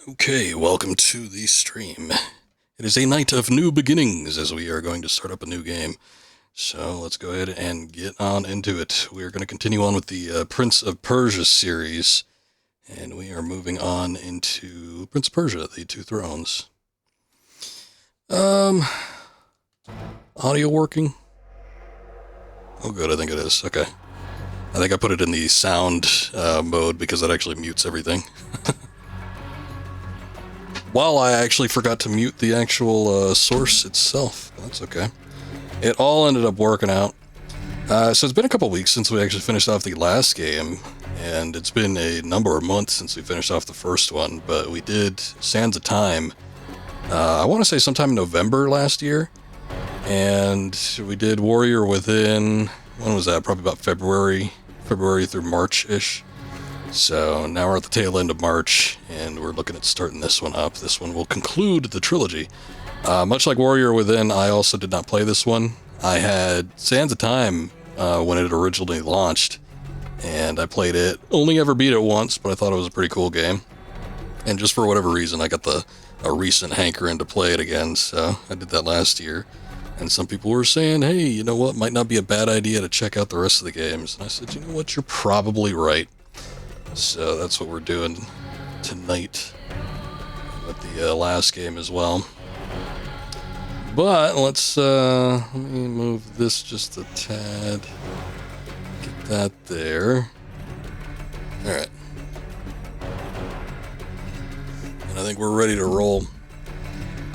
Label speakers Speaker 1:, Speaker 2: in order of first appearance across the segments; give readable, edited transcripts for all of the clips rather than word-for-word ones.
Speaker 1: Okay, welcome to the stream. It is a night of new beginnings as we are going to start up a new game. So let's go ahead and get on into it. We are going to continue on with the Prince of Persia series, and we are moving on into Prince of Persia, the Two Thrones. Audio working? Oh good, I think it is. Okay. I think I put it in the sound mode because that actually mutes everything. Well, I actually forgot to mute the actual source itself. That's okay. It all ended up working out. So it's been a couple weeks since we actually finished off the last game, and it's been a number of months since we finished off the first one, but we did Sands of Time, I want to say sometime in November last year, and we did Warrior Within, when was that? Probably about February through March-ish. So now we're at the tail end of March, and we're looking at starting this one up. This one will conclude the trilogy. Much like Warrior Within, I also did not play this one. I had Sands of Time when it originally launched, and I played it. Only ever beat it once, but I thought it was a pretty cool game. And just for whatever reason, I got a recent hankering to play it again, so I did that last year. And some people were saying, hey, you know what, might not be a bad idea to check out the rest of the games. And I said, you know what, you're probably right. So that's what we're doing tonight with the last game as well. But let's let me move this just a tad. Get that there. Alright. And I think we're ready to roll.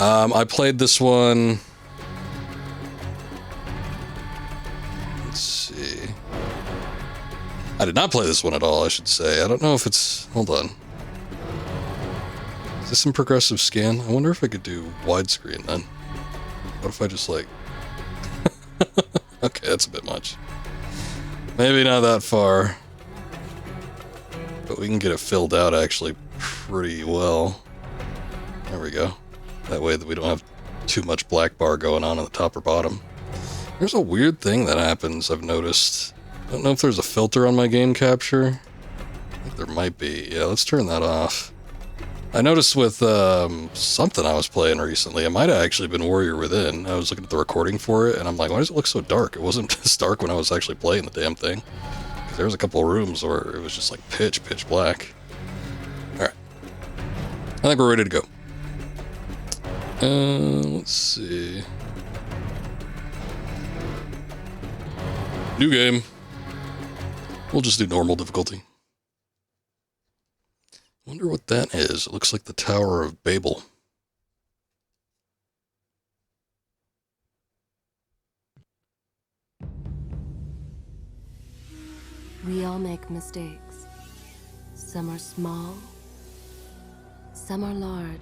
Speaker 1: I played this one. Let's see. I did not play this one at all, I should say. I don't know if it's... Hold on. Is this in progressive scan? I wonder if I could do widescreen then. What if I just like... Okay, that's a bit much. Maybe not that far. But we can get it filled out actually pretty well. There we go. That way that we don't have too much black bar going on the top or bottom. There's a weird thing that happens, I've noticed. I don't know if there's a filter on my game capture. I think there might be. Yeah, let's turn that off. I noticed with something I was playing recently, it might have actually been Warrior Within. I was looking at the recording for it, and I'm like, why does it look so dark? It wasn't this dark when I was actually playing the damn thing. Because there was a couple of rooms where it was just like pitch black. Alright. I think we're ready to go. Let's see. New game. We'll just do normal difficulty. Wonder what that is. It looks like the Tower of Babel.
Speaker 2: We all make mistakes. Some are small, some are large.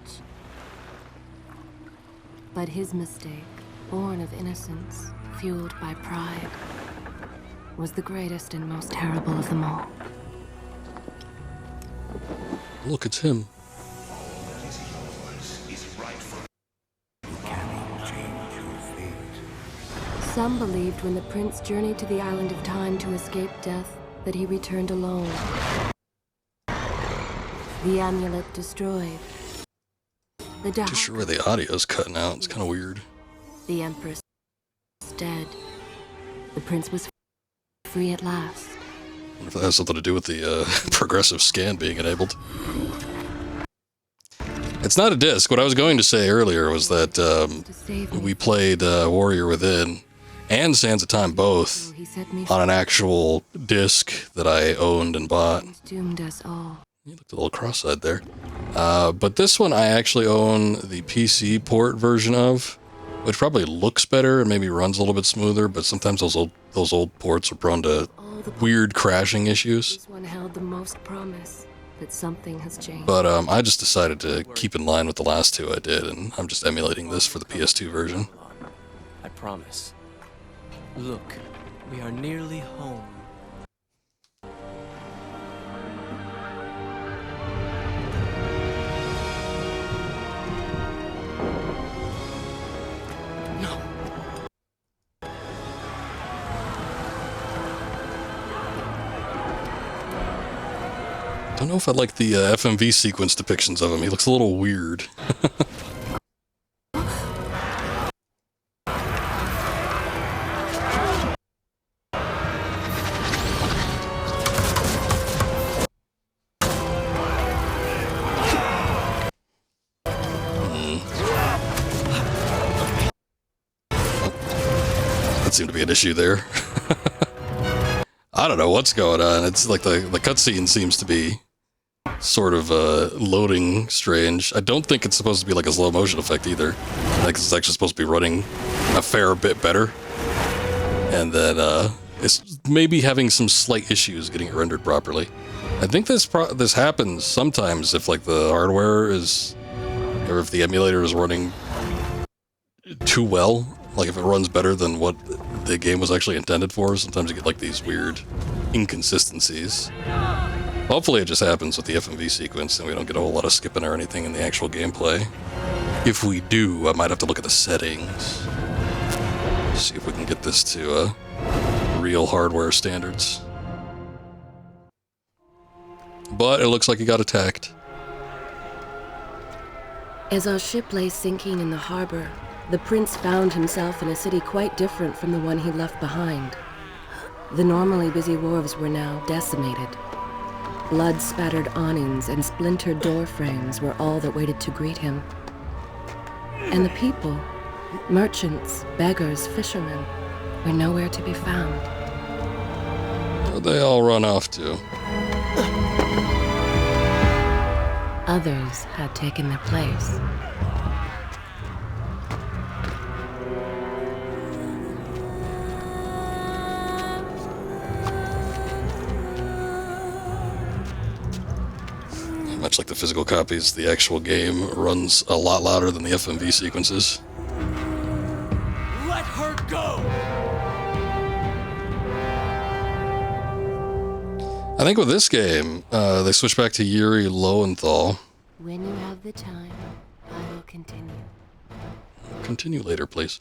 Speaker 2: But his mistake, born of innocence, fueled by pride, was the greatest and most terrible of them all.
Speaker 1: Look, it's him.
Speaker 2: Some believed when the prince journeyed to the island of time to escape death, that he returned alone. The amulet destroyed. The
Speaker 1: Not too sure where the audio's cutting out. It's kind of weird.
Speaker 2: The empress is dead. The prince was free at last.
Speaker 1: I wonder if that has something to do with the progressive scan being enabled. It's not a disc. What I was going to say earlier was that we played Warrior Within and Sands of Time both on an actual disc that I owned and bought.
Speaker 2: Doomed us all.
Speaker 1: You looked a little cross-eyed there. But this one I actually own the PC port version of, which probably looks better and maybe runs a little bit smoother, but sometimes those old ports are prone to weird crashing issues.
Speaker 2: This one held the most promise, but something has changed.
Speaker 1: But I just decided to keep in line with the last two I did, and I'm just emulating this for the PS2 version.
Speaker 3: I promise. Look, we are nearly home. No.
Speaker 1: don't know if I like the FMV sequence depictions of him. He looks a little weird. That seemed to be an issue there. I don't know what's going on. It's like the cutscene seems to be sort of loading strange. I don't think it's supposed to be like a slow motion effect either. I think it's actually supposed to be running a fair bit better. And then it's maybe having some slight issues getting it rendered properly. I think this happens sometimes if like the hardware is, or if the emulator is running too well. Like if it runs better than what the game was actually intended for, sometimes you get like these weird inconsistencies. Hopefully it just happens with the FMV sequence and we don't get a whole lot of skipping or anything in the actual gameplay. If we do, I might have to look at the settings. See if we can get this to real hardware standards. But it looks like he got attacked.
Speaker 2: As our ship lay sinking in the harbor, the prince found himself in a city quite different from the one he left behind. The normally busy wharves were now decimated. Blood-spattered awnings and splintered door frames were all that waited to greet him. And the people, merchants, beggars, fishermen, were nowhere to be found.
Speaker 1: Where'd they all run off to?
Speaker 2: Others had taken their place.
Speaker 1: Much like the physical copies, the actual game runs a lot louder than the FMV sequences.
Speaker 3: Let her go!
Speaker 1: I think with this game, they switch back to Yuri Lowenthal.
Speaker 2: When you have the time, I will continue.
Speaker 1: Continue later, please.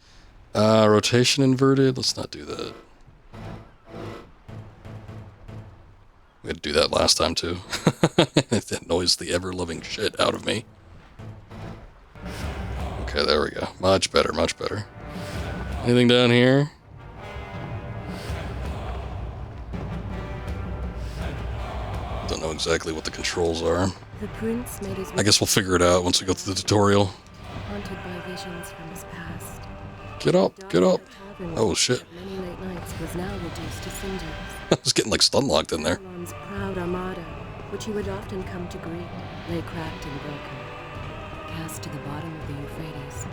Speaker 1: Rotation inverted. Let's not do that. We had to do that last time, too. It annoys the ever-loving shit out of me. Okay, there we go. Much better, much better. Anything down here? Don't know exactly what the controls are.
Speaker 2: The prince made his
Speaker 1: I guess we'll figure it out once we go through the tutorial.
Speaker 2: haunted by visions from his past.
Speaker 1: Get up, get up. Oh, shit.
Speaker 2: Many late nights was now reduced to cinders.
Speaker 1: I was getting like stun locked in there.
Speaker 2: Babylon's proud armada, which he would often come to greet, lay cracked and broken, cast to the bottom of the Euphrates.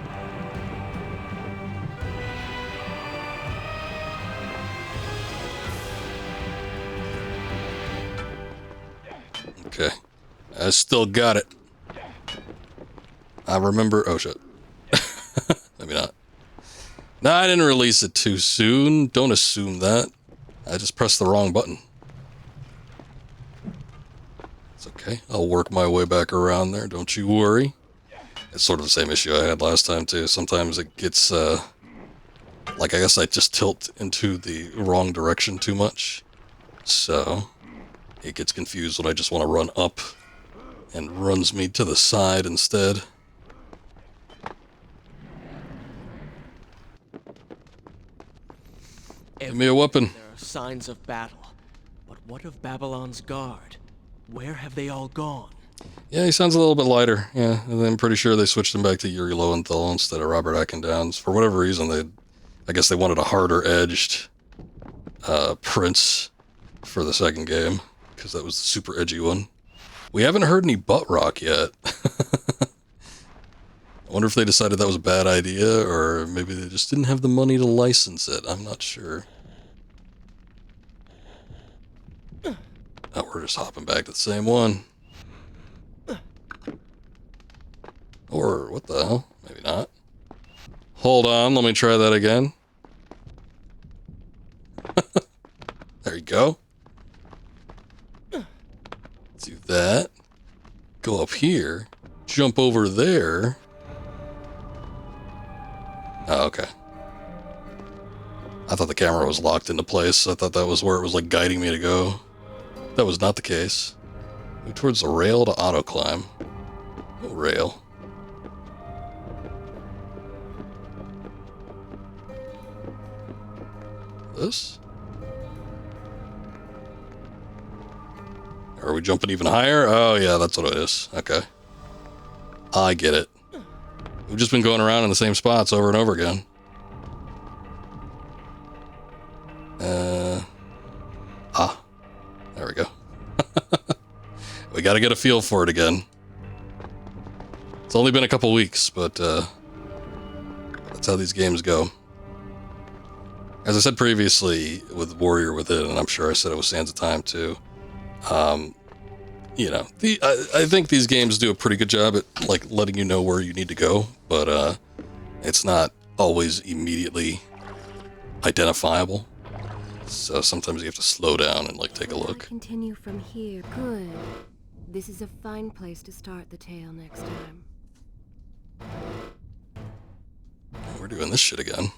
Speaker 1: Okay. I still got it. I remember... Oh, shit. Maybe not. No, I didn't release it too soon. Don't assume that. I just pressed the wrong button. It's okay. I'll work my way back around there. Don't you worry. It's sort of the same issue I had last time, too. Sometimes it gets, like, I guess I just tilt into the wrong direction too much. So... it gets confused when I just want to run up and runs me to the side instead. Give me a weapon.
Speaker 3: There are signs of battle. But what of Babylon's guard? Where have they all gone?
Speaker 1: Yeah, he sounds a little bit lighter. Yeah, and I'm pretty sure they switched him back to Yuri Lowenthal instead of Robert Downs. For whatever reason, I guess they wanted a harder-edged prince for the second game. Because that was the super edgy one. We haven't heard any butt rock yet. I wonder if they decided that was a bad idea, or maybe they just didn't have the money to license it. I'm not sure. Oh, we're just hopping back to the same one. Or, what the hell? Maybe not. Hold on, let me try that again. There you go. Do that. Go up here. Jump over there. Oh, okay. I thought the camera was locked into place. I thought that was where it was like guiding me to go. That was not the case. Move towards the rail to auto climb. No rail. This? Are we jumping even higher? Oh yeah, that's what it is. Okay. I get it. We've just been going around in the same spots over and over again. There we go. We gotta get a feel for it again. It's only been a couple weeks, but that's how these games go. As I said previously with Warrior Within, and I'm sure I said it with Sands of Time too, you know, I think these games do a pretty good job at like letting you know where you need to go, but it's not always immediately identifiable. So sometimes you have to slow down and like take a look.
Speaker 2: Continue from here. Good. This is a fine place to start the tale next time.
Speaker 1: We're doing this shit again.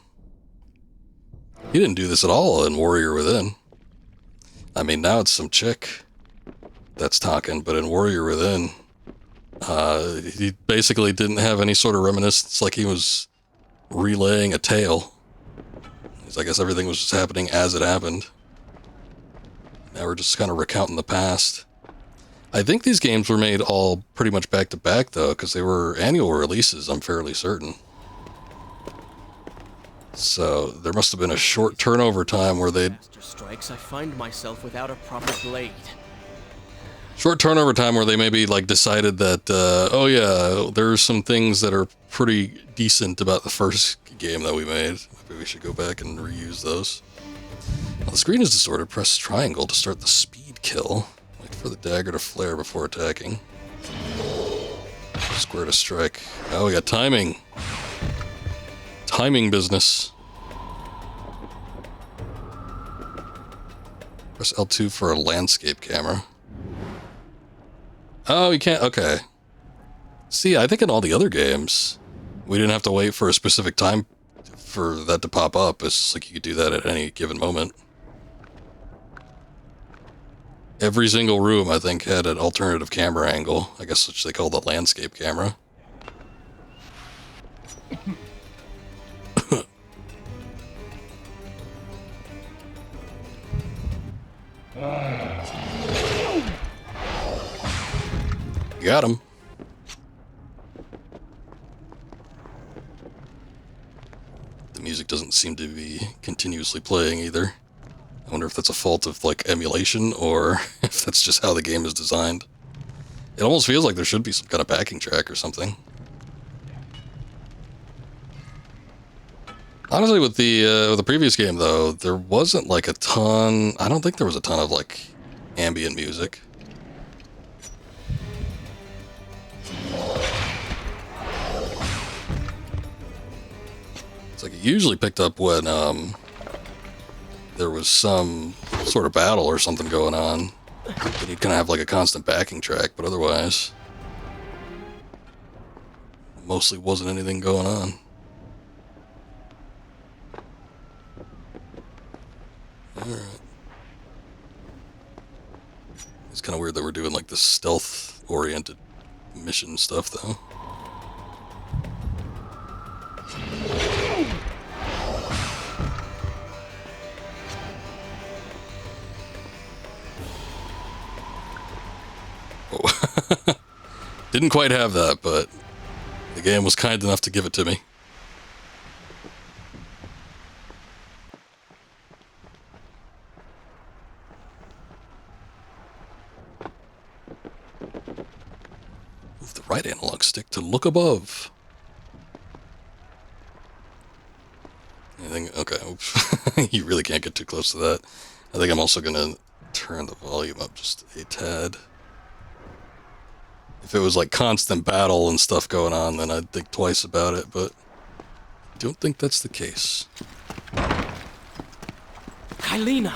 Speaker 1: He didn't do this at all in Warrior Within. I mean, now it's some chick that's talking, but in Warrior Within, he basically didn't have any sort of reminiscence, like he was relaying a tale. I guess everything was just happening as it happened. Now we're just kind of recounting the past. I think these games were made all pretty much back to back, though, because they were annual releases, I'm fairly certain. So there must have been a short turnover time where they'd...
Speaker 3: Master strikes, I find myself without a proper blade.
Speaker 1: Short turnover time where they maybe like decided that, oh yeah, there's some things that are pretty decent about the first game that we made. Maybe we should go back and reuse those. While the screen is disordered, press triangle to start the speed kill. Wait for the dagger to flare before attacking. Square to strike. Oh, we got timing. Timing business. Press L2 for a landscape camera. Oh, you can't... Okay. See, I think in all the other games, we didn't have to wait for a specific time for that to pop up. It's just like you could do that at any given moment. Every single room, I think, had an alternative camera angle. I guess which they call the landscape camera. Got him. The music doesn't seem to be continuously playing either. I wonder if that's a fault of like emulation or if that's just how the game is designed. It almost feels like there should be some kind of backing track or something. Honestly, with the previous game though, there wasn't like a ton. I don't think there was a ton of like ambient music. It's like it usually picked up when there was some sort of battle or something going on. And you'd kind of have like a constant backing track, but otherwise, mostly wasn't anything going on. Alright. It's kind of weird that we're doing like this stealth-oriented mission stuff, though. Oh. Didn't quite have that, but the game was kind enough to give it to me. Move the right analog stick to look above. Anything? Okay. Oops. You really can't get too close to that. I think I'm also going to turn the volume up just a tad. If it was like constant battle and stuff going on, then I'd think twice about it, but I don't think that's the case.
Speaker 3: Kylina!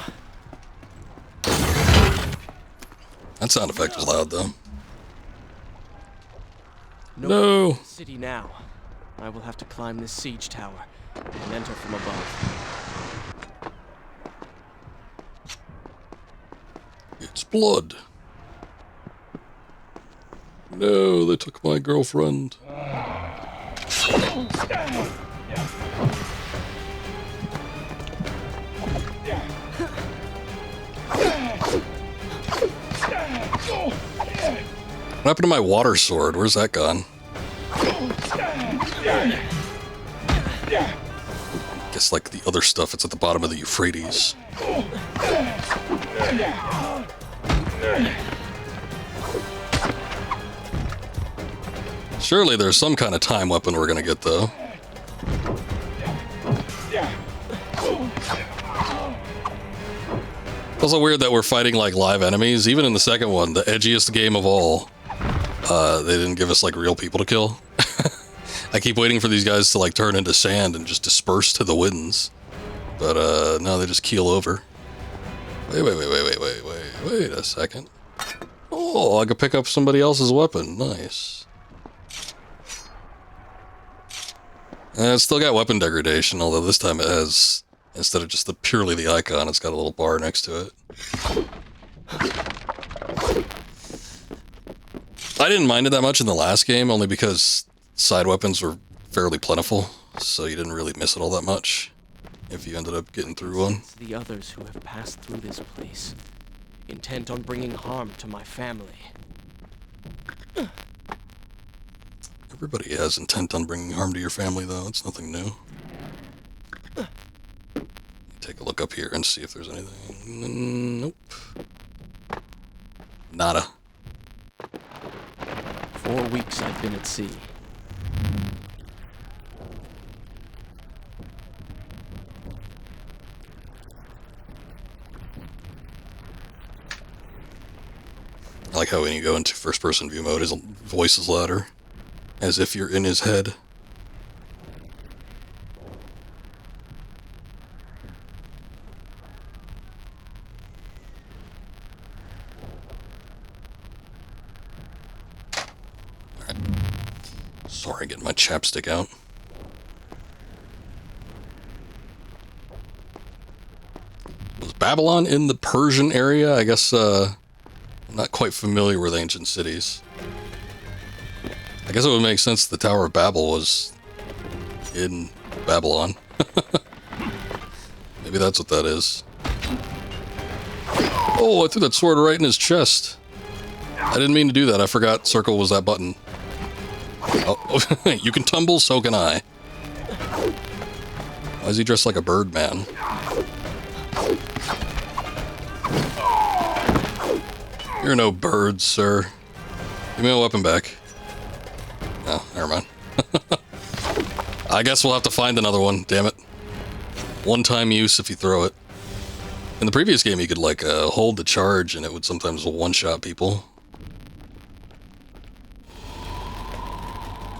Speaker 1: That sound effect was loud, though.
Speaker 3: No. City now. I will have to climb this siege tower and enter from above.
Speaker 1: It's blood. No, they took my girlfriend. What happened to my water sword? Where's that gone? Guess like the other stuff, it's at the bottom of the Euphrates. Surely there's some kind of time weapon we're gonna get, though. Also weird that we're fighting like live enemies. Even in the second one, the edgiest game of all, they didn't give us like real people to kill. I keep waiting for these guys to like turn into sand and just disperse to the winds. But no, they just keel over. Wait a second. Oh, I could pick up somebody else's weapon. Nice. And it's still got weapon degradation, although this time it has, instead of just purely the icon, it's got a little bar next to it. I didn't mind it that much in the last game, only because side weapons were fairly plentiful, so you didn't really miss it all that much if you ended up getting through one.
Speaker 3: It's the others who have passed through this place, intent on bringing harm to my family.
Speaker 1: Everybody has intent on bringing harm to your family, though. It's nothing new. Take a look up here and see if there's anything. Nope. Nada.
Speaker 3: 4 weeks I've been at sea.
Speaker 1: I like how when you go into first-person view mode, his voice is louder, as if you're in his head. Alright. Sorry, getting my chapstick out. Was Babylon in the Persian area? I guess, I'm not quite familiar with ancient cities. I guess it would make sense the Tower of Babel was in Babylon. Maybe that's what that is. Oh, I threw that sword right in his chest. I didn't mean to do that. I forgot circle was that button. Oh, you can tumble, so can I. Why is he dressed like a bird man? You're no bird, sir. Give me my weapon back. Oh, never mind. I guess we'll have to find another one, damn it. One-time use if you throw it. In the previous game, you could, like, hold the charge, and it would sometimes one-shot people.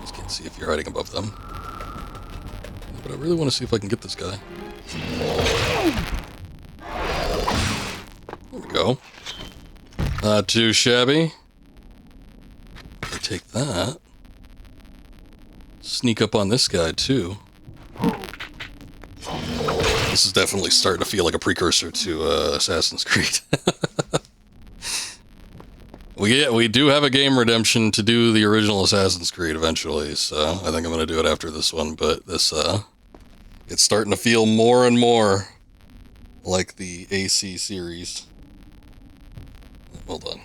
Speaker 1: Just can't see if you're hiding above them. But I really want to see if I can get this guy. There we go. Not too shabby. I take that. Sneak up on this guy, too. This is definitely starting to feel like a precursor to Assassin's Creed. We do have a game redemption to do the original Assassin's Creed eventually, so I think I'm going to do it after this one, but this, it's starting to feel more and more like the AC series. Hold on.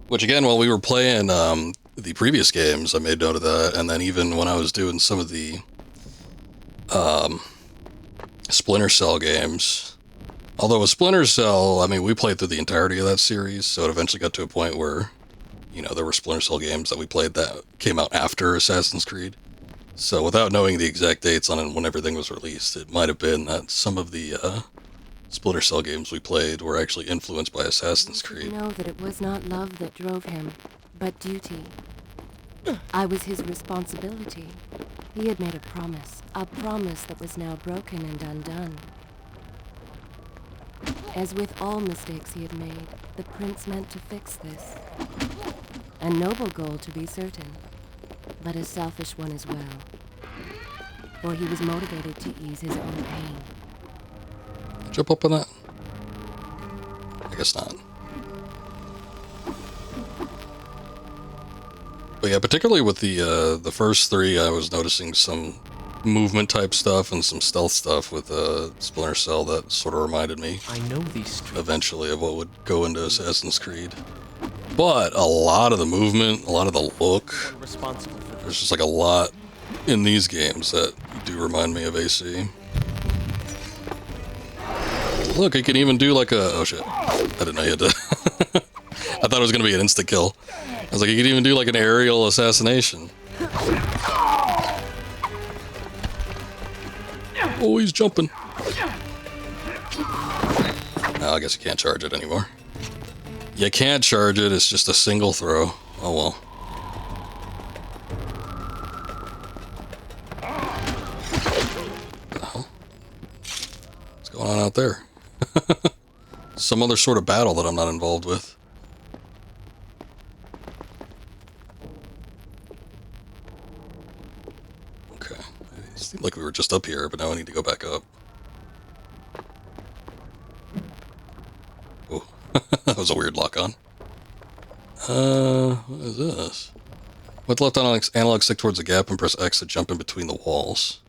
Speaker 1: Which again, while we were playing the previous games, I made note of that, and then even when I was doing some of the Splinter Cell games, although with Splinter Cell, I mean, we played through the entirety of that series, so it eventually got to a point where, you know, there were Splinter Cell games that we played that came out after Assassin's Creed. So without knowing the exact dates on when everything was released, it might have been that some of the Splinter Cell games we played were actually influenced by Assassin's Creed.
Speaker 2: Know that it was not love that drove him, but duty. I was his responsibility. He had made a promise that was now broken and undone. As with all mistakes he had made, the prince meant to fix this. A noble goal, to be certain, but a selfish one as well. For he was motivated to ease his own pain.
Speaker 1: Jump up on that. I guess not. But yeah, particularly with the first three, I was noticing some movement type stuff and some stealth stuff with Splinter Cell that sort of reminded me
Speaker 3: I know these streets.
Speaker 1: eventually of what would go into Assassin's Creed. But a lot of the movement, a lot of the look,
Speaker 3: I'm responsible for
Speaker 1: there's just like a lot in these games that do remind me of AC. Look, it can even do like a... Oh shit. I didn't know you had to... I thought it was going to be an insta kill. I was like, you could even do like an aerial assassination. Oh, he's jumping. Oh, I guess you can't charge it anymore. You can't charge it, it's just a single throw. Oh well. What the hell? What's going on out there? Some other sort of battle that I'm not involved with. Okay. It seemed like we were just up here, but now I need to go back up. Oh, that was a weird lock on. What is this? With left analog stick towards the gap and press X to jump in between the walls.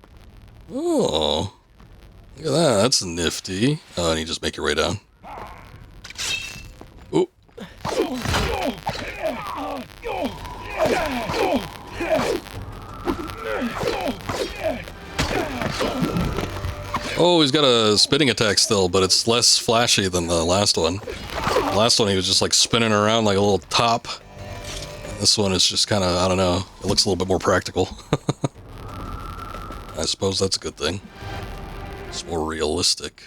Speaker 1: Oh. Look at that, that's nifty. Oh, and you just make your way down. Oh. Oh, he's got a spinning attack still, but it's less flashy than the last one. The last one, he was just like spinning around like a little top. This one is just kind of, I don't know, it looks a little bit more practical. I suppose that's a good thing. It's more realistic.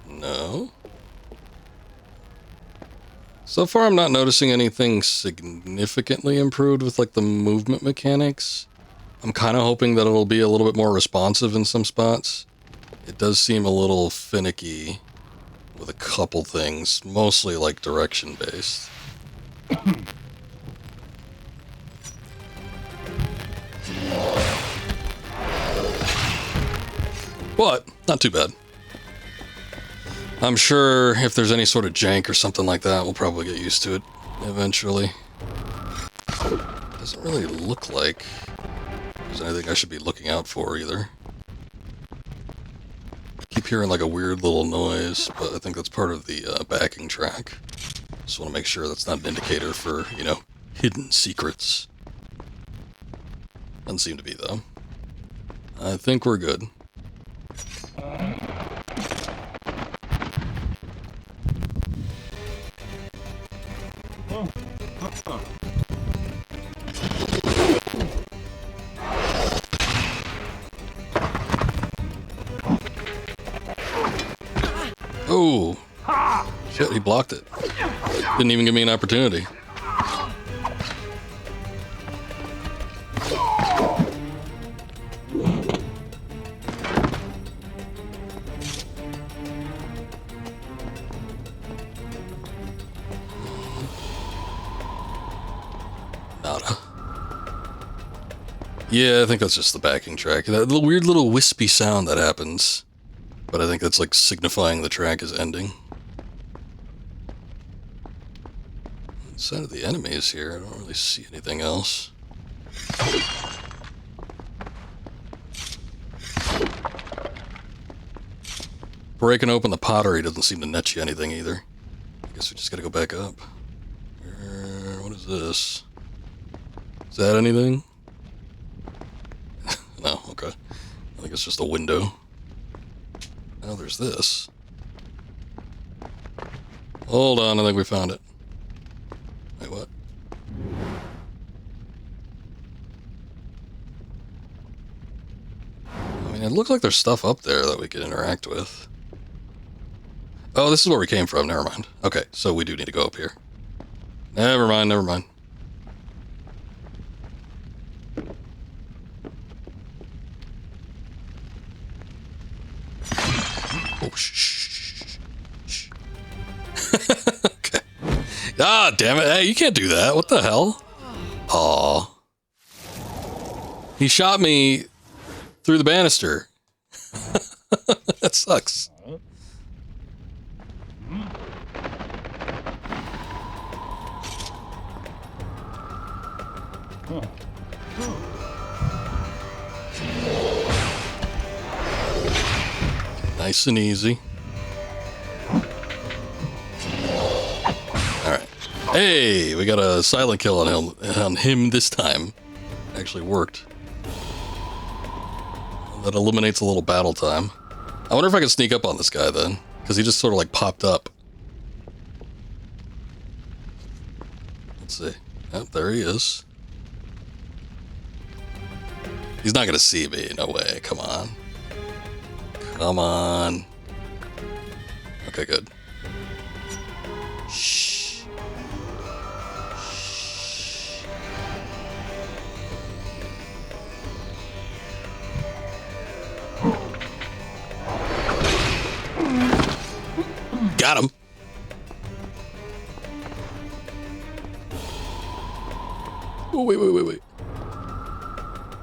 Speaker 1: No. So far I'm not noticing anything significantly improved with like the movement mechanics. I'm kind of hoping that it'll be a little bit more responsive in some spots. It does seem a little finicky with a couple things, mostly like direction based. But not too bad. I'm sure if there's any sort of jank or something like that, we'll probably get used to it eventually. Doesn't really look like there's anything I should be looking out for either. I keep hearing like a weird little noise, but I think that's part of the backing track. Just want to make sure that's not an indicator for, you know, hidden secrets. Doesn't seem to be though. I think we're good. Oh! Shit, he blocked it. Didn't even give me an opportunity. Nada. Yeah, I think that's just the backing track. That little weird little wispy sound that happens. But I think that's like signifying the track is ending. Inside of the enemies here, I don't really see anything else. Breaking open the pottery doesn't seem to net you anything either. I guess we just gotta go back up. What is this? Is that anything? No, okay. I think it's just a window. Now there's this. Hold on, I think we found it. Wait, what? I mean, it looks like there's stuff up there that we could interact with. Oh, this is where we came from, never mind. Okay, so we do need to go up here. Never mind, never mind. Oh, shh. Okay. Ah, damn it. Hey, you can't do that. What the hell? Aw. He shot me through the banister. That sucks. Nice and easy. Alright. Hey, we got a silent kill on him this time. Actually worked. That eliminates a little battle time. I wonder if I can sneak up on this guy then, because he just sort of like popped up. Let's see. Oh, there he is. He's not gonna see me, no way. Come on. Come on. Okay, good. Shh. Shh. Got him. Oh, wait.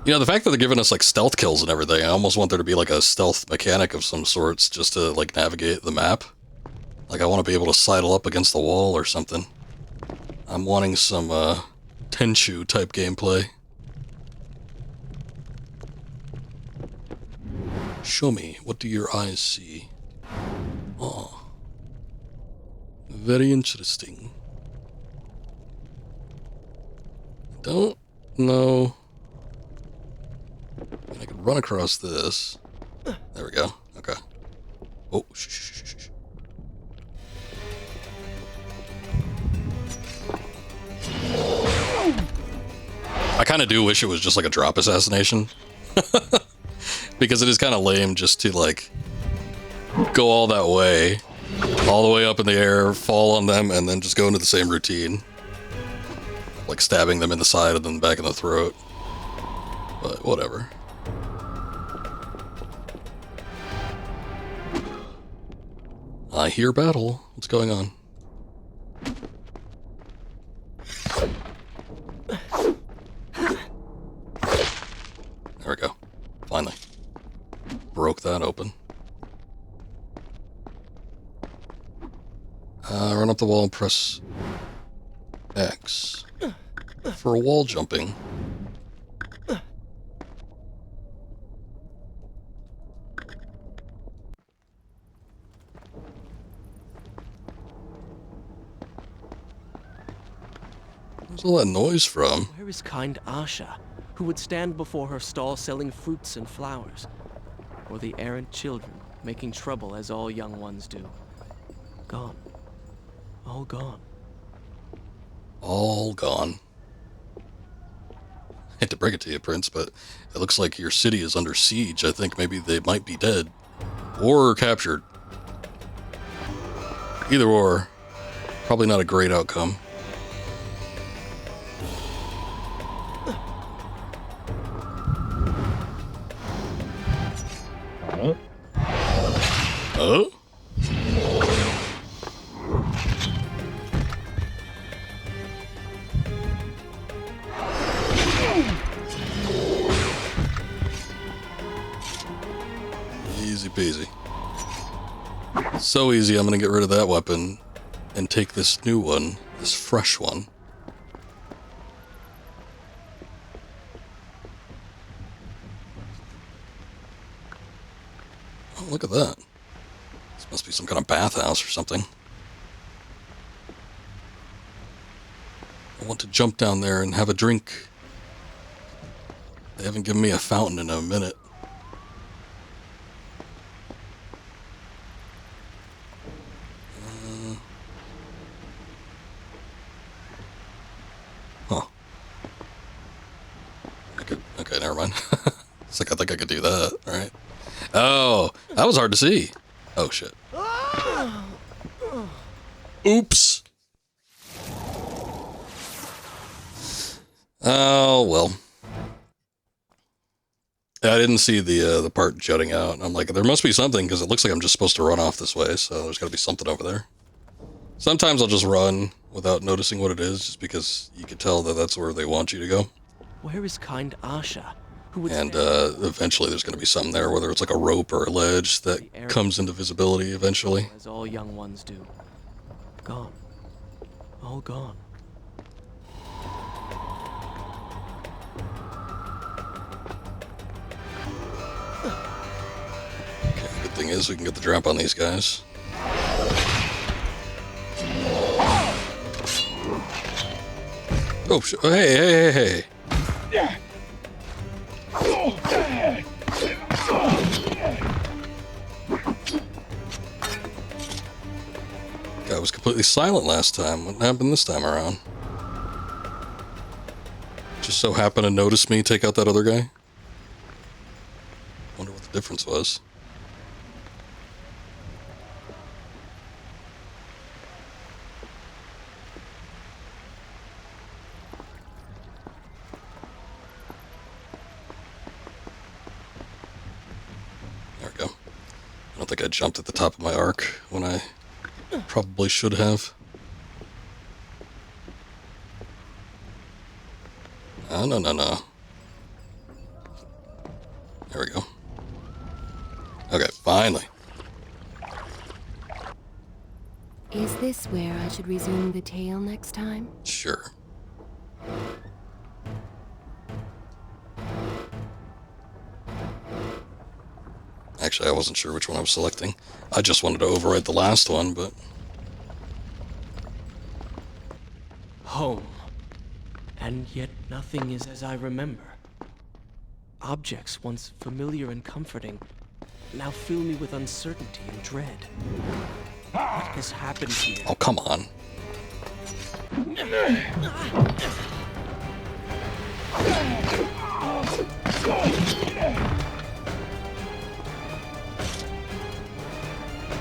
Speaker 1: You know, the fact that they're giving us, like, stealth kills and everything, I almost want there to be, like, a stealth mechanic of some sorts just to, like, navigate the map. Like, I want to be able to sidle up against the wall or something. I'm wanting some, Tenchu type gameplay. Show me, what do your eyes see? Oh. Very interesting. Don't know. I could run across this. There we go. Okay. Oh, shh. I kind of do wish it was just like a drop assassination. Because it is kind of lame just to like go all that way, all the way up in the air, fall on them, and then just go into the same routine. Like stabbing them in the side and then back in the throat. But whatever. I hear battle. What's going on? There we go. Finally. Broke that open. Run up the wall and press X for wall jumping. Where's all that noise from?
Speaker 3: Where is kind Asha, who would stand before her stall selling fruits and flowers? Or the errant children, making trouble as all young ones do? Gone. All gone.
Speaker 1: All gone. Hate to break it to you, Prince, but it looks like your city is under siege. I think maybe they might be dead. Or captured. Either or. Probably not a great outcome. Oh? Easy peasy. So easy, I'm gonna get rid of that weapon and take this new one, this fresh one. Oh, look at that. This must be some kind of bathhouse or something. I want to jump down there and have a drink. They haven't given me a fountain in a minute. Huh. Okay, never mind. It's like I think I could do that, alright. Oh, that was hard to see. Oh, shit. Oops. Oh, well. I didn't see the part jutting out. I'm like, there must be something, because it looks like I'm just supposed to run off this way, so there's got to be something over there. Sometimes I'll just run without noticing what it is, just because you can tell that that's where they want you to go.
Speaker 3: Where is kind Asha, who would
Speaker 1: And
Speaker 3: stand
Speaker 1: eventually there's going to be something there, whether it's like a rope or a ledge that comes into visibility eventually.
Speaker 3: as all young ones do. Gone. All gone.
Speaker 1: Okay, good thing is we can get the drop on these guys. Oh, hey. Guy was completely silent last time. What happened this time around? Just so happened to notice me take out that other guy? Wonder what the difference was. There we go. I don't think I jumped at the top of my arc when I probably should have. Oh, no. There we go. Okay, finally.
Speaker 2: Is this where I should resume the tale next time?
Speaker 1: Sure. Actually, I wasn't sure which one I was selecting. I just wanted to override the last one, but...
Speaker 3: Home. And yet nothing is as I remember. Objects once familiar and comforting now fill me with uncertainty and dread. What has happened here?
Speaker 1: Oh, come on.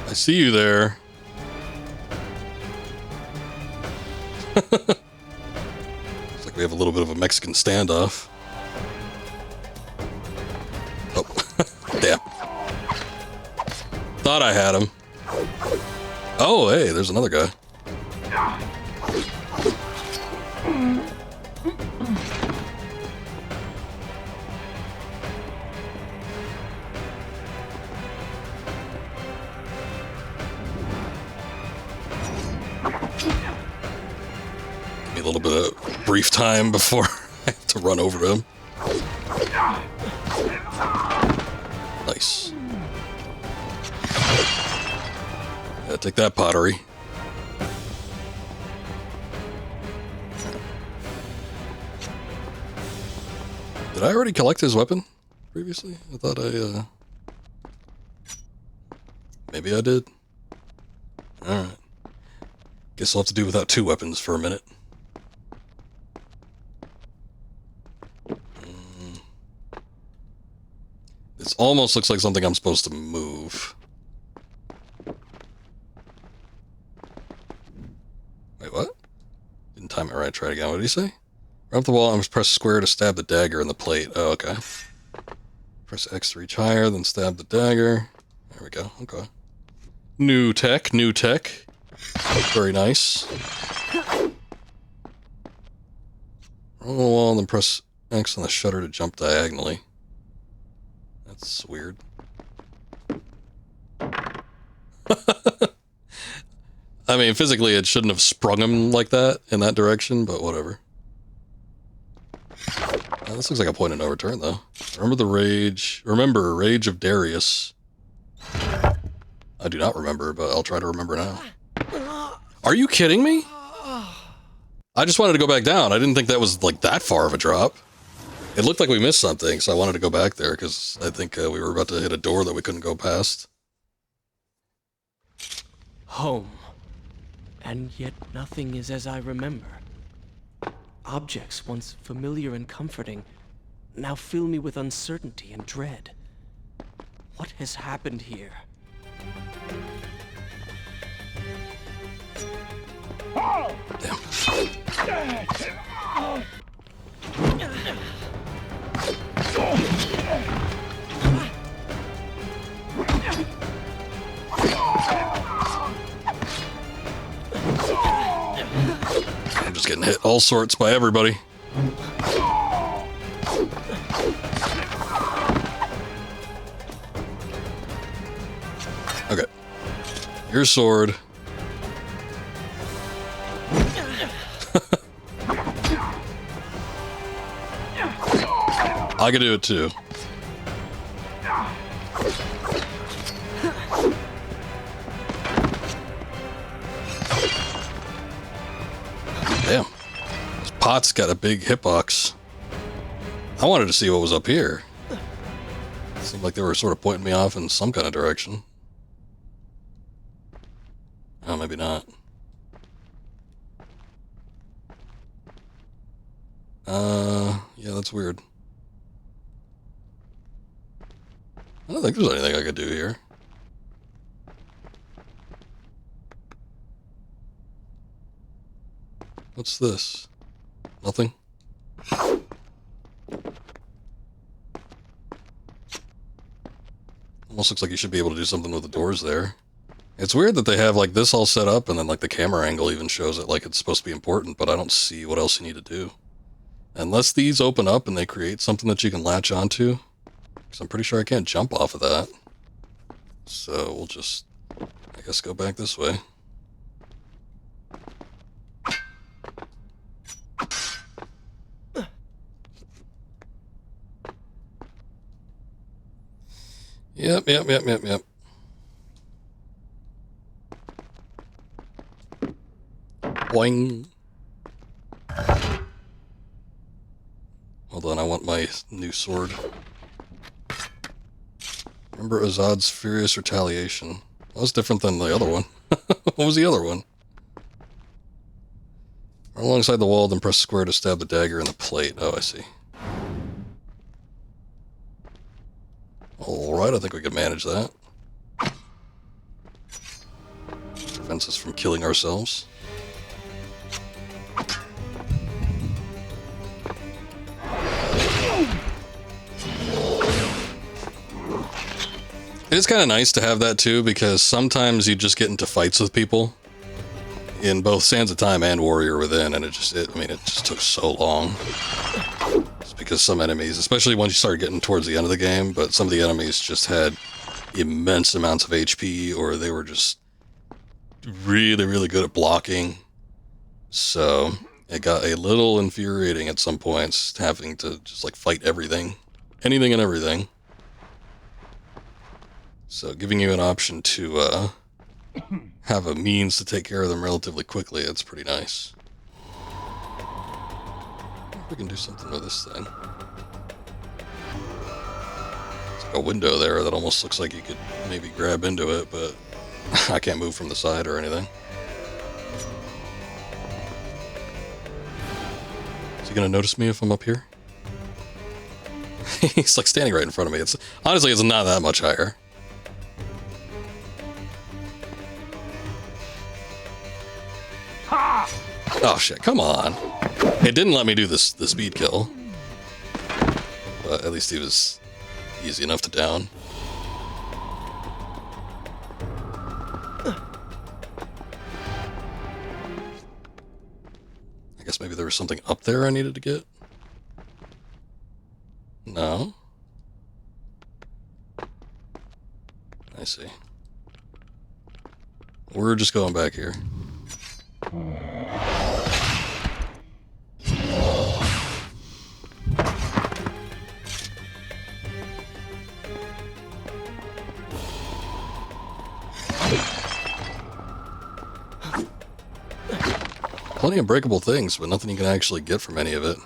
Speaker 1: I see you there. Looks like we have a little bit of a Mexican standoff. Oh, damn. Thought I had him. Oh, hey, there's another guy. Give me a little bit of brief time before I have to run over to him. Nice. Yeah, take that, pottery. Did I already collect his weapon previously? I thought maybe I did. Alright. Guess I'll have to do without two weapons for a minute. This almost looks like something I'm supposed to move. Wait, what? Didn't time it right. Try it again. What did he say? Run up the wall and press square to stab the dagger in the plate. Oh, okay. Press X to reach higher, then stab the dagger. There we go. Okay. New tech. Very nice. Run on the wall and then press X on the shutter to jump diagonally. That's weird. I mean, physically it shouldn't have sprung him like that in that direction, but whatever. This looks like a point of no return, though. Remember Rage of Darius. I do not remember, but I'll try to remember now. Are you kidding me? I just wanted to go back down. I didn't think that was, like, that far of a drop. It looked like we missed something, so I wanted to go back there, because I think we were about to hit a door that we couldn't go past.
Speaker 3: Home. And yet nothing is as I remember. Objects once familiar and comforting now fill me with uncertainty and dread. What has happened here?
Speaker 1: Damn. I'm just getting hit all sorts by everybody. Okay. Your sword. I can do it too. Damn. This pot's got a big hitbox. I wanted to see what was up here. It seemed like they were sort of pointing me off in some kind of direction. Oh, maybe not. Yeah, that's weird. I don't think there's anything I could do here. What's this? Nothing? Almost looks like you should be able to do something with the doors there. It's weird that they have like this all set up and then like the camera angle even shows it like it's supposed to be important, but I don't see what else you need to do. Unless these open up and they create something that you can latch onto. Because I'm pretty sure I can't jump off of that. So we'll just, I guess, go back this way. Yep. Boing. Hold on, I want my new sword. Remember Azad's Furious Retaliation. That was different than the other one. What was the other one? Run alongside the wall, then press square to stab the dagger in the plate. Oh, I see. Alright, I think we can manage that. Prevents us from killing ourselves. It's kind of nice to have that too, because sometimes you just get into fights with people in both Sands of Time and Warrior Within, and it just took so long. It's because some enemies, especially once you start getting towards the end of the game, but some of the enemies just had immense amounts of HP, or they were just really, really good at blocking. So it got a little infuriating at some points, having to just like fight everything, anything and everything. So giving you an option to have a means to take care of them relatively quickly, it's pretty nice. We can do something with this thing. It's like a window there that almost looks like you could maybe grab into it, but I can't move from the side or anything. Is he gonna notice me if I'm up here? He's like standing right in front of me. Honestly, it's not that much higher. Oh shit, come on. It didn't let me do the speed kill. But at least he was easy enough to down. I guess maybe there was something up there I needed to get? No? I see. We're just going back here. Plenty of breakable things, but nothing you can actually get from any of it.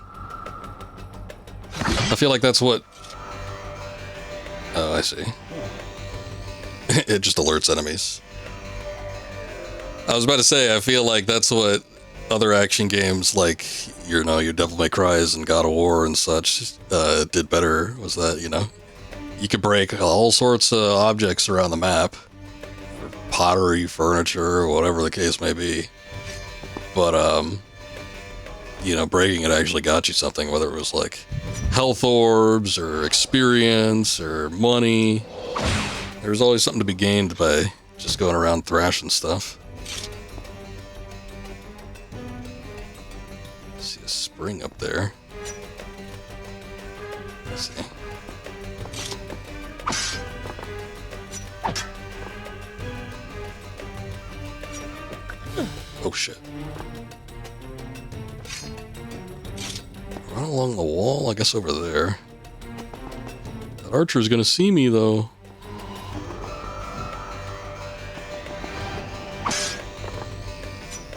Speaker 1: I feel like that's what... Oh, I see. It just alerts enemies. I was about to say, I feel like that's what other action games like, you know, your Devil May Cry's and God of War and such did better, was that, you know, you could break all sorts of objects around the map. Pottery, furniture, or whatever the case may be. But, you know, breaking it actually got you something, whether it was like health orbs or experience or money. There's always something to be gained by just going around thrashing stuff. See a spring up there. Let's see. shit. Run along the wall, I guess over there. That archer's gonna see me, though.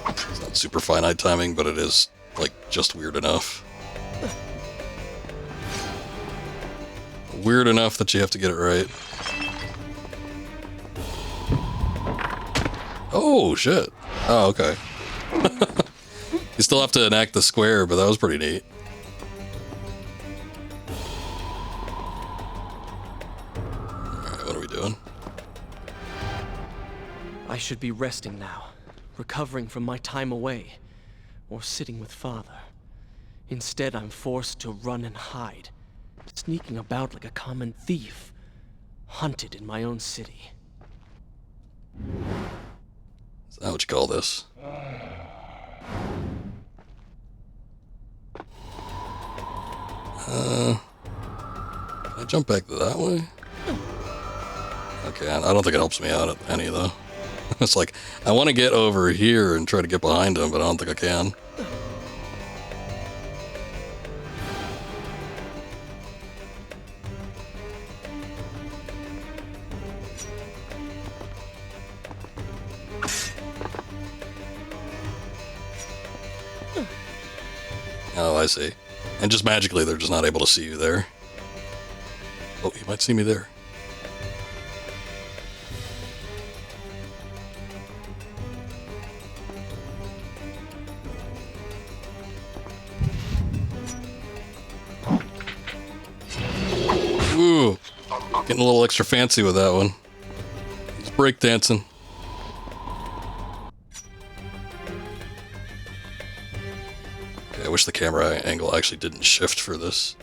Speaker 1: It's not super finite timing, but it is, like, just weird enough. Weird enough that you have to get it right. Oh, shit. Oh, okay. You still have to enact the square, but that was pretty neat. Alright, what are we doing?
Speaker 3: I should be resting now, recovering from my time away, or sitting with Father. Instead, I'm forced to run and hide, sneaking about like a common thief, hunted in my own city.
Speaker 1: Is that what you call this? Can I jump back that way? Okay, I don't think it helps me out at any, though. It's like, I want to get over here and try to get behind him, but I don't think I can. Oh, I see. And just magically, they're just not able to see you there. Oh, you might see me there. Ooh, getting a little extra fancy with that one. He's breakdancing. I wish the camera angle actually didn't shift for this.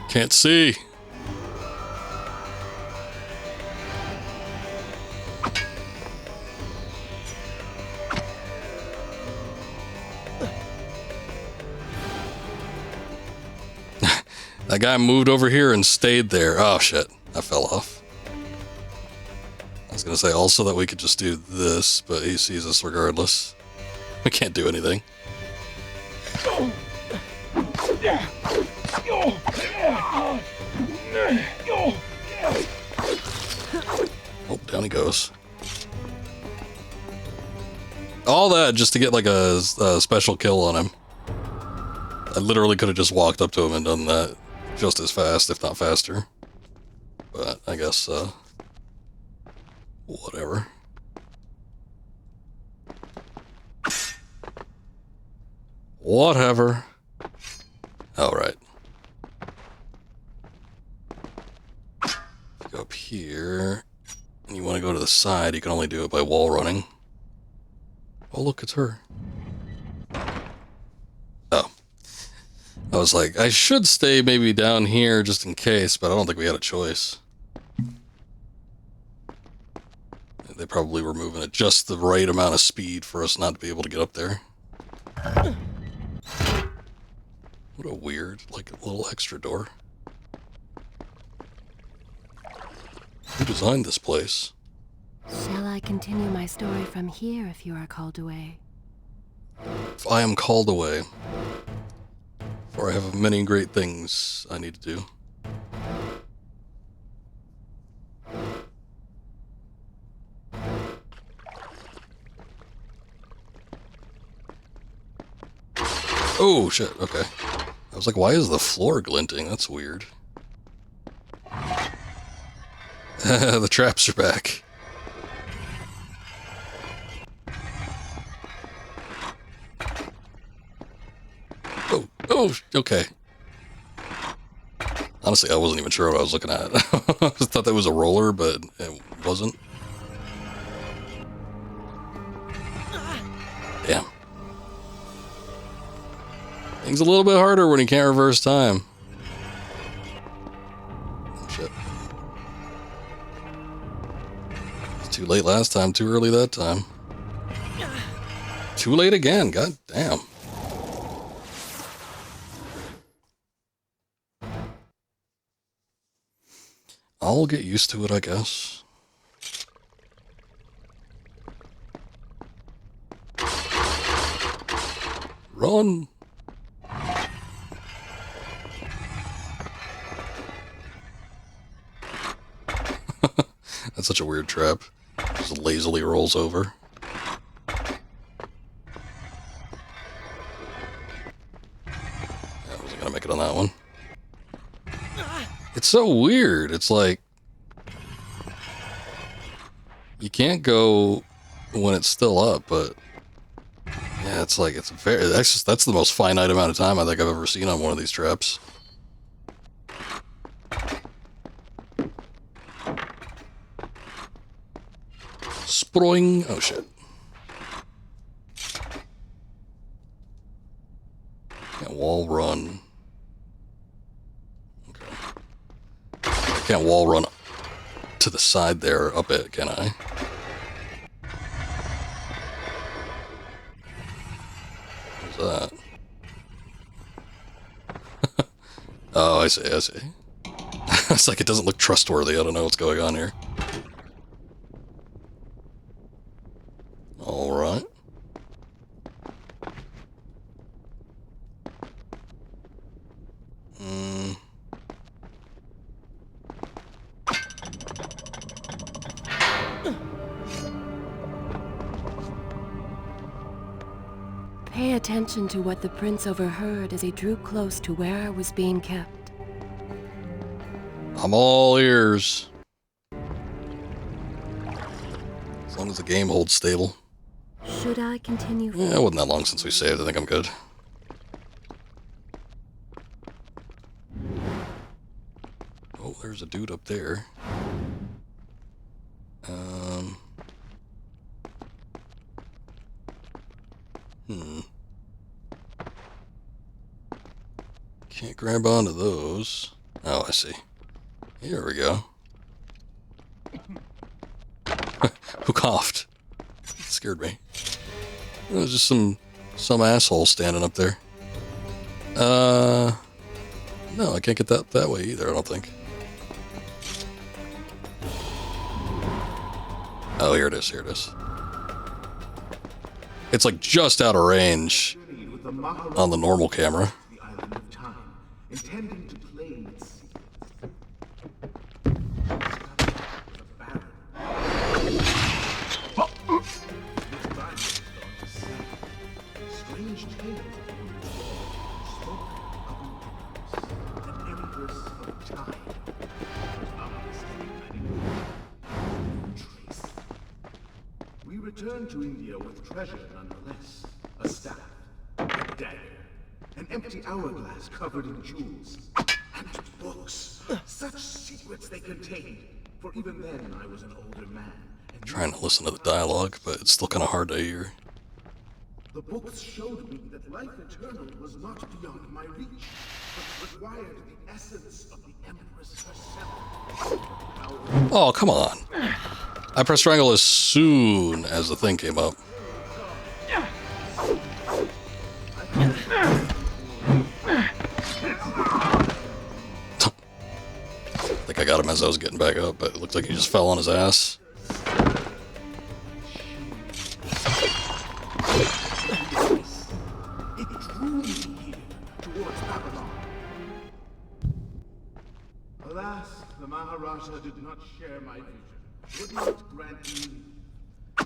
Speaker 1: Can't see. That guy moved over here and stayed there. Oh shit, I fell off. I was gonna say also that we could just do this, but he sees us regardless. We can't do anything. Oh, down he goes. All that just to get like a special kill on him. I literally could have just walked up to him and done that just as fast, if not faster. But I guess, whatever. Whatever. All right. Go up here, and you want to go to the side, you can only do it by wall running. Oh, look, it's her. Oh. I was like, I should stay maybe down here just in case, but I don't think we had a choice. They probably were moving at just the right amount of speed for us not to be able to get up there. What a weird, like, a little extra door. Who designed this place?
Speaker 2: Shall I continue my story from here if you are called away?
Speaker 1: If I am called away, for I have many great things I need to do. Oh, shit, okay. I was like, why is the floor glinting? That's weird. The traps are back. Oh, oh, okay. Honestly, I wasn't even sure what I was looking at. I thought that was a roller, but it wasn't. Damn. Things a little bit harder when you can't reverse time. Oh, shit. It's too late last time, too early that time. Too late again, god damn. I'll get used to it, I guess. Run! That's such a weird trap. Just lazily rolls over. I wasn't gonna make it on that one. It's so weird. It's like you can't go when it's still up, but yeah, it's like it's very. That's the most finite amount of time I think I've ever seen on one of these traps. Sproing. Oh shit. Can't wall run. Okay. I can't wall run to the side there up it, can I? What's that? Oh, I see, I see. It's like it doesn't look trustworthy. I don't know what's going on here. Alright.
Speaker 2: Pay attention to what the prince overheard as he drew close to where I was being kept.
Speaker 1: I'm all ears. As long as the game holds stable.
Speaker 2: Should I continue?
Speaker 1: Yeah, it wasn't that long since we saved. I think I'm good. Oh, there's a dude up there. Can't grab onto those. Oh, I see. Here we go. Who coughed? It scared me. It was just some asshole standing up there. No, I can't get that way either, I don't think. Oh, here it is, here it is. It's like just out of range on the normal camera.
Speaker 4: Intending to claim its strange tales spoke of an empress of time. Trace. We returned to India with treasure nonetheless. A staff, a dagger, an empty hourglass covered in jewels, and books. Such secrets they contained. For even then, I was an older man. And
Speaker 1: Trying to listen to the dialogue, but it's still kind of hard to hear.
Speaker 4: the books showed me that life eternal was not beyond my reach, but required the essence of the Empress herself.
Speaker 1: Oh, come on. I pressed triangle as soon as the thing came up. I think I got him as I was getting back up, but it looked like he just fell on his ass.
Speaker 4: It drew me here, towards Babylon. Alas, the Maharaja did not share my vision, would not grant me.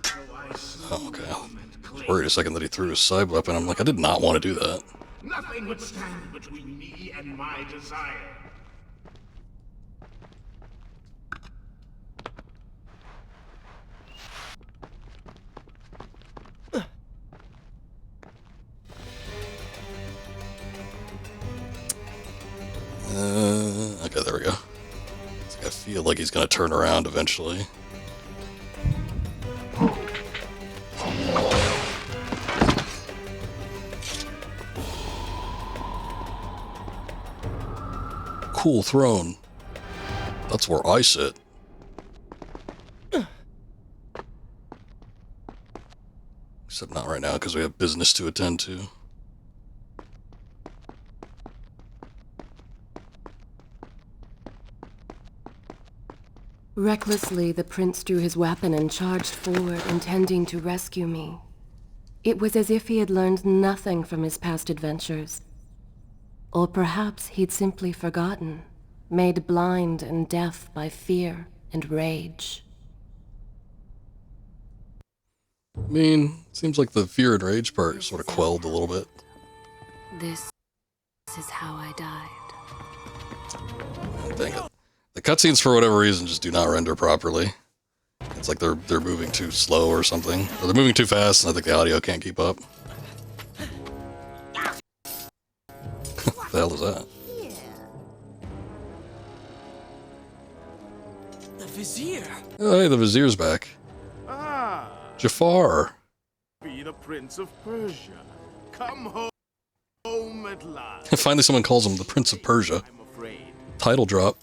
Speaker 4: So I slew
Speaker 1: Oh, okay.
Speaker 4: him
Speaker 1: I
Speaker 4: and
Speaker 1: was
Speaker 4: claimed
Speaker 1: worried a second that he threw his side weapon. I'm like, I did not want to do that.
Speaker 4: nothing would stand between me and my desire.
Speaker 1: Okay, there we go. It's like I feel like he's gonna turn around eventually. Cool throne. That's where I sit. Except not right now, because we have business to attend to.
Speaker 2: Recklessly, the prince drew his weapon and charged forward, intending to rescue me. It was as if he had learned nothing from his past adventures. Or perhaps he'd simply forgotten, made blind and deaf by fear and rage.
Speaker 1: I mean, seems like the fear and rage part sort of quelled a little bit.
Speaker 2: This is how I died.
Speaker 1: Dang it. The cutscenes, for whatever reason, just do not render properly. It's like they're moving too slow or something. Or they're moving too fast, and I think the audio can't keep up. What the hell is that?
Speaker 3: The Vizier!
Speaker 1: Oh, hey, the Vizier's back.
Speaker 4: Ah,
Speaker 1: Jafar.
Speaker 4: be the Prince of Persia. Come home at last.
Speaker 1: Finally someone calls him the Prince of Persia.
Speaker 4: I'm afraid.
Speaker 1: Title drop.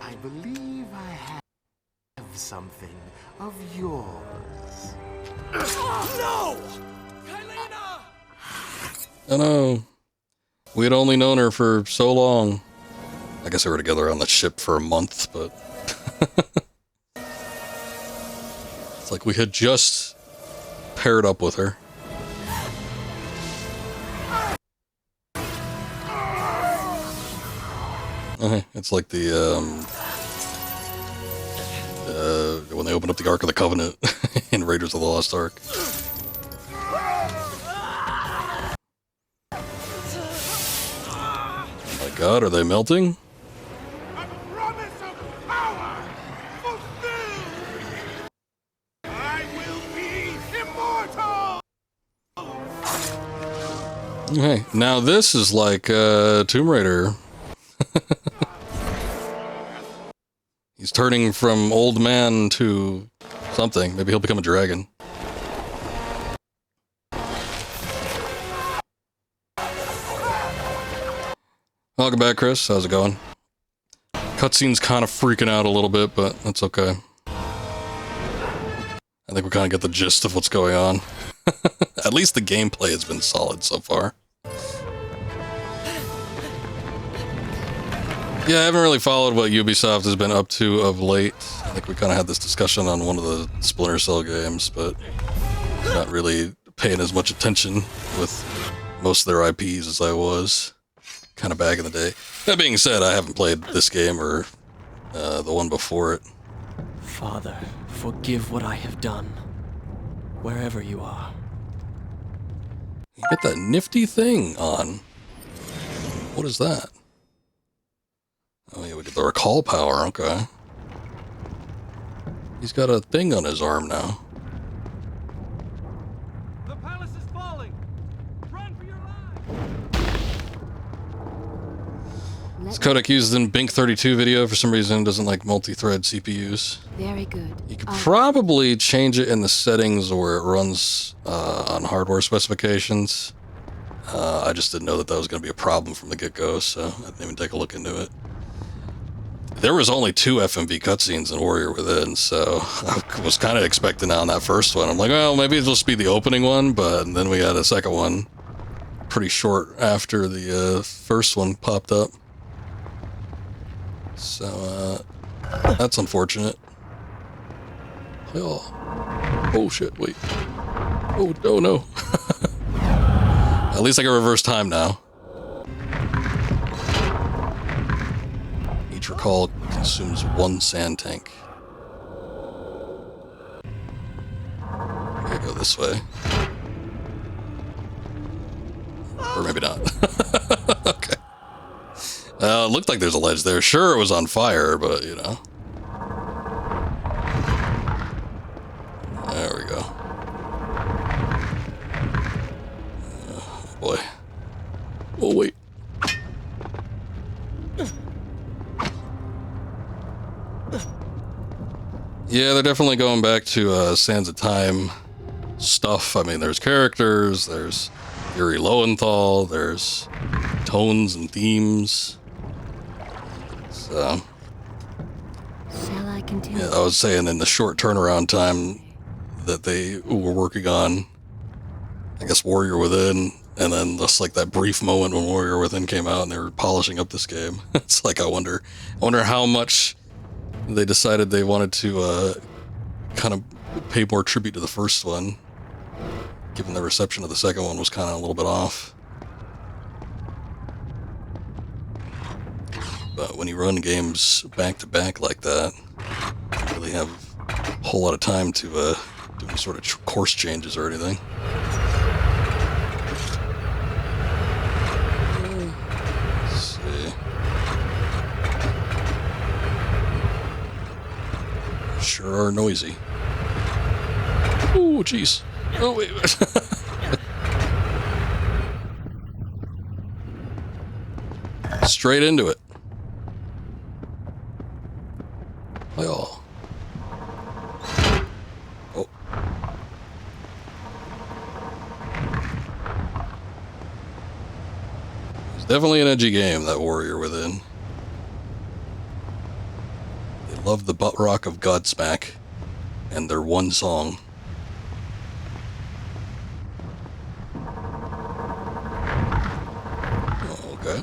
Speaker 4: I believe I have something of yours.
Speaker 3: No! Kylena!
Speaker 1: Oh no. We had only known her for so long. I guess they were together on the ship for a month, but... It's like we had just paired up with her. Okay, it's like the, when they open up the Ark of the Covenant in Raiders of the Lost Ark. Oh my god, are they melting?
Speaker 4: A promise of power fulfilled. I will be immortal.
Speaker 1: Okay, now this is like, Tomb Raider. He's turning from old man to something. Maybe he'll become a dragon. Welcome back, Chris. How's it going? Cutscene's kind of freaking out a little bit, but that's okay. I think we kind of get the gist of what's going on. At least the gameplay has been solid so far. Yeah, I haven't really followed what Ubisoft has been up to of late. I think we kind of had this discussion on one of the Splinter Cell games, but not really paying as much attention with most of their IPs as I was kind of back in the day. That being said, I haven't played this game or the one before it.
Speaker 3: Father, forgive what I have done, wherever you are.
Speaker 1: You get that nifty thing on. What is that? Oh yeah, we get the recall power, okay. He's got a thing on his arm now.
Speaker 5: The palace is falling! Run for your lives!
Speaker 1: This codec used in Bink 32 video for some reason doesn't like multi-thread CPUs.
Speaker 2: Very good.
Speaker 1: You could probably change it in the settings where it runs on hardware specifications. I just didn't know that was going to be a problem from the get-go, so I didn't even take a look into it. There was only 2 FMV cutscenes in Warrior Within, so I was kind of expecting on that first one. I'm like, well, maybe it'll just be the opening one, but then we had a second one pretty short after the first one popped up. So, that's unfortunate. Oh shit, wait. Oh, no. At least I can reverse time now. Each recall consumes 1 sand tank. Maybe go this way. Or maybe not. Okay. It looked like there's a ledge there. Sure, it was on fire, but, you know. There we go. Oh, boy. Oh, wait. Yeah, they're definitely going back to Sands of Time stuff. I mean, there's characters, there's Yuri Lowenthal, there's tones and themes. So,
Speaker 2: Shall I continue?
Speaker 1: yeah, I was saying in the short turnaround time that they were working on, I guess, Warrior Within, and then just like that brief moment when Warrior Within came out and they were polishing up this game. It's like, I wonder how much they decided they wanted to kind of pay more tribute to the first one, given the reception of the second one was kind of a little bit off. But when you run games back to back like that, you don't really have a whole lot of time to do any sort of course changes or anything. Let's see. Sure are noisy. Oh, jeez. Oh, wait. Straight into it. Oh. Oh. It's definitely an edgy game, that Warrior Within. They love the butt rock of Godsmack and their one song. Oh, okay.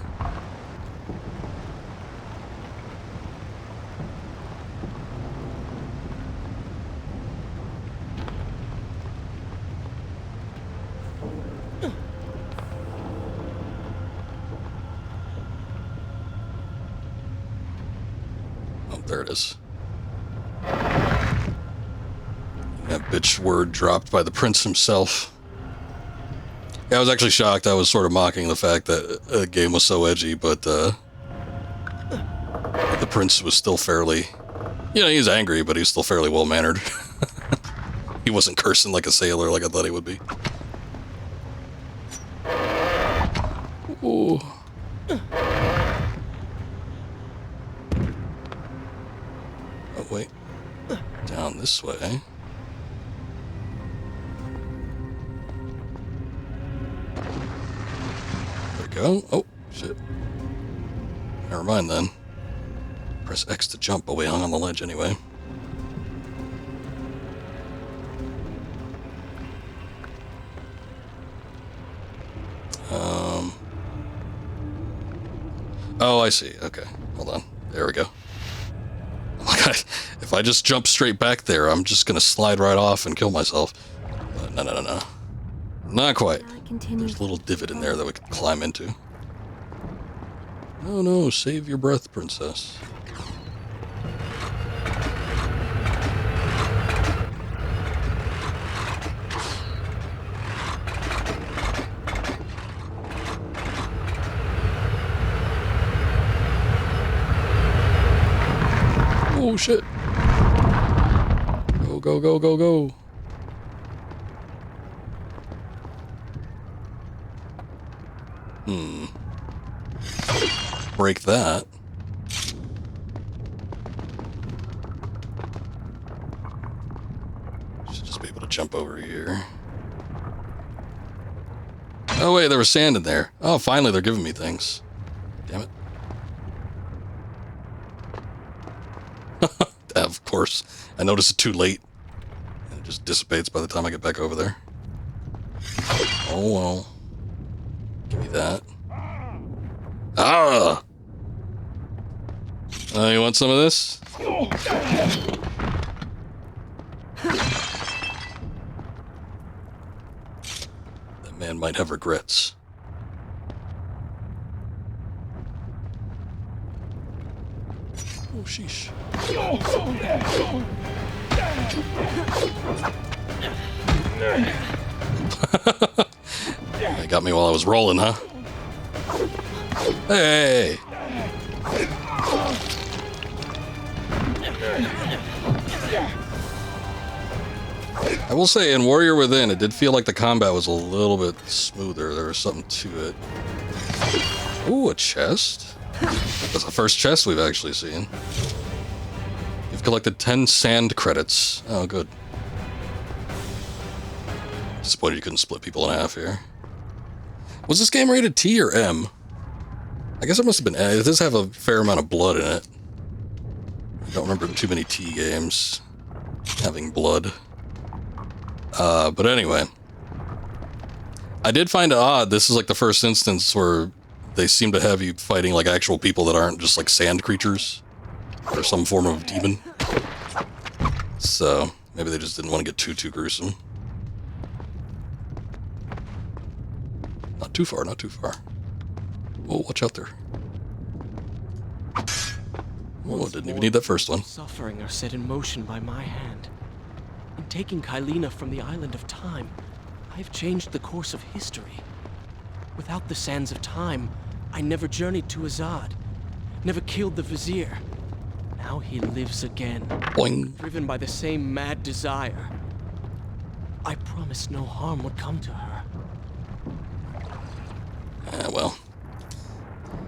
Speaker 1: There it is. That bitch word dropped by the prince himself. Yeah, I was actually shocked. I was sort of mocking the fact that the game was so edgy, but the prince was still fairly... You know, he's angry, but he's still fairly well-mannered. He wasn't cursing like a sailor like I thought he would be. Ooh. Oh, wait. Down this way. There we go. Oh, shit. Never mind then. Press X to jump, but we hung on the ledge anyway. Oh, I see. Okay. Hold on. There we go. If I just jump straight back there, I'm just gonna slide right off and kill myself. No. Not quite. There's a little divot in there that we can climb into. Oh no, save your breath, princess. Oh shit. Go. Break that. Should just be able to jump over here. Oh wait, there was sand in there. Oh, finally they're giving me things. Damn it. Of course. I noticed it too late. And it just dissipates by the time I get back over there. Oh well. Give me that. Ah! You want some of this? That man might have regrets. Oh, sheesh. They got me while I was rolling, huh? Hey! I will say, in Warrior Within, it did feel like the combat was a little bit smoother. There was something to it. Ooh, a chest? That's the first chest we've actually seen. You've collected 10 sand credits. Oh, good. Disappointed you couldn't split people in half here. Was this game rated T or M? I guess it must have been M. It does have a fair amount of blood in it. I don't remember too many T games having blood. But anyway. I did find it odd. This is like the first instance where they seem to have you fighting like actual people that aren't just like sand creatures. Or some form of demon. So, Maybe they just didn't want to get too gruesome. Not too far, not too far. Oh, watch out there. Oh, didn't even need that first one.
Speaker 3: Suffering are set in motion by my hand. In taking Kylina from the island of time, I have changed the course of history. Without the sands of time, I never journeyed to Azad, never killed the Vizier. Now he lives again,
Speaker 1: Boing.
Speaker 3: driven by the same mad desire. I promised no harm would come to her.
Speaker 1: Well,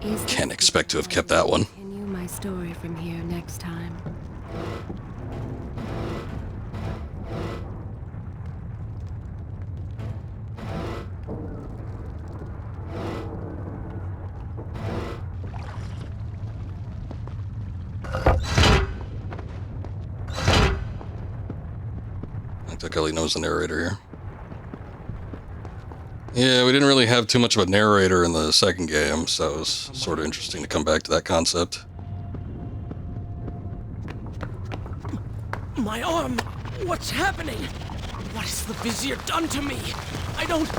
Speaker 2: Is
Speaker 1: can't
Speaker 2: this
Speaker 1: expect to have kept that one.
Speaker 2: Continue my story from here next time.
Speaker 1: I think Ellie knows the narrator here. Yeah, we didn't really have too much of a narrator in the second game, so it was sort of interesting to come back to that concept.
Speaker 3: My arm! What's happening? What has the Vizier done to me? I don't...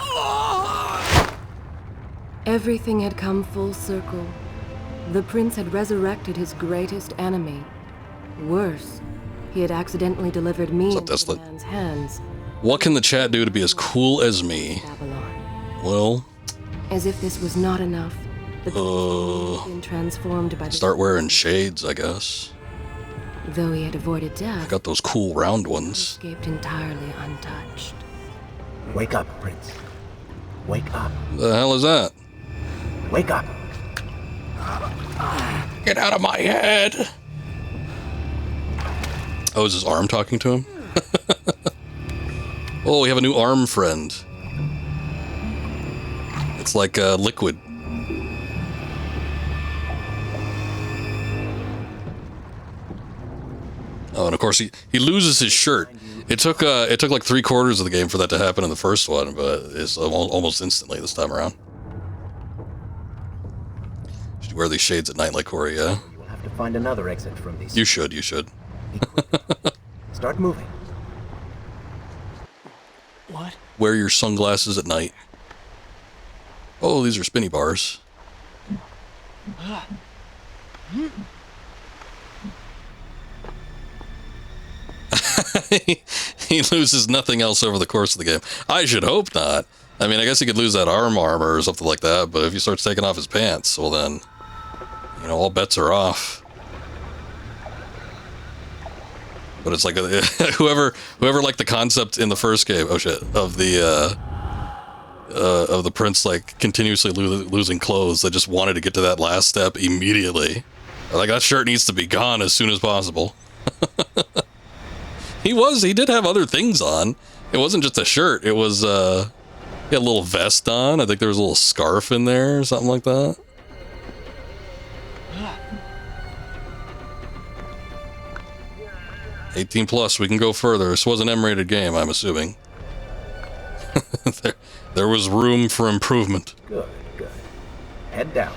Speaker 3: Oh!
Speaker 2: Everything had come full circle. The prince had resurrected his greatest enemy. Worse, he had accidentally delivered me
Speaker 1: What's up,
Speaker 2: into the
Speaker 1: Desolate?
Speaker 2: man's hands.
Speaker 1: What can the chat do to be as cool as me?
Speaker 2: Babylon.
Speaker 1: Well,
Speaker 2: As if this was not enough, the prince had been transformed by the
Speaker 1: start wearing shades, I guess.
Speaker 2: Though he had avoided death,
Speaker 1: Got those cool round
Speaker 2: he
Speaker 1: ones.
Speaker 2: escaped entirely untouched.
Speaker 6: Wake up, Prince. Wake up.
Speaker 1: The hell is that?
Speaker 6: Wake up.
Speaker 1: Get out of my head! Oh, is his arm talking to him? Oh, we have a new arm friend. It's like liquid. Oh, and of course he loses his shirt. It took like 3/4 of the game for that to happen in the first one, but it's almost instantly this time around. Should wear these shades at night like Corey, yeah?
Speaker 6: You will have to find another exit from these.
Speaker 1: You should.
Speaker 6: Be quick. Start moving.
Speaker 3: What?
Speaker 1: Wear your sunglasses at night. Oh, these are spinny bars. He loses nothing else over the course of the game. I should hope not. I mean, I guess he could lose that armor or something like that, but if he starts taking off his pants, well then, you know, all bets are off. But it's like whoever liked the concept in the first game, oh shit, of the prince like continuously losing clothes, they just wanted to get to that last step immediately. Like, that shirt needs to be gone as soon as possible. He did have other things on. It wasn't just a shirt. It was, he had a little vest on. I think there was a little scarf in there or something like that. +18, we can go further. This was an M-rated game, I'm assuming. there was room for improvement.
Speaker 6: Good, good. Head down.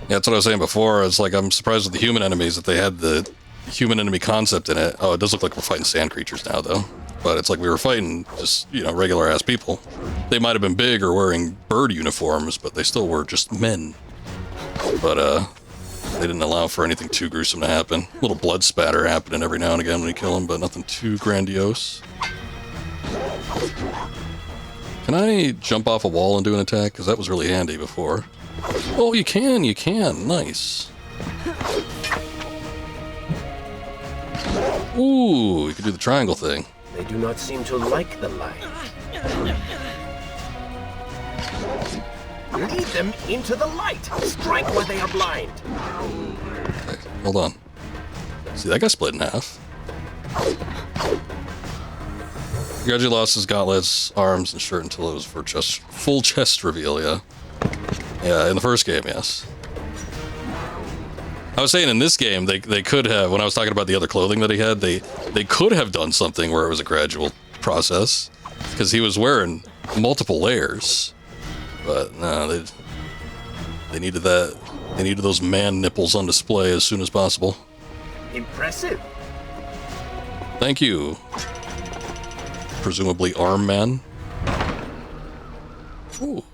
Speaker 1: Yeah, that's what I was saying before. It's like, I'm surprised with the human enemies that they had the human enemy concept in it. Oh, it does look like we're fighting sand creatures now, though. But it's like we were fighting just, you know, regular-ass people. They might have been big or wearing bird uniforms, but they still were just men. But, they didn't allow for anything too gruesome to happen. A little blood spatter happening every now and again when you kill them, but nothing too grandiose. Can I jump off a wall and do an attack? Because that was really handy before. Oh, you can. Nice. Ooh, you can do the triangle thing.
Speaker 6: They do not seem to like the light. Lead them into the light. Strike while they are blind.
Speaker 1: Okay, hold on. See, that got split in half. Reggie lost his gauntlets, arms, and shirt until it was for full chest reveal, yeah. Yeah, in the first game, yes. I was saying in this game, they could have, when I was talking about the other clothing that he had, they could have done something where it was a gradual process, because he was wearing multiple layers. But no, they needed that They needed those man nipples on display as soon as possible.
Speaker 6: Impressive.
Speaker 1: Thank you. Presumably arm man. Ooh.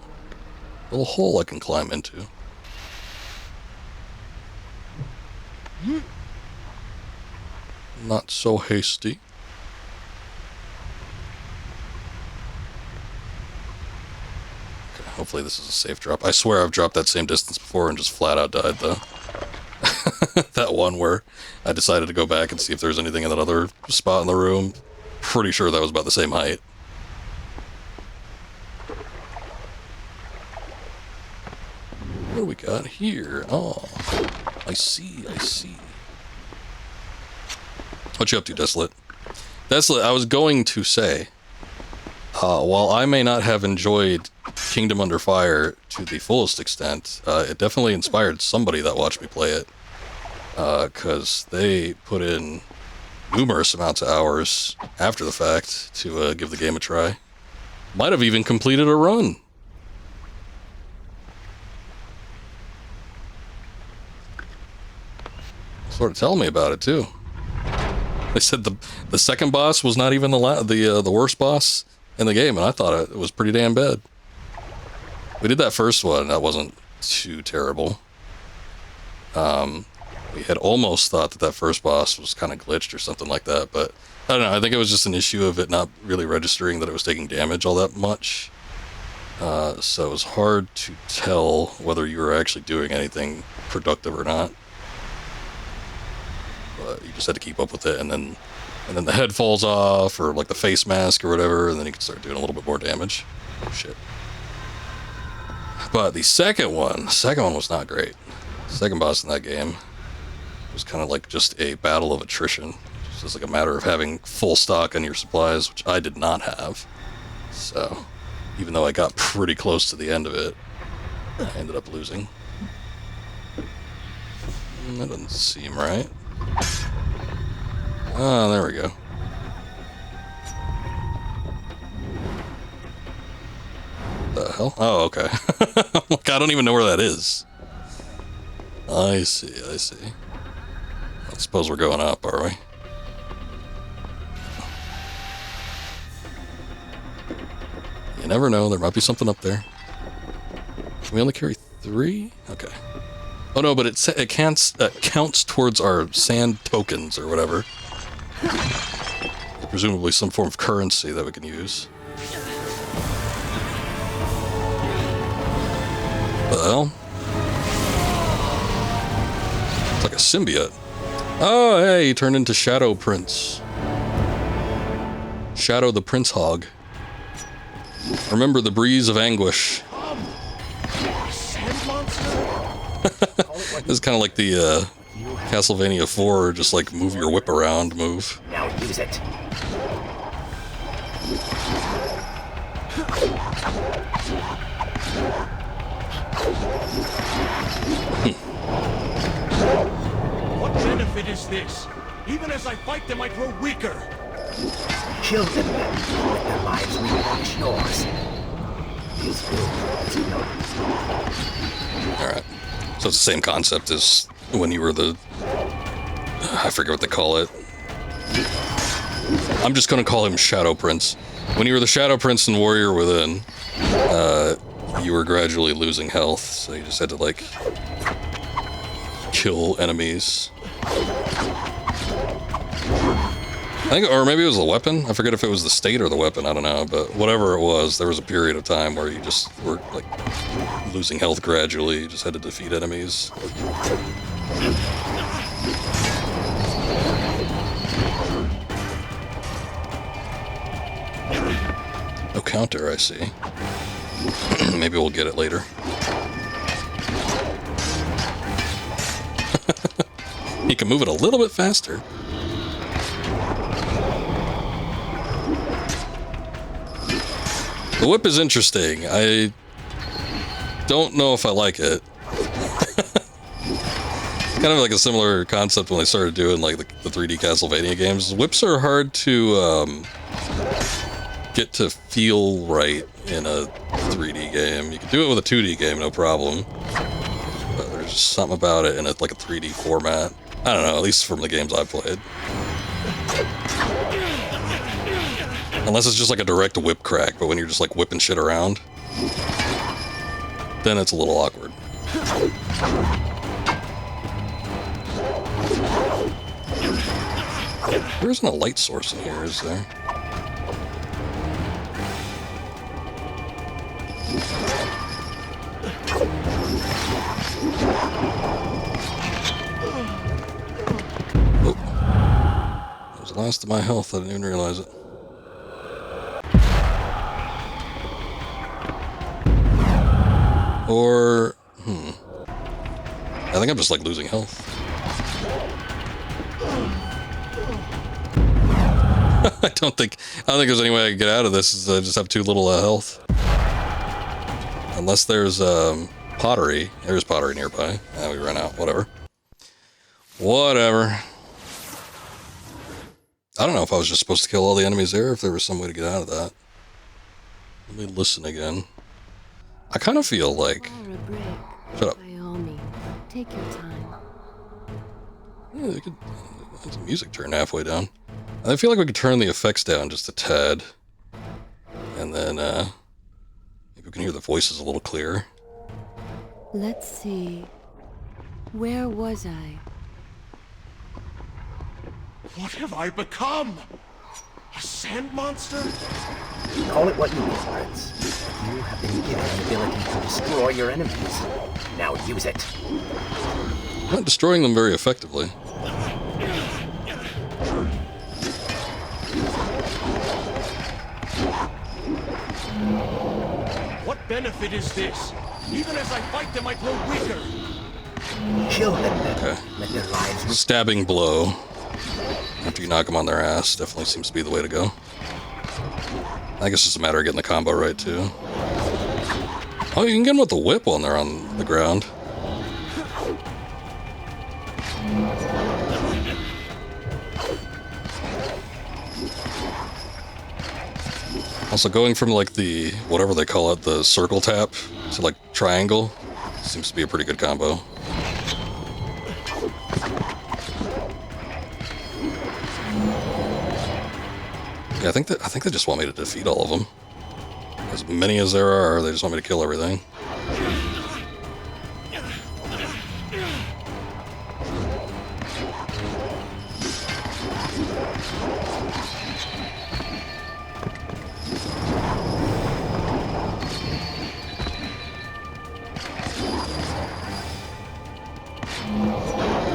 Speaker 1: Little hole I can climb into. Not so hasty. Okay, hopefully this is a safe drop. I swear I've dropped that same distance before and just flat out died though. That one where I decided to go back and see if there's anything in that other spot in the room. Pretty sure that was about the same height. What do we got here? Oh, I see, I see. What you up to, Desolate? Desolate, I was going to say, while I may not have enjoyed Kingdom Under Fire to the fullest extent, it definitely inspired somebody that watched me play it. Because they put in numerous amounts of hours after the fact to give the game a try. Might have even completed a run. Sort of telling me about it too. They said the second boss was not even the worst boss in the game, and I thought it was pretty damn bad. We did that first one, that wasn't too terrible. We had almost thought that first boss was kind of glitched or something like that, but I don't know, I think it was just an issue of it not really registering that it was taking damage all that much. So it was hard to tell whether you were actually doing anything productive or not. But you just had to keep up with it, and then the head falls off, or like the face mask or whatever, and then you can start doing a little bit more damage. Oh shit. But the second one was not great. The second boss in that game was kind of like just a battle of attrition. It's just like a matter of having full stock on your supplies, which I did not have. So, even though I got pretty close to the end of it, I ended up losing. That doesn't seem right. Ah, there we go. The hell? Oh, okay. Look, I don't even know where that is. I see, I see. I suppose we're going up, are we? You never know, there might be something up there. Can we only carry 3? Okay. Oh no, but it counts towards our sand tokens or whatever. Presumably some form of currency that we can use. Well, it's like a symbiote. Oh, hey, he turned into Shadow Prince. Shadow the Prince Hog. Remember the breeze of anguish. This is kind of like the Castlevania 4, just like move your whip around move.
Speaker 6: Now use it.
Speaker 5: What benefit is this? Even as I fight them, I grow weaker.
Speaker 6: Kill them then. Let their lives replenish yours. Is good.
Speaker 1: Alright. So it's the same concept as when you were the... I forget what they call it. I'm just gonna call him Shadow Prince. When you were the Shadow Prince in Warrior Within, you were gradually losing health, so you just had to, like, kill enemies. I think, or maybe it was the weapon? I forget if it was the state or the weapon, I don't know, but whatever it was, there was a period of time where you just were, like, losing health gradually, you just had to defeat enemies. No counter, I see. Maybe we'll get it later. You can move it a little bit faster. The whip is interesting. I don't know if I like it. Kind of like a similar concept when they started doing like the 3D Castlevania games. Whips are hard to get to feel right in a 3D game. You can do it with a 2D game, no problem. But There's just something about it in a, like a 3D format. I don't know, at least from the games I've played. Unless it's just like a direct whip crack, but when you're just like whipping shit around, then it's a little awkward. There isn't a light source in here, is there? Oh. That was the last of my health. I didn't even realize it. Or, I think I'm just like losing health. I don't think there's any way I can get out of this. Is I just have too little health. Unless there's pottery. There's pottery nearby. We ran out. Whatever. Whatever. I don't know if I was just supposed to kill all the enemies there, or if there was some way to get out of that. Let me listen again. I kind of feel like... Shut up.
Speaker 2: By all means, take your time.
Speaker 1: Yeah, we could... The music turned halfway down. I feel like we could turn the effects down just a tad. And then, maybe we can hear the voices a little clearer.
Speaker 2: Let's see. Where was I?
Speaker 5: What have I become? A sand monster?
Speaker 6: Call it what you will, Prince. You have been given the ability to destroy your enemies. Now use it.
Speaker 1: I'm not destroying them very effectively.
Speaker 5: What benefit is this? Even as I fight them, I grow weaker.
Speaker 6: Kill them then.
Speaker 1: Okay.
Speaker 6: Let their lives
Speaker 1: Stabbing blow. After you knock them on their ass, definitely seems to be the way to go. I guess it's a matter of getting the combo right, too. Oh, you can get them with the whip when they're on the ground. Also, going from, like, the, whatever they call it, the circle tap to, like, triangle, seems to be a pretty good combo. Yeah, I think they just want me to defeat all of them. As many as there are, they just want me to kill everything.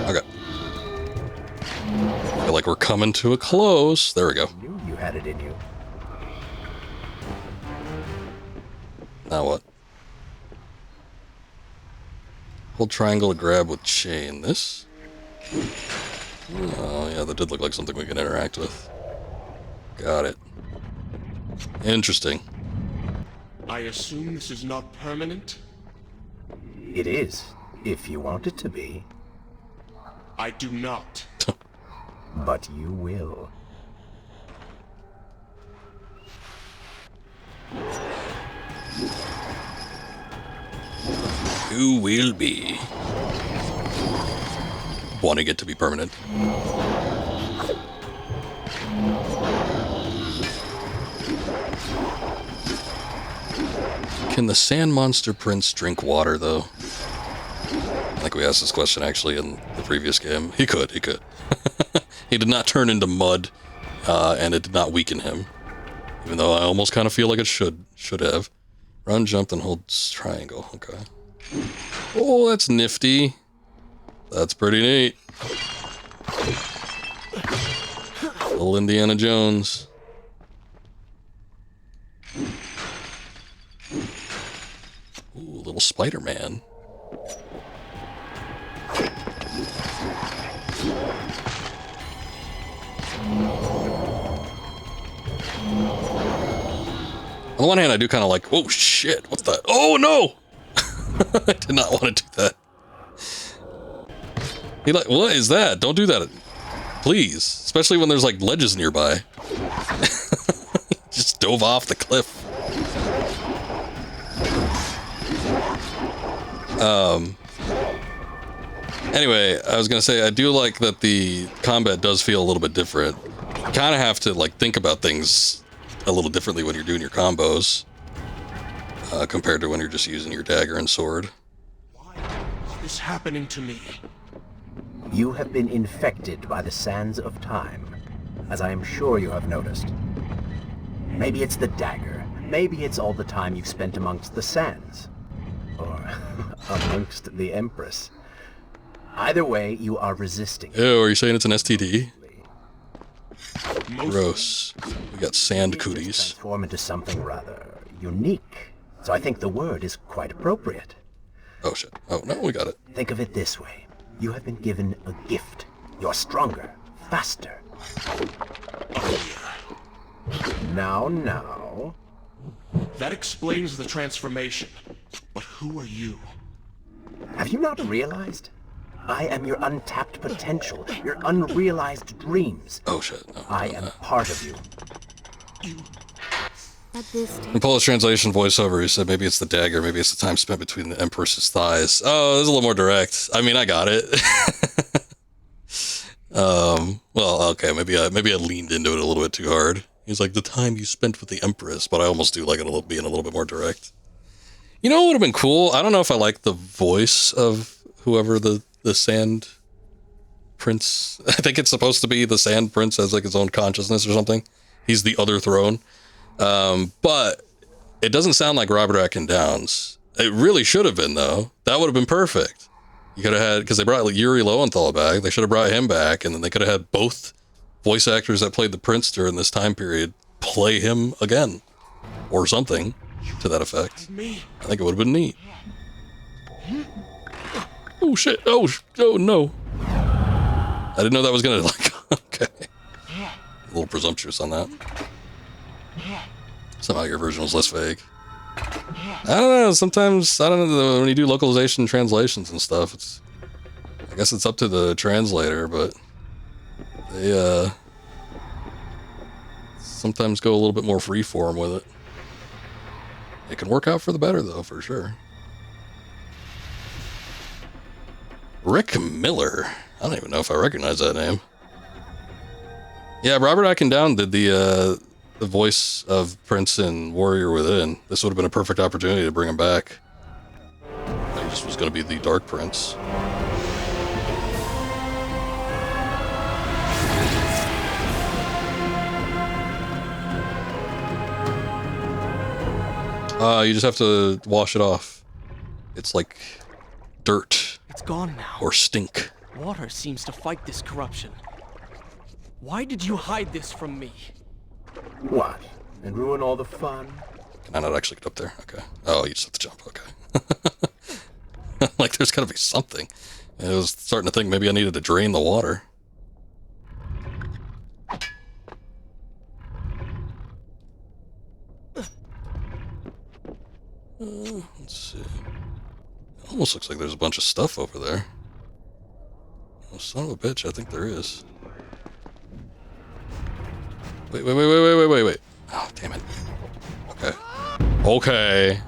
Speaker 1: Okay. I feel like we're coming to a close. There we go.
Speaker 6: knew you had it in you.
Speaker 1: Now what? Hold triangle to grab with chain. This? Oh, yeah, that did look like something we can interact with. Got it. Interesting.
Speaker 5: I assume this is not permanent?
Speaker 6: It is, if you want it to be.
Speaker 5: I do not.
Speaker 6: But you will.
Speaker 1: You will be. Wanting it to be permanent. Can the sand monster prince drink water, though? I think we asked this question actually in the previous game. He could. He did not turn into mud, and it did not weaken him. Even though I almost kind of feel like it should have. Run, jump, and hold triangle. Okay. Oh, that's nifty. That's pretty neat. Little Indiana Jones. Ooh, little Spider-Man. On the one hand, I do kind of like, oh shit, what's that? Oh no! I did not want to do that. He like, what is that? Don't do that. Please. Especially when there's like ledges nearby. Just dove off the cliff. Anyway, I was gonna say I do like that the combat does feel a little bit different. You kind of have to like think about things a little differently when you're doing your combos compared to when you're just using your dagger and sword.
Speaker 5: Why is this happening to me?
Speaker 6: You have been infected by the sands of time, as I am sure you have noticed. Maybe it's the dagger. Maybe it's all the time you've spent amongst the sands. Or amongst the Empress. Either way, you are resisting.
Speaker 1: Ew, are you saying it's an STD? Gross. We got sand cooties.
Speaker 6: Transform into something rather unique. So I think the word is quite appropriate.
Speaker 1: Oh shit. Oh no, we got it.
Speaker 6: Think of it this way. You have been given a gift. You're stronger, faster. Now.
Speaker 5: That explains the transformation. But who are you?
Speaker 6: Have you not realized? I am your untapped potential, your unrealized dreams.
Speaker 1: Oh shit. No,
Speaker 6: I am part of you.
Speaker 2: At this
Speaker 1: in Polish translation voiceover, he said maybe it's the dagger, maybe it's the time spent between the Empress's thighs. Oh, this is a little more direct. I mean, I got it. Well, okay, maybe I leaned into it a little bit too hard. He's like, the time you spent with the Empress, but I almost do like it being a little bit more direct. You know what would have been cool? I don't know if I like the voice of whoever the Sand Prince. I think it's supposed to be the Sand Prince has like his own consciousness or something. He's the other throne. But it doesn't sound like Robert Atkin Downes. It really should have been, though. That would have been perfect. You could have had, because they brought like Yuri Lowenthal back. They should have brought him back, and then they could have had both voice actors that played the prince during this time period play him again, or something to that effect. I think it would have been neat. Oh shit! Oh no! I didn't know that was gonna like. Okay, a little presumptuous on that. Somehow your version was less vague. I don't know. Sometimes I don't know when you do localization translations and stuff. I guess it's up to the translator, but they sometimes go a little bit more freeform with it. It can work out for the better, though, for sure. Rick Miller. I don't even know if I recognize that name. Yeah, Robert Atkin Downes did the voice of Prince in Warrior Within. This would have been a perfect opportunity to bring him back. He just was going to be the Dark Prince. You just have to wash it off. It's like dirt.
Speaker 3: It's gone now.
Speaker 1: Or stink.
Speaker 3: Water seems to fight this corruption. Why did you hide this from me?
Speaker 6: What? And ruin all the fun?
Speaker 1: Can I not actually get up there? Okay. Oh, you just have to jump. Okay. Like, there's gotta be something. I was starting to think maybe I needed to drain the water. Let's see. It almost looks like there's a bunch of stuff over there. Oh, son of a bitch, I think there is. Wait. Oh, damn it. Okay.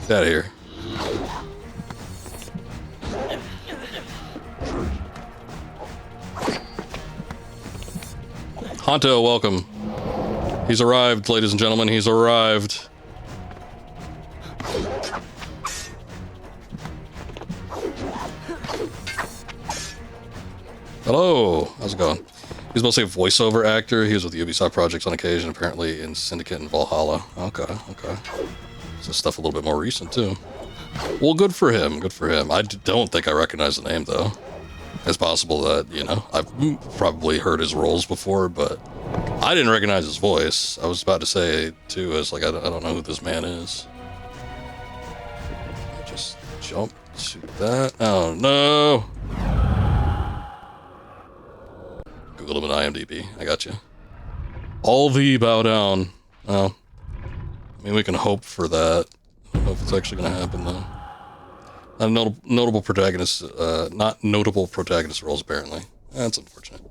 Speaker 1: Get out of here. Honto, welcome. He's arrived, ladies and gentlemen. He's arrived. Hello. How's it going? He's mostly a voiceover actor. He was with Ubisoft projects on occasion, apparently in Syndicate and Valhalla. Okay. So stuff a little bit more recent, too. Well, good for him. I don't think I recognize the name, though. It's possible that, you know, I've probably heard his roles before, but I didn't recognize his voice. I was about to say, too, I was like, I don't know who this man is. I just jump to that. Oh, no. Google him in IMDb. I got you. All thee bow down. Oh. I mean, we can hope for that. I don't know if it's actually going to happen, though. Not notable protagonist, not notable protagonist roles, apparently. That's unfortunate.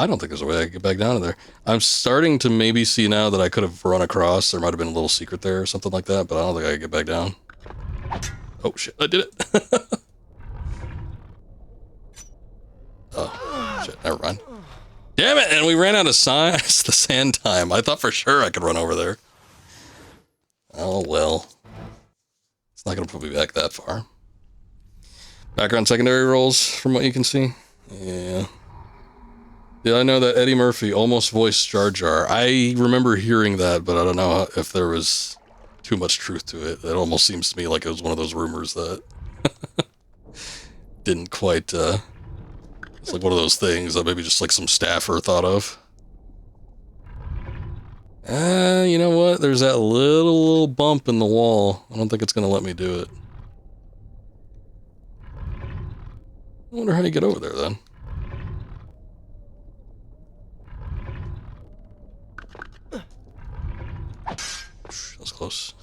Speaker 1: I don't think there's a way I can get back down to there. I'm starting to maybe see now that I could have run across. There might have been a little secret there or something like that, but I don't think I can get back down. Oh shit, I did it. Oh shit, never mind. Damn it, and we ran out of the sand time. I thought for sure I could run over there. Oh well. It's not gonna put me back that far. Background secondary roles, from what you can see. Yeah. Yeah, I know that Eddie Murphy almost voiced Jar Jar. I remember hearing that, but I don't know if there was too much truth to it. It almost seems to me like it was one of those rumors that didn't quite, it's like one of those things that maybe just like some staffer thought of. You know what? There's that little bump in the wall. I don't think it's going to let me do it. I wonder how you get over there then. That was close.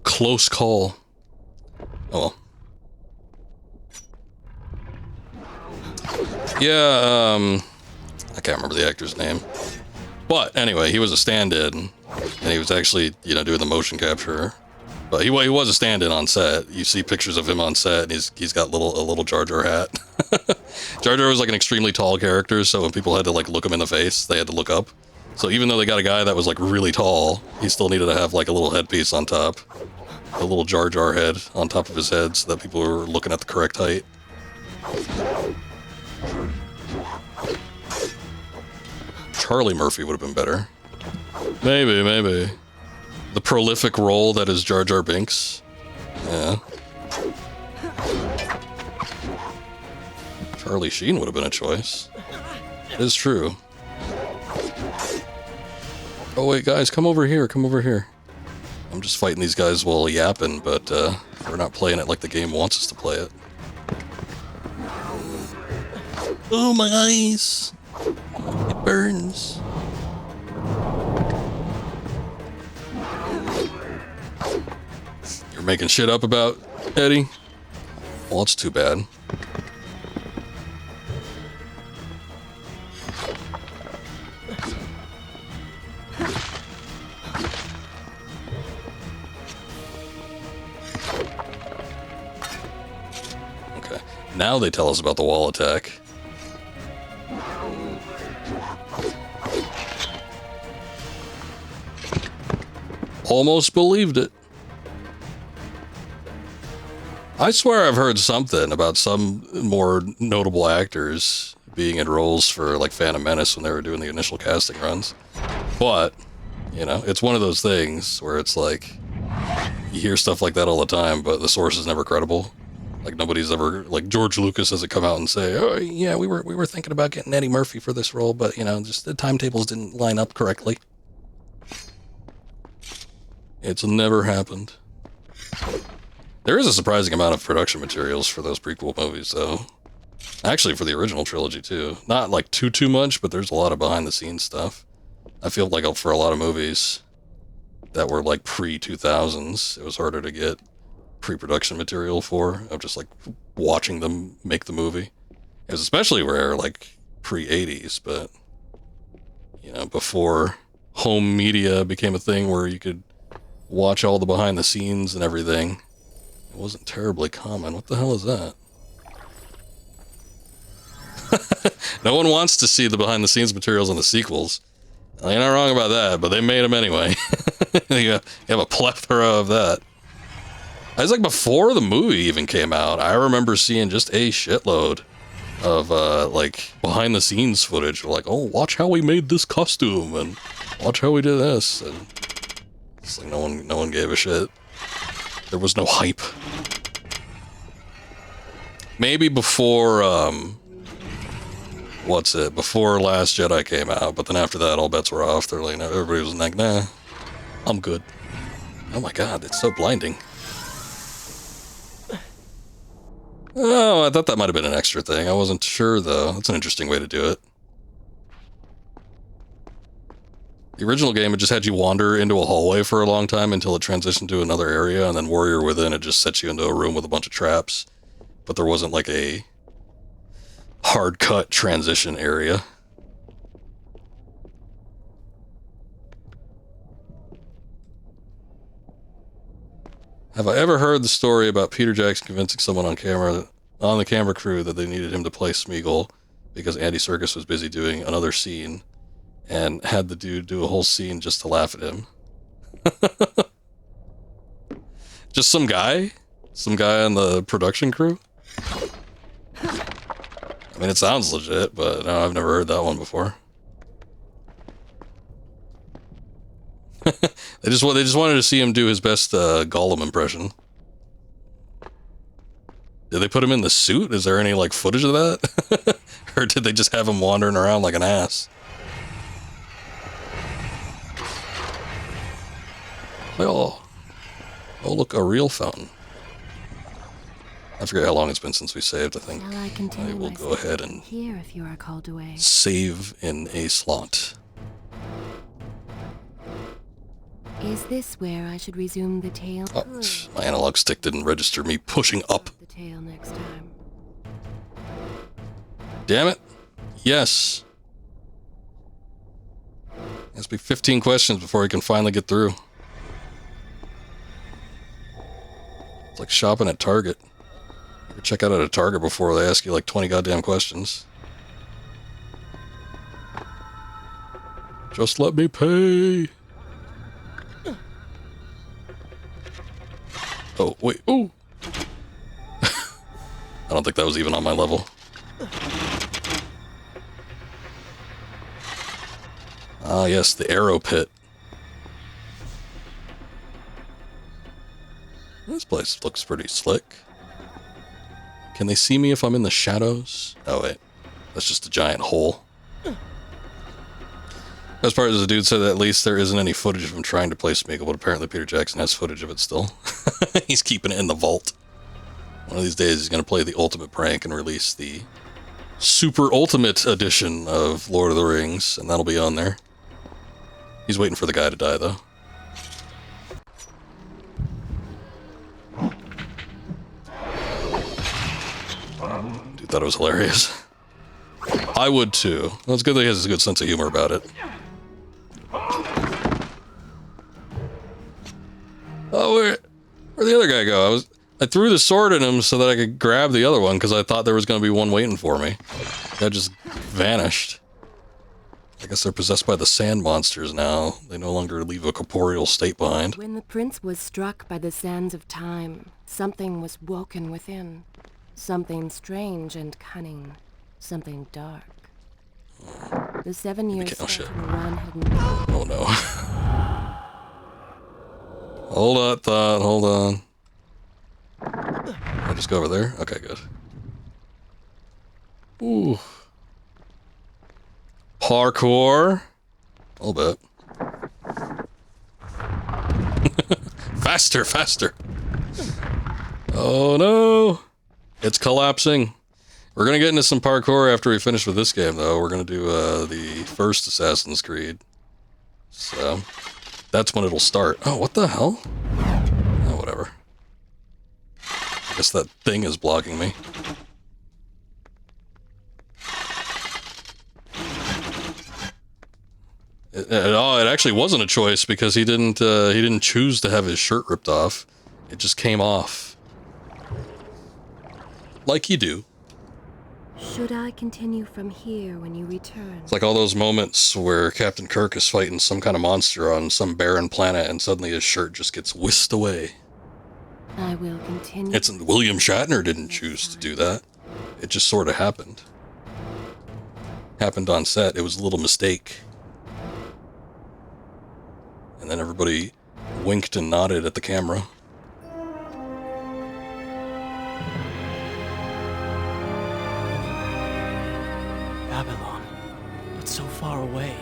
Speaker 1: Close call. Oh well. Yeah, I can't remember the actor's name. But anyway, he was a stand-in, and he was actually, you know, doing the motion capture. But he was a stand-in on set. You see pictures of him on set, and he's got a little Jar Jar hat. Jar Jar was like an extremely tall character, so when people had to like look him in the face, they had to look up. So even though they got a guy that was like really tall, he still needed to have like a little headpiece on top. A little Jar Jar head on top of his head so that people were looking at the correct height. Charlie Murphy would have been better. Maybe. The prolific role that is Jar Jar Binks. Yeah. Charlie Sheen would have been a choice. It is true. Oh wait, guys, come over here. I'm just fighting these guys while yapping, but we're not playing it like the game wants us to play it. Oh, my eyes. It burns. You're making shit up about Eddie? Well, it's too bad. Okay, now they tell us about the wall attack. Almost believed it. I swear I've heard something about some more notable actors being in roles for like Phantom Menace when they were doing the initial casting runs. But, you know, it's one of those things where it's like, you hear stuff like that all the time, but the source is never credible. Like nobody's ever, like George Lucas doesn't come out and say, oh yeah, we were thinking about getting Eddie Murphy for this role, but you know, just the timetables didn't line up correctly. It's never happened. There is a surprising amount of production materials for those prequel movies, though. Actually, for the original trilogy, too. Not, like, too much, but there's a lot of behind-the-scenes stuff. I feel like for a lot of movies that were, like, pre-2000s, it was harder to get pre-production material for, of just, like, watching them make the movie. It was especially rare, like, pre-80s, but, you know, before home media became a thing where you could watch all the behind the scenes and everything. It wasn't terribly common. What the hell is that? No one wants to see the behind the scenes materials in the sequels. You're not wrong about that, but they made them anyway. You have a plethora of that. It's like before the movie even came out, I remember seeing just a shitload of like behind the scenes footage. Like, oh, watch how we made this costume and watch how we did this. And it's like no one gave a shit. There was no hype. Maybe before before Last Jedi came out, but then after that all bets were off. They're like, everybody was like, nah, I'm good. Oh my god, it's so blinding. Oh, I thought that might have been an extra thing. I wasn't sure though. That's an interesting way to do it. The original game, it just had you wander into a hallway for a long time until it transitioned to another area, and then Warrior Within, it just sets you into a room with a bunch of traps. But there wasn't like a hard cut transition area. Have I ever heard the story about Peter Jackson convincing someone on the camera crew that they needed him to play Smeagol because Andy Serkis was busy doing another scene and had the dude do a whole scene just to laugh at him? Just some guy on the production crew? I mean, it sounds legit, but no, I've never heard that one before. They just wanted to see him do his best Gollum impression. Did they put him in the suit? Is there any like footage of that? Or did they just have him wandering around like an ass? Oh, look, a real fountain. I forget how long it's been since we saved, I think. I will go ahead and
Speaker 2: here if you are called away.
Speaker 1: Save in a slot.
Speaker 2: Is this where I should resume the tale?
Speaker 1: Oh, my analog stick didn't register me pushing up.
Speaker 2: The tale next time.
Speaker 1: Damn it. Yes. It has to be 15 questions before he can finally get through. It's like shopping at Target. You check out at a Target before they ask you like 20 goddamn questions. Just let me pay. Oh, wait. Ooh. I don't think that was even on my level. Ah, yes, the arrow pit. This place looks pretty slick. Can they see me if I'm in the shadows? Oh, wait. That's just a giant hole. Best part is the dude said that at least there isn't any footage of him trying to play Smeagol, but apparently Peter Jackson has footage of it still. He's keeping it in the vault. One of these days he's going to play the ultimate prank and release the super ultimate edition of Lord of the Rings, and that'll be on there. He's waiting for the guy to die, though. Dude thought it was hilarious. I would too. Well, it's good that he has a good sense of humor about it. Oh, where'd the other guy go? I threw the sword at him so that I could grab the other one because I thought there was going to be one waiting for me. The guy just vanished. I guess they're possessed by the sand monsters now. They no longer leave a corporeal state behind.
Speaker 2: When the prince was struck by the sands of time, something was woken within. Something strange and cunning. Something dark. The 7 years spent in the run had...
Speaker 1: Oh no. Hold on, thought. Hold on. I just go over there? Okay, good. Ooh. Parkour. A little bit. Faster, faster. Oh no. It's collapsing. We're gonna get into some parkour after we finish with this game, though. We're gonna do the first Assassin's Creed. So, that's when it'll start. Oh, what the hell? Oh, whatever. I guess that thing is blocking me. It actually wasn't a choice because he didn't choose to have his shirt ripped off. It just came off. Like you do.
Speaker 2: Should I continue from here when you return?
Speaker 1: It's like all those moments where Captain Kirk is fighting some kind of monster on some barren planet and suddenly his shirt just gets whisked away.
Speaker 2: I will continue.
Speaker 1: It's William Shatner didn't choose to do that. It just sort of happened. Happened on set. It was a little mistake. And then everybody winked and nodded at the camera.
Speaker 3: Babylon, but so far away.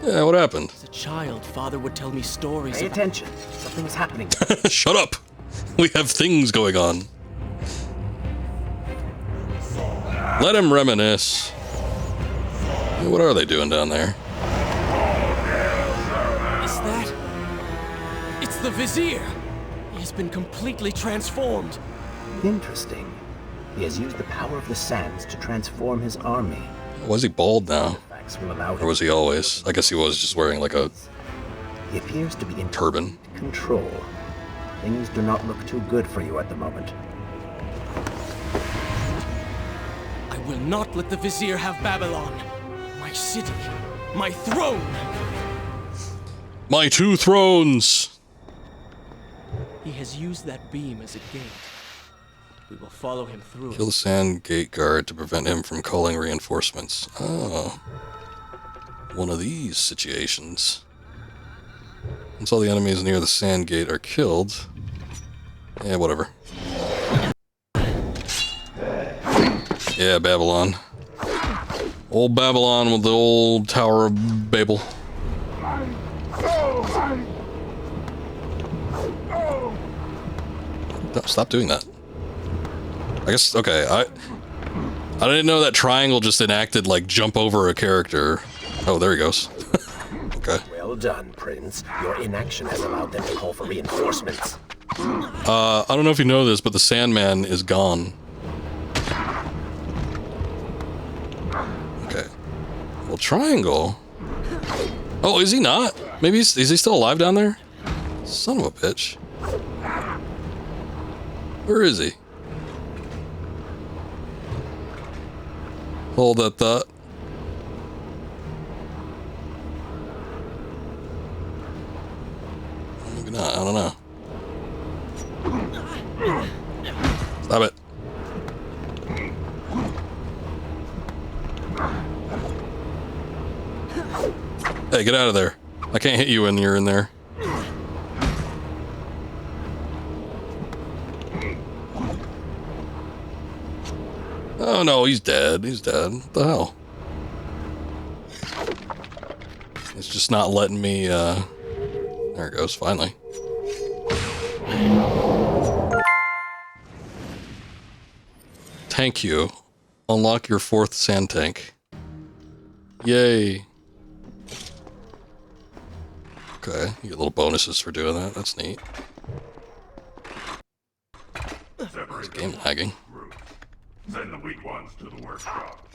Speaker 1: Yeah, what happened?
Speaker 3: As a child, Father would tell me stories
Speaker 6: Pay
Speaker 3: about...
Speaker 6: attention. Something's happening.
Speaker 1: Shut up! We have things going on. Let him reminisce. Yeah, what are they doing down there?
Speaker 3: Is that... It's the Vizier! He has been completely transformed.
Speaker 6: Interesting. He has used the power of the sands to transform his army.
Speaker 1: Was he bald now?
Speaker 6: Facts will allow
Speaker 1: Or
Speaker 6: him
Speaker 1: was he always? I guess he was just wearing like a
Speaker 6: He appears to be in
Speaker 1: turban.
Speaker 6: control. Things do not look too good for you at the moment.
Speaker 3: I will not let the Vizier have Babylon. My city. My throne.
Speaker 1: My 2 thrones!
Speaker 3: He has used that beam as a gate. We will follow him through
Speaker 1: Kill the sand gate guard to prevent him from calling reinforcements. Oh. One of these situations. Once all the enemies near the sand gate are killed... Yeah, whatever. Yeah, Babylon. Old Babylon with the old Tower of Babel. No, stop doing that. I guess, okay, I didn't know that triangle just enacted, like, jump over a character. Oh, there he goes. Okay.
Speaker 6: Well done, Prince. Your inaction has allowed them to call for reinforcements.
Speaker 1: I don't know if you know this, but the Sandman is gone. Okay. Well, triangle? Oh, is he not? Maybe is he still alive down there? Son of a bitch. Where is he? Hold that thought. Maybe not, I don't know. Stop it. Hey, get out of there. I can't hit you when you're in there. Oh no, he's dead. He's dead. What the hell? It's just not letting me, there it goes, finally. Tank you. Unlock your 4th sand tank. Yay. Okay, you get little bonuses for doing that. That's neat. Is game lagging?
Speaker 5: Send the weak ones to the workshop.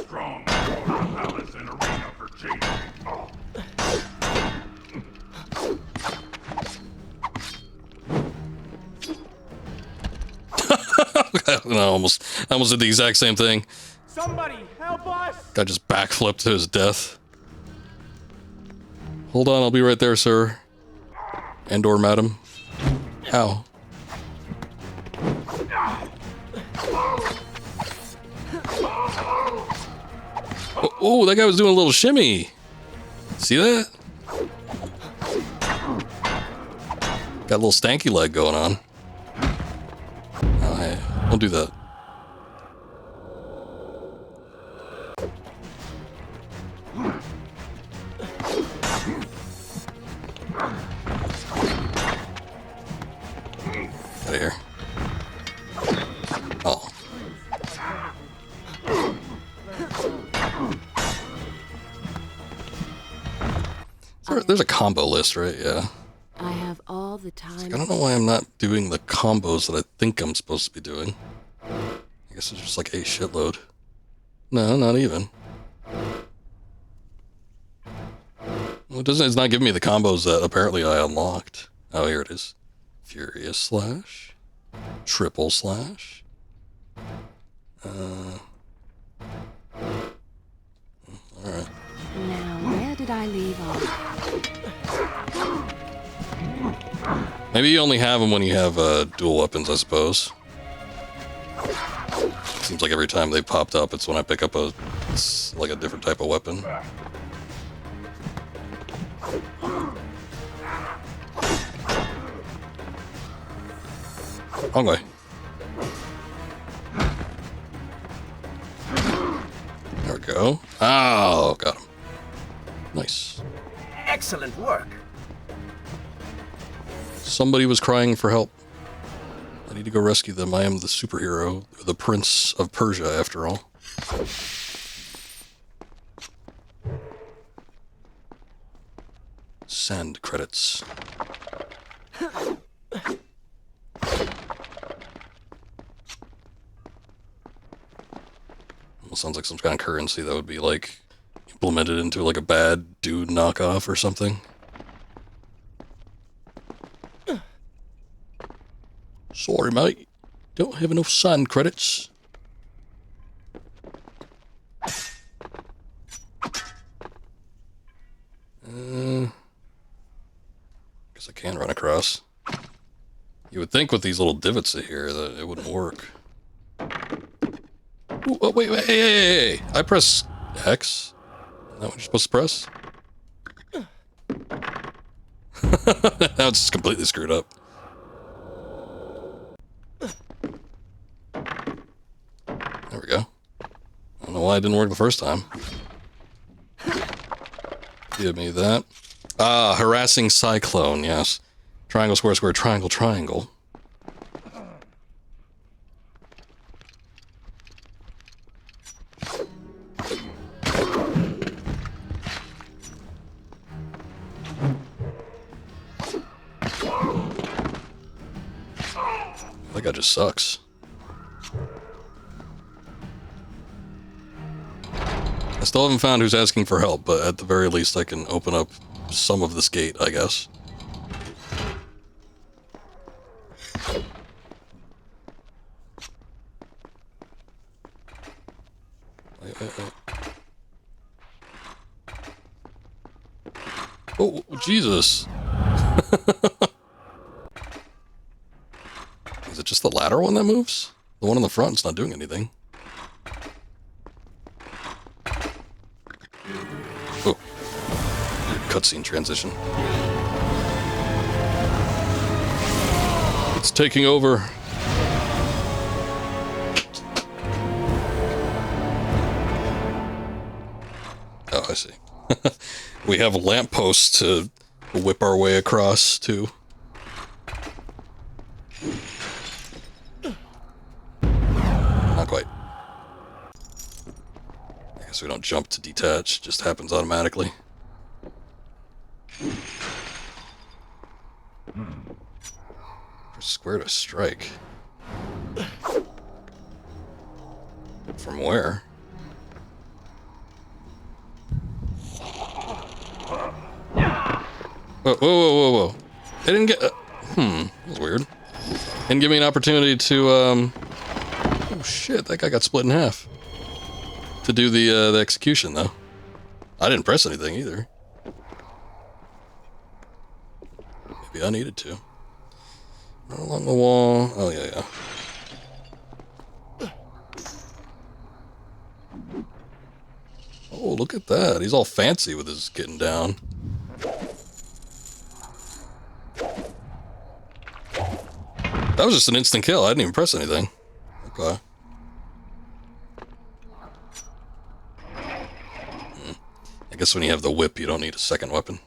Speaker 5: Strong for the palace and arena for changing.
Speaker 1: I almost did the exact same thing.
Speaker 3: Somebody help us!
Speaker 1: Guy just backflipped to his death. Hold on, I'll be right there, sir. And/or madam. Ow. Oh, that guy was doing a little shimmy. See that? Got a little stanky leg going on. Oh, hey, don't do that. Out of here. Oh. There's a combo list, right? Yeah.
Speaker 2: I have all the time.
Speaker 1: I don't know why I'm not doing the combos that I think I'm supposed to be doing. I guess it's just like a shitload. No, not even. Well, it's not giving me the combos that apparently I unlocked. Oh, here it is. Furious Slash. Triple Slash. Alright.
Speaker 2: Now, where did I leave off?
Speaker 1: Maybe you only have them when you have dual weapons, I suppose. Seems like every time they popped up, it's when I pick up a different type of weapon. Wrong way. There we go. Oh, got him. Nice.
Speaker 6: Excellent work.
Speaker 1: Somebody was crying for help. I need to go rescue them. I am the superhero, the Prince of Persia, after all. Send credits. It sounds like some kind of currency that would be, like, implemented into, like, a bad dude knockoff or something. Sorry, mate. Don't have enough sign credits. Guess I can run across. You would think with these little divots here that it wouldn't work. Ooh, oh, wait, hey. I press X. Is that what you're supposed to press? Now it's just completely screwed up. There we go. I don't know why it didn't work the first time. Give me that. Ah, harassing cyclone, yes. Triangle, square, square, triangle, triangle. That guy just sucks. I still haven't found who's asking for help, but at the very least I can open up some of this gate, I guess. Wait. Oh, Jesus. Is it just the latter one that moves? The one on the front's not doing anything. Oh. Cutscene transition. It's taking over. Oh, I see. We have lampposts to whip our way across, too. Not quite. I guess we don't jump to detach, it just happens automatically. Press square to strike. From where? Whoa. They didn't get... that was weird. Didn't give me an opportunity to, oh shit, that guy got split in half. To do the execution, though. I didn't press anything, either. Maybe I needed to. Right along the wall. Oh, yeah. Oh, look at that. He's all fancy with his getting down. That was just an instant kill. I didn't even press anything. Okay. I guess when you have the whip, you don't need a second weapon.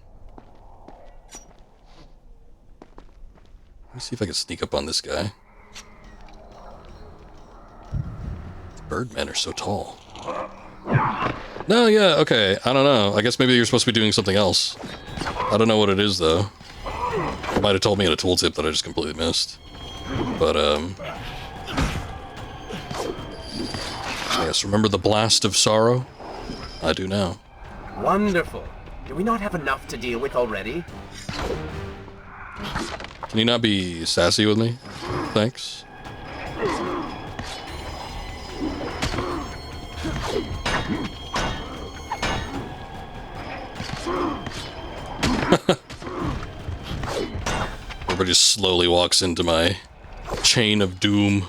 Speaker 1: Let me see if I can sneak up on this guy. The birdmen are so tall. No, yeah, okay. I don't know. I guess maybe you're supposed to be doing something else. I don't know what it is, though. It might have told me in a tooltip that I just completely missed. But, yes, remember the blast of sorrow? I do now.
Speaker 6: Wonderful. Do we not have enough to deal with already?
Speaker 1: Can you not be sassy with me? Thanks. Everybody just slowly walks into my chain of doom.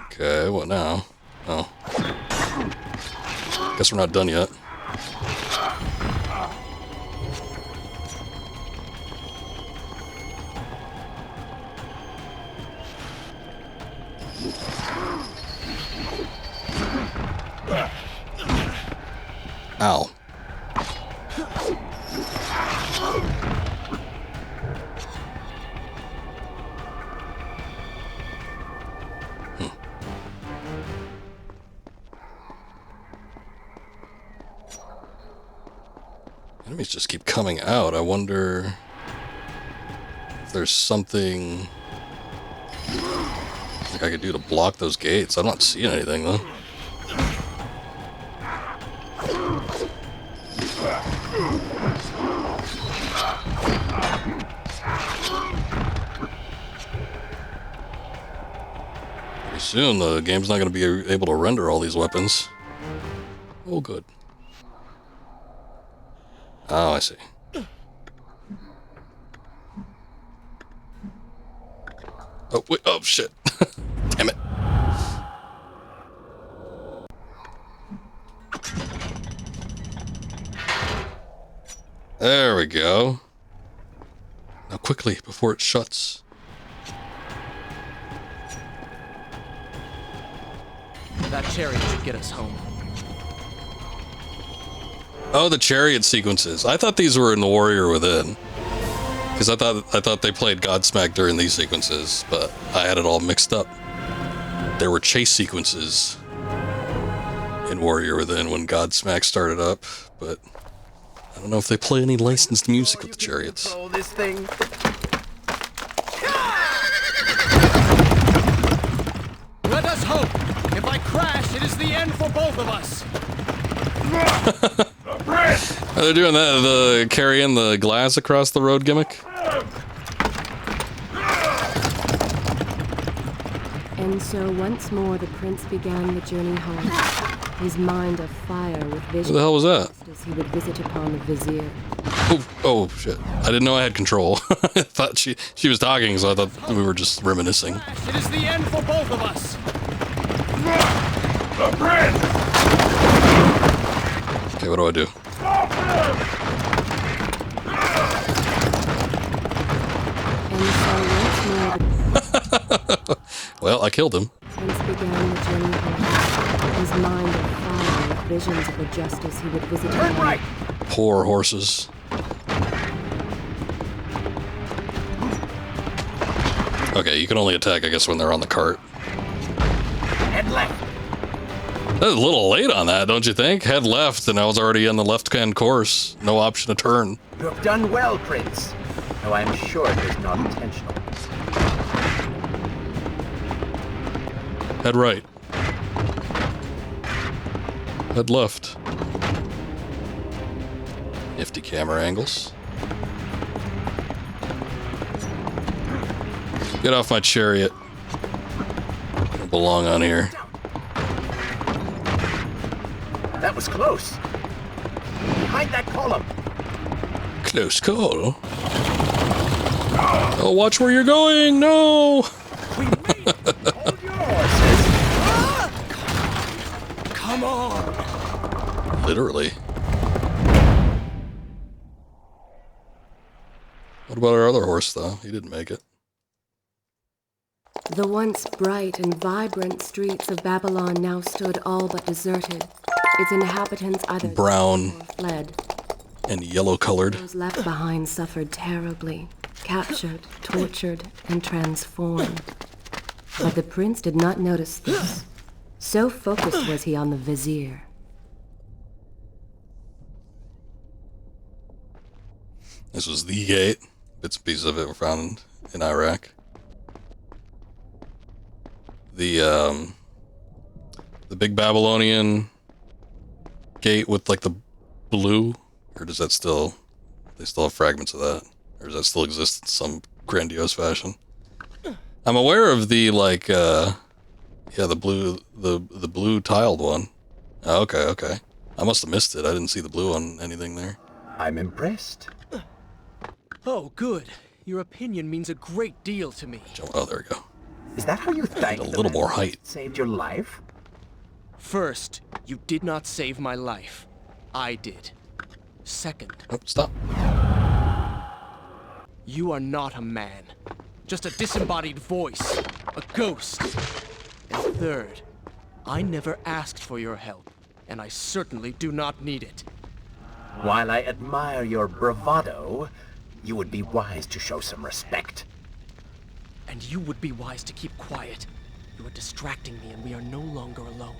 Speaker 1: Okay, what now? Oh. Guess we're not done yet. Ow. Enemies just keep coming out. I wonder if there's something like I could do to block those gates. I'm not seeing anything though. Pretty soon the game's not going to be able to render all these weapons. Oh, good. Oh, I see. Oh, wait. Oh, shit. Damn it. There we go. Now quickly, before it shuts.
Speaker 3: That chariot should get us home.
Speaker 1: Oh, the chariot sequences. I thought these were in the Warrior Within. Because I thought they played Godsmack during these sequences, but I had it all mixed up. There were chase sequences in Warrior Within when Godsmack started up, but I don't know if they play any licensed music with the chariots.
Speaker 6: Control this thing.
Speaker 3: Let us hope. If I crash, it is the end for both of us.
Speaker 1: They're doing that, the carrying the glass across the road gimmick.
Speaker 2: And so once more the prince began the journey home, his mind afire with visions.
Speaker 1: What the hell was that?
Speaker 2: As he would visit upon the vizier.
Speaker 1: Oh shit. I didn't know I had control. I thought she was talking, so I thought we were just reminiscing.
Speaker 3: It is the end for both of us.
Speaker 5: The prince!
Speaker 1: Okay, what do I do?
Speaker 5: Stop him!
Speaker 2: And so once more
Speaker 1: Well, I killed him.
Speaker 2: the prince began the journey home, his mind afire with visions of the justice he would visit
Speaker 6: Turn
Speaker 2: upon.
Speaker 6: right.
Speaker 1: Poor horses. Okay, you can only attack, I guess, when they're on the cart.
Speaker 6: Head left.
Speaker 1: That was a little late on that, don't you think? Head left, and I was already in the left-hand course. No option to turn.
Speaker 6: You have done well, Prince. Though I am sure it was not intentional.
Speaker 1: Head right. Head left. Nifty camera angles. Get off my chariot. I don't belong on here.
Speaker 6: That was close. Behind that column.
Speaker 1: Close call. Oh, watch where you're going! No!
Speaker 6: We made it. Hold your horses.
Speaker 3: Come on.
Speaker 1: Literally. What about our other horse, though? He didn't make it.
Speaker 2: The once bright and vibrant streets of Babylon now stood all but deserted. Its inhabitants either
Speaker 1: Brown
Speaker 2: or fled.
Speaker 1: and yellow-colored.
Speaker 2: Those left behind suffered terribly, captured, tortured, and transformed. But the prince did not notice this. So focused was he on the vizier.
Speaker 1: This was the gate. Bits and pieces of it were found in Iraq. The big Babylonian gate with like the blue, or does that still, they still have fragments of that? Or does that still exist in some grandiose fashion? I'm aware of the like, yeah, the blue tiled one. Oh, okay. I must have missed it. I didn't see the blue on anything there.
Speaker 6: I'm impressed.
Speaker 3: Oh, good. Your opinion means a great deal to me.
Speaker 1: Oh, there we go.
Speaker 6: Is that how you thank
Speaker 1: A
Speaker 6: the
Speaker 1: little
Speaker 6: man
Speaker 1: more
Speaker 6: who
Speaker 1: height.
Speaker 6: saved your life?
Speaker 3: First, you did not save my life. I did. Second,
Speaker 1: Oh, stop.
Speaker 3: you are not a man. Just a disembodied voice. A ghost. And third, I never asked for your help, and I certainly do not need it.
Speaker 6: While I admire your bravado, you would be wise to show some respect.
Speaker 3: And you would be wise to keep quiet. You are distracting me, and we are no longer alone.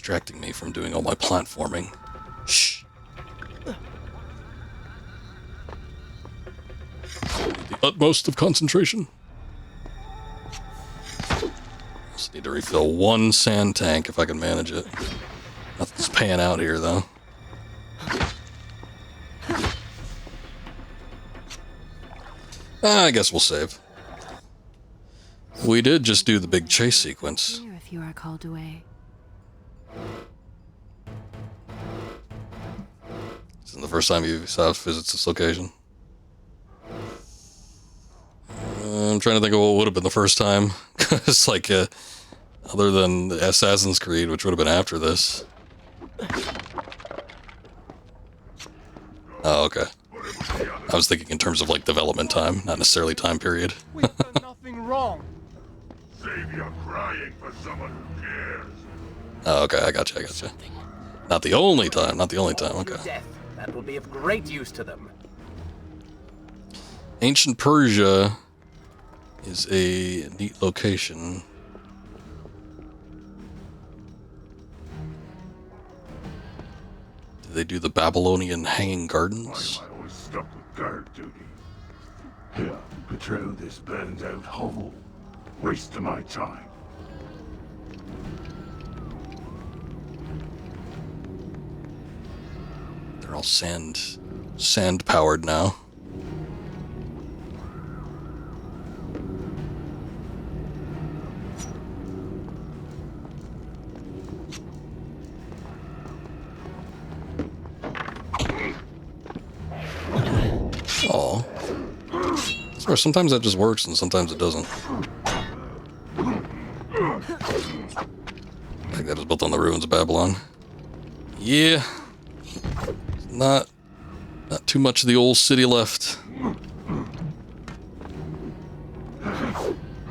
Speaker 1: distracting me from doing all my platforming. Shh. The utmost of concentration. Just need to refill one sand tank if I can manage it. Nothing's paying out here, though. I guess we'll save. We did just do the big chase sequence.
Speaker 2: Here if you are called away.
Speaker 1: This isn't the first time you saw us visit this location. I'm trying to think of what would have been the first time. It's like, other than Assassin's Creed, which would have been after this. Oh, okay. I was thinking in terms of, like, development time, not necessarily time period.
Speaker 7: We've done nothing wrong.
Speaker 5: Save you crying for someone who cares.
Speaker 1: Oh, okay, I gotcha. Not the only time, okay.
Speaker 6: Death. That will be of great use to them.
Speaker 1: Ancient Persia is a neat location. Did they do the Babylonian Hanging Gardens?
Speaker 5: Why am I always stuck with guard duty? Here, patrol this burned out hovel. Waste of my time.
Speaker 1: They're all sand powered now. Oh, swear sometimes that just works and sometimes it doesn't. I think that was built on the ruins of Babylon. Yeah. Not too much of the old city left.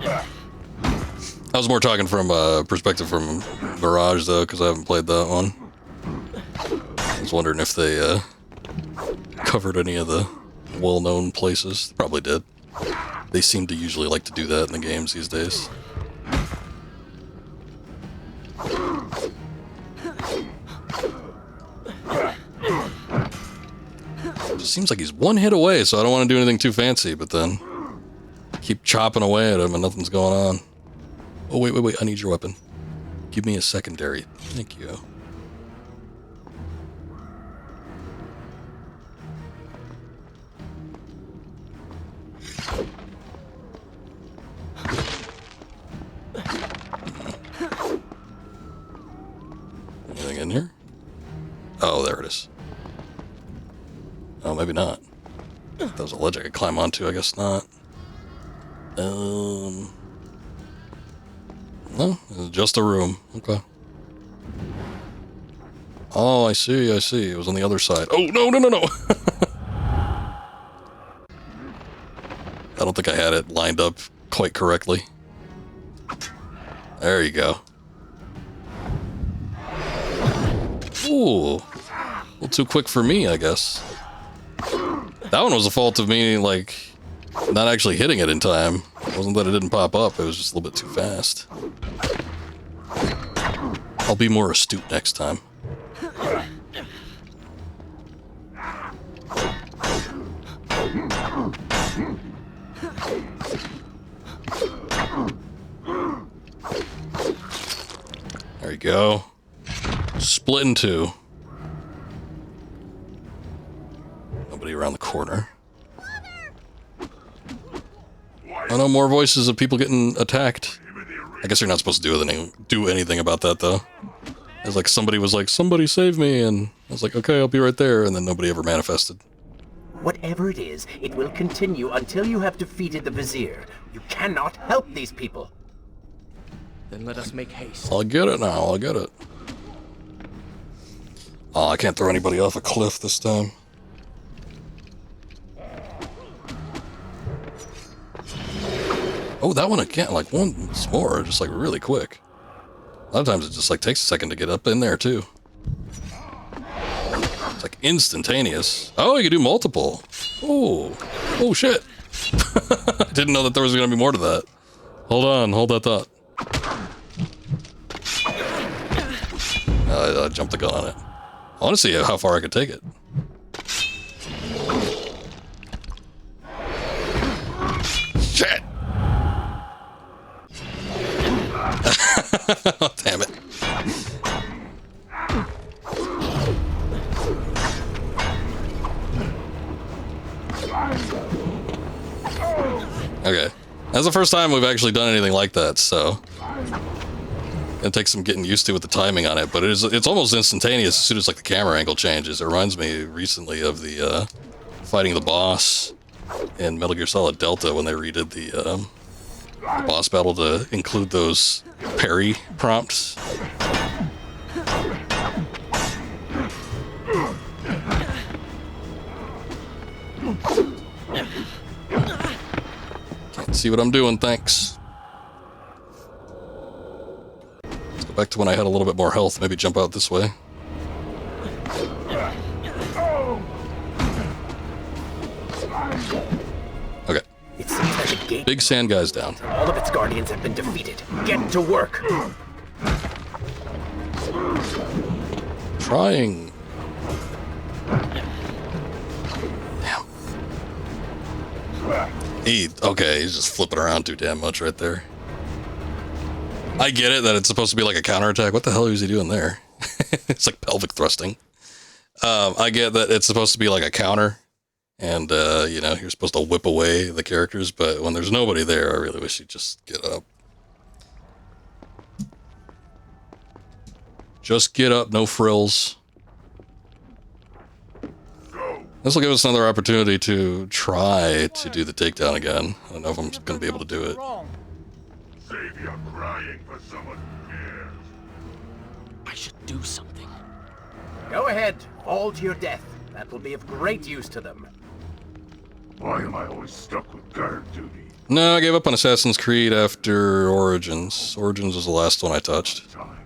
Speaker 1: I was more talking from perspective from Mirage though, because I haven't played that one. I was wondering if they covered any of the well-known places. They probably did. They seem to usually like to do that in the games these days. It just seems like he's one hit away, so I don't want to do anything too fancy, but then keep chopping away at him and nothing's going on. Oh, wait, I need your weapon. Give me a secondary. Thank you. Anything in here? Oh, there it is. Oh, maybe not. That was a ledge I could climb onto, I guess not. No, it's just a room. Okay. Oh, I see. It was on the other side. Oh, no. I don't think I had it lined up quite correctly. There you go. Ooh. A little too quick for me, I guess. That one was a fault of me, like, not actually hitting it in time. It wasn't that it didn't pop up, it was just a little bit too fast. I'll be more astute next time. There you go. Split in two. Nobody around the corner. Oh no, more voices of people getting attacked. I guess you're not supposed to do anything about that, though. It's like somebody was like, somebody save me, and I was like, okay, I'll be right there, and then nobody ever manifested.
Speaker 6: Whatever it is, it will continue until you have defeated the Vizier. You cannot help these people.
Speaker 3: Then let us make haste.
Speaker 1: I'll get it now, I'll get it. Oh, I can't throw anybody off a cliff this time. Oh, that one again, like once more, just like really quick. A lot of times it just like takes a second to get up in there too. It's like instantaneous. Oh, you can do multiple. Oh shit. I didn't know that there was gonna be more to that. Hold on, hold that thought. I jumped the gun on it. I want to see how far I could take it. Shit! Damn it. Okay. That's the first time we've actually done anything like that, so it takes some getting used to with the timing on it, but it's almost instantaneous as soon as like the camera angle changes. It reminds me recently of the fighting the boss in Metal Gear Solid Delta when they redid the boss battle to include those parry prompts. Can't see what I'm doing, thanks. Let's go back to when I had a little bit more health, maybe jump out this way. Okay.
Speaker 6: It seems like the gate.
Speaker 1: Big sand guy's down.
Speaker 6: All of its guardians have been defeated. Get to work.
Speaker 1: Trying. Damn. Okay, he's just flipping around too damn much right there. I get it that it's supposed to be like a counterattack. What the hell is he doing there? It's like pelvic thrusting. I get that it's supposed to be like a counter. And, you know, you're supposed to whip away the characters, but when there's nobody there, I really wish you'd just get up. Just get up, no frills. This will give us another opportunity to try to do the takedown again. I don't know if I'm going to be able to do it.
Speaker 5: Save your crying for someone who cares.
Speaker 3: I should do something.
Speaker 6: Go ahead. Fall to your death. That will be of great use to them.
Speaker 5: Why am I always stuck with guard duty?
Speaker 1: No, I gave up on Assassin's Creed after Origins. Origins was the last one I touched.
Speaker 5: Time.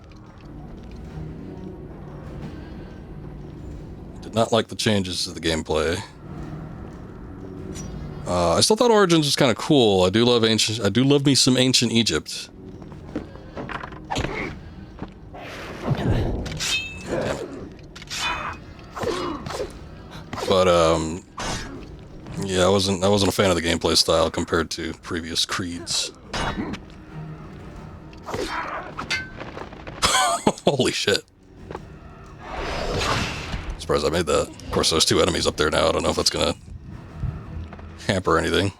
Speaker 1: Did not like the changes to the gameplay. I still thought Origins was kind of cool. I do love me some ancient Egypt. But yeah, I wasn't a fan of the gameplay style compared to previous Creeds. Holy shit. Surprised I made that. Of course, there's two enemies up there now. I don't know if that's gonna hamper anything.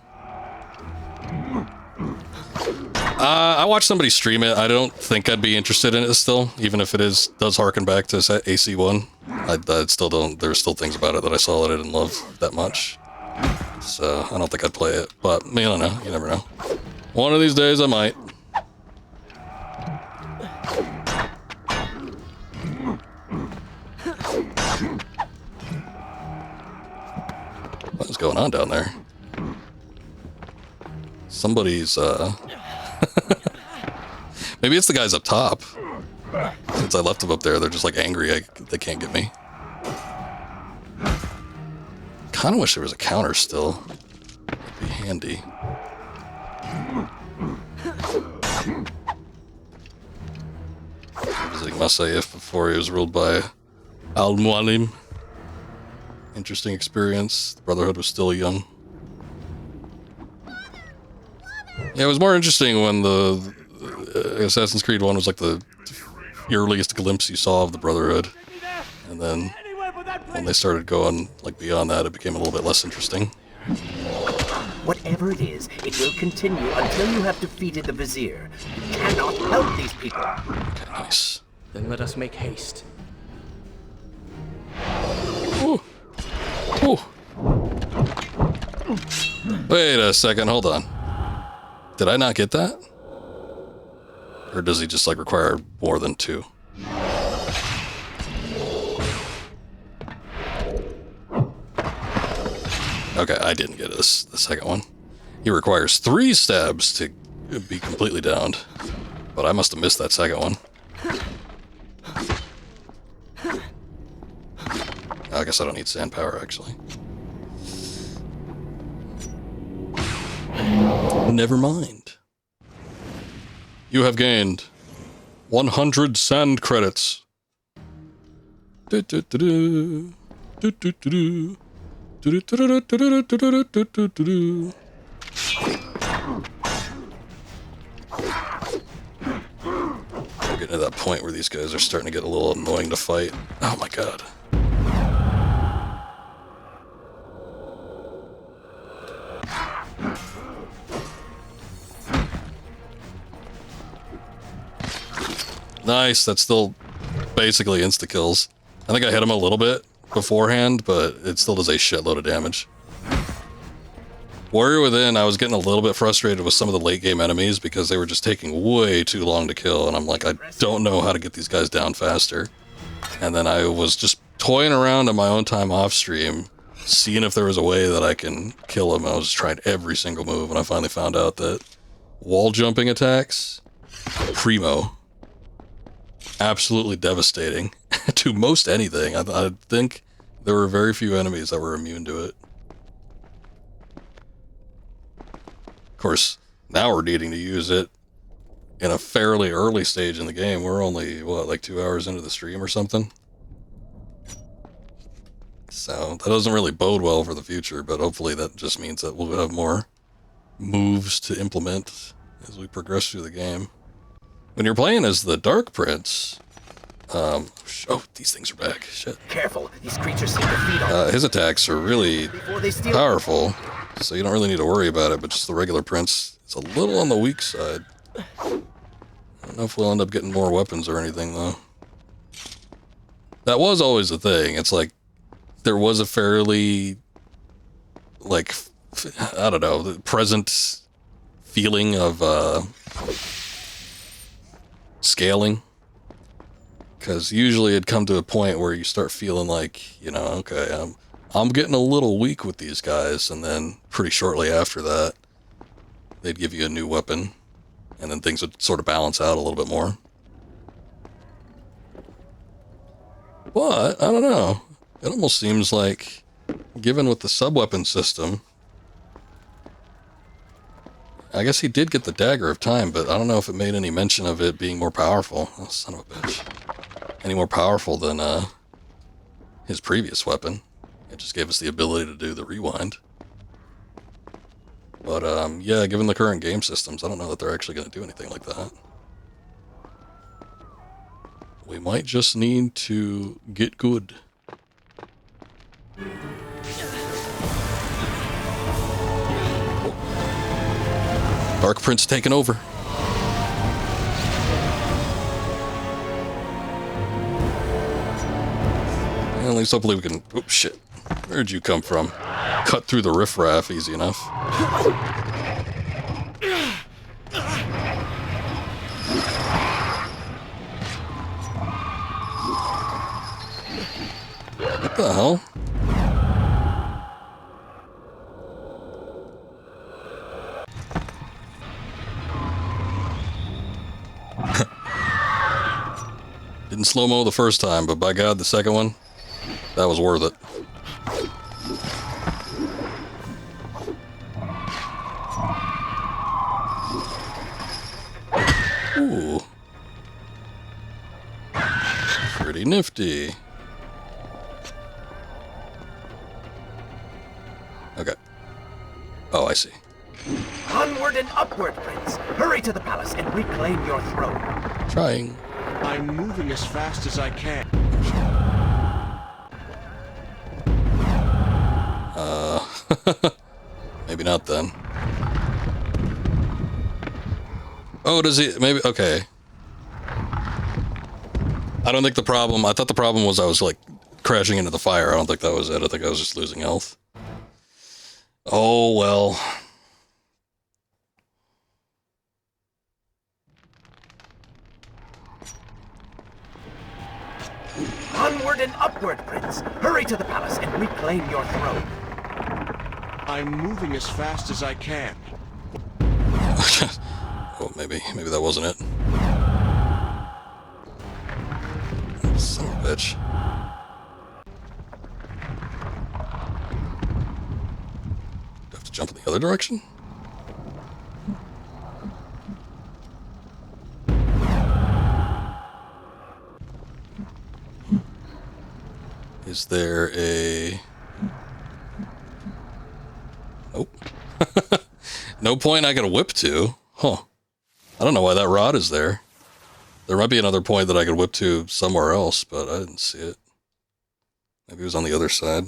Speaker 1: I watched somebody stream it. I don't think I'd be interested in it still, even if it does harken back to AC1. I still don't. There's still things about it that I saw that I didn't love that much. So I don't think I'd play it. But I don't know. You never know. One of these days I might. What's going on down there? Somebody's maybe it's the guys up top. Since I left them up there, they're just like angry they can't get me. Kinda wish there was a counter still. That'd be handy. Visiting Masaif before he was ruled by Al-Mualim. Interesting experience. The Brotherhood was still young. Yeah, it was more interesting when the Assassin's Creed 1 was like the earliest glimpse you saw of the Brotherhood. And then when they started going like beyond that, it became a little bit less interesting.
Speaker 6: Whatever it is, it will continue until you have defeated the Vizier. You cannot help these people.
Speaker 1: Okay, nice.
Speaker 3: Then let us make haste.
Speaker 1: Ooh. Ooh. Wait a second, hold on. Did I not get that? Or does he just like require more than 2? Okay, I didn't get the second one. He requires 3 stabs to be completely downed. But I must have missed that second one. I guess I don't need sand power, actually. Never mind. You have gained 100 sand credits. Do-do-do-do. Do-do-do-do. Do-do-do-do-do-do-do-do-do-do-do. We're getting to that point where these guys are starting to get a little annoying to fight. Oh my god. Nice, that's still basically insta-kills. I think I hit him a little bit beforehand, but it still does a shitload of damage. Warrior Within, I was getting a little bit frustrated with some of the late game enemies because they were just taking way too long to kill, and I'm like, I don't know how to get these guys down faster. And then I was just toying around on my own time off stream, seeing if there was a way that I can kill him. I was trying every single move, and I finally found out that wall jumping attacks, primo. Absolutely devastating to most anything. I think there were very few enemies that were immune to it. Of course, now we're needing to use it in a fairly early stage in the game. We're only, what, like 2 hours into the stream or something? So that doesn't really bode well for the future, but hopefully that just means that we'll have more moves to implement as we progress through the game. When you're playing as the Dark Prince, oh, these things are back. Shit.
Speaker 6: Careful, these creatures seem to feed on
Speaker 1: His attacks are really
Speaker 6: before they steal.
Speaker 1: powerful, so you don't really need to worry about it, but just the regular Prince, it's a little on the weak side. I don't know if we'll end up getting more weapons or anything, though. That was always the thing. It's like, there was a fairly, like, I don't know, the present feeling of, scaling, because usually it'd come to a point where you start feeling like, you know, okay, I'm getting a little weak with these guys, and then pretty shortly after that they'd give you a new weapon, and then things would sort of balance out a little bit more. But I don't know, it almost seems like, given with the sub-weapon system, I guess he did get the Dagger of Time, but I don't know if it made any mention of it being more powerful. Oh, son of a bitch. Any more powerful than his previous weapon. It just gave us the ability to do the rewind. But yeah, given the current game systems, I don't know that they're actually going to do anything like that. We might just need to get good. Dark Prince taking over. At least hopefully we can... Oops, shit. Where'd you come from? Cut through the riffraff easy enough. What the hell? Didn't slow-mo the first time, but by God, the second one, that was worth it. Ooh. Pretty nifty. Okay. Oh, I see.
Speaker 6: Onward and upward, Prince. Hurry to the palace and reclaim your throne.
Speaker 1: Trying.
Speaker 3: I'm moving as fast as I can.
Speaker 1: Maybe not then. Oh, does he? Maybe, okay. I don't think the problem, I thought the problem was I was like crashing into the fire. I don't think that was it. I think I was just losing health. Oh, well.
Speaker 6: Onward and upward, Prince. Hurry to the palace and reclaim your throne.
Speaker 3: I'm moving as fast as I can.
Speaker 1: Oh, maybe that wasn't it. Son of a bitch. Do I have to jump in the other direction? Is there a... Nope. No point I could whip to. Huh. I don't know why that rod is there. There might be another point that I could whip to somewhere else, but I didn't see it. Maybe it was on the other side.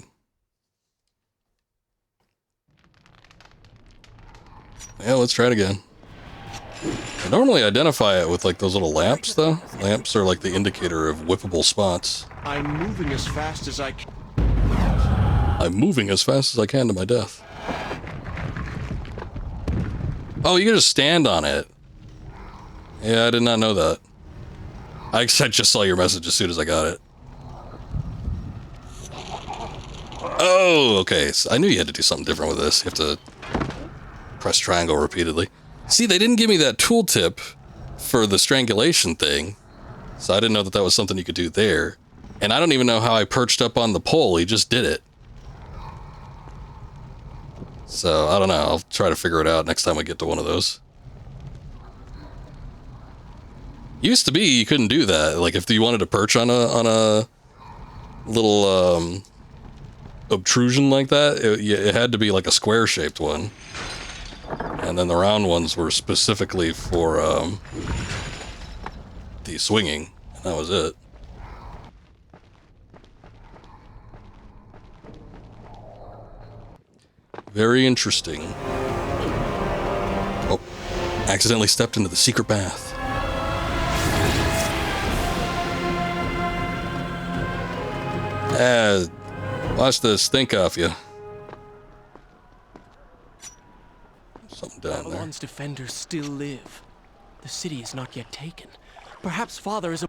Speaker 1: Yeah, let's try it again. I normally identify it with like those little lamps, though. Lamps are like the indicator of whippable spots.
Speaker 3: I'm moving as fast as I can.
Speaker 1: I'm moving as fast as I can to my death. Oh, you can just stand on it. Yeah, I did not know that. I just saw your message as soon as I got it. Oh, okay. So I knew you had to do something different with this. You have to press triangle repeatedly. See, they didn't give me that tooltip for the strangulation thing, so I didn't know that that was something you could do there. And I don't even know how I perched up on the pole. He just did it. So, I don't know. I'll try to figure it out next time we get to one of those. Used to be you couldn't do that. Like, if you wanted to perch on a little obtrusion like that, it had to be like a square-shaped one. And then the round ones were specifically for the swinging. And that was it. Very interesting. Oh, accidentally stepped into the secret bath. Watch this stink off you. Something down there.
Speaker 3: Babylon's defenders still live. The city is not yet taken. Perhaps Father is a...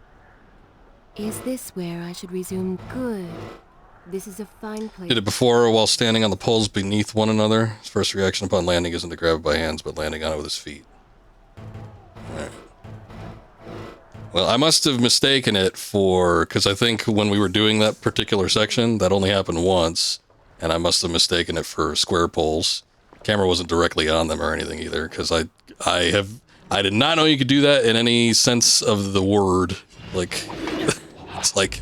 Speaker 2: Is this where I should resume? Good. This is a fine place.
Speaker 1: Did it before while standing on the poles beneath one another. His first reaction upon landing isn't to grab it by hands, but landing on it with his feet. Alright. Well, I must have mistaken it for... Because I think when we were doing that particular section, that only happened once. And I must have mistaken it for square poles. Camera wasn't directly on them or anything either, because I did not know you could do that in any sense of the word. Like, it's like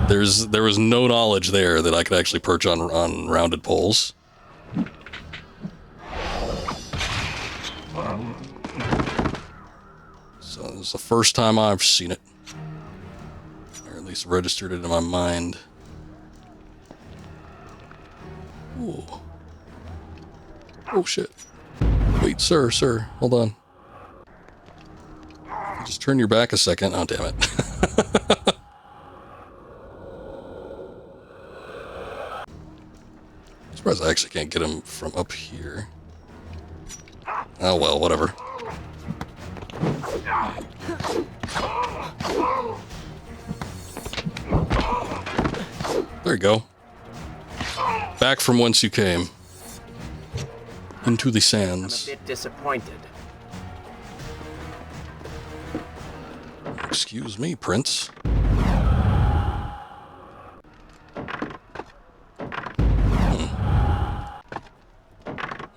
Speaker 1: there was no knowledge there that I could actually perch on rounded poles. So this is the first time I've seen it, or at least registered it in my mind. Ooh. Oh shit. Wait, sir, hold on. Just turn your back a second. Oh, damn it. I'm surprised I actually can't get him from up here. Oh well, whatever. There you go. Back from whence you came. Into the sands.
Speaker 6: I'm a bit disappointed.
Speaker 1: Excuse me, Prince.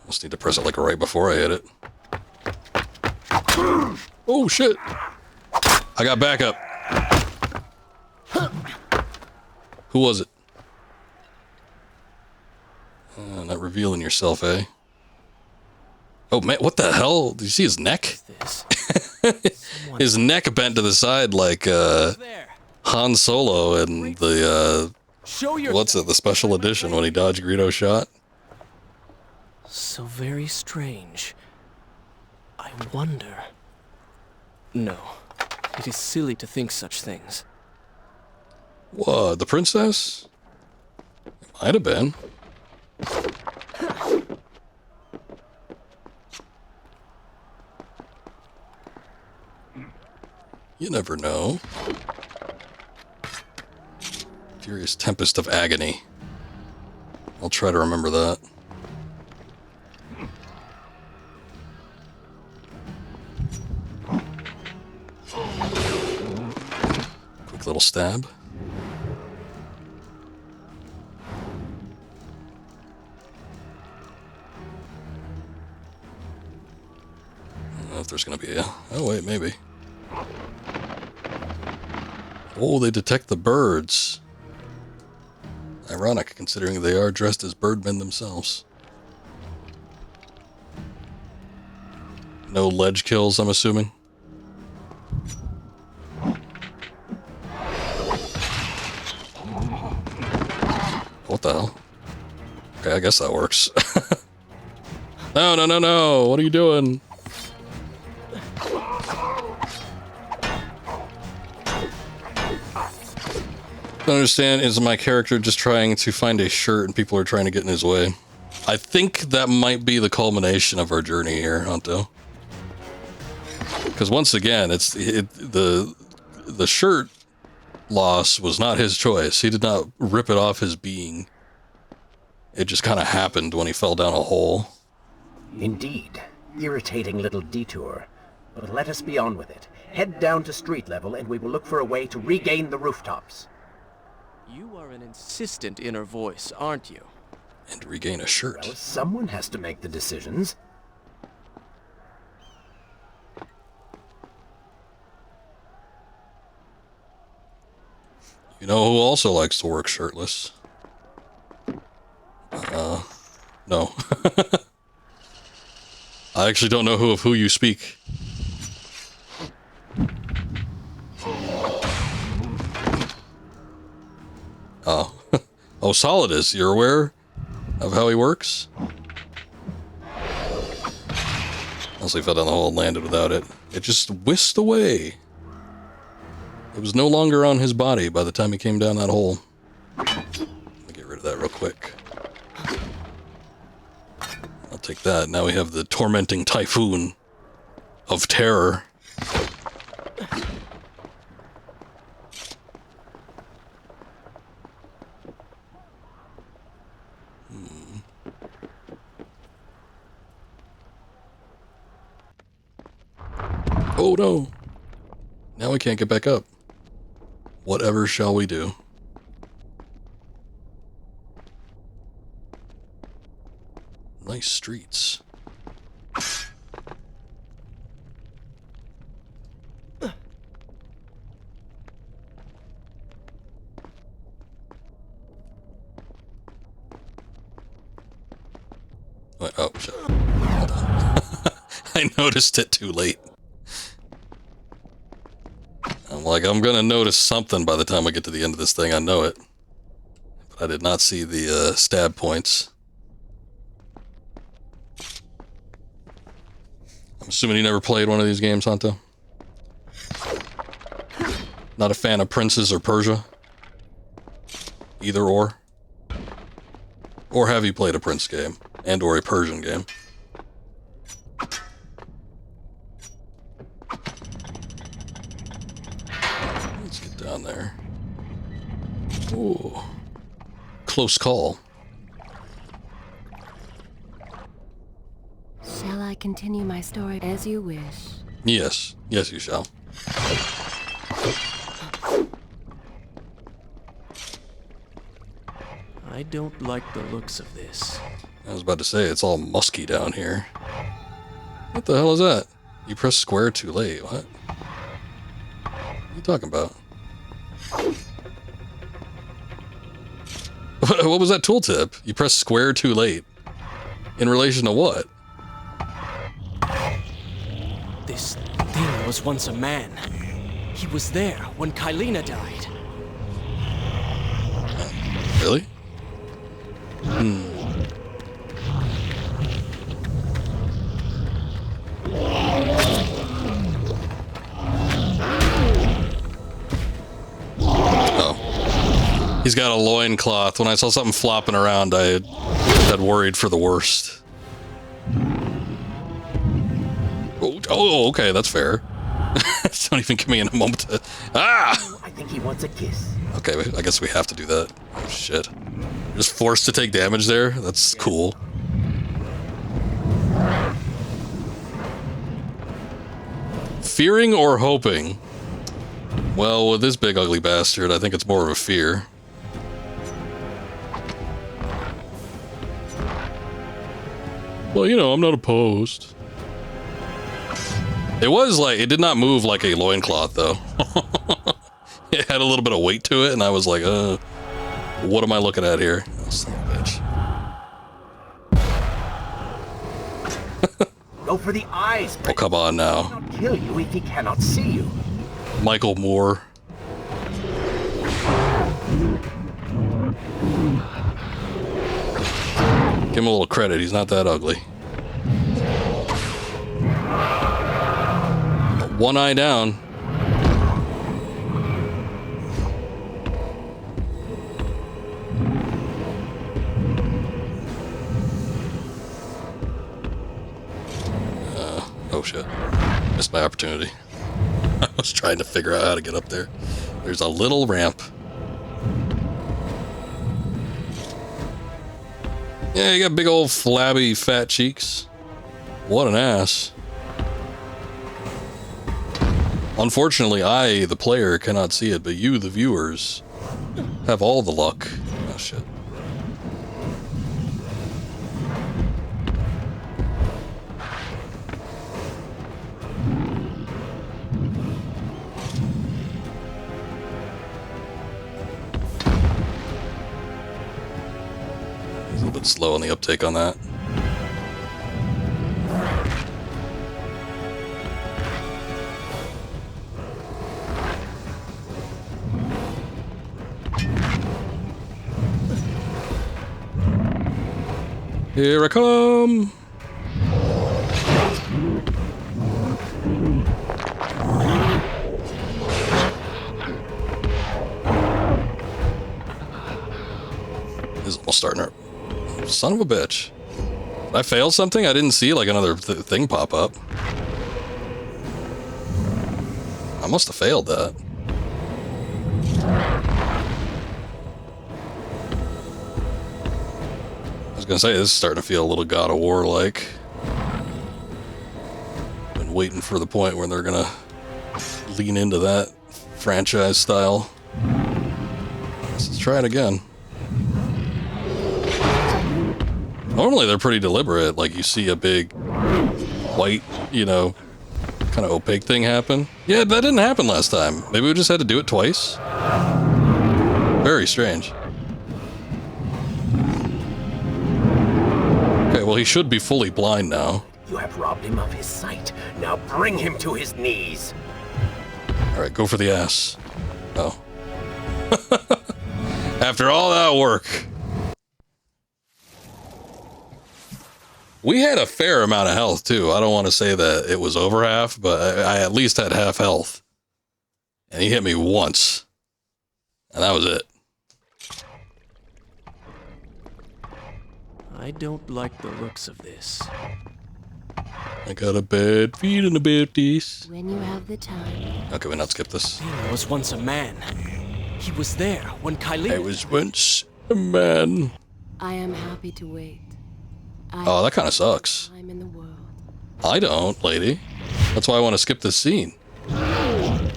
Speaker 1: Must need to press it like right before I hit it. Oh shit! I got backup. Who was it? Not revealing yourself, eh? Oh man, what the hell? Did you see his neck? His neck bent to the side like Han Solo in the what's it, the special edition when he dodged Greedo's shot?
Speaker 3: So very strange. I wonder... No, it is silly to think such things.
Speaker 1: What, the princess? It might have been. You never know. Furious tempest of agony. I'll try to remember that. Quick little stab. I don't know if there's gonna be a... Oh wait, maybe. Oh, they detect the birds. Ironic, considering they are dressed as birdmen themselves. No ledge kills, I'm assuming. What the hell? Okay, I guess that works. No, no, no, no! What are you doing? I don't understand, is my character just trying to find a shirt and people are trying to get in his way? I think that might be the culmination of our journey here, Hunto. Because once again, the shirt loss was not his choice. He did not rip it off his being. It just kind of happened when he fell down a hole.
Speaker 6: Indeed. Irritating little detour. But let us be on with it. Head down to street level and we will look for a way to regain the rooftops.
Speaker 3: You are an insistent inner voice, aren't you?
Speaker 1: And regain a shirt.
Speaker 6: Well, someone has to make the decisions.
Speaker 1: You know who also likes to work shirtless? No. I actually don't know who you speak. Oh. Oh, Solidus, you're aware of how he works? Unless he fell down the hole and landed without it. It just whisked away. It was no longer on his body by the time he came down that hole. Let me get rid of that real quick. I'll take that. Now we have the tormenting typhoon of terror. Oh no! Now we can't get back up. Whatever shall we do? Nice streets. Wait, oh, shit. Hold on. I noticed it too late. I'm like, I'm gonna notice something by the time I get to the end of this thing, I know it. But I did not see the stab points. I'm assuming you never played one of these games, Hunto? Not a fan of Princes or Persia? Either or? Or have you played a Prince game? And or a Persian game? Let's get down there. Ooh. Close call.
Speaker 2: Shall I continue my story as you wish?
Speaker 1: Yes. Yes, you shall.
Speaker 3: I don't like the looks of this.
Speaker 1: I was about to say, it's all musky down here. What the hell is that? You pressed square too late. What? What are you talking about? What was that tooltip? You pressed square too late. In relation to what?
Speaker 3: This thing was once a man. He was there when Kylina died.
Speaker 1: Really? Hmm. Oh. He's got a loincloth. When I saw something flopping around, I had worried for the worst. Oh, okay, that's fair. Don't even give me a moment to... Ah!
Speaker 6: I think he wants a kiss.
Speaker 1: Okay, I guess we have to do that. Oh, shit. Just forced to take damage there? That's cool. Fearing or hoping? Well, with this big ugly bastard, I think it's more of a fear. Well, you know, I'm not opposed. It was like, it did not move like a loincloth, though. It had a little bit of weight to it, and I was like, What am I looking at here? Oh, son of a bitch.
Speaker 6: Go for the eyes.
Speaker 1: Oh, come on now.
Speaker 6: He cannot kill you if he cannot see you.
Speaker 1: Michael Moore. Give him a little credit. He's not that ugly. One eye down. Oh shit. Missed my opportunity. I was trying to figure out how to get up there. There's a little ramp. Yeah, you got big old flabby fat cheeks. What an ass. Unfortunately, I, the player, cannot see it, but you, the viewers, have all the luck. Oh shit. A little bit slow on the uptake on that. Here I come! This is almost starting to... Son of a bitch. Did I failed something? I didn't see like another thing pop up. I must have failed that. I was gonna say, this is starting to feel a little God of War like. Been waiting for the point where they're gonna lean into that franchise style. Let's try it again. Normally they're pretty deliberate, like you see a big white, you know, kind of opaque thing happen. Yeah, that didn't happen last time. Maybe we just had to do it twice. Very strange. Okay, well he should be fully blind now.
Speaker 6: You have robbed him of his sight. Now bring him to his knees.
Speaker 1: Alright, go for the ass. Oh. After all that work. We had a fair amount of health, too. I don't want to say that it was over half, but I at least had half health. And he hit me once. And that was it.
Speaker 3: I don't like the looks of this.
Speaker 1: I got a bad feeling about this.
Speaker 2: When you have the time.
Speaker 1: Okay, we not skip this.
Speaker 3: There was once a man. He was there when Kylie...
Speaker 1: I was once a man.
Speaker 2: I am happy to wait.
Speaker 1: Oh, that kind of sucks.
Speaker 2: I'm in the world.
Speaker 1: I don't, lady. That's why I want to skip this scene. Okay,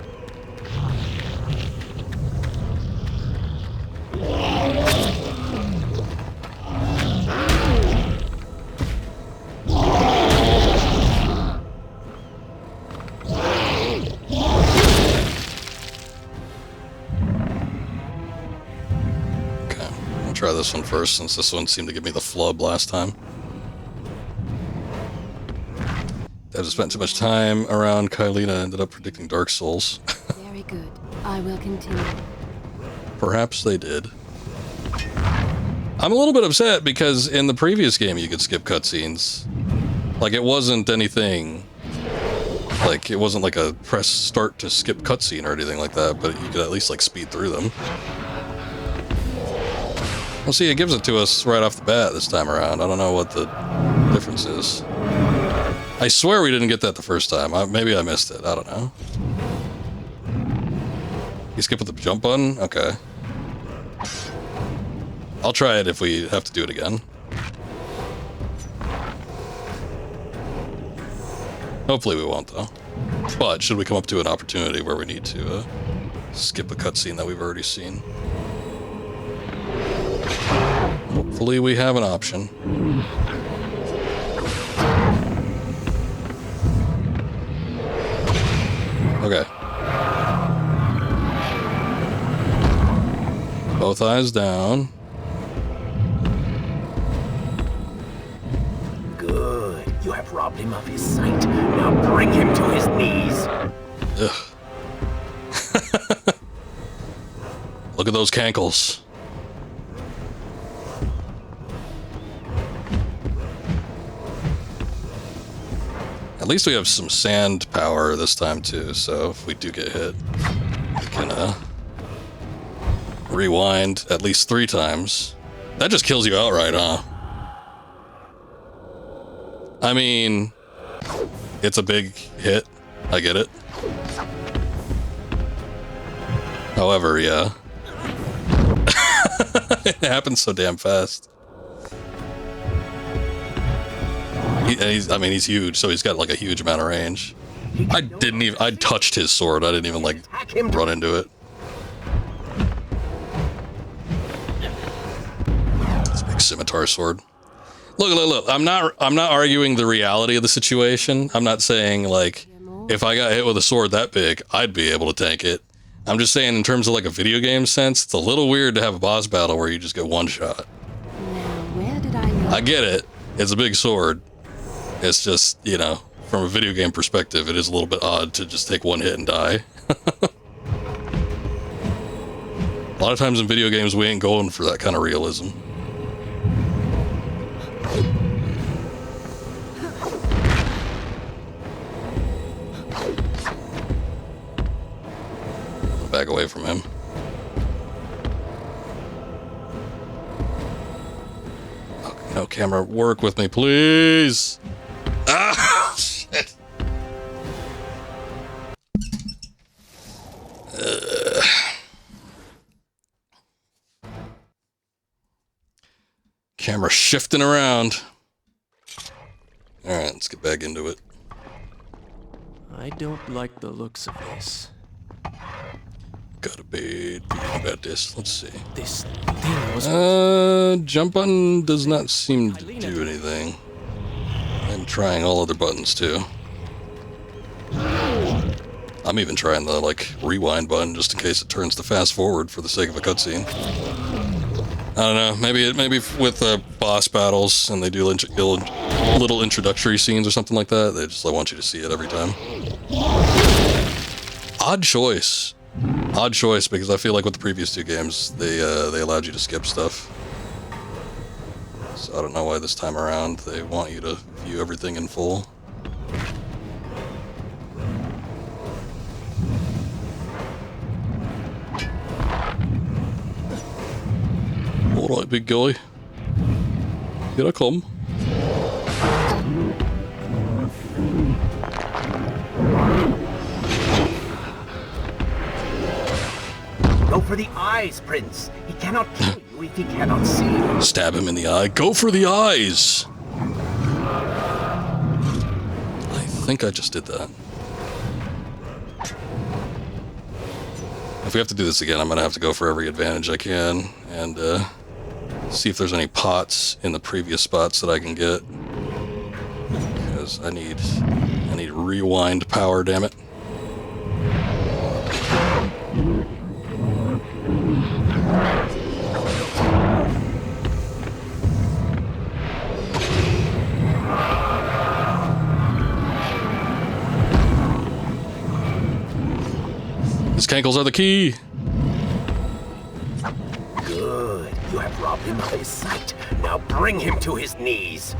Speaker 1: I'll try this one first since this one seemed to give me the flub last time. I've spent too much time around Kylina, ended up predicting Dark Souls.
Speaker 2: Very good. I will continue.
Speaker 1: Perhaps they did. I'm a little bit upset because in the previous game you could skip cutscenes. Like it wasn't anything... Like it wasn't like a press start to skip cutscene or anything like that, but you could at least like speed through them. Well see, it gives it to us right off the bat this time around. I don't know what the difference is. I swear we didn't get that the first time. Maybe I missed it. I don't know. You skip with the jump button? Okay. I'll try it if we have to do it again. Hopefully we won't, though. But should we come up to an opportunity where we need to skip a cutscene that we've already seen? Hopefully we have an option. Okay. Both eyes down.
Speaker 6: Good. You have robbed him of his sight. Now bring him to his knees.
Speaker 1: Ugh. Look at those cankles. At least we have some sand power this time too, so if we do get hit, we can rewind at least 3 times. That just kills you outright, huh? I mean, it's a big hit. I get it. However, yeah. It happens so damn fast. He's huge, so he's got like a huge amount of range. I touched his sword. I didn't even like run into it. It's a big scimitar sword. Look. I'm not arguing the reality of the situation. I'm not saying like if I got hit with a sword that big, I'd be able to tank it. I'm just saying in terms of like a video game sense, it's a little weird to have a boss battle where you just get one shot.
Speaker 2: Now, where did I
Speaker 1: get it. It's a big sword. It's just, you know, from a video game perspective, it is a little bit odd to just take one hit and die. A lot of times in video games, we ain't going for that kind of realism. Back away from him. No, camera, work with me, please. Ah, shit. Camera shifting around. All right, let's get back into it.
Speaker 3: I don't like the looks of this.
Speaker 1: Got a bad feeling about this. Let's see.
Speaker 3: This thing was...
Speaker 1: Jump button does not seem to do anything. I'm trying all other buttons too. I'm even trying the like rewind button just in case it turns to fast forward for the sake of a cutscene. I don't know. Maybe with boss battles and they do little introductory scenes or something like that. They just want you to see it every time. Odd choice. Odd choice, because I feel like with the previous 2 games, they allowed you to skip stuff. So I don't know why this time around they want you to view everything in full. Alright, big guy. Here I come.
Speaker 6: Go for the eyes, Prince. He cannot kill you if he cannot see you.
Speaker 1: Stab him in the eye. Go for the eyes! I think I just did that. If we have to do this again, I'm gonna have to go for every advantage I can and see if there's any pots in the previous spots that I can get. Because I need rewind power, damn it. His cankles are the key.
Speaker 6: Good. You have robbed him of his sight. Now bring him to his knees.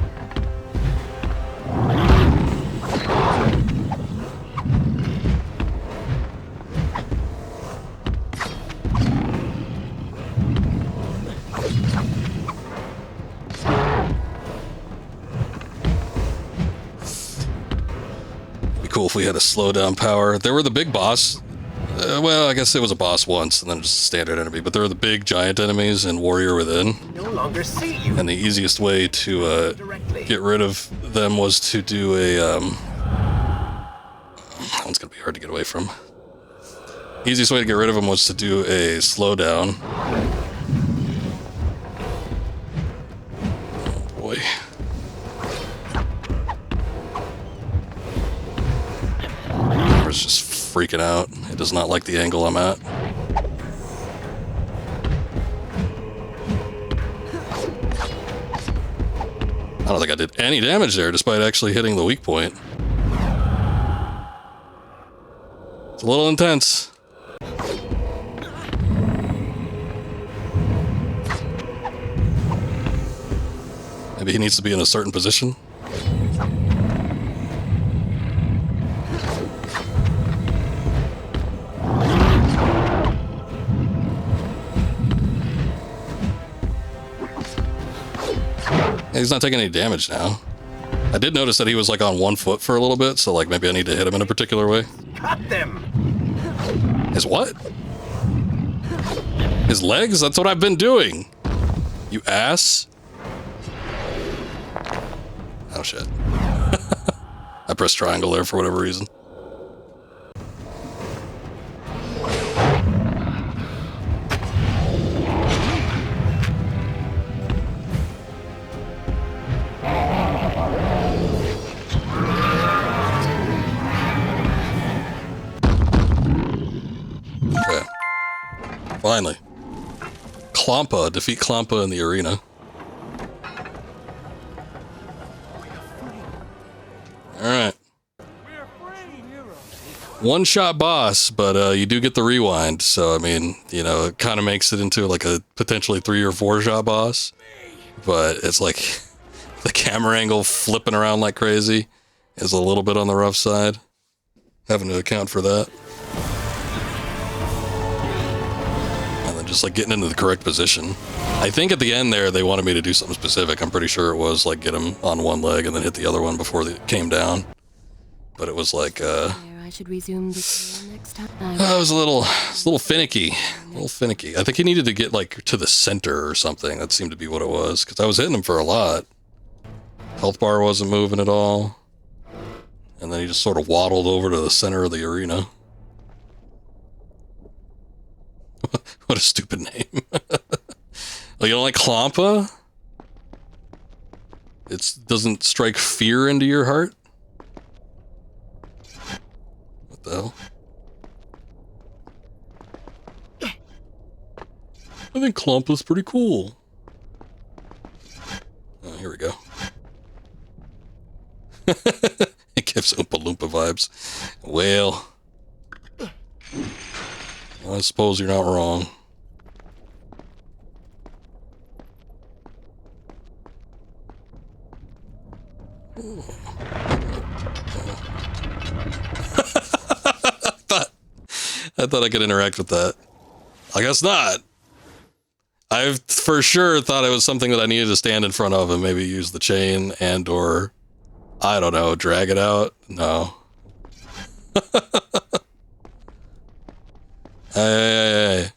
Speaker 1: Be cool if we had a slowdown power. There were the big boss. Well, I guess it was a boss once, and then just a standard enemy. But there were the big giant enemies in Warrior Within.
Speaker 6: No longer see you.
Speaker 1: And the easiest way to get rid of them was to do a that one's gonna be hard to get away from. Easiest way to get rid of them was to do a slowdown. Oh boy. Camera's just freaking out. It does not like the angle I'm at. don't think I did any damage there, despite actually hitting the weak point. It's a little intense. Maybe he needs to be in a certain position. He's not taking any damage now. I did notice that he was like on 1 foot for a little bit, so like maybe I need to hit him in a particular way.
Speaker 6: Cut them!
Speaker 1: His what? His legs? That's what I've been doing. You ass. Oh shit. I pressed triangle there for whatever reason. Okay. Finally. Klompa. Defeat Klompa in the arena. Alright. One-shot boss, but you do get the rewind, so I mean, you know, it kind of makes it into like a potentially 3 or 4-shot boss. But it's like the camera angle flipping around like crazy is a little bit on the rough side. Having to account for that. And then just like getting into the correct position. I think at the end there they wanted me to do something specific. I'm pretty sure it was like get him on one leg and then hit the other one before they came down. But it was like
Speaker 2: I should resume this next time.
Speaker 1: it was a little finicky. A little finicky. I think he needed to get like to the center or something. That seemed to be what it was, because I was hitting him for a lot. Health bar wasn't moving at all. And then he just sort of waddled over to the center of the arena. What a stupid name. Oh, you don't like Klompa? It doesn't strike fear into your heart? What the hell? I think Klompa's pretty cool. Oh, here we go. It gives Oompa Loompa vibes. Well, I suppose you're not wrong. I thought I could interact with that. I guess not. I for sure thought it was something that I needed to stand in front of and maybe use the chain and or, I don't know, drag it out. No. I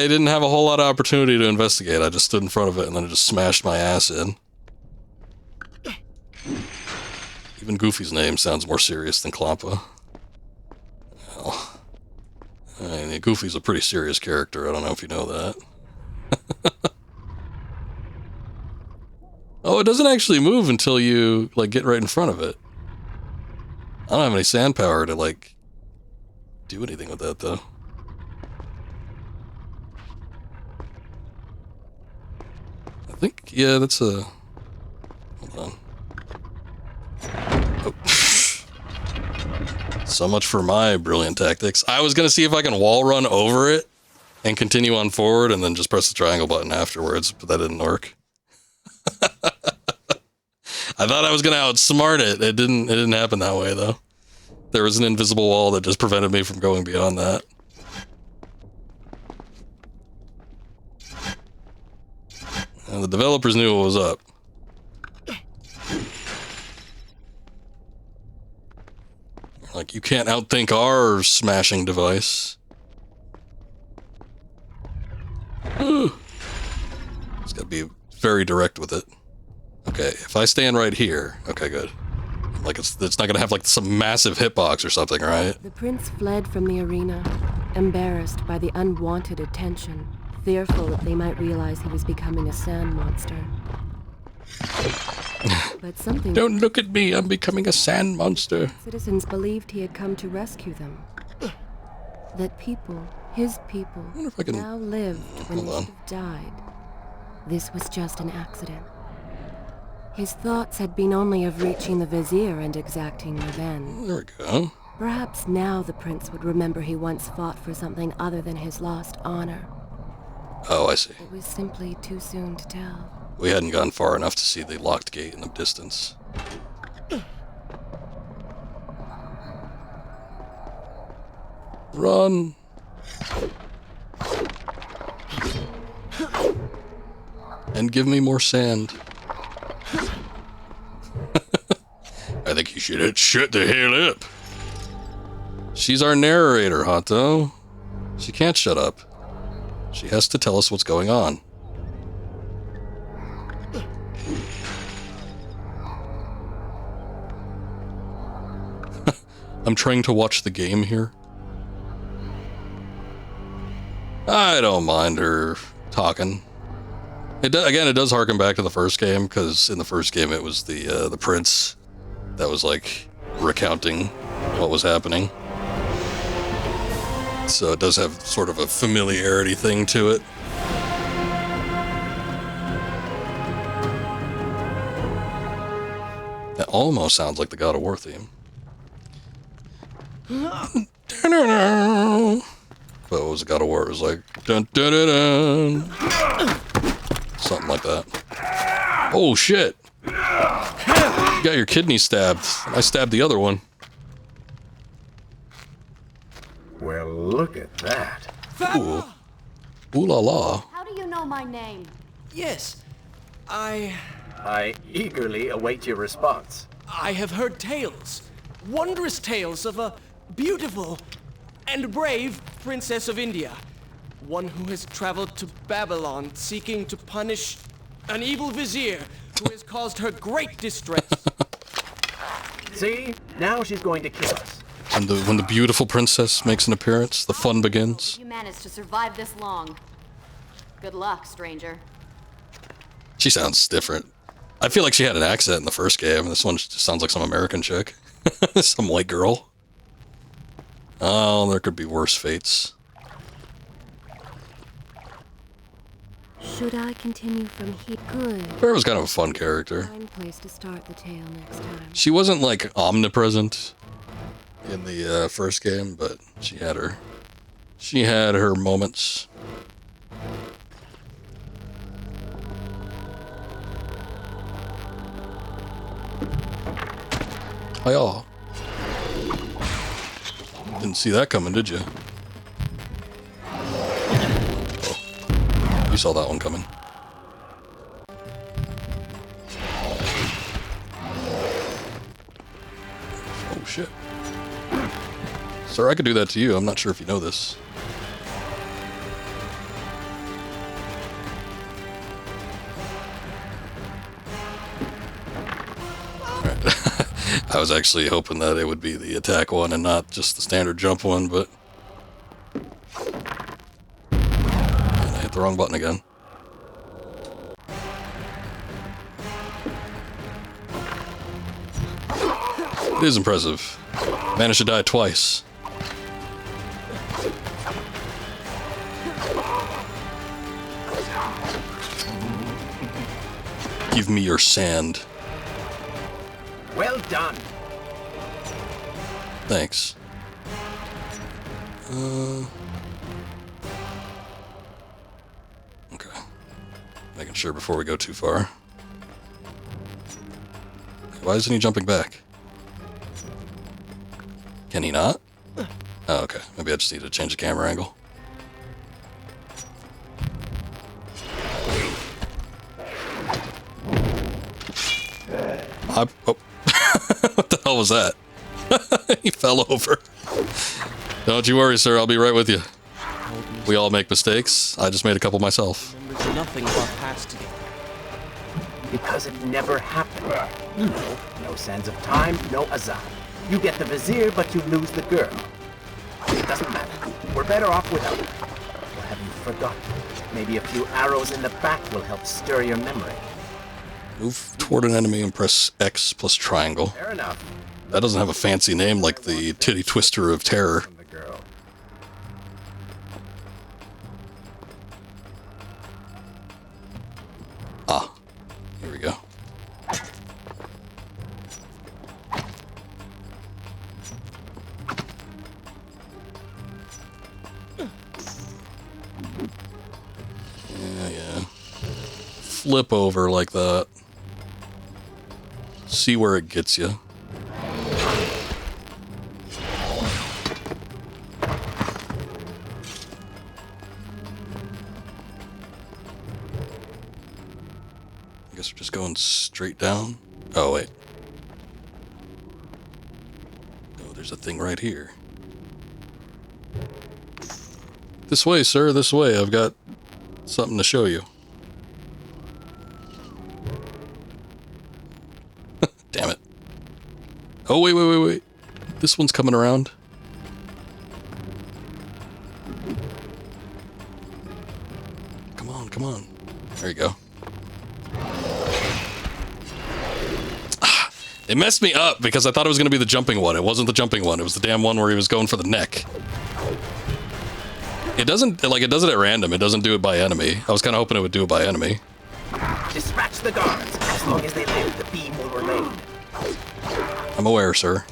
Speaker 1: didn't have a whole lot of opportunity to investigate. I just stood in front of it and then it just smashed my ass in. Even Goofy's name sounds more serious than Klompa. Well, I mean, Goofy's a pretty serious character. I don't know if you know that. Oh, it doesn't actually move until you, like, get right in front of it. I don't have any sand power to, like, do anything with that, though. I think, yeah, that's a... Hold on. Oh. So much for my brilliant tactics. I was gonna see if I can wall run over it and continue on forward and then just press the triangle button afterwards, but that didn't work. I thought I was gonna outsmart it. It didn't happen that way, though. There was an invisible wall that just prevented me from going beyond that. And the developers knew what was up. Like, you can't outthink our smashing device. It's gotta be very direct with it. Okay, if I stand right here, okay, good. Like, it's not gonna have, like, some massive hitbox or something, right?
Speaker 2: The prince fled from the arena, embarrassed by the unwanted attention, fearful that they might realize he was becoming a sand monster. But something...
Speaker 1: Don't look at me, I'm becoming a sand monster.
Speaker 2: Citizens believed he had come to rescue them. That people, his people,
Speaker 1: wonder if I can...
Speaker 2: now lived when
Speaker 1: Hold
Speaker 2: they
Speaker 1: on.
Speaker 2: should have died. This was just an accident. His thoughts had been only of reaching the vizier and exacting revenge.
Speaker 1: There we go.
Speaker 2: Perhaps now the prince would remember he once fought for something other than his lost honor.
Speaker 1: Oh, I see.
Speaker 2: It was simply too soon to tell.
Speaker 1: We hadn't gone far enough to see the locked gate in the distance. Run! And give me more sand. I think you should shut the hell up. She's our narrator, Hato. She can't shut up. She has to tell us what's going on. I'm trying to watch the game here. I don't mind her talking. Again, it does harken back to the first game, because in the first game it was the prince that was like recounting what was happening. So it does have sort of a familiarity thing to it. That almost sounds like the God of War theme. But what was it, God of War? It was like dun dun dun dun. Something like that. Oh shit! You got your kidney stabbed. I stabbed the other one.
Speaker 6: Well, look at that.
Speaker 1: Ooh. Ooh la la.
Speaker 8: How do you know my name?
Speaker 3: Yes,
Speaker 6: I eagerly await your response.
Speaker 3: I have heard tales, wondrous tales of a beautiful and brave princess of India. One who has traveled to Babylon seeking to punish an evil vizier who has caused her great distress.
Speaker 6: See? Now she's going to kill us.
Speaker 1: And when the beautiful princess makes an appearance, the fun begins.
Speaker 8: You managed to survive this long. Good luck, stranger.
Speaker 1: She sounds different. I feel like she had an accent in the first game. This one just sounds like some American chick. Some white girl. Oh, there could be worse fates.
Speaker 2: Should I continue from here? Good.
Speaker 1: Claire was kind of a fun character.
Speaker 2: Fine place to start the tale next time.
Speaker 1: She wasn't like omnipresent in the first game, but she had her moments. Hiya. Didn't see that coming, did you? Oh, you saw that one coming. Oh shit. Sir, I could do that to you. I'm not sure if you know this. I was actually hoping that it would be the attack one and not just the standard jump one, but I hit the wrong button again. It is impressive. Managed to die twice. Give me your sand.
Speaker 6: Well done.
Speaker 1: Thanks. Okay. Making sure before we go too far. Why isn't he jumping back? Can he not? Oh, okay. Maybe I just need to change the camera angle. Oh. What the hell was that? He fell over. Don't you worry, sir. I'll be right with you. We all make mistakes. I just made a couple myself.
Speaker 3: There's nothing of our past together.
Speaker 6: Because it never happened. No sands of time, no Azad. You get the vizier, but you lose the girl. It doesn't matter. We're better off without her. Or have you forgotten? Maybe a few arrows in the back will help stir your memory.
Speaker 1: Move toward an enemy and press X plus triangle.
Speaker 6: Fair enough.
Speaker 1: That doesn't have a fancy name like the titty twister of terror.
Speaker 6: From the girl.
Speaker 1: Ah, here we go. flip over like that. See where it gets you. I guess we're just going straight down. Oh, wait. Oh, there's a thing right here. This way, sir, this way. I've got something to show you. Damn it. Oh, wait. This one's coming around. Come on. There you go. It messed me up because I thought it was going to be the jumping one. It wasn't the jumping one. It was the damn one where he was going for the neck. It doesn't, like, it does it at random. It doesn't do it by enemy. I was kind of hoping it would do it by enemy.
Speaker 6: Dispatch the guards. As long as they live, the beam will remain.
Speaker 1: I'm aware, sir.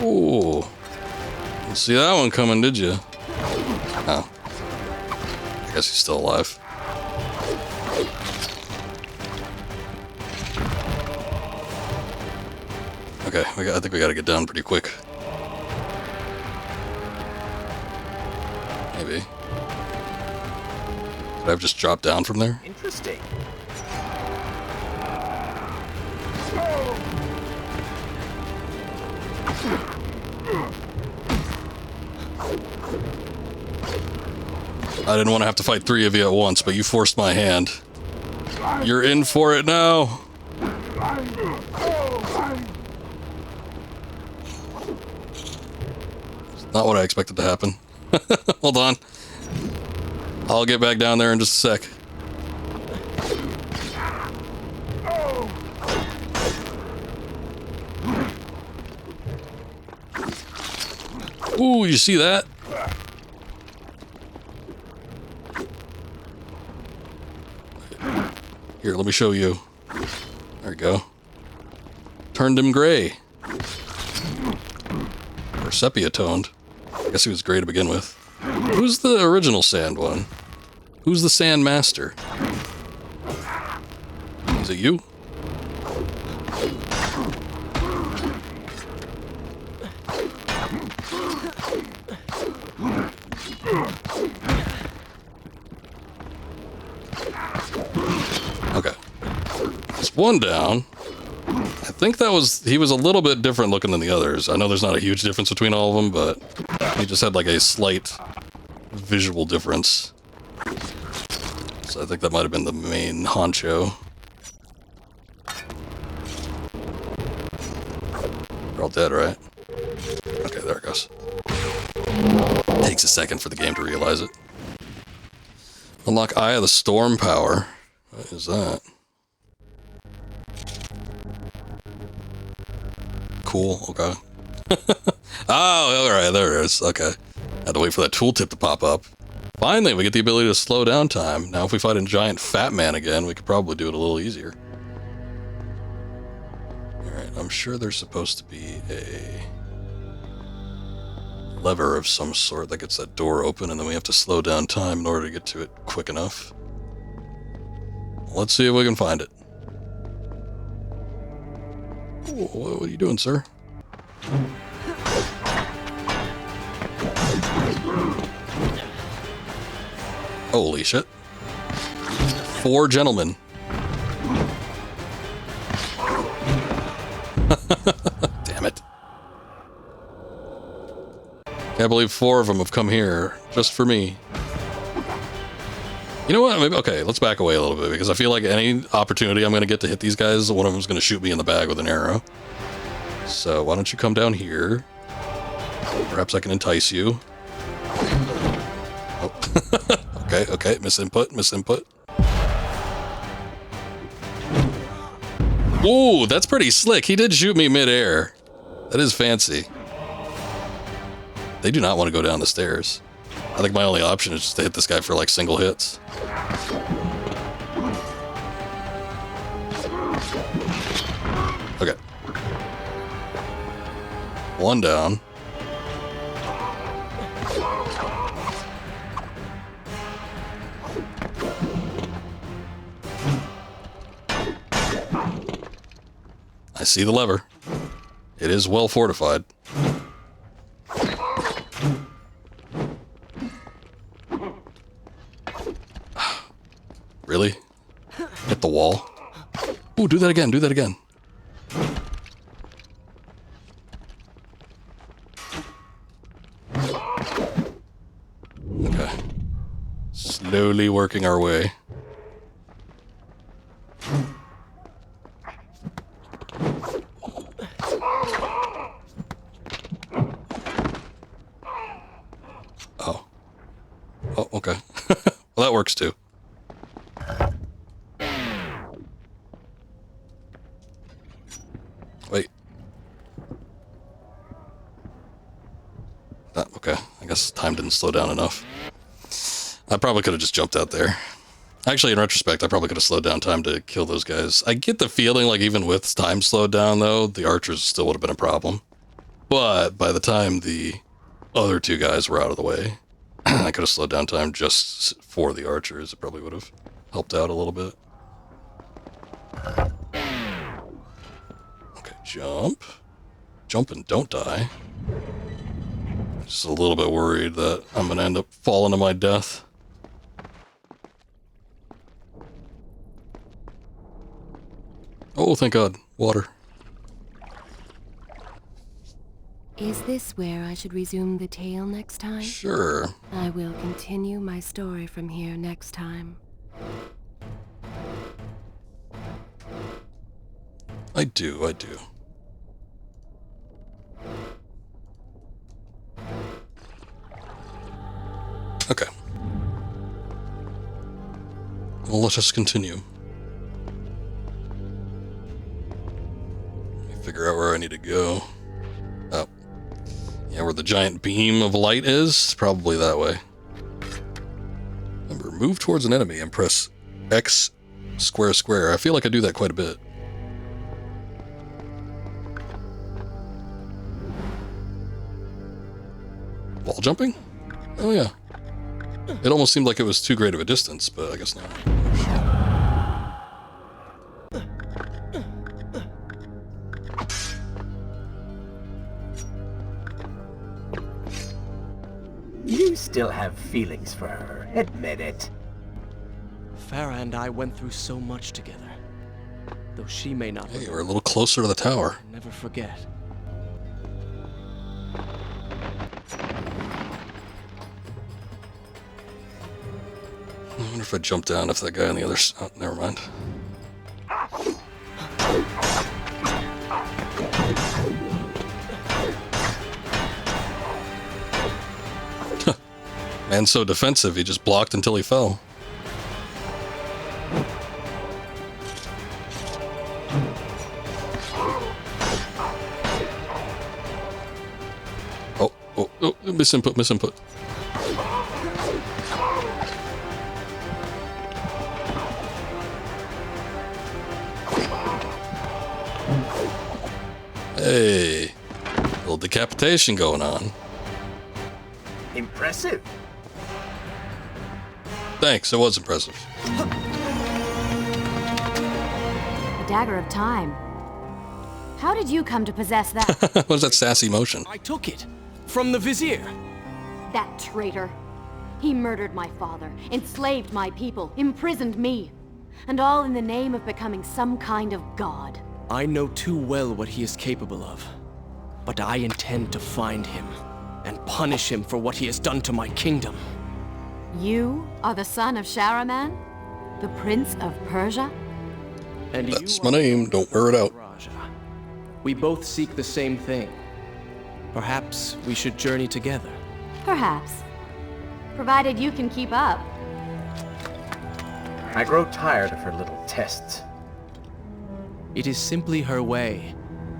Speaker 1: Ooh. Didn't see that one coming, did you? Oh. I guess he's still alive. Okay, I think we gotta get down pretty quick. Maybe. Could I have just dropped down from there?
Speaker 6: Interesting.
Speaker 1: I didn't want to have to fight 3 of you at once, but you forced my hand. You're in for it now. It's not what I expected to happen. Hold on. I'll get back down there in just a sec. Ooh, you see that? Here, let me show you. There we go. Turned him gray. Or sepia toned. I guess he was gray to begin with. Who's the original sand one? Who's the sand master? Is it you? Okay. There's one down. I think that was... He was a little bit different looking than the others. I know there's not a huge difference between all of them, but he just had like a slight visual difference. So I think that might have been the main honcho. They're all dead, right? Okay, there it goes. Takes a second for the game to realize it. Unlock Eye of the Storm power. What is that? Cool, okay. Oh, alright, there it is. Okay. Had to wait for that tooltip to pop up. Finally, we get the ability to slow down time. Now, if we fight a giant fat man again, we could probably do it a little easier. Alright, I'm sure there's supposed to be a lever of some sort that gets that door open, and then we have to slow down time in order to get to it quick enough. Let's see if we can find it. Ooh, what are you doing, sir? Holy shit. 4 gentlemen. Damn it. Can't believe 4 of them have come here just for me. You know what? Maybe, okay, let's back away a little bit, because I feel like any opportunity I'm going to get to hit these guys, one of them's going to shoot me in the back with an arrow. So why don't you come down here? Perhaps I can entice you. Oh. Okay, misinput. Ooh, that's pretty slick. He did shoot me mid-air. That is fancy. They do not want to go down the stairs. I think my only option is just to hit this guy for like single hits. Okay. 1 down. I see the lever. It is well fortified. Really? Hit the wall? Ooh, do that again, do that again. Okay. Slowly working our way. Oh. Oh, okay. Well, that works too. Wait. Okay. I guess time didn't slow down enough. I probably could have just jumped out there. Actually, in retrospect, I probably could have slowed down time to kill those guys. I get the feeling like even with time slowed down, though, the archers still would have been a problem. But by the time the other two guys were out of the way, I could have slowed down time just for the archers. It probably would have helped out a little bit. Okay, jump. Jump and don't die. Just a little bit worried that I'm going to end up falling to my death. Oh, thank God. Water.
Speaker 2: Is this where I should resume the tale next time?
Speaker 1: Sure.
Speaker 2: I will continue my story from here next time.
Speaker 1: I do. Okay. Well, let us continue. Let me figure out where I need to go. Oh. Yeah, where the giant beam of light is? Probably that way. Remember, move towards an enemy and press X square square. I feel like I do that quite a bit. Wall jumping? Oh yeah. It almost seemed like it was too great of a distance, but I guess not.
Speaker 6: You still have feelings for her. Admit it.
Speaker 3: Farah and I went through so much together. Though she may not.
Speaker 1: Hey, we're a little closer to the tower.
Speaker 3: Never forget.
Speaker 1: I wonder if I jump down if that guy on the other side... Oh, never mind. Man's so defensive, he just blocked until he fell. Oh, misinput. Hey, little decapitation going on.
Speaker 6: Impressive.
Speaker 1: Thanks, it was impressive.
Speaker 8: A dagger of time. How did you come to possess that?
Speaker 1: What was that sassy motion?
Speaker 3: I took it from the vizier.
Speaker 8: That traitor. He murdered my father, enslaved my people, imprisoned me. And all in the name of becoming some kind of god.
Speaker 3: I know too well what he is capable of. But I intend to find him and punish him for what he has done to my kingdom.
Speaker 8: You are the son of Shahraman? The Prince of Persia?
Speaker 3: And
Speaker 1: That's
Speaker 3: you
Speaker 1: my name, don't wear it out.
Speaker 3: Raja. We both seek the same thing. Perhaps we should journey together.
Speaker 8: Perhaps. Provided you can keep up.
Speaker 6: I grow tired of her little tests.
Speaker 3: It is simply her way.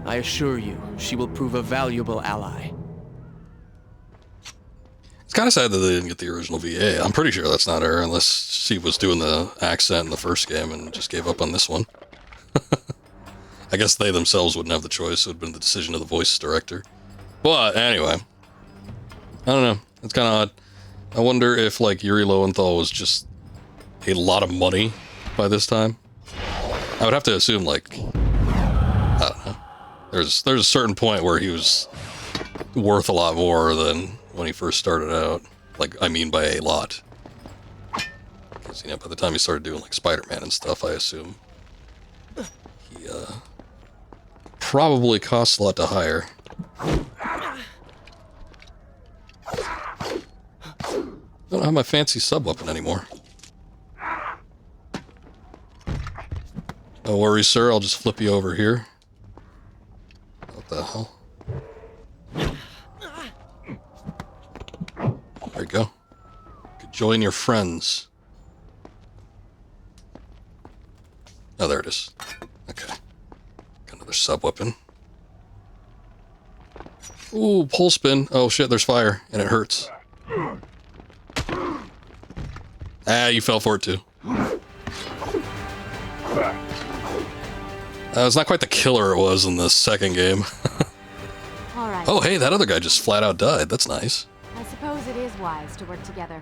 Speaker 3: I assure you, she will prove a valuable ally.
Speaker 1: It's kind of sad that they didn't get the original VA. I'm pretty sure that's not her, unless she was doing the accent in the first game and just gave up on this one. I guess they themselves wouldn't have the choice. It would have been the decision of the voice director. But anyway, I don't know. It's kind of odd. I wonder if, like, Yuri Lowenthal was just a lot of money by this time. I would have to assume, like, I don't know. There's a certain point where he was worth a lot more than when he first started out. Like, I mean by a lot. Because, you know, by the time he started doing, like, Spider-Man and stuff, I assume he, probably costs a lot to hire. I don't have my fancy sub-weapon anymore. No worries, sir. I'll just flip you over here. What the hell? There you go. You could join your friends. Oh, there it is. Okay. Got another sub-weapon. Ooh, pole spin. Oh shit, there's fire, and it hurts. Ah, you fell for it too. It's not quite the killer it was in the second game.
Speaker 8: All right.
Speaker 1: Oh, hey, that other guy just flat out died. That's nice.
Speaker 8: I suppose it is wise to work together.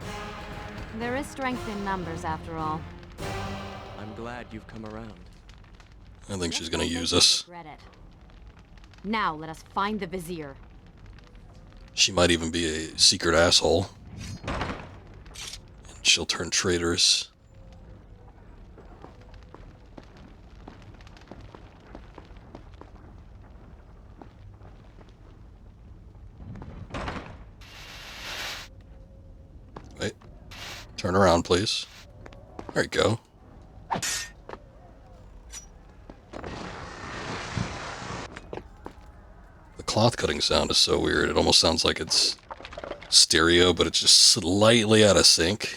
Speaker 8: There is strength in numbers, after all.
Speaker 3: I'm glad you've come around.
Speaker 1: I think she's gonna use us.
Speaker 8: Regret it. Now let us find the Vizier.
Speaker 1: She might even be a secret asshole. And she'll turn traitorous. Wait. Turn around, please. There you go. The cloth cutting sound is so weird. It almost sounds like it's stereo, but it's just slightly out of sync.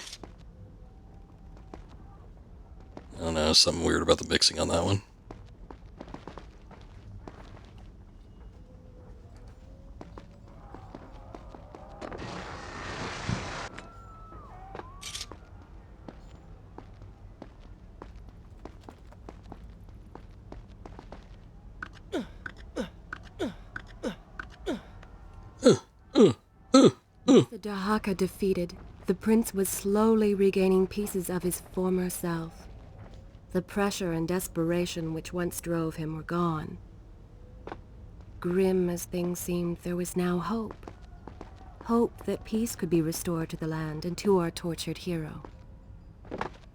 Speaker 1: I don't know, something weird about the mixing on that one.
Speaker 2: The Dahaka defeated, the prince was slowly regaining pieces of his former self. The pressure and desperation which once drove him were gone. Grim as things seemed, there was now hope. Hope that peace could be restored to the land and to our tortured hero.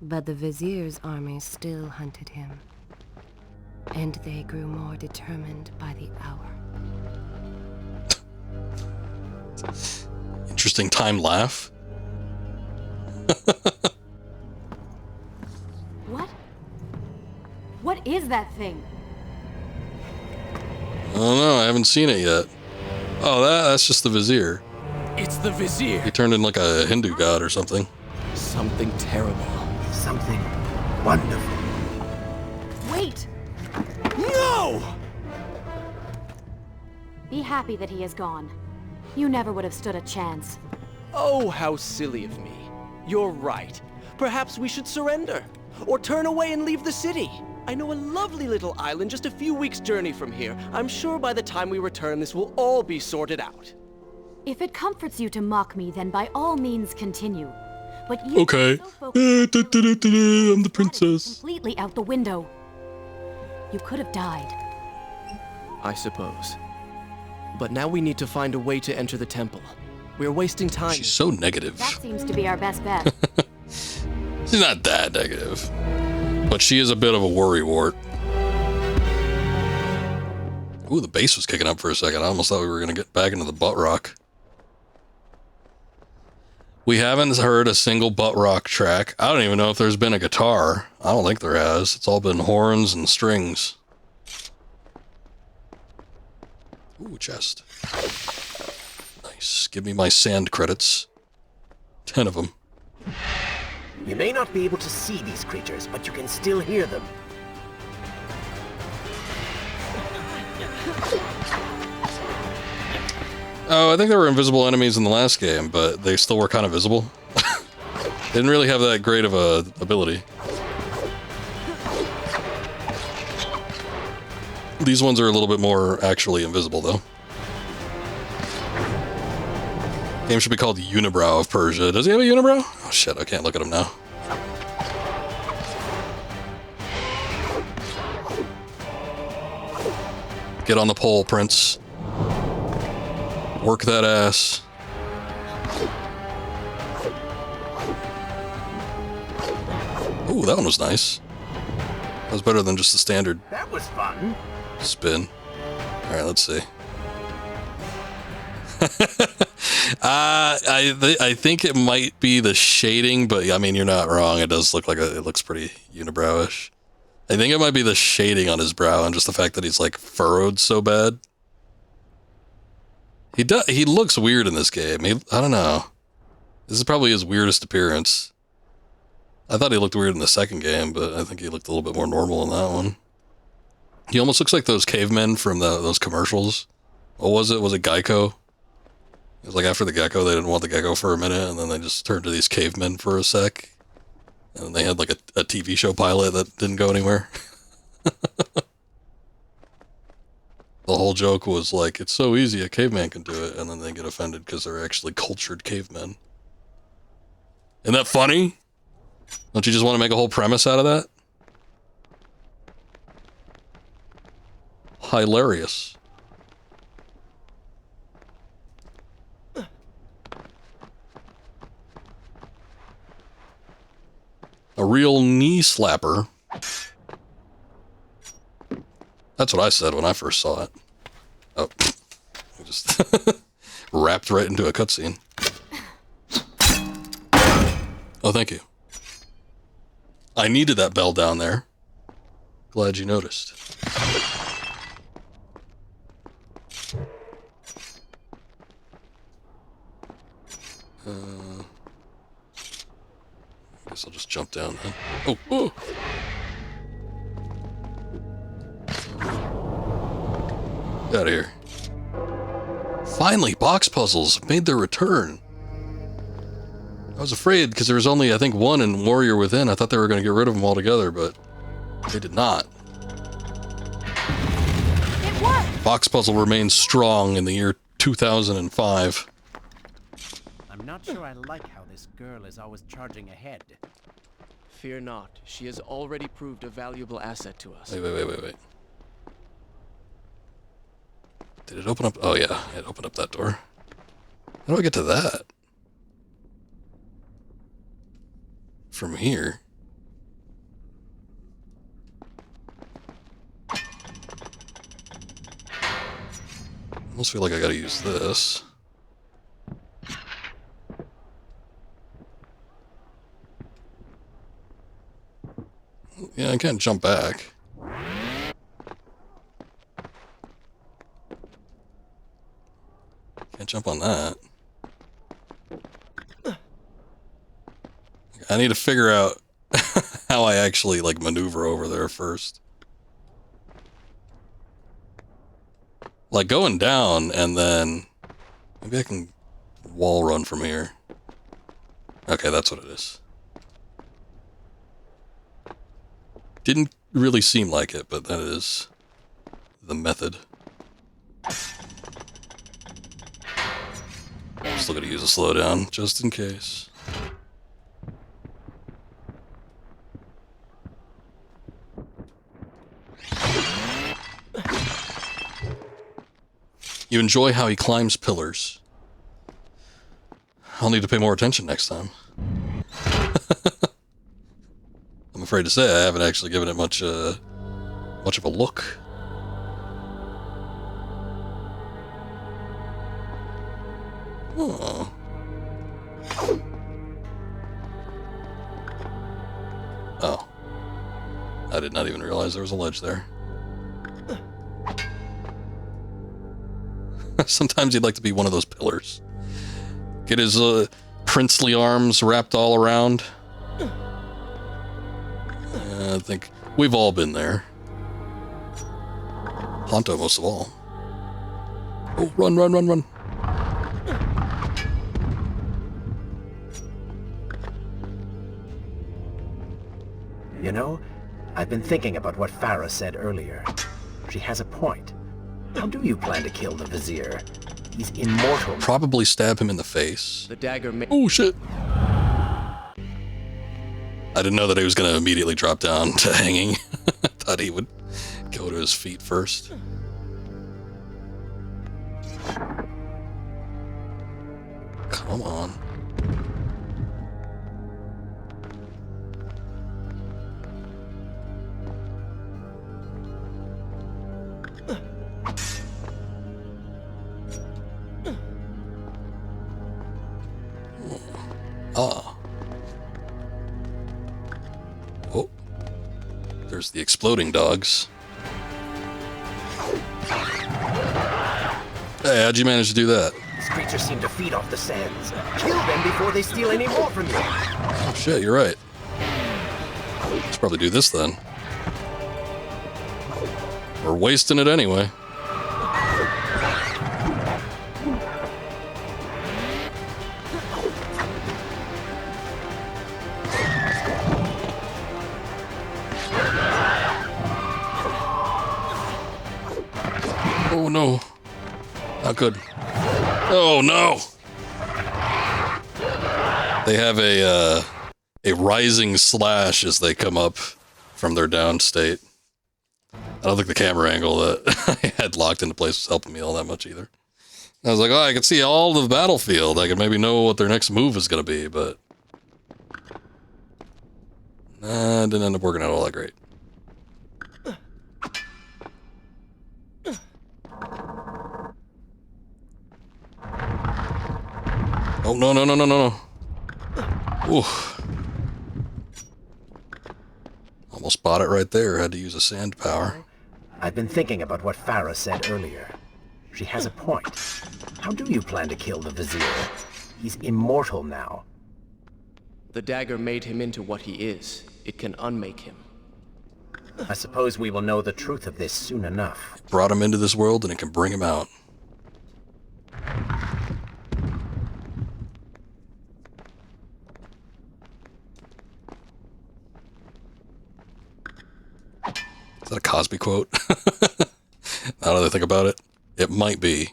Speaker 2: But the Vizier's army still hunted him, and they grew more determined by the hour.
Speaker 1: Interesting time laugh.
Speaker 8: What? What is that thing?
Speaker 1: I don't know, I haven't seen it yet. Oh, that's just the Vizier.
Speaker 3: It's the Vizier.
Speaker 1: He turned into like a Hindu god or something.
Speaker 3: Something terrible.
Speaker 6: Something wonderful.
Speaker 8: Wait!
Speaker 3: No!
Speaker 8: Be happy that he is gone. You never would have stood a chance.
Speaker 3: Oh, how silly of me. You're right. Perhaps we should surrender. Or turn away and leave the city. I know a lovely little island just a few weeks' journey from here. I'm sure by the time we return, this will all be sorted out.
Speaker 8: If it comforts you to mock me, then by all means continue. But you
Speaker 1: Okay.
Speaker 8: are so focused on
Speaker 1: I'm the
Speaker 8: that is
Speaker 1: princess.
Speaker 8: completely out the window. You could have died.
Speaker 3: I suppose. But now we need to find a way to enter the temple. We're wasting time.
Speaker 1: She's so negative.
Speaker 8: That seems to be our best bet.
Speaker 1: She's not that negative. But she is a bit of a worrywart. Ooh, the bass was kicking up for a second. I almost thought we were going to get back into the butt rock. We haven't heard a single butt rock track. I don't even know if there's been a guitar. I don't think there has. It's all been horns and strings. Ooh, chest. Nice. Give me my sand credits. 10 of them.
Speaker 6: You may not be able to see these creatures, but you can still hear them.
Speaker 1: Oh, I think there were invisible enemies in the last game, but they still were kind of visible. Didn't really have that great of a ability. These ones are a little bit more actually invisible, though. Game should be called Unibrow of Persia. Does he have a unibrow? Oh shit, I can't look at him now. Get on the pole, Prince. Work that ass. Ooh, that one was nice. That was better than just the standard
Speaker 6: That was fun.
Speaker 1: spin. Alright, let's see. I think it might be the shading, but I mean, you're not wrong. It does look like it looks pretty unibrowish. I think it might be the shading on his brow and just the fact that he's like furrowed so bad. He looks weird in this game. I don't know. This is probably his weirdest appearance. I thought he looked weird in the second game, but I think he looked a little bit more normal in that one. He almost looks like those cavemen from those commercials. What was it? Was it Geico? It was like after the gecko, they didn't want the gecko for a minute, and then they just turned to these cavemen for a sec. And then they had like a TV show pilot that didn't go anywhere. The whole joke was like, it's so easy, a caveman can do it, and then they get offended because they're actually cultured cavemen. Isn't that funny? Don't you just want to make a whole premise out of that? Hilarious. A real knee slapper. That's what I said when I first saw it. Oh, I just wrapped right into a cutscene. Oh, thank you. I needed that bell down there. Glad you noticed. I guess I'll just jump down then. Oh, oh! Get out of here. Finally, box puzzles made their return. I was afraid because there was only, I think, one in Warrior Within. I thought they were going to get rid of them altogether, but they did not.
Speaker 8: It worked!
Speaker 1: Box puzzle remains strong in the year 2005.
Speaker 6: I'm not sure I like how this girl is always charging ahead.
Speaker 3: Fear not. She has already proved a valuable asset to us.
Speaker 1: Wait. Did it open up? Oh yeah, it opened up that door. How do I get to that? From here? I almost feel like I gotta use this. Yeah, I can't jump back. Can't jump on that. I need to figure out how I actually, like, maneuver over there first. Like, going down, and then... Maybe I can wall run from here. Okay, that's what it is. Didn't really seem like it, but that is the method. I'm still gonna use a slowdown, just in case. You enjoy how he climbs pillars. I'll need to pay more attention next time. I'm afraid to say I haven't actually given it much of a look. Oh. Oh. I did not even realize there was a ledge there. Sometimes he'd like to be one of those pillars. Get his princely arms wrapped all around. I think we've all been there. Honto most of all. Oh, run.
Speaker 6: You know, I've been thinking about what Farah said earlier. She has a point. How do you plan to kill the Vizier? He's immortal.
Speaker 1: Probably stab him in the face.
Speaker 3: The dagger may...
Speaker 1: Oh, shit. I didn't know that he was going to immediately drop down to hanging. I thought he would go to his feet first. Come on. Ah. Oh. There's the exploding dogs. Hey, how'd you manage to do that?
Speaker 6: These creatures seem to feed off the sands. Kill them before they steal any more from you.
Speaker 1: Oh shit, you're right. Let's probably do this then. We're wasting it anyway. Oh no. Not good. Oh no. They have a rising slash as they come up from their down state. I don't think the camera angle that I had locked into place was helping me all that much either. I was like, oh, I can see all of the battlefield. I can maybe know what their next move is going to be, but nah, it didn't end up working out all that great. Oh, no, no, no, no, no, no. Ooh. Almost bought it right there. Had to use a sand power.
Speaker 6: I've been thinking about what Farah said earlier. She has a point. How do you plan to kill the Vizier? He's immortal now.
Speaker 3: The dagger made him into what he is. It can unmake him.
Speaker 6: I suppose we will know the truth of this soon enough.
Speaker 1: Brought him into this world and it can bring him out. Is that a Cosby quote? Now that I think about it, it might be.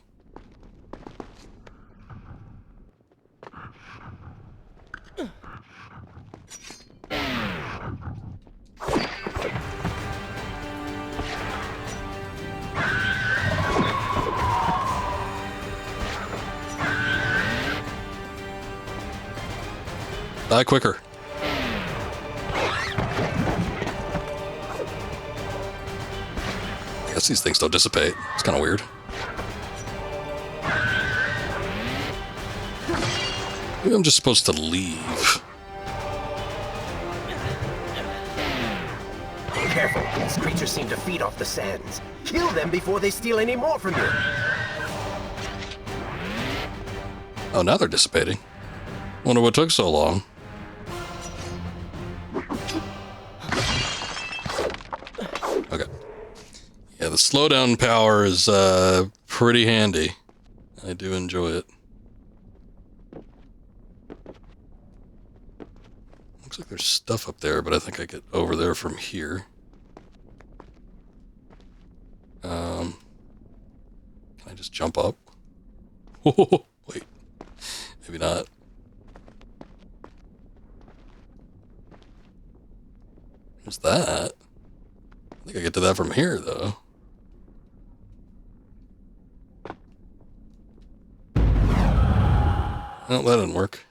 Speaker 1: Die quicker. I guess these things don't dissipate. It's kind of weird. Maybe I'm just supposed to leave.
Speaker 6: Careful, these creatures seem to feed off the sands. Kill them before they steal any more from you.
Speaker 1: Oh, now they're dissipating. Wonder what took so long. Okay. Yeah, the slowdown power is pretty handy. I do enjoy it. Looks like there's stuff up there, but I think I get over there from here. Can I just jump up? Wait. Maybe not. What's that? I think I get to that from here, though. Well, that didn't work.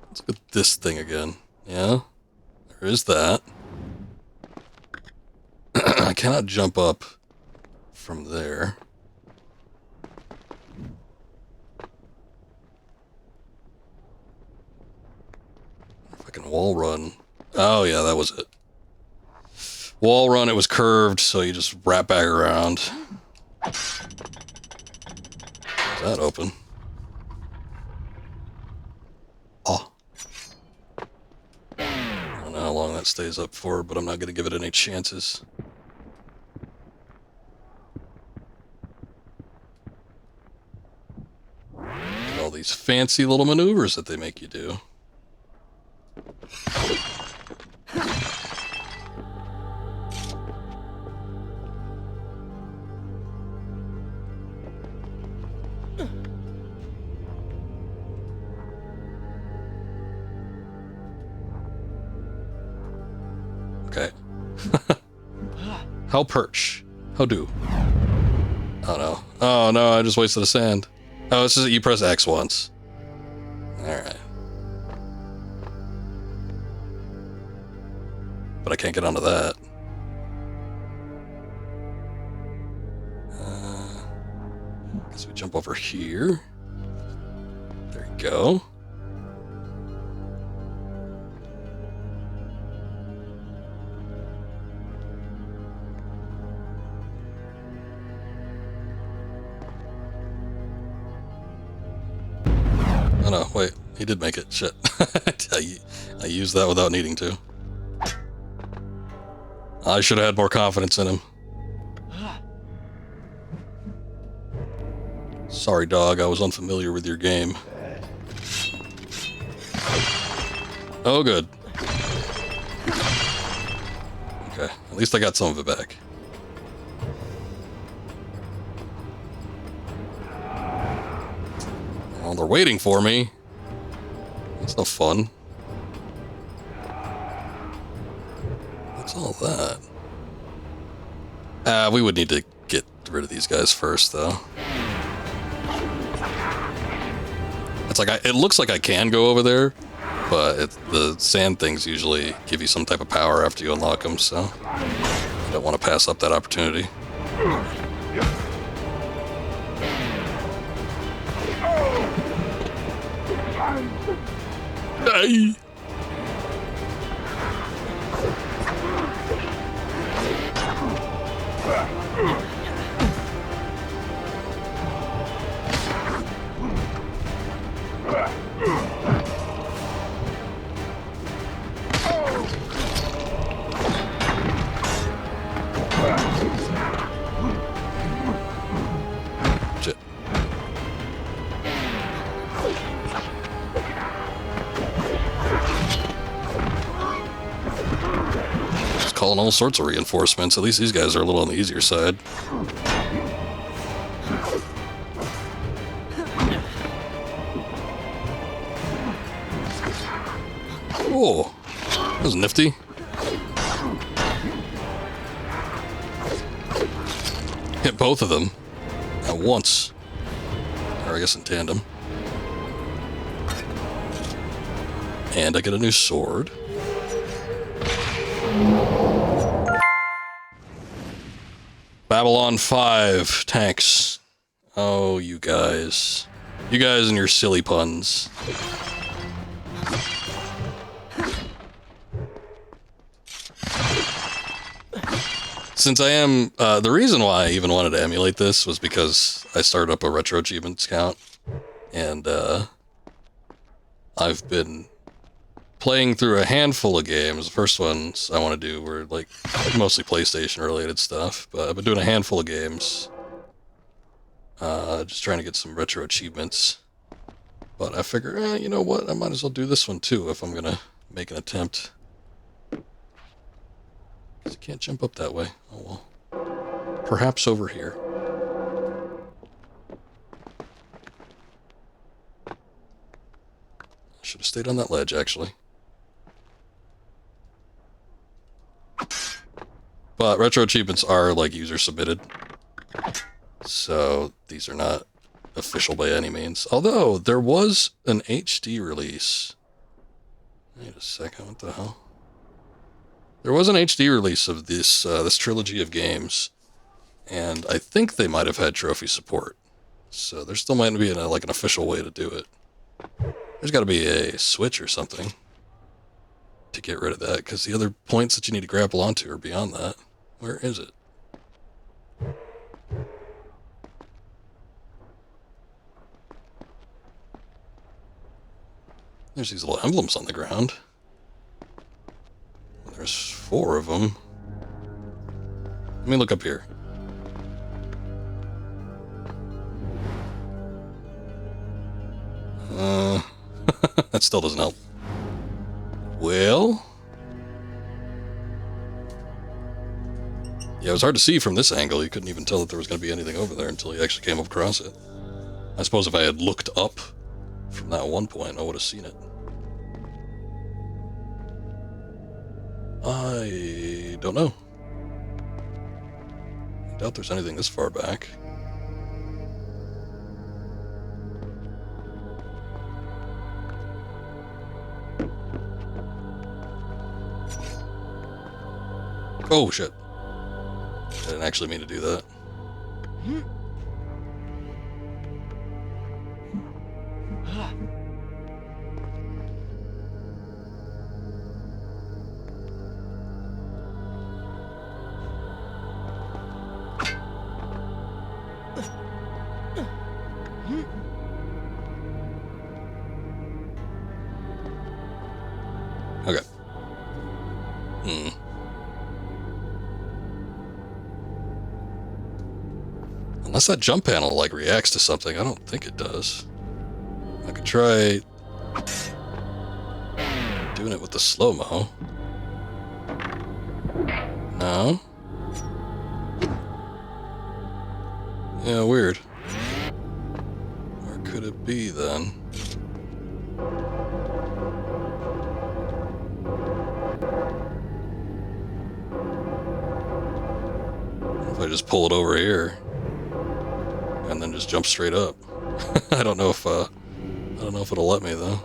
Speaker 1: Let's look at this thing again. Yeah, there is that. I cannot jump up from there. If I can wall run. Oh yeah, that was it. Wall run, it was curved, so you just wrap back around. Is that open? Oh. I don't know how long that stays up for, but I'm not going to give it any chances. All these fancy little maneuvers that they make you do. How perch? How do? Oh no. Oh no, I just wasted a sand. Oh, it's just you press X once. Alright. But I can't get onto that. Guess we jump over here. There you go. Oh no, wait, he did make it. Shit. I used that without needing to. I should have had more confidence in him. Sorry, dog, I was unfamiliar with your game. Oh, good. Okay, at least I got some of it back. Oh, they're waiting for me. That's no fun. What's all that? We would need to get rid of these guys first, though. It's like it looks like I can go over there, but the sand things usually give you some type of power after you unlock them, so I don't want to pass up that opportunity. Hey! Shit. Just calling all sorts of reinforcements. At least these guys are a little on the easier side. Oh, that was nifty. Hit both of them at once. Or I guess in tandem. And I get a new sword. Babylon 5 tanks. Oh, you guys. You guys and your silly puns. Since I am, the reason why I even wanted to emulate this was because I started up a retro achievements count, and I've been playing through a handful of games. The first ones I want to do were like mostly PlayStation related stuff, but I've been doing a handful of games, just trying to get some retro achievements. But I figure, you know what, I might as well do this one too if I'm gonna make an attempt. You can't jump up that way. Oh well. Perhaps over here. I should have stayed on that ledge, actually. But retro achievements are, like, user submitted. So, these are not official by any means. Although, there was an HD release. Wait a second, what the hell? There was an HD release of this this trilogy of games, and I think they might have had trophy support. So there still might be like an official way to do it. There's got to be a switch or something to get rid of that, because the other points that you need to grapple onto are beyond that. Where is it? There's these little emblems on the ground. There's 4 of them. Let me look up here. That still doesn't help. Well... yeah, it was hard to see from this angle. You couldn't even tell that there was going to be anything over there until you actually came up across it. I suppose if I had looked up from that one point, I would have seen it. I don't know. Doubt there's anything this far back. Oh shit. I didn't actually mean to do that. Okay. Unless that jump panel, like, reacts to something. I don't think it does. I could try doing it with the slow-mo. No? Yeah, weird. Where could it be, then? If I just pull it over here and then just jump straight up. I don't know if it'll let me though.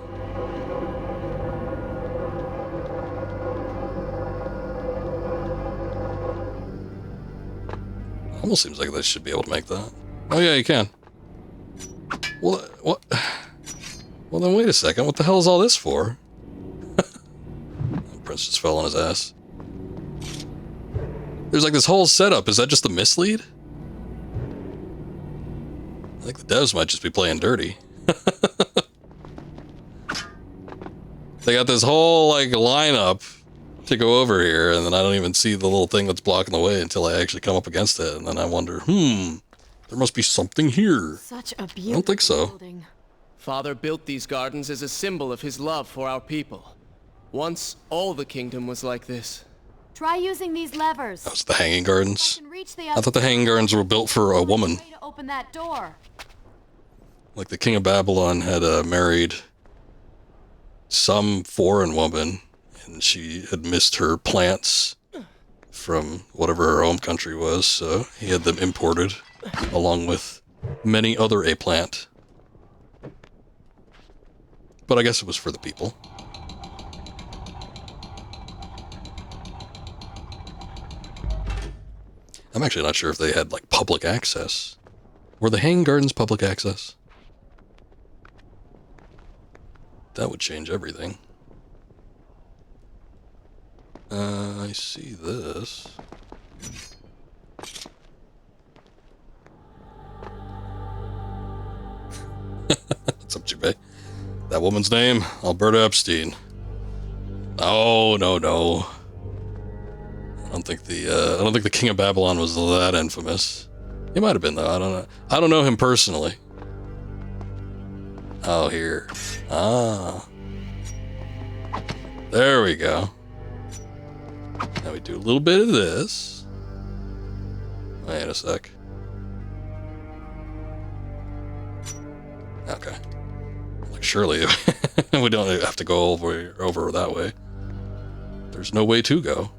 Speaker 1: Almost seems like they should be able to make that. Oh yeah, you can. Well, what? Well then wait a second. What the hell is all this for? The prince just fell on his ass. There's like this whole setup. Is that just the mislead? I think the devs might just be playing dirty. They got this whole like lineup to go over here, and then I don't even see the little thing that's blocking the way until I actually come up against it, and then I wonder, there must be something here.
Speaker 8: Such a beautiful
Speaker 1: I don't think so.
Speaker 8: building.
Speaker 3: Father built these gardens as a symbol of his love for our people. Once, all the kingdom was like this.
Speaker 8: Try using these levers.
Speaker 1: That was the Hanging Gardens.
Speaker 8: I can reach the
Speaker 1: I thought the Hanging Gardens were built for a woman.
Speaker 8: way to open that door.
Speaker 1: Like the King of Babylon had married some foreign woman, and she had missed her plants from whatever her home country was, so he had them imported, along with many other a plant. But I guess it was for the people. I'm actually not sure if they had, like, public access. Were the Hanging Gardens public access? That would change everything. I see this. What's up, Jubei? That woman's name? Alberta Epstein. Oh, no. I don't think the King of Babylon was that infamous. He might have been, though. I don't know. I don't know him personally. Oh, here. Ah. There we go. Now we do a little bit of this. Wait a sec. Okay. Like, surely we don't have to go over that way. There's no way to go.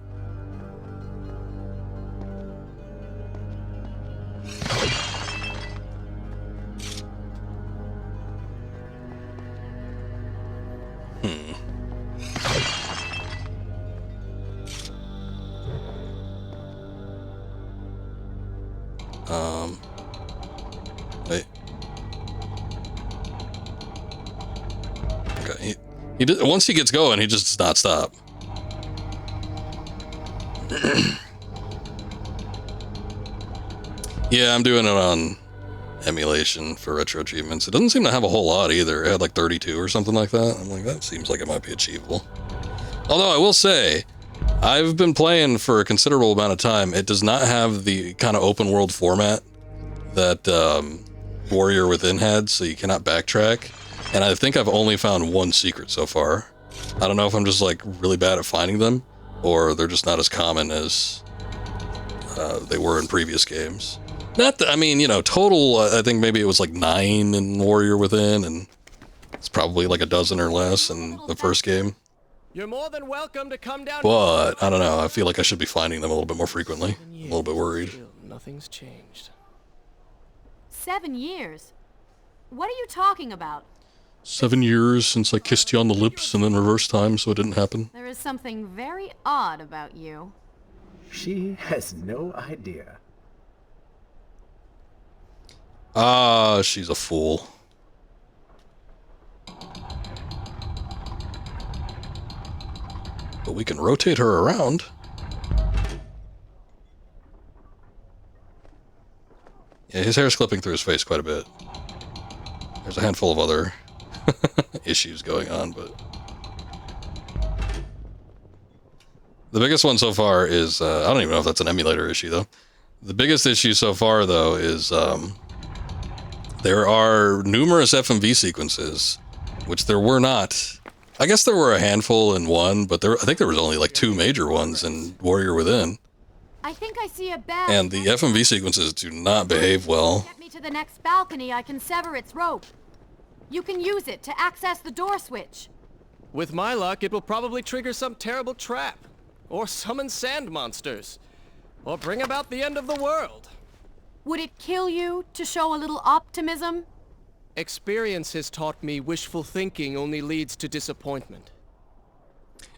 Speaker 1: Wait. Okay, he did, once he gets going, he just does not stop. Yeah, I'm doing it on emulation for retro achievements. It doesn't seem to have a whole lot either. It had like 32 or something like that. I'm like, that seems like it might be achievable. Although I will say, I've been playing for a considerable amount of time. It does not have the kind of open world format that Warrior Within had, so you cannot backtrack. And I think I've only found one secret so far. I don't know if I'm just like really bad at finding them, or they're just not as common as they were in previous games. Not that, I mean, you know, total, I think maybe it was like 9 in Warrior Within, and it's probably like a dozen or less in the first game.
Speaker 3: You're more than welcome to come down.
Speaker 1: But, I don't know, I feel like I should be finding them a little bit more frequently. I'm a little bit worried.
Speaker 3: nothing's changed.
Speaker 8: 7 years? What are you talking about?
Speaker 1: 7 years since I kissed you on the lips and then reverse time so it didn't happen.
Speaker 8: There is something very odd about you.
Speaker 6: She has no idea.
Speaker 1: Ah, she's a fool. But we can rotate her around. Yeah, his hair's clipping through his face quite a bit. There's a handful of other issues going on, but... The biggest one so far is, I don't even know if that's an emulator issue, though. The biggest issue so far, though, is there are numerous FMV sequences, which there were not. I guess there were a handful in 1, but I think there was only like 2 major ones in Warrior Within.
Speaker 8: I think I see a bell.
Speaker 1: And the FMV sequences do not behave well.
Speaker 8: Get me to the next balcony, I can sever its rope. You can use it to access the door switch.
Speaker 3: With my luck, it will probably trigger some terrible trap. Or summon sand monsters. Or bring about the end of the world.
Speaker 8: Would it kill you to show a little optimism?
Speaker 3: Experience has taught me wishful thinking only leads to disappointment.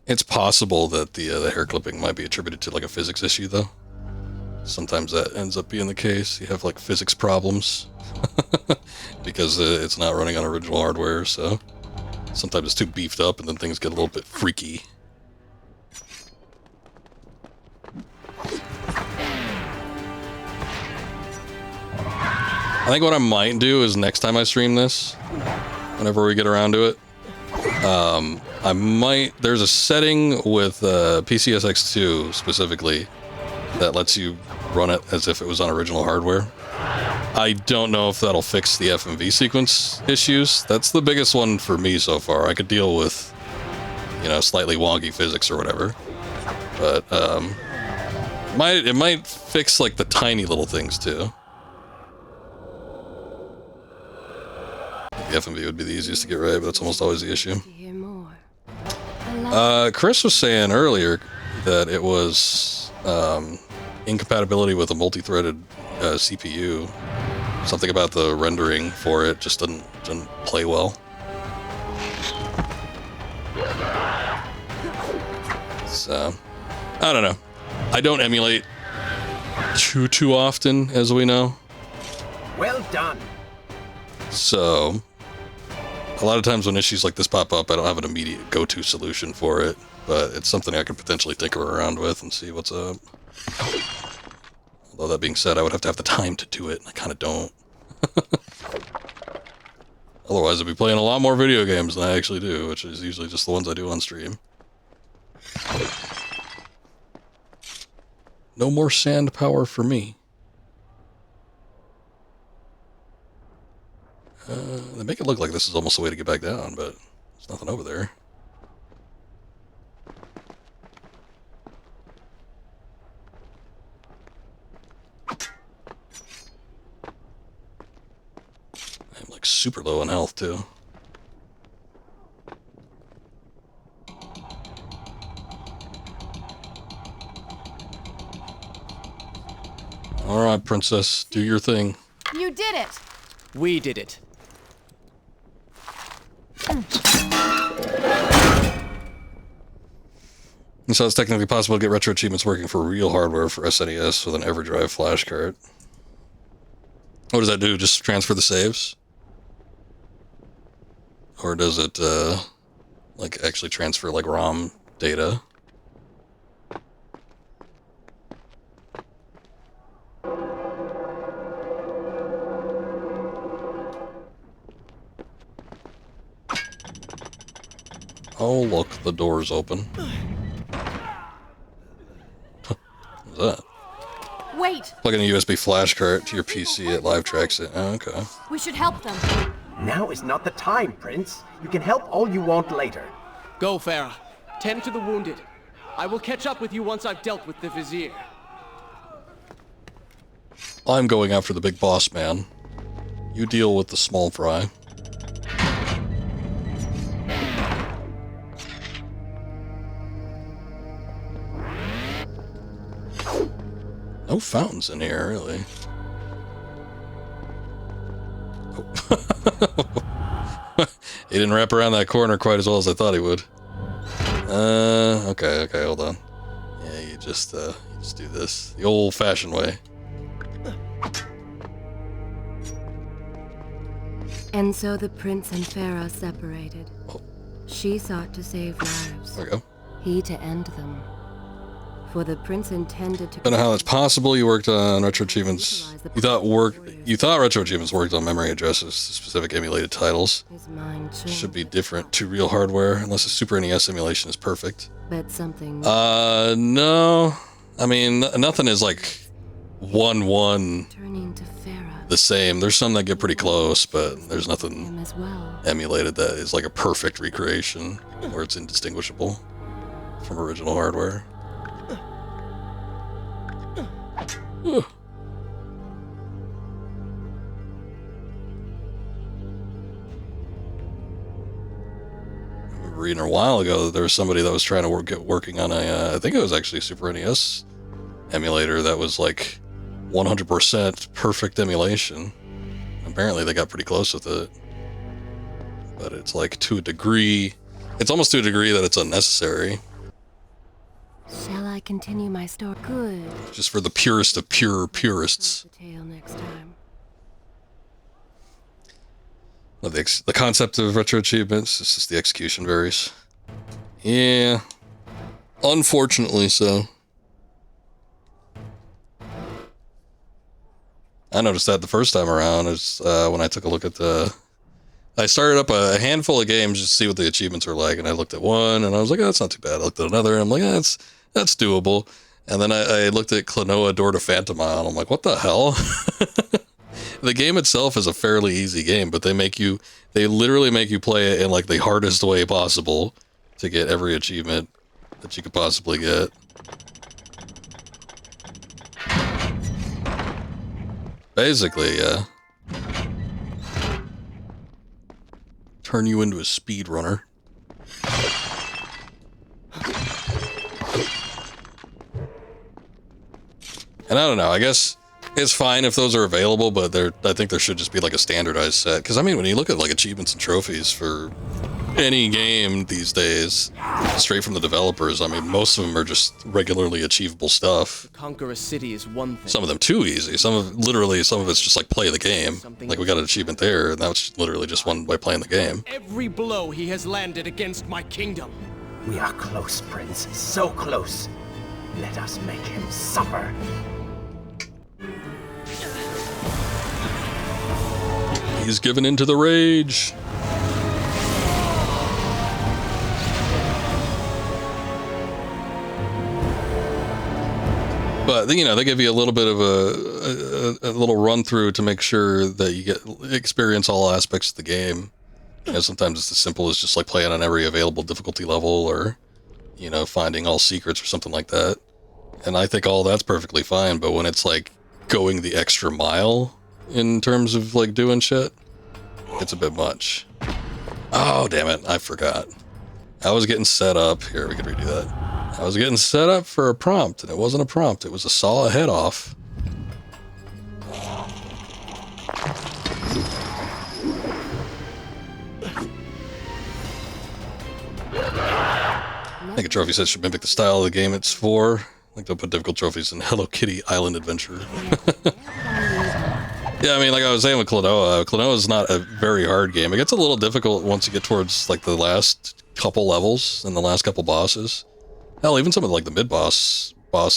Speaker 1: It's possible that the hair clipping might be attributed to like a physics issue, though. Sometimes that ends up being the case. You have like physics problems because it's not running on original hardware, so sometimes it's too beefed up and then things get a little bit freaky. I think what I might do is next time I stream this, whenever we get around to it, I might, there's a setting with PCSX2 specifically that lets you run it as if it was on original hardware. I don't know if that'll fix the FMV sequence issues. That's the biggest one for me so far. I could deal with, you know, slightly wonky physics or whatever, but it might fix like the tiny little things too. The FMV would be the easiest to get right, but that's almost always the issue.
Speaker 2: To hear more.
Speaker 1: Chris was saying earlier that it was incompatibility with a multi-threaded CPU. Something about the rendering for it just didn't play well. So, I don't know. I don't emulate too often, as we know.
Speaker 6: Well done.
Speaker 1: So, a lot of times when issues like this pop up, I don't have an immediate go-to solution for it, but it's something I could potentially tinker around with and see what's up. Although that being said, I would have to have the time to do it, and I kind of don't. Otherwise, I'd be playing a lot more video games than I actually do, which is usually just the ones I do on stream. No more sand power for me. They make it look like this is almost a way to get back down, but there's nothing over there. I'm like super low on health too. Alright, princess, do your thing.
Speaker 8: You did it!
Speaker 3: We did it.
Speaker 1: And so it's technically possible to get retro achievements working for real hardware for SNES with an EverDrive flash card. What does that do? Just transfer the saves? Or does it, like, actually transfer, like, ROM data? Oh, look, the door's open. What's that?
Speaker 8: Wait!
Speaker 1: Plug in a USB flash card to your PC, it live tracks it. Oh, okay.
Speaker 8: We should help them.
Speaker 6: Now is not the time, Prince. You can help all you want later.
Speaker 3: Go, Farah. Tend to the wounded. I will catch up with you once I've dealt with the Vizier.
Speaker 1: I'm going after the big boss man. You deal with the small fry. no fountains in here, really. Oh. He didn't wrap around that corner quite as well as I thought he would. Okay, hold on. Yeah, you just do this the old-fashioned way.
Speaker 2: And so the prince and Farah separated.
Speaker 1: Oh.
Speaker 2: She sought to save lives.
Speaker 1: There we go.
Speaker 2: He to end them. For the prince intended to...
Speaker 1: I don't know how that's possible. You worked on retro achievements. You thought retro achievements worked on memory addresses to specific emulated titles.
Speaker 2: His mind changed.
Speaker 1: Should be different to real hardware, unless a Super NES emulation is perfect.
Speaker 2: But something...
Speaker 1: No. I mean, nothing is like 1-1
Speaker 2: Turning to Farah.
Speaker 1: the same. There's some that get pretty close, but there's nothing
Speaker 2: Him as well.
Speaker 1: emulated that is like a perfect recreation, where it's indistinguishable from original hardware. Ugh. I remember reading a while ago that there was somebody that was trying to get working on a, I think it was actually a Super NES emulator that was like 100% perfect emulation. Apparently they got pretty close with it. But it's like to a degree, it's almost to a degree that it's unnecessary.
Speaker 2: Shall I continue my story? Good.
Speaker 1: Just for the purest of purists.
Speaker 2: The tale next time.
Speaker 1: Well, the concept of retro achievements, it's just the execution varies. Yeah. Unfortunately so. I noticed that the first time around is when I took a look at the... I started up a handful of games just to see what the achievements were like, and I looked at one, and I was like, oh, that's not too bad. I looked at another, and I'm like, that's doable. And then I looked at Klonoa Door to Phantomile, and I'm like, what the hell? The game itself is a fairly easy game, but they literally make you play it in like the hardest way possible to get every achievement that you could possibly get. Basically, yeah. Turn you into a speedrunner. And I don't know, I guess it's fine if those are available, but I think there should just be like a standardized set. Because I mean, when you look at like achievements and trophies for any game these days, straight from the developers, I mean, most of them are just regularly achievable stuff.
Speaker 3: Conquer a city is one thing.
Speaker 1: Some of them too easy. Some of it's just like play the game. Like we got an achievement there, and that was literally just one by playing the game.
Speaker 3: Every blow he has landed against my kingdom.
Speaker 6: We are close, Prince. So close. Let us make him suffer.
Speaker 1: He's given into the rage. But, you know, they give you a little bit of a little run through to make sure that you experience all aspects of the game. You know, sometimes it's as simple as just like playing on every available difficulty level, or, you know, finding all secrets or something like that. And I think all that's perfectly fine, but when it's like going the extra mile in terms of like doing shit, it's a bit much. Oh, damn it, I forgot. I was getting set up. Here, we can redo that. I was getting set up for a prompt, and it wasn't a prompt. It was a saw a head off. I think a trophy set should mimic the style of the game it's for. Like they'll put difficult trophies in Hello Kitty Island Adventure. Yeah, I mean, like I was saying with Klonoa is not a very hard game. It gets a little difficult once you get towards like the last couple levels and the last couple bosses. Hell, even some of like the mid-boss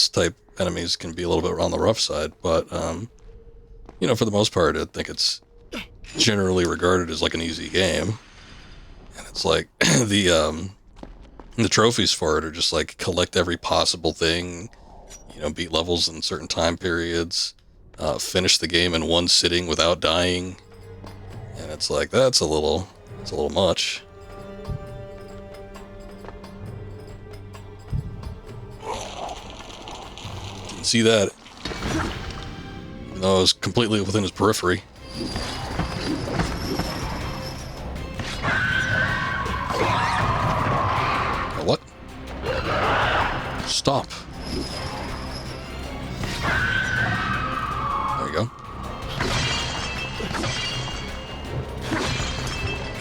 Speaker 1: type enemies can be a little bit on the rough side, but you know, for the most part, I think it's generally regarded as like an easy game. And it's like the trophies for it are just like collect every possible thing, you know, beat levels in certain time periods, finish the game in one sitting without dying. And it's like, that's a little much. Didn't see that. Even though it was completely within his periphery. What?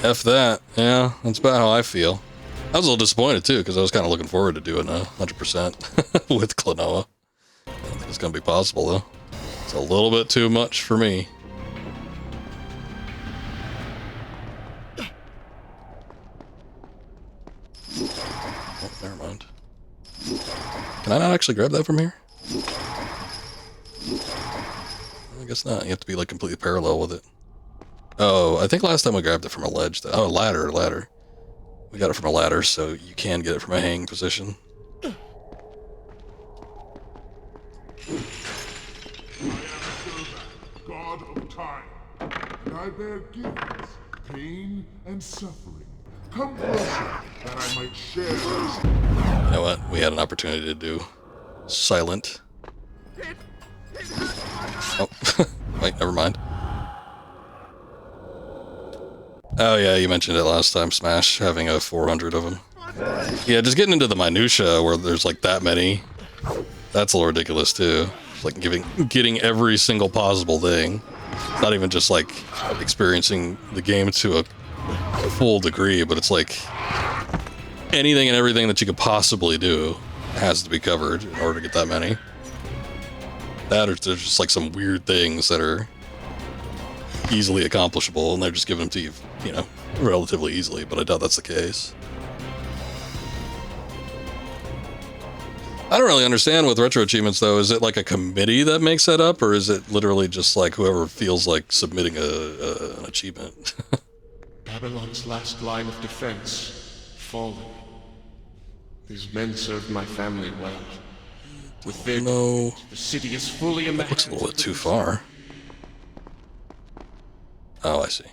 Speaker 1: F that. Yeah, that's about how I feel. I was a little disappointed too, because I was kind of looking forward to doing 100% with Klonoa. I don't think it's going to be possible though. It's a little bit too much for me. Oh, never mind. Can I not actually grab that from here? I guess not. You have to be like completely parallel with it. Oh, I think last time we grabbed it from a ledge. Oh, ladder. We got it from a ladder, so you can get it from a hanging position.
Speaker 5: I am Servat, god of time, and I bear gifts, pain and suffering. Come closer, that I might share this.
Speaker 1: You know what? We had an opportunity to do silent. Oh, wait, never mind. Oh yeah, you mentioned it last time, Smash, having a 400 of them. Yeah, just getting into the minutia where there's like that many, that's a little ridiculous too. It's like getting every single possible thing. It's not even just like experiencing the game to a full degree, but it's like anything and everything that you could possibly do has to be covered in order to get that many. That or there's just like some weird things that are easily accomplishable, and they're just giving them to you, you know, relatively easily, but I doubt that's the case. I don't really understand with retro achievements, though. Is it like a committee that makes that up, or is it literally just like whoever feels like submitting an achievement?
Speaker 9: Babylon's last line of defense, fallen. These men served my family well. With their
Speaker 1: No.
Speaker 9: the city is fully in the
Speaker 1: That looks a
Speaker 9: hands
Speaker 1: little
Speaker 9: of
Speaker 1: bit
Speaker 9: the
Speaker 1: too far. Oh, I see.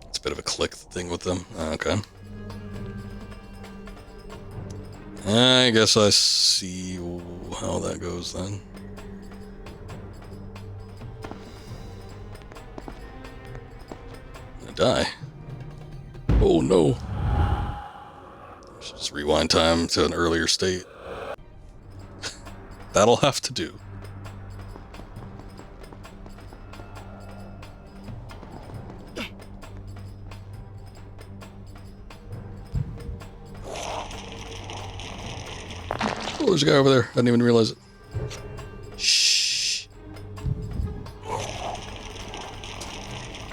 Speaker 1: It's a bit of a click thing with them. Okay. I guess I see how that goes then. I'm gonna die. Oh no. Just rewind time to an earlier state. That'll have to do. Oh, there's a guy over there. I didn't even realize it. Shh.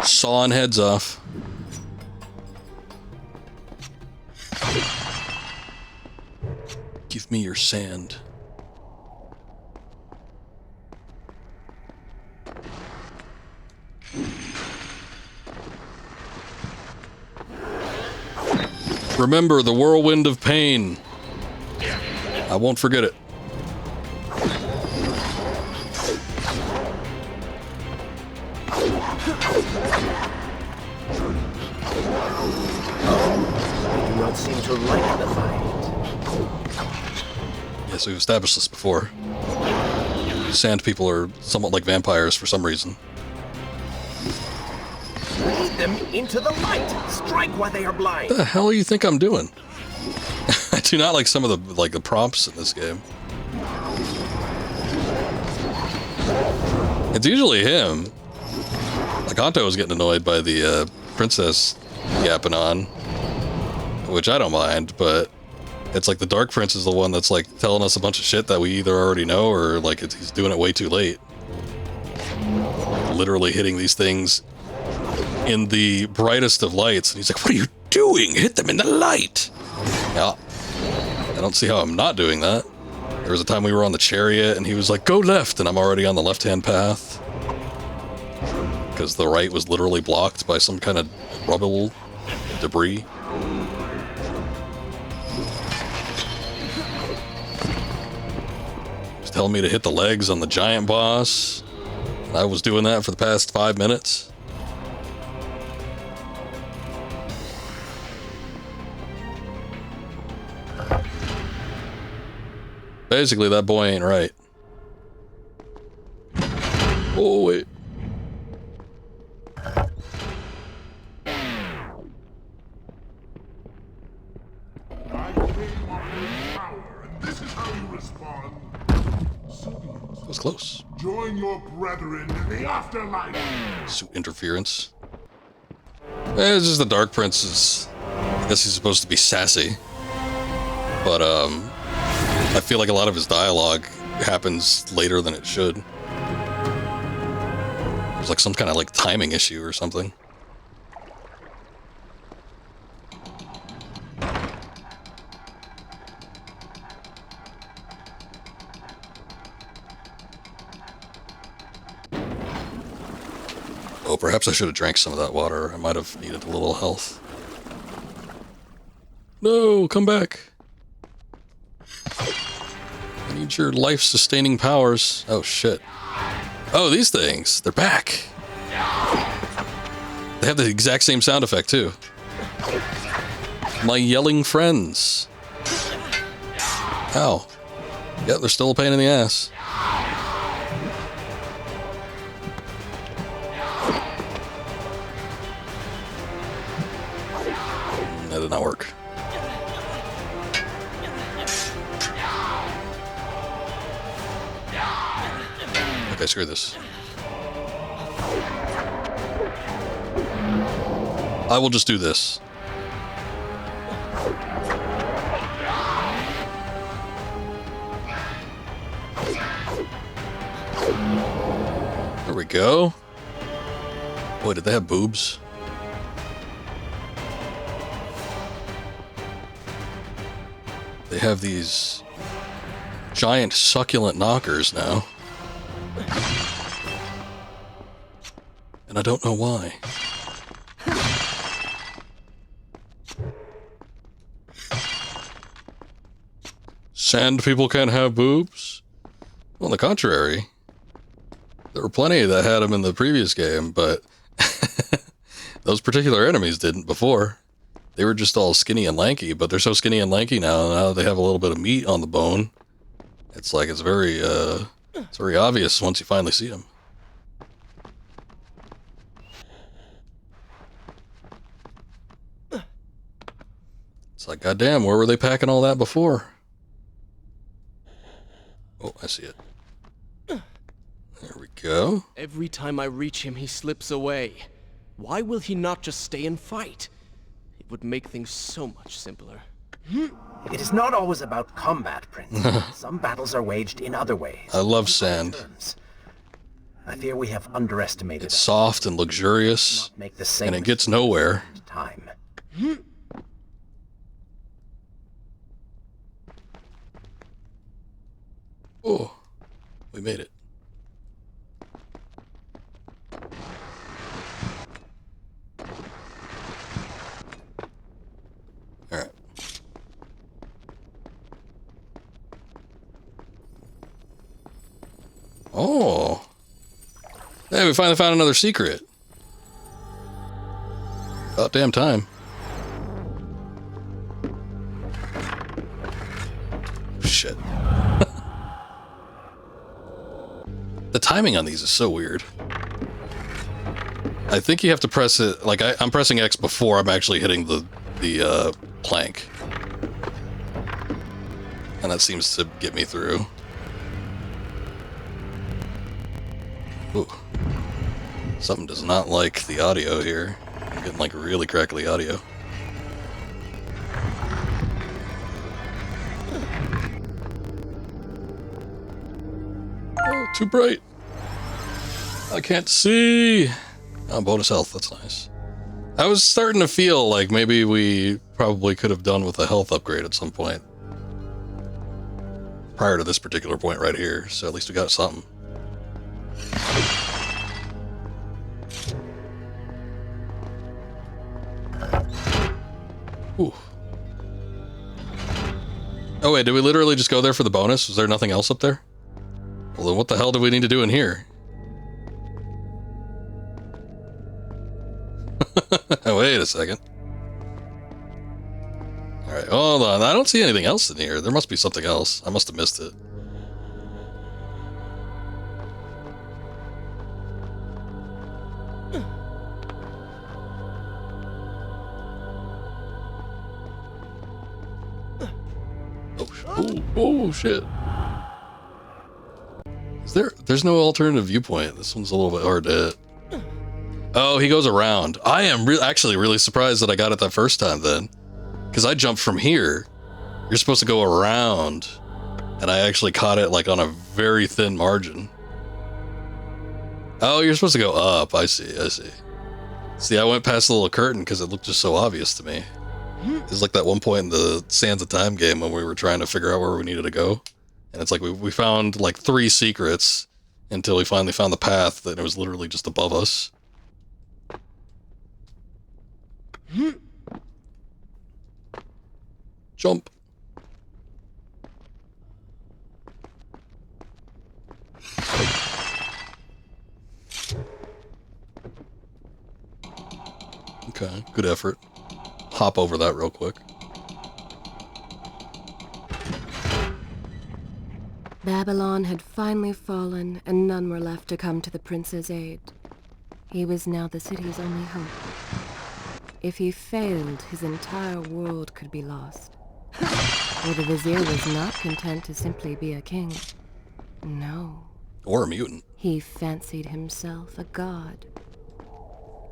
Speaker 1: Sawing heads off. Give me your sand. Remember the whirlwind of pain. I won't forget it.
Speaker 6: You do not seem to like the fight.
Speaker 1: Yes, we've established this before. Sand people are somewhat like vampires for some reason.
Speaker 6: Lead them into the light. Strike while they are blind.
Speaker 1: What the hell do you think I'm doing? I do not like some of the prompts in this game. It's usually him. Like Anto was getting annoyed by the princess yapping on, which I don't mind, but it's like the Dark Prince is the one that's like telling us a bunch of shit that we either already know or like he's doing it way too late. Literally hitting these things in the brightest of lights, and he's like, "What are you doing? Hit them in the light!" Yeah, I don't see how I'm not doing that. There was a time we were on the chariot, and he was like, "Go left," and I'm already on the left-hand path because the right was literally blocked by some kind of rubble, debris. He's telling me to hit the legs on the giant boss. I was doing that for the past 5 minutes. Basically, that boy ain't right. Oh, wait.
Speaker 5: I came up with power, and this is how you respond. So be it.
Speaker 1: That was close.
Speaker 5: Join your brethren in the afterlife.
Speaker 1: Suit interference. It's just the Dark Prince is... I guess he's supposed to be sassy. But, I feel like a lot of his dialogue happens later than it should. There's like some kind of like timing issue or something. Oh, perhaps I should have drank some of that water. I might have needed a little health. No, come back. I need your life-sustaining powers. Oh, shit. Oh, these things. They're back. They have the exact same sound effect, too. My yelling friends. Ow. Yeah, they're still a pain in the ass. That did not work. Okay, screw this. I will just do this. There we go. Boy, did they have boobs? They have these giant succulent knockers now. And I don't know why. Sand people can't have boobs? Well, on the contrary. There were plenty that had them in the previous game, but those particular enemies didn't before. They were just all skinny and lanky, but they're so skinny and lanky now they have a little bit of meat on the bone. It's like it's very obvious once you finally see them. It's like, goddamn, where were they packing all that before? Oh, I see it. There we go.
Speaker 3: Every time I reach him, he slips away. Why will he not just stay and fight? It would make things so much simpler.
Speaker 6: It is not always about combat, Prince. Some battles are waged in other ways.
Speaker 1: I love sand.
Speaker 6: I fear we have underestimated.
Speaker 1: It's soft and luxurious,
Speaker 6: make the same
Speaker 1: and it gets nowhere.
Speaker 6: Time.
Speaker 1: Oh, we made it. All right. Oh. Hey, we finally found another secret. About damn time. Shit. The timing on these is so weird. I think you have to press it, like I'm pressing X before I'm actually hitting the plank. And that seems to get me through. Ooh. Something does not like the audio here. I'm getting like really crackly audio. Oh, too bright. I can't see. Oh, bonus health. That's nice. I was starting to feel like maybe we probably could have done with a health upgrade at some point. Prior to this particular point right here. So at least we got something. Ooh. Oh wait, did we literally just go there for the bonus? Was there nothing else up there? Well then what the hell do we need to do in here? Wait a second. Alright, hold on. I don't see anything else in here. There must be something else. I must have missed it. Oh, Oh shit. There's no alternative viewpoint. This one's a little bit hard to hit. Oh, he goes around. I am actually really surprised that I got it that first time then. Because I jumped from here. You're supposed to go around. And I actually caught it like on a very thin margin. Oh, you're supposed to go up. I see. See, I went past the little curtain because it looked just so obvious to me. It was like that one point in the Sands of Time game when we were trying to figure out where we needed to go. And it's like we found like 3 secrets until we finally found the path that it was literally just above us. Jump. Okay, good effort. Hop over that real quick.
Speaker 2: Babylon had finally fallen, and none were left to come to the prince's aid. He was now the city's only hope. If he failed, his entire world could be lost. For the vizier was not content to simply be a king. No.
Speaker 1: Or a mutant.
Speaker 2: He fancied himself a god.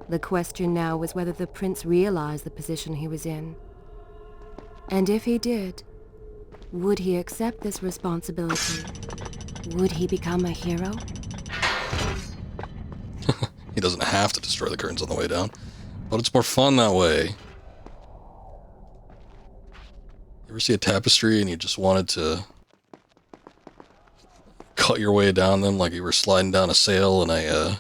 Speaker 2: The question now was whether the prince realized the position he was in. And if he did, would he accept this responsibility? Would he become a hero?
Speaker 1: He doesn't have to destroy the curtains on the way down, but it's more fun that way. You ever see a tapestry and you just wanted to cut your way down them like you were sliding down a sail in a,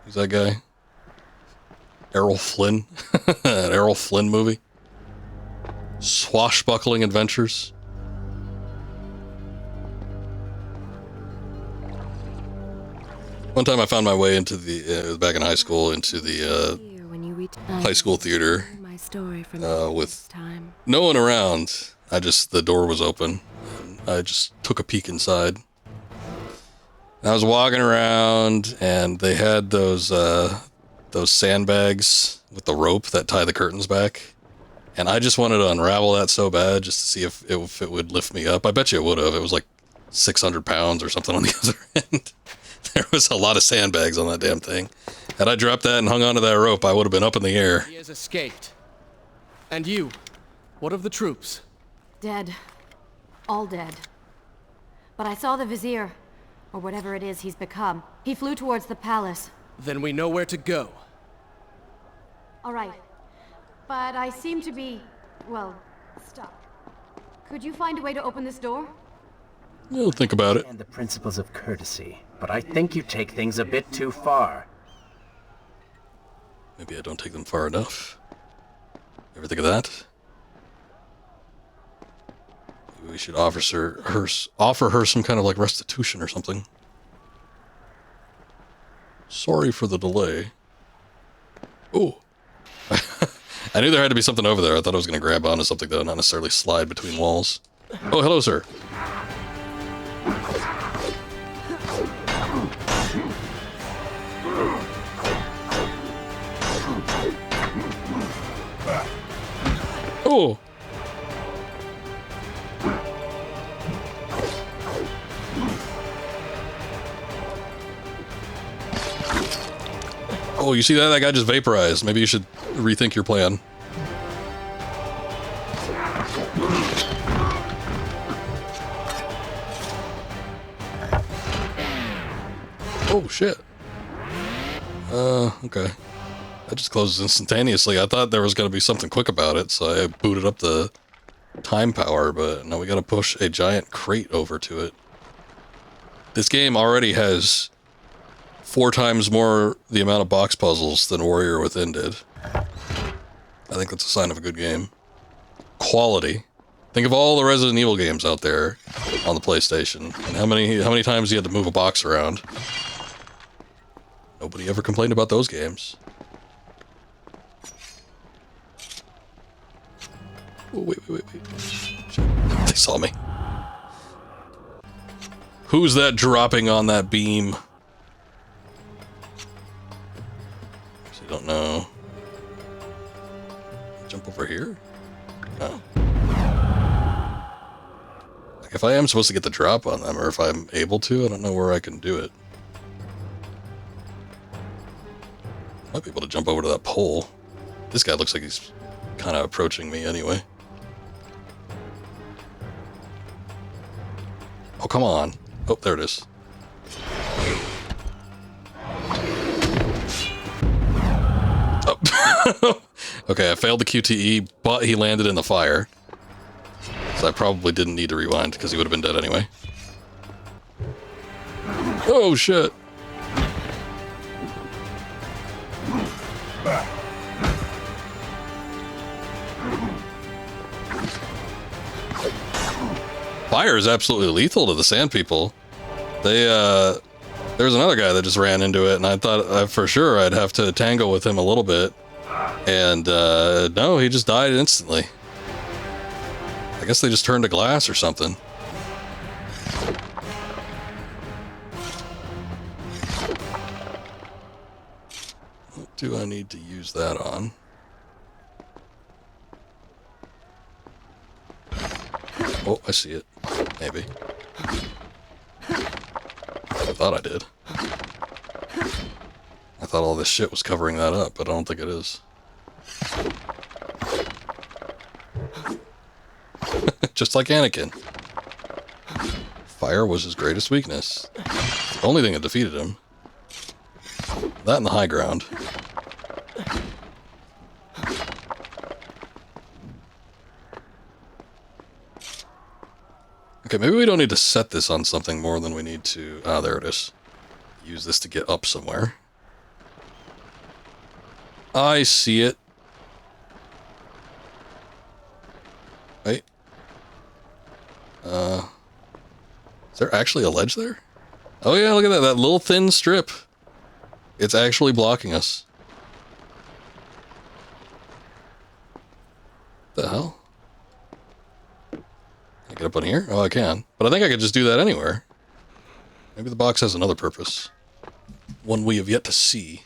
Speaker 1: who's that guy? Errol Flynn? An Errol Flynn movie? Swashbuckling adventures. One time I found my way into the, back in high school, into the high school theater with no one around. The door was open. And I just took a peek inside. And I was walking around and they had those sandbags with the rope that tie the curtains back. And I just wanted to unravel that so bad just to see if it would lift me up. I bet you it would have. It was like 600 pounds or something on the other end. There was a lot of sandbags on that damn thing. Had I dropped that and hung onto that rope, I would have been up in the air.
Speaker 3: He has escaped. And you? What of the troops?
Speaker 8: Dead. All dead. But I saw the vizier, or whatever it is he's become. He flew towards the palace.
Speaker 3: Then we know where to go.
Speaker 8: All right. But I seem to be, well, stuck. Could you find a way to open this door?
Speaker 1: We'll think about it.
Speaker 6: And the principles of courtesy, but I think you take things a bit too far.
Speaker 1: Maybe I don't take them far enough. Ever think of that? Maybe we should offer her some kind of like restitution or something. Sorry for the delay. Oh. I knew there had to be something over there. I thought I was going to grab onto something though, not necessarily slide between walls. Oh, hello, sir. Oh. Oh, you see that? That guy just vaporized. Maybe you should rethink your plan. Oh, shit. Okay. That just closes instantaneously. I thought there was going to be something quick about it, so I booted up the time power, but now we got to push a giant crate over to it. This game already has 4 times more the amount of box puzzles than Warrior Within did. I think that's a sign of a good game. Quality. Think of all the Resident Evil games out there on the PlayStation, and how many times you had to move a box around. Nobody ever complained about those games. Oh, wait. They saw me. Who's that dropping on that beam? Actually, don't know. Jump over here? No. If I am supposed to get the drop on them, or if I'm able to, I don't know where I can do it. Might be able to jump over to that pole. This guy looks like he's kind of approaching me anyway. Oh, come on. Oh, there it is. Oh. Okay, I failed the QTE, but he landed in the fire. So I probably didn't need to rewind, because he would have been dead anyway. Oh, shit. Fire is absolutely lethal to the sand people. They, there was another guy that just ran into it, and I thought for sure I'd have to tangle with him a little bit. And, no, he just died instantly. I guess they just turned to glass or something. What do I need to use that on? Oh, I see it. Maybe. I thought I did. I thought all this shit was covering that up, but I don't think it is. Just like Anakin. Fire was his greatest weakness. The only thing that defeated him. That and the high ground. Okay, maybe we don't need to set this on something more than we need to... Ah, there it is. Use this to get up somewhere. I see it. Wait. Is there actually a ledge there? Oh yeah, look at that. That little thin strip. It's actually blocking us. The hell? Can I get up on here? Oh, I can. But I think I could just do that anywhere. Maybe the box has another purpose. One we have yet to see.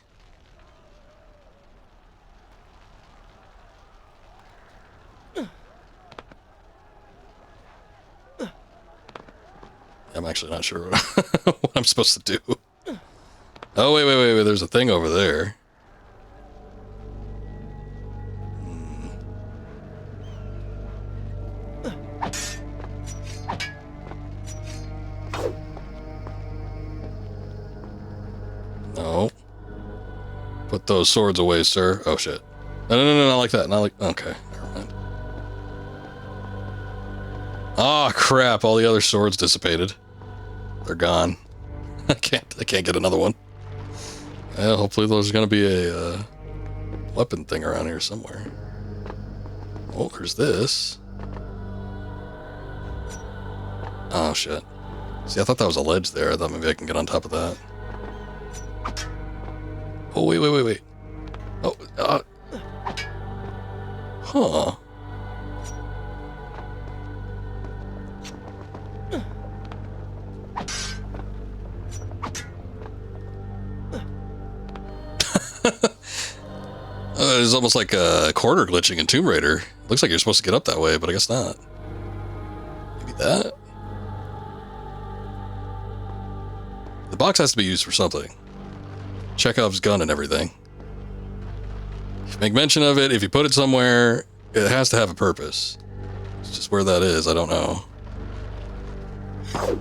Speaker 1: I'm actually not sure what I'm supposed to do. Oh, wait. There's a thing over there. No. Put those swords away, sir. Oh, shit. No, not like that. Not like... Okay, never mind. Ah, crap. All the other swords dissipated. They're gone. I can't get another one. Well, hopefully there's gonna be a weapon thing around here somewhere. Oh, there's this. Oh, shit. See, I thought that was a ledge there. I thought maybe I can get on top of that. Oh, wait. Oh, huh. It's almost like a corner glitching in Tomb Raider. Looks like you're supposed to get up that way, but I guess not. Maybe that? The box has to be used for something. Chekhov's gun and everything. If you make mention of it, if you put it somewhere, it has to have a purpose. It's just where that is, I don't know. I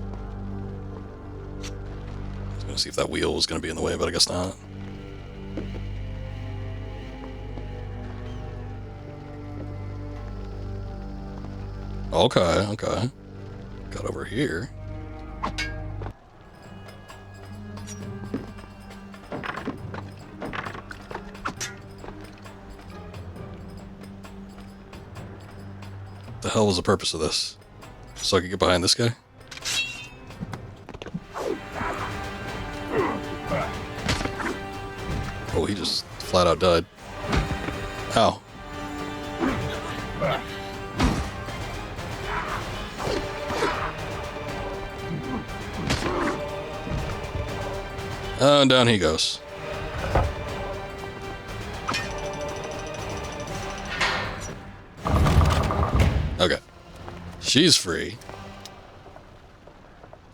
Speaker 1: was gonna see if that wheel was gonna be in the way, but I guess not. Okay. Got over here. The hell was the purpose of this? So I could get behind this guy? Oh, he just flat out died. Ow. And down he goes. Okay. She's free.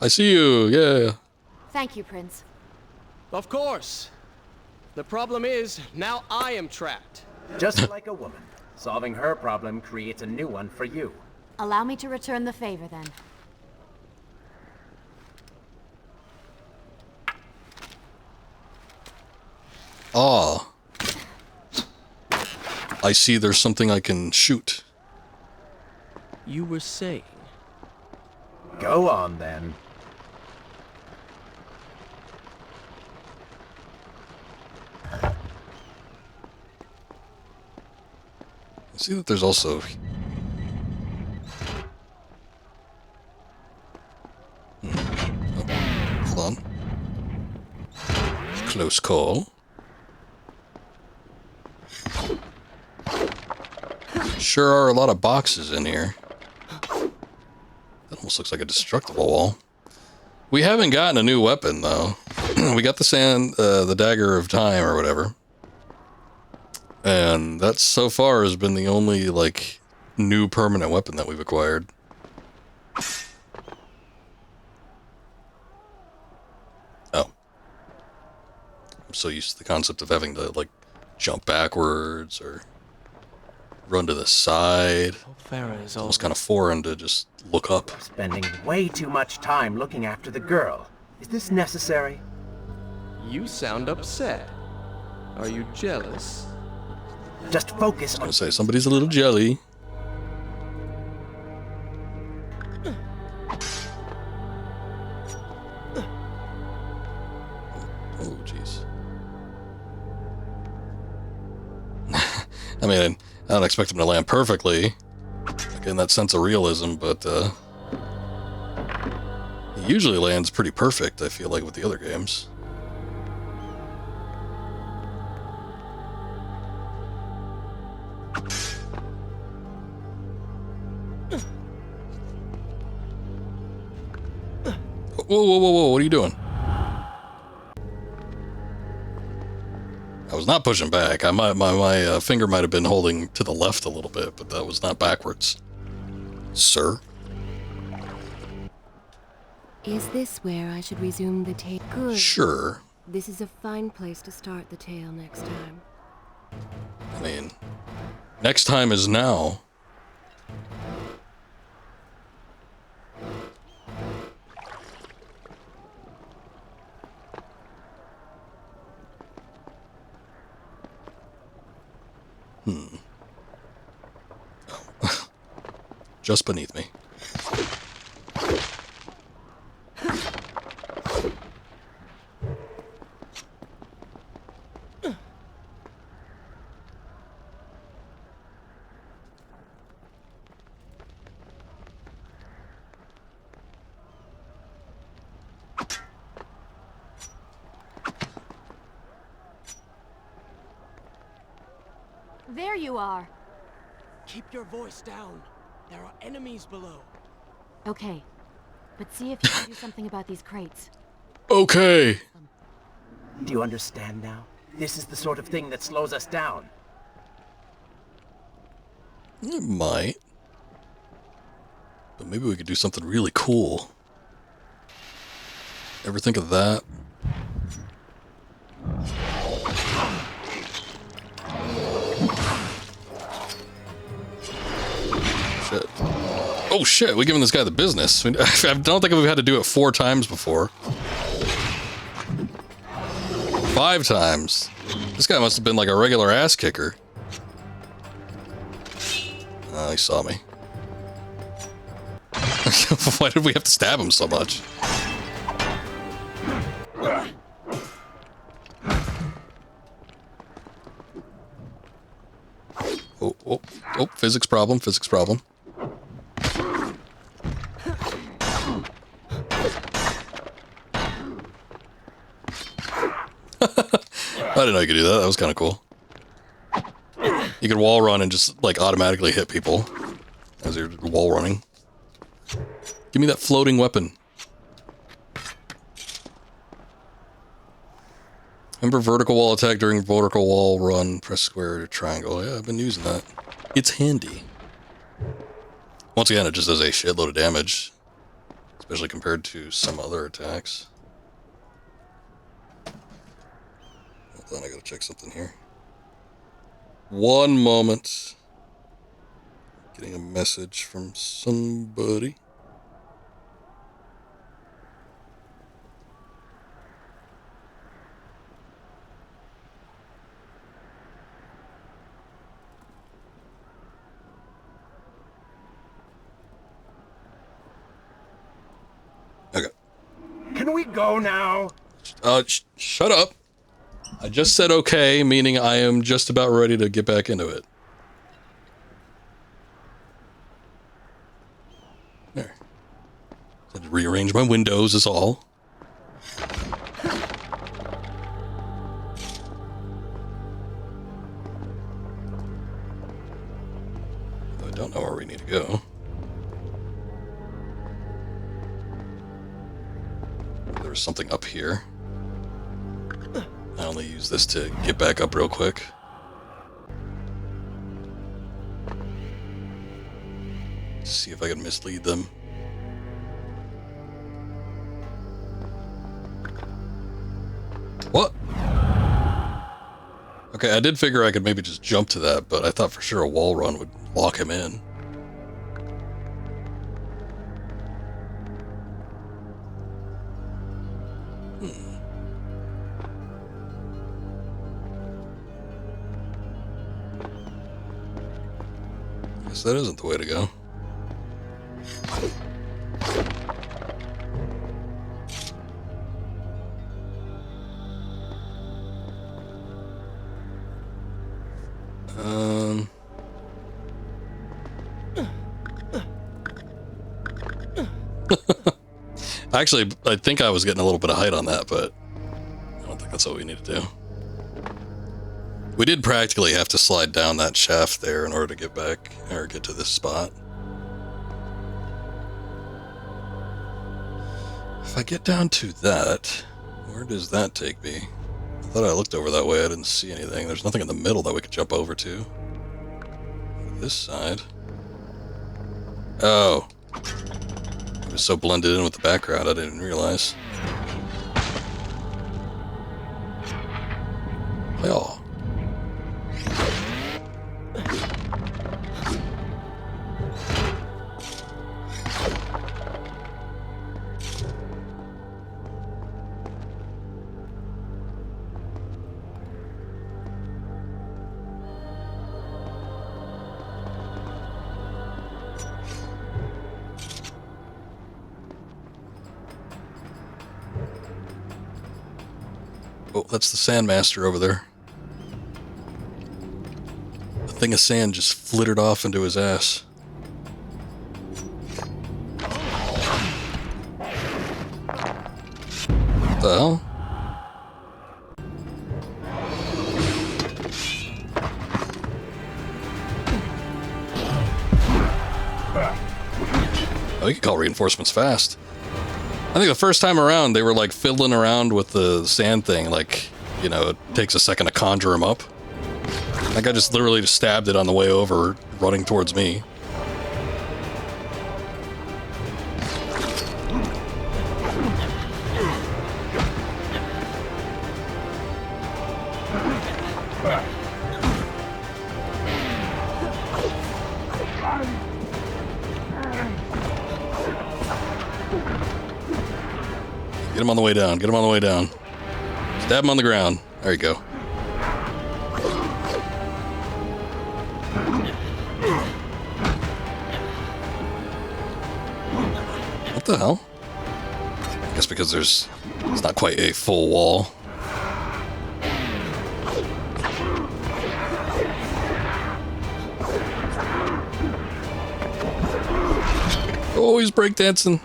Speaker 1: I see you. Yeah.
Speaker 8: Thank you, Prince.
Speaker 3: Of course. The problem is, now I am trapped.
Speaker 6: Just like a woman. Solving her problem creates a new one for you.
Speaker 8: Allow me to return the favor, then.
Speaker 1: Ah. I see there's something I can shoot.
Speaker 3: You were saying?
Speaker 6: Go on, then.
Speaker 1: I see that there's also... Oh, hold on. Close call. Sure are a lot of boxes in here. That almost looks like a destructible wall. We haven't gotten a new weapon, though. We got the dagger of time or whatever. And that so far has been the only, like, new permanent weapon that we've acquired. Oh. I'm so used to the concept of having to, like, jump backwards or run to the side.
Speaker 3: Farah is
Speaker 1: Almost kind of foreign to just look up.
Speaker 6: Spending way too much time looking after the girl. Is this necessary?
Speaker 3: You sound upset. Are you jealous?
Speaker 6: Just focus
Speaker 1: I
Speaker 6: on...
Speaker 1: was gonna say, somebody's a little jelly. Oh, jeez. I mean, I don't expect him to land perfectly, like in that sense of realism, but he usually lands pretty perfect, I feel like, with the other games. Whoa, whoa, whoa, whoa, what are you doing? I was not pushing back. My finger might have been holding to the left a little bit, but that was not backwards. Sir?
Speaker 2: Is this where I should resume the tale? Good.
Speaker 1: Sure.
Speaker 2: This is a fine place to start the tale next time.
Speaker 1: I mean, next time is now. Oh. Just beneath me.
Speaker 8: There you are.
Speaker 3: Keep your voice down. There are enemies below.
Speaker 8: Okay, but see if you can do something about these crates.
Speaker 1: Okay.
Speaker 6: Do you understand now? This is the sort of thing that slows us down.
Speaker 1: It might. But maybe we could do something really cool. Ever think of that? Shit. Oh shit, we're giving this guy the business. I don't think we've had to do it 4 times before. 5 times. This guy must have been like a regular ass kicker. Oh, he saw me. Why did we have to stab him so much? Oh, oh, oh, physics problem, physics problem. I didn't know you could do that. That was kind of cool. You could wall run and just, like, automatically hit people as you're wall running. Give me that floating weapon. Remember vertical wall attack during vertical wall run, press square to triangle. Yeah, I've been using that. It's handy. Once again, it just does a shitload of damage. especially compared to some other attacks. Hold on, I gotta check something here. One moment. Getting a message from somebody. Okay.
Speaker 6: Can we go now?
Speaker 1: Shut up. I just said okay, meaning I am just about ready to get back into it. There. Had to rearrange my windows is all. I don't know where we need to go. There's something up here. I only use this to get back up real quick. See if I can mislead them. What? Okay, I did figure I could maybe just jump to that, but I thought for sure a wall run would lock him in. Guess that isn't the way to go. Actually, I think I was getting a little bit of height on that, but I don't think that's what we need to do. We did practically have to slide down that shaft there in order to get back, or get to this spot. If I get down to that, where does that take me? I thought I looked over that way, I didn't see anything. There's nothing in the middle that we could jump over to. This side. Oh. It was so blended in with the background, I didn't realize. Oh. Oh, that's the Sandmaster over there. A thing of sand just flittered off into his ass. What the hell? Oh, you can call reinforcements fast. I think the first time around, they were like fiddling around with the sand thing, like, you know, it takes a second to conjure him up. That guy just literally just stabbed it on the way over, running towards me. Get him on the way down. Get him on the way down. Stab him on the ground. There you go. What the hell? I guess because it's not quite a full wall. Oh, he's breakdancing.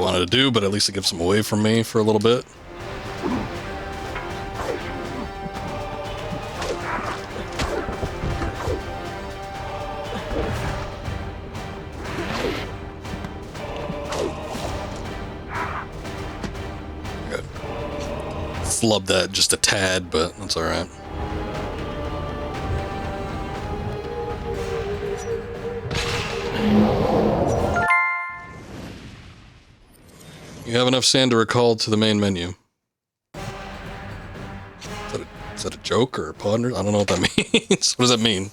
Speaker 1: wanted to do, but at least it gives them away from me for a little bit. Good. Flubbed that just a tad, but that's alright. You have enough sand to recall to the main menu. Is that a joke or a pun? I don't know what that means. What does that mean?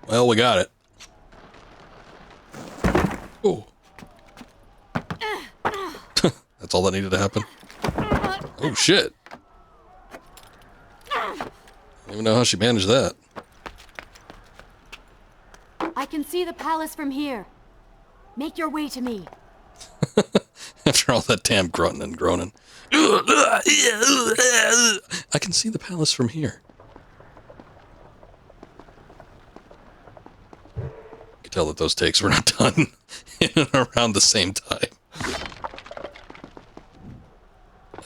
Speaker 1: Well, we got it. Oh. That's all that needed to happen. Oh, shit. I don't even know how she managed that.
Speaker 8: I can see the palace from here. Make your way to me.
Speaker 1: After all that damn grunting and groaning. I can see the palace from here. You can tell that those takes were not done in and around the same time.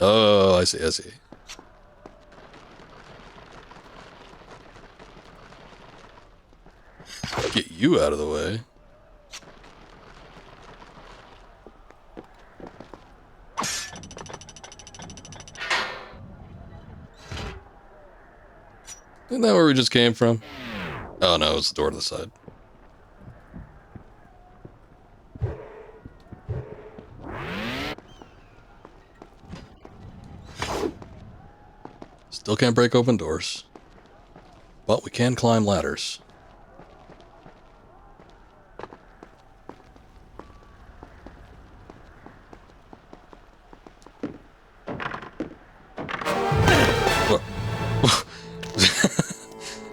Speaker 1: Oh, I see, I see. Get you out of the way. Isn't that where we just came from? Oh no, it's the door to the side. Still can't break open doors. But we can climb ladders.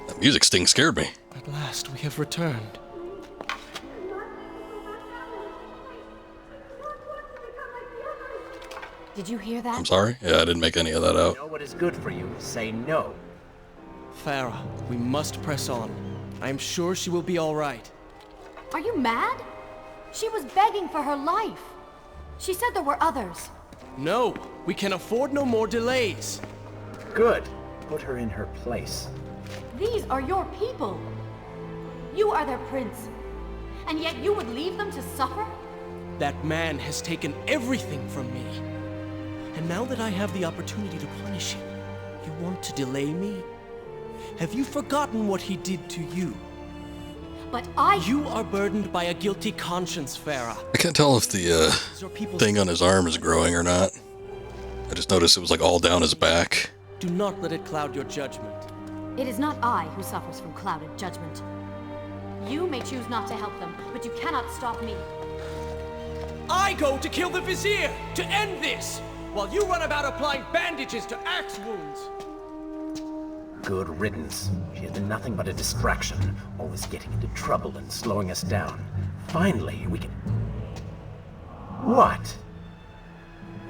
Speaker 1: That music sting scared me.
Speaker 3: At last, we have returned.
Speaker 8: Did you hear that?
Speaker 1: I'm sorry? Yeah, I didn't make any of that out.
Speaker 6: Know what is good for you. Say no.
Speaker 3: Farah, we must press on. I am sure she will be all right.
Speaker 8: Are you mad? She was begging for her life. She said there were others.
Speaker 3: No, we can afford no more delays.
Speaker 6: Good. Put her in her place.
Speaker 8: These are your people. You are their prince. And yet you would leave them to suffer?
Speaker 3: That man has taken everything from me. And now that I have the opportunity to punish him, you want to delay me? Have you forgotten what he did to you?
Speaker 8: But
Speaker 3: You are burdened by a guilty conscience, Farah.
Speaker 1: I can't tell if the thing on his arm is growing or not. I just noticed it was like all down his back.
Speaker 3: Do not let it cloud your judgment.
Speaker 8: It is not I who suffers from clouded judgment. You may choose not to help them, but you cannot stop me.
Speaker 3: I go to kill the Vizier, to end this, while you run about applying bandages to axe wounds.
Speaker 6: Good riddance. She has been nothing but a distraction, always getting into trouble and slowing us down. Finally, we can... What?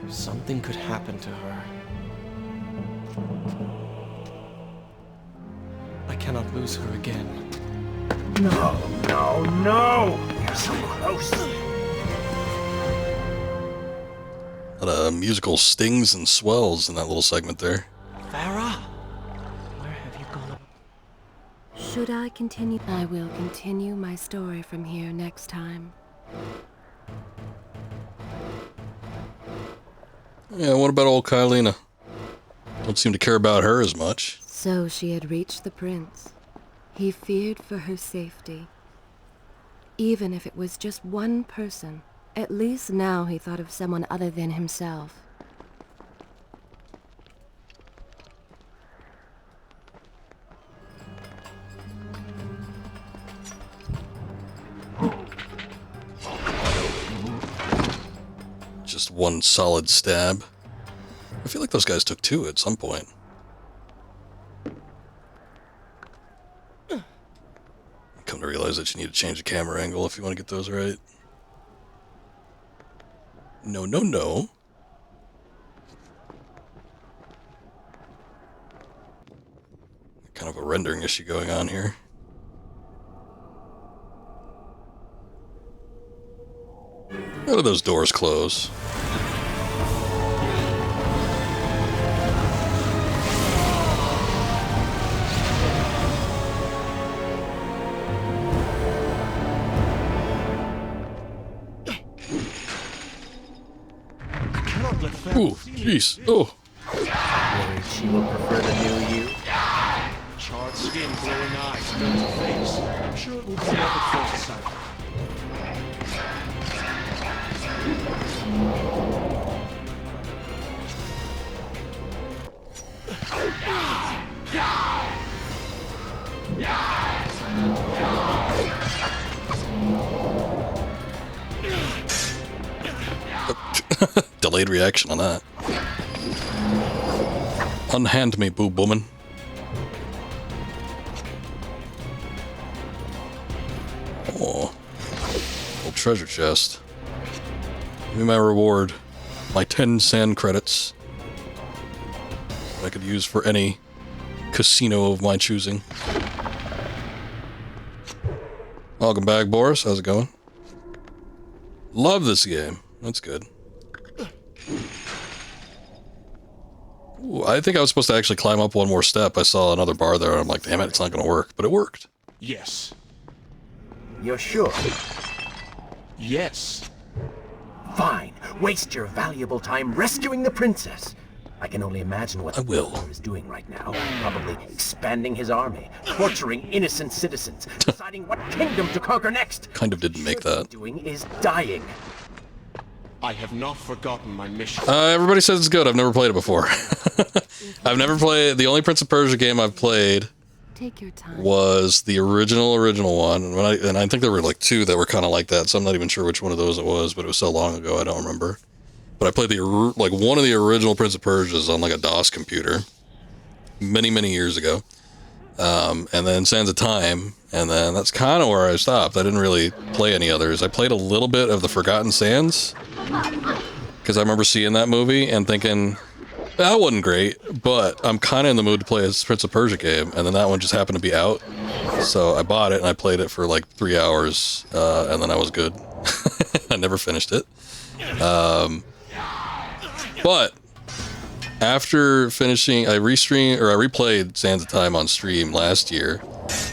Speaker 3: Something could happen to her. I cannot lose her again.
Speaker 6: No, no, no! We're so close.
Speaker 1: A lot of musical stings and swells in that little segment there.
Speaker 3: Farah? Where have you gone?
Speaker 2: Should I continue? I will continue my story from here next time.
Speaker 1: Yeah, what about old Kylina? Don't seem to care about her as much.
Speaker 2: So she had reached the prince. He feared for her safety. Even if it was just one person, at least now he thought of someone other than himself.
Speaker 1: Just one solid stab. I feel like those guys took two at some point. Come to realize that you need to change the camera angle if you want to get those right. No, no, no. rendering issue going on here. How do those doors close? Ooh, jeez. Oh.
Speaker 6: Worried she will prefer the new you?
Speaker 9: Charred skin, glowing eyes, burnt face. I'm sure it will be love at first sight.
Speaker 1: Delayed reaction on that. Unhand me, boob woman. Oh. Old treasure chest. Give me my reward. My 10 sand credits. That I could use for any casino of my choosing. Welcome back, Boris. How's it going? Love this game. That's good. Ooh, I think I was supposed to actually climb up one more step. I saw another bar there, and I'm like, damn it, it's not going to work. But it worked.
Speaker 9: Yes.
Speaker 6: You're sure?
Speaker 9: Yes.
Speaker 6: Fine. Waste your valuable time rescuing the princess. I can only imagine what
Speaker 1: I will.
Speaker 6: the is doing right now. Probably expanding his army, torturing innocent citizens, deciding what kingdom to conquer next.
Speaker 1: Kind of didn't make that.
Speaker 6: Doing is dying.
Speaker 9: I have not forgotten my mission.
Speaker 1: Everybody says it's good. I've never played it before. I've never played... The only Prince of Persia game I've played
Speaker 2: Take your time.
Speaker 1: was the original one. And I think there were like 2 that were kind of like that, so I'm not even sure which one of those it was, but it was so long ago I don't remember. But I played one of the original Prince of Persias on like a DOS computer many, many years ago. And then Sands of Time, and then that's kind of where I stopped. I didn't really play any others. I played a little bit of the Forgotten Sands, because I remember seeing that movie and thinking, that wasn't great, but I'm kind of in the mood to play a Prince of Persia game, and then that one just happened to be out. So I bought it, and I played it for like 3 hours, and then I was good. I never finished it. But after finishing, I replayed Sands of Time on stream last year,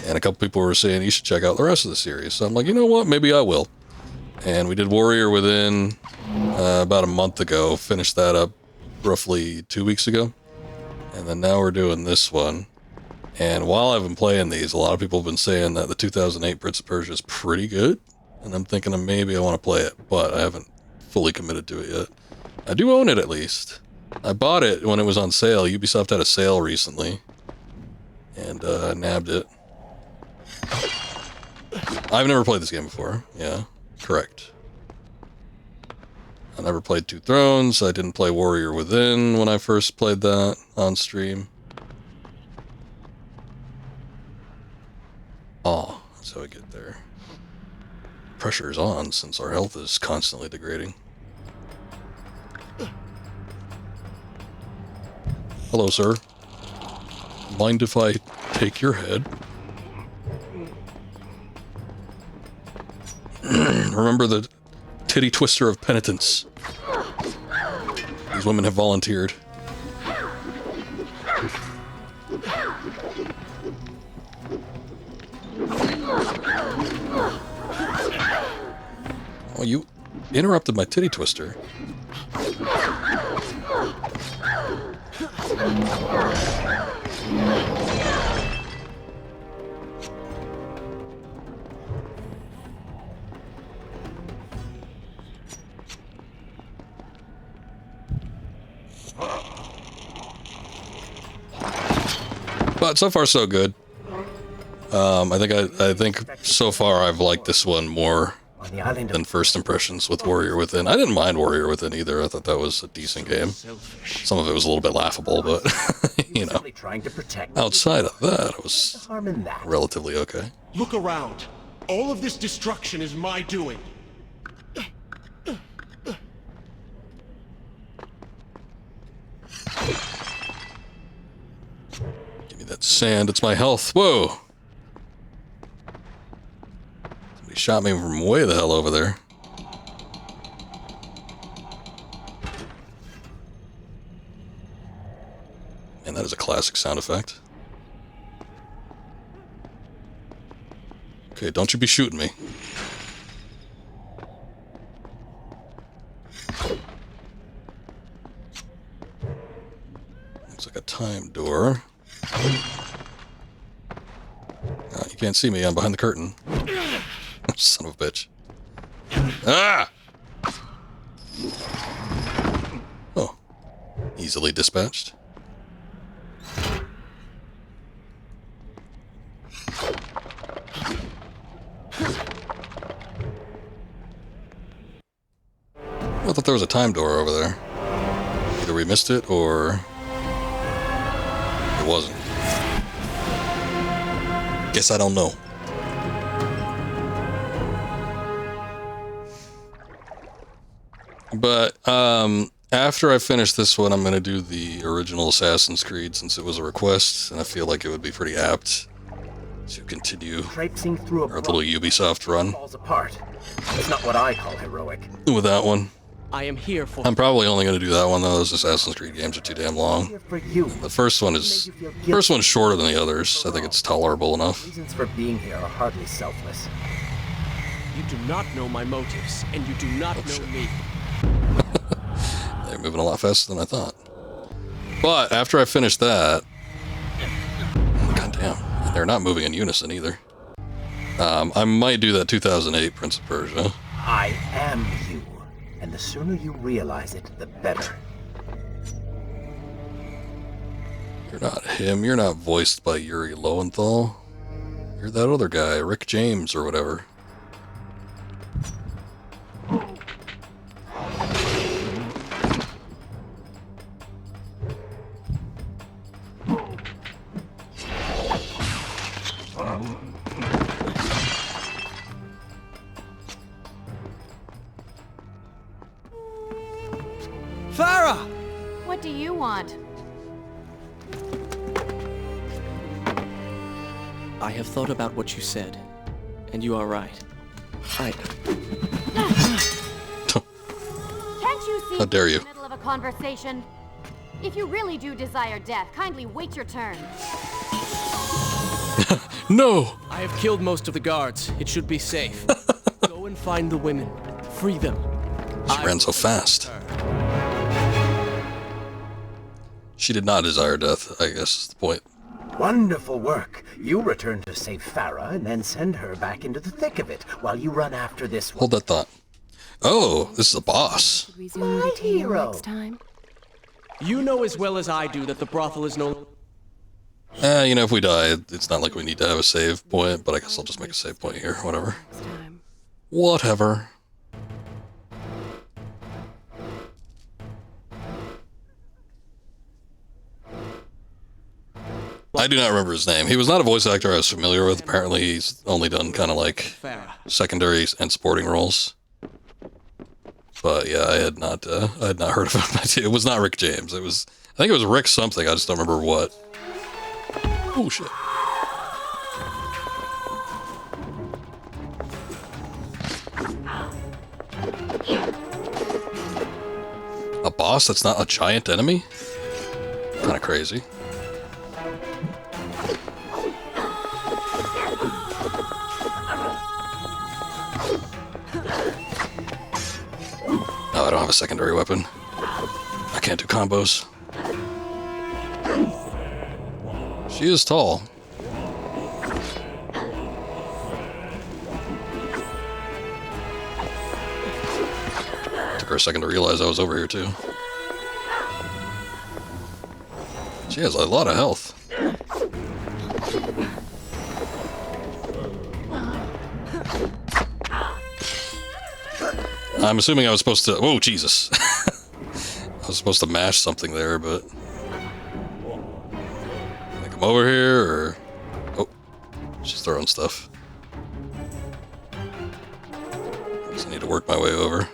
Speaker 1: and a couple people were saying you should check out the rest of the series. So I'm like, you know what, maybe I will. And we did Warrior Within about a month ago, finished that up roughly 2 weeks ago. And then now we're doing this one. And while I've been playing these, a lot of people have been saying that the 2008 Prince of Persia is pretty good. And I'm thinking of maybe I want to play it, but I haven't fully committed to it yet. I do own it at least. I bought it when it was on sale. Ubisoft had a sale recently. And I nabbed it. I've never played this game before. Yeah, correct. I never played Two Thrones. I didn't play Warrior Within when I first played that on stream. Oh, that's how I get there. Pressure's on since our health is constantly degrading. Hello, sir. Mind if I take your head? Remember the titty twister of penitence. These women have volunteered. Oh, you interrupted my titty twister. But so far so good. I think so far I've liked this one more than first impressions with Warrior Within. I didn't mind Warrior Within either. I thought that was a decent game. Some of it was a little bit laughable, but you know, outside of that, it was relatively okay.
Speaker 9: Look around. All of this destruction is my doing.
Speaker 1: Give me that sand, it's my health. Whoa! Somebody shot me from way the hell over there. And that is a classic sound effect. Okay, don't you be shooting me. Looks like a time door. You can't see me, I'm behind the curtain. Son of a bitch. Ah! Oh. Easily dispatched. I thought there was a time door over there. Either we missed it, or it wasn't. Guess I don't know. But, after I finish this one, I'm going to do the original Assassin's Creed, since it was a request, and I feel like it would be pretty apt to continue
Speaker 6: Traipsing through a
Speaker 1: our little Ubisoft run
Speaker 6: falls apart. It's not what I call heroic.
Speaker 1: with that one.
Speaker 3: I am here for...
Speaker 1: I'm probably only going to do that one, though. Those Assassin's Creed games are too damn long.
Speaker 6: Here for you.
Speaker 1: The first one's shorter than the others. I think it's tolerable enough.
Speaker 6: Reasons for being here are hardly selfless.
Speaker 3: You do not know my motives, and you do not know me.
Speaker 1: They're moving a lot faster than I thought. But after I finish that... Goddamn. They're not moving in unison either. I might do that 2008 Prince of Persia.
Speaker 6: I am you. And the sooner you realize it, the better.
Speaker 1: You're not him. You're not voiced by Yuri Lowenthal. You're that other guy, Rick James or whatever.
Speaker 3: Farah!
Speaker 8: What do you want?
Speaker 3: I have thought about what you said, and you are right.
Speaker 8: Can't you see
Speaker 1: How dare you?
Speaker 8: in the middle of a conversation? If you really do desire death, kindly wait your turn.
Speaker 1: No!
Speaker 3: I have killed most of the guards. It should be safe. Go and find the women. Free them.
Speaker 1: She ran so fast. She did not desire death, I guess is the point.
Speaker 6: Wonderful work. You return to save Farah and then send her back into the thick of it while you run after this
Speaker 1: Hold that thought. Oh, this is a boss.
Speaker 2: Resume
Speaker 6: My
Speaker 2: the tale
Speaker 6: hero.
Speaker 2: next time.
Speaker 3: You know as well as I do that the brothel is no...
Speaker 1: You know, if we die, it's not like we need to have a save point, but I guess I'll just make a save point here, whatever.
Speaker 2: Next time.
Speaker 1: Whatever. I do not remember his name. He was not a voice actor I was familiar with. Apparently, he's only done kind of like
Speaker 3: Farah.
Speaker 1: secondary and supporting roles. But yeah, I had not heard of him. It was not Rick James. I think it was Rick something. I just don't remember what. Oh shit. A boss that's not a giant enemy? Kind of crazy. Oh, I don't have a secondary weapon. I can't do combos. She is tall. Took her a second to realize I was over here too. She has a lot of health. I'm assuming I was supposed to... Oh, Jesus. I was supposed to mash something there, but... Can I come over here, or... Oh, she's throwing stuff. I just need to work my way over.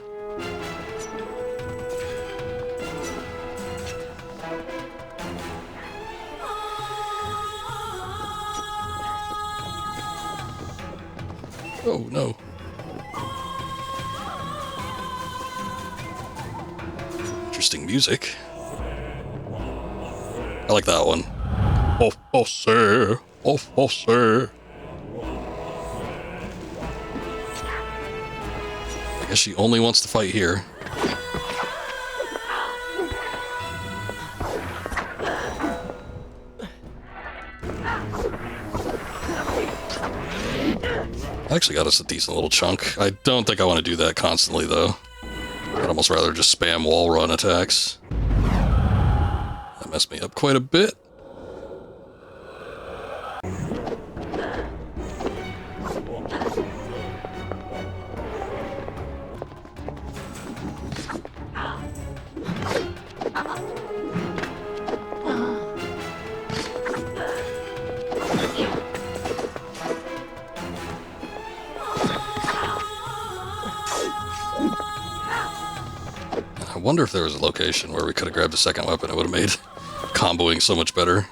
Speaker 1: Oh, no. Interesting music. I like that one. Oh, sir. Oh, sir. I guess she only wants to fight here. Actually got us a decent little chunk. I don't think I want to do that constantly, though. I'd almost rather just spam wall run attacks. That messed me up quite a bit. I wonder if there was a location where we could have grabbed a second weapon. It would have made comboing so much better.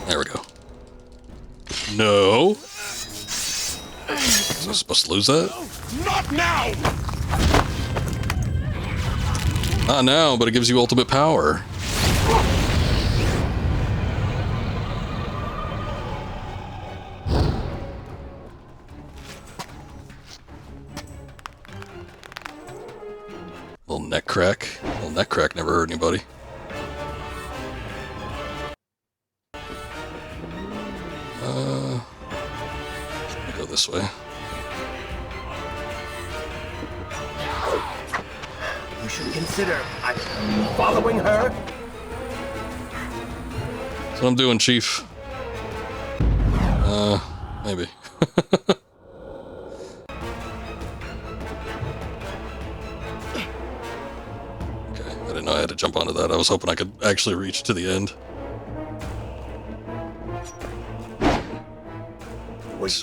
Speaker 1: There we go. No. Was I supposed to lose that?
Speaker 5: Not now!
Speaker 1: Not now, but it gives you ultimate power. Little neck crack. Little neck crack never hurt anybody. Go this way.
Speaker 6: You should consider following her.
Speaker 1: That's what I'm doing, Chief. Maybe. Okay, I didn't know I had to jump onto that. I was hoping I could actually reach to the end.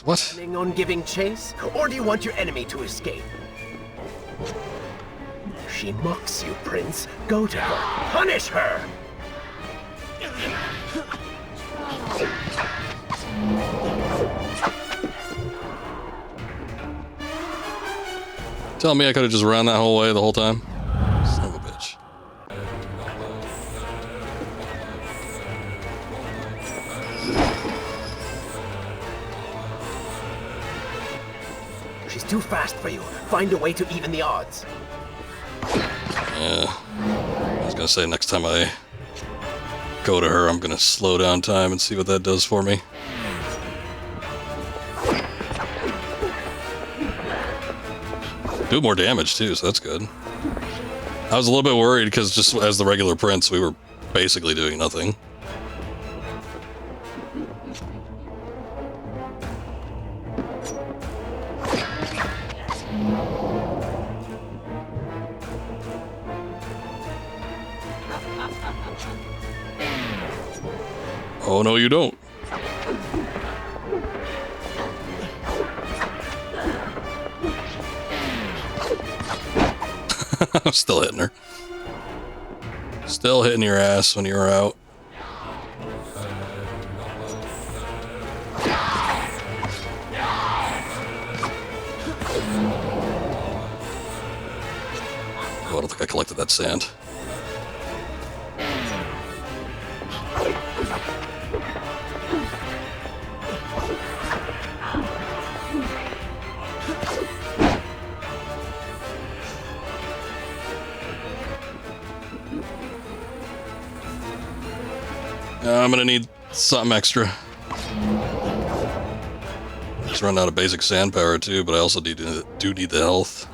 Speaker 1: What?
Speaker 6: Planning on giving chase, or do you want your enemy to escape? She mocks you, Prince. Go to her. Punish her!
Speaker 1: Tell me I could have just ran that whole way the whole time? Son of a bitch.
Speaker 6: She's too fast for you. Find a way to even the odds.
Speaker 1: Yeah. I was gonna say next time I go to her, I'm gonna slow down time and see what that does for me. Do more damage too, so that's good. I was a little bit worried because just as the regular prince, we were basically doing nothing. Oh, no, you don't. I'm still hitting her. Still hitting your ass when you're out. Oh, I don't think I collected that sand. I'm gonna need something extra. Just run out of basic sand power too, but I also do need the health.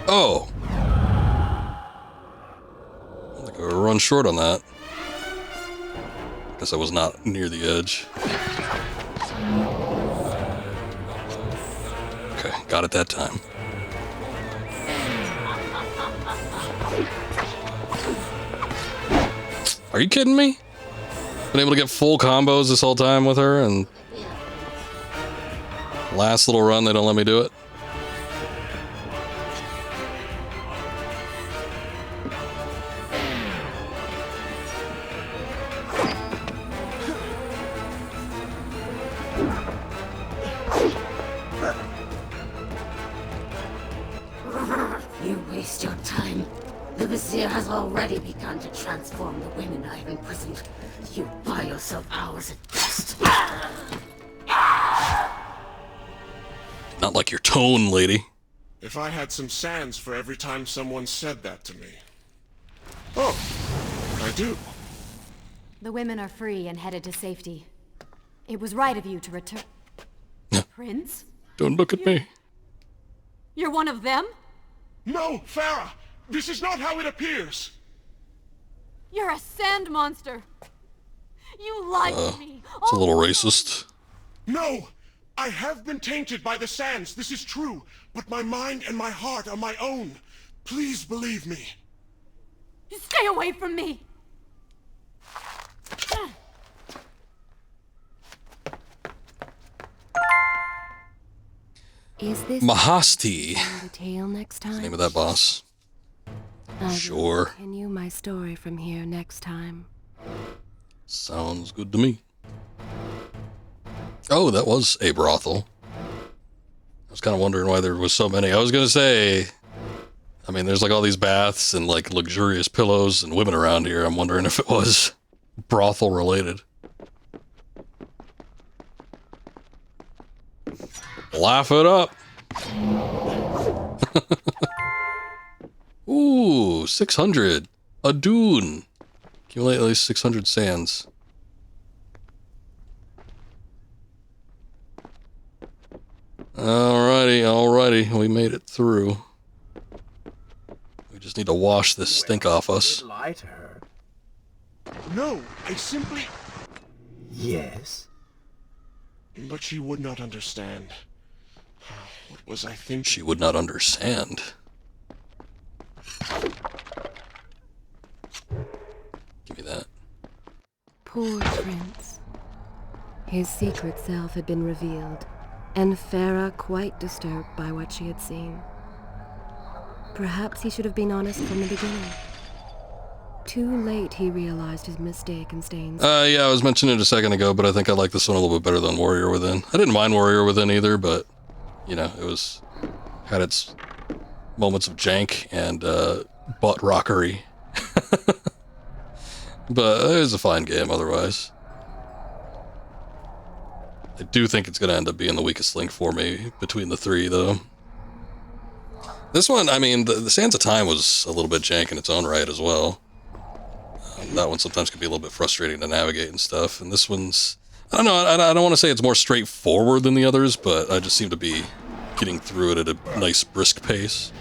Speaker 1: Oh! I think I run short on that. Guess I was not near the edge. Okay, got it that time. Are you kidding me? Been able to get full combos this whole time with her, and last little run they don't let me do it.
Speaker 10: You waste your time. The Vizier has already begun to transform the women I have imprisoned. You buy yourself hours at best.
Speaker 1: Not like your tone, lady.
Speaker 9: If I had some sands for every time someone said that to me. Oh, I do.
Speaker 8: The women are free and headed to safety. It was right of you to return. Prince?
Speaker 1: Don't look at me.
Speaker 8: You're one of them?
Speaker 9: No, Farah! This is not how it appears!
Speaker 8: You're a sand monster! You lied to me!
Speaker 1: It's a little racist.
Speaker 9: No! I have been tainted by the sands, this is true, but my mind and my heart are my own. Please believe me.
Speaker 8: Stay away from me!
Speaker 2: Is this
Speaker 1: Mahasti.
Speaker 2: the tale next time?
Speaker 1: Name of that boss.
Speaker 2: I will
Speaker 1: Sure.
Speaker 2: continue my story from here next time.
Speaker 1: Sounds good to me. Oh, that was a brothel. I was kind of wondering why there was so many. I was gonna say, I mean, there's like all these baths and like luxurious pillows and women around here. I'm wondering if it was brothel related. Laugh it up. Ooh, 600. A dune. Accumulate at least 600 sands. Alrighty. We made it through. We just need to wash this stink off us.
Speaker 6: Lie to her.
Speaker 9: No, I simply...
Speaker 6: Yes?
Speaker 9: But she would not understand. What was I thinking?
Speaker 1: She would not understand. Give me that.
Speaker 2: Poor Prince. His secret self had been revealed, and Farah quite disturbed by what she had seen. Perhaps he should have been honest from the beginning. Too late he realized his mistake and stains.
Speaker 1: Yeah, I was mentioning it a second ago, but I think I like this one a little bit better than Warrior Within. I didn't mind Warrior Within either, but, you know, it had its moments of jank and butt rockery. But it was a fine game otherwise. I do think it's going to end up being the weakest link for me between the three, though. This one, I mean, the Sands of Time was a little bit jank in its own right as well. That one sometimes can be a little bit frustrating to navigate and stuff. And this one's, I don't know, I don't want to say it's more straightforward than the others, but I just seem to be getting through it at a nice brisk pace.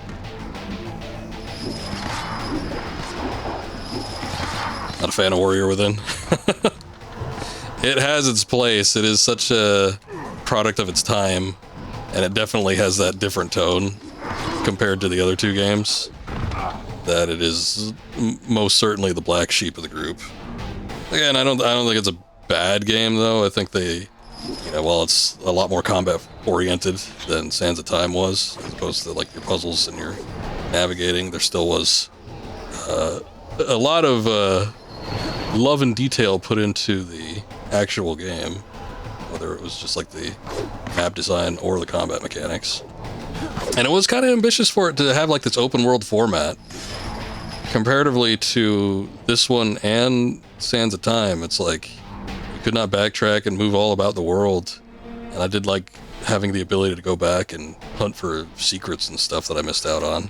Speaker 1: Not a fan of Warrior Within. It has its place. It is such a product of its time, and it definitely has that different tone compared to the other two games. That it is most certainly the black sheep of the group. Again, I don't think it's a bad game though. I think they, you know, while it's a lot more combat oriented than Sands of Time was, as opposed to like your puzzles and your navigating, there still was a lot of love and detail put into the actual game, whether it was just like the map design or the combat mechanics. And it was kind of ambitious for it to have like this open world format. Comparatively to this one and Sands of Time, it's like you could not backtrack and move all about the world. And I did like having the ability to go back and hunt for secrets and stuff that I missed out on.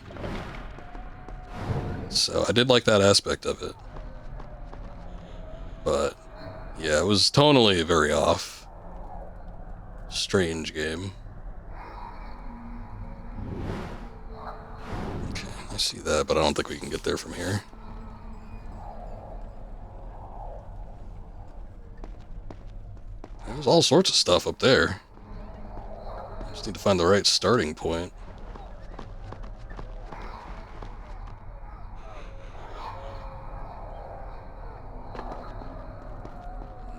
Speaker 1: So I did like that aspect of it. But yeah, it was tonally very off. Strange game. Okay, I see that, but I don't think we can get there from here. There's all sorts of stuff up there. I just need to find the right starting point.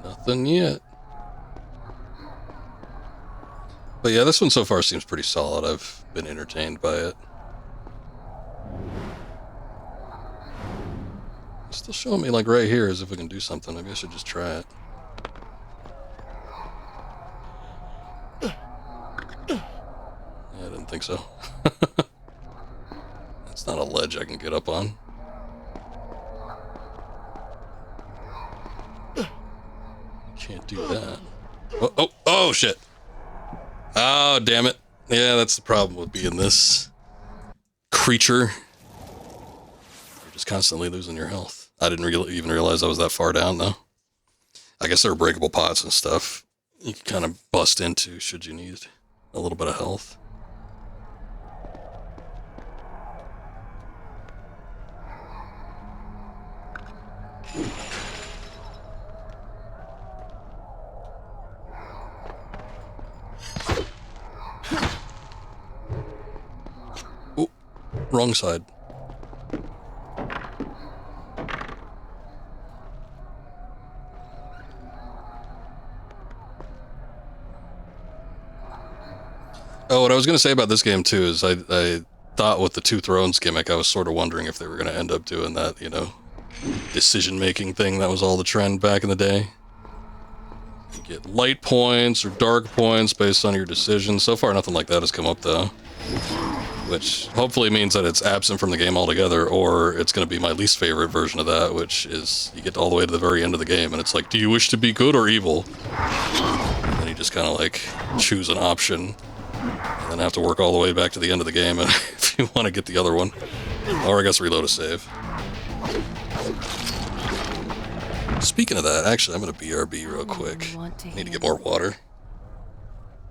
Speaker 1: Nothing yet. But yeah, this one so far seems pretty solid. I've been entertained by it. It's still showing me like right here as if we can do something. Maybe I should just try it. Yeah, I didn't think so. That's not a ledge I can get up on. Can't do that. Oh, shit. Oh, damn it. Yeah, that's the problem with being this creature. You're just constantly losing your health. I didn't even realize I was that far down, though. I guess there are breakable pots and stuff you can kind of bust into should you need a little bit of health. Oh, wrong side. Oh, what I was going to say about this game, too, is I thought with the Two Thrones gimmick, I was sort of wondering if they were going to end up doing that, you know, decision-making thing that was all the trend back in the day. You get light points or dark points based on your decisions. So far, nothing like that has come up, though. Which hopefully means that it's absent from the game altogether, or it's going to be my least favorite version of that, which is you get all the way to the very end of the game, and it's like, do you wish to be good or evil? And then you just kind of, like, choose an option. And then have to work all the way back to the end of the game if you want to get the other one. Or I guess reload a save. Speaking of that, actually, I'm going to BRB real quick. I need to get more water.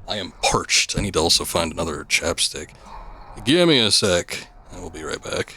Speaker 1: I am parched. I need to also find another chapstick. Give me a sec. I will be right back.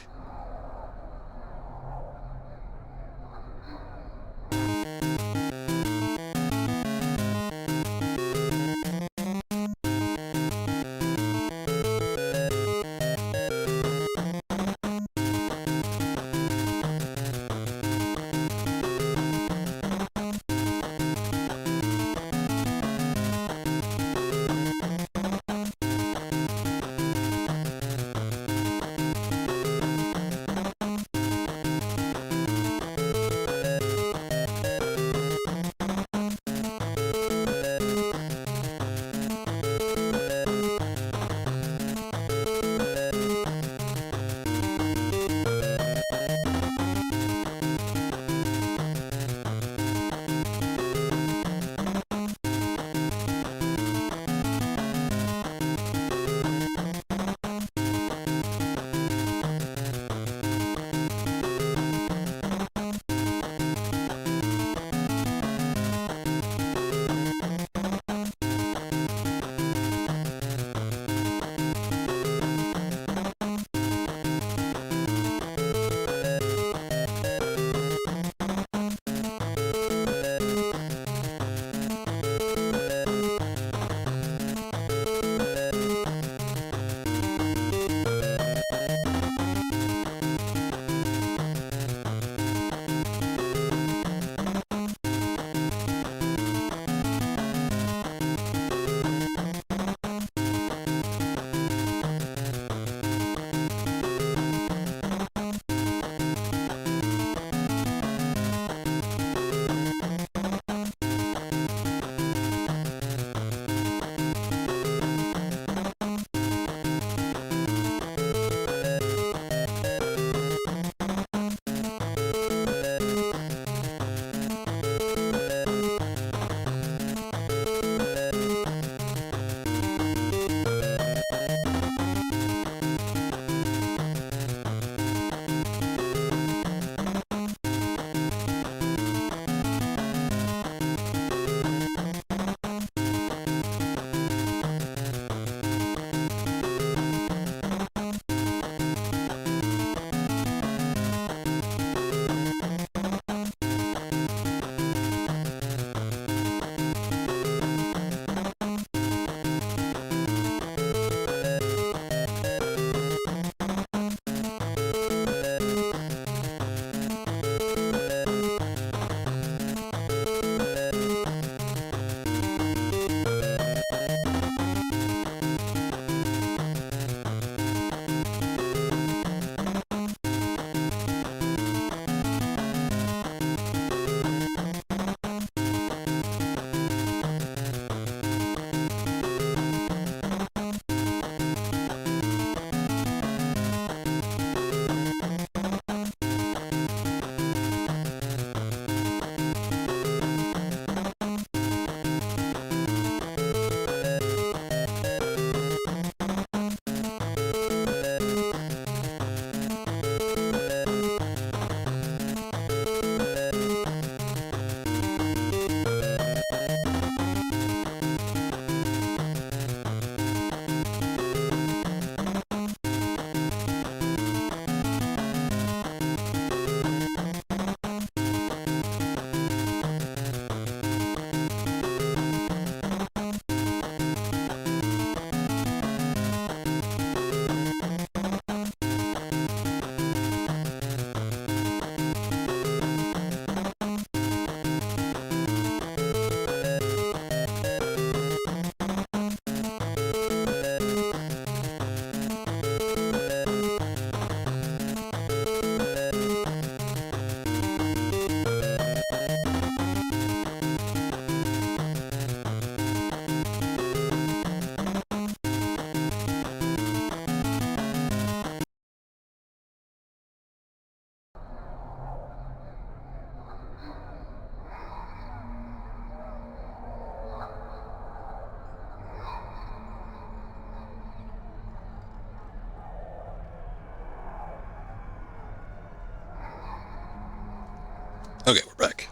Speaker 1: Okay, we're back.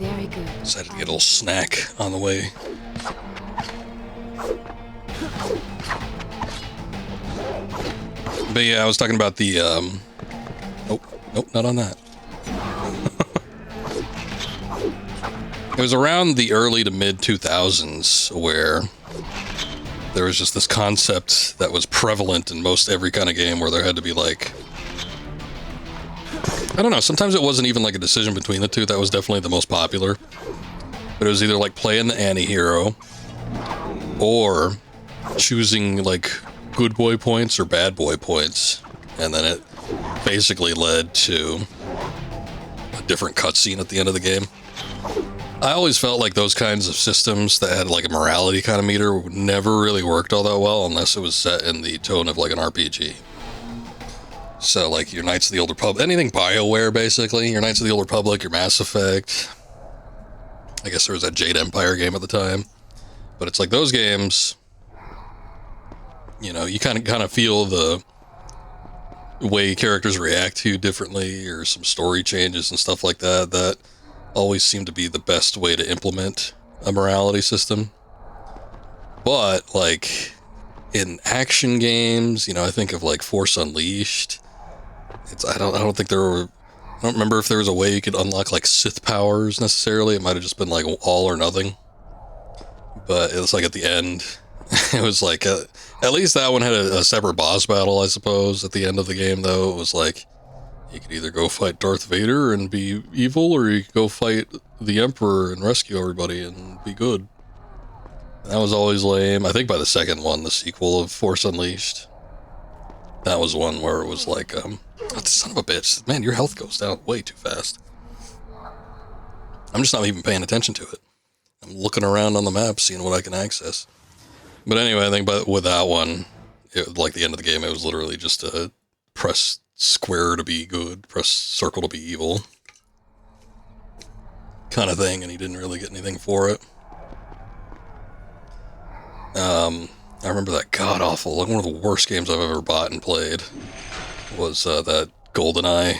Speaker 2: Very good.
Speaker 1: Decided to get a little snack on the way. But yeah, I was talking about the, oh, nope, not on that. It was around the early to mid 2000s where there was just this concept that was prevalent in most every kind of game where there had to be like, I don't know, sometimes it wasn't even like a decision between the two. That was definitely the most popular. But it was either like playing the anti-hero or choosing like good boy points or bad boy points. And then it basically led to a different cutscene at the end of the game. I always felt like those kinds of systems that had like a morality kind of meter never really worked all that well unless it was set in the tone of like an RPG. So like your Knights of the Old Republic, anything BioWare basically, your Knights of the Old Republic, your Mass Effect. I guess there was that Jade Empire game at the time. But it's like those games, you know, you kind of feel the way characters react to you differently or some story changes and stuff like that. That always seemed to be the best way to implement a morality system. But like in action games, you know, I think of like Force Unleashed. I don't think there were, I don't remember if there was a way you could unlock like Sith powers necessarily. It might have just been like all or nothing. But it was like at the end, it was like, at least that one had a separate boss battle, I suppose, at the end of the game though. It was like, you could either go fight Darth Vader and be evil, or you could go fight the Emperor and rescue everybody and be good. That was always lame. I think by the second one, the sequel of Force Unleashed, that was one where it was like, oh, son of a bitch, man, your health goes down way too fast. I'm just not even paying attention to it. I'm looking around on the map, seeing what I can access. But anyway, I think with that one, like the end of the game, it was literally just a press square to be good, press circle to be evil kind of thing, and he didn't really get anything for it. I remember that god-awful, like one of the worst games I've ever bought and played was that GoldenEye.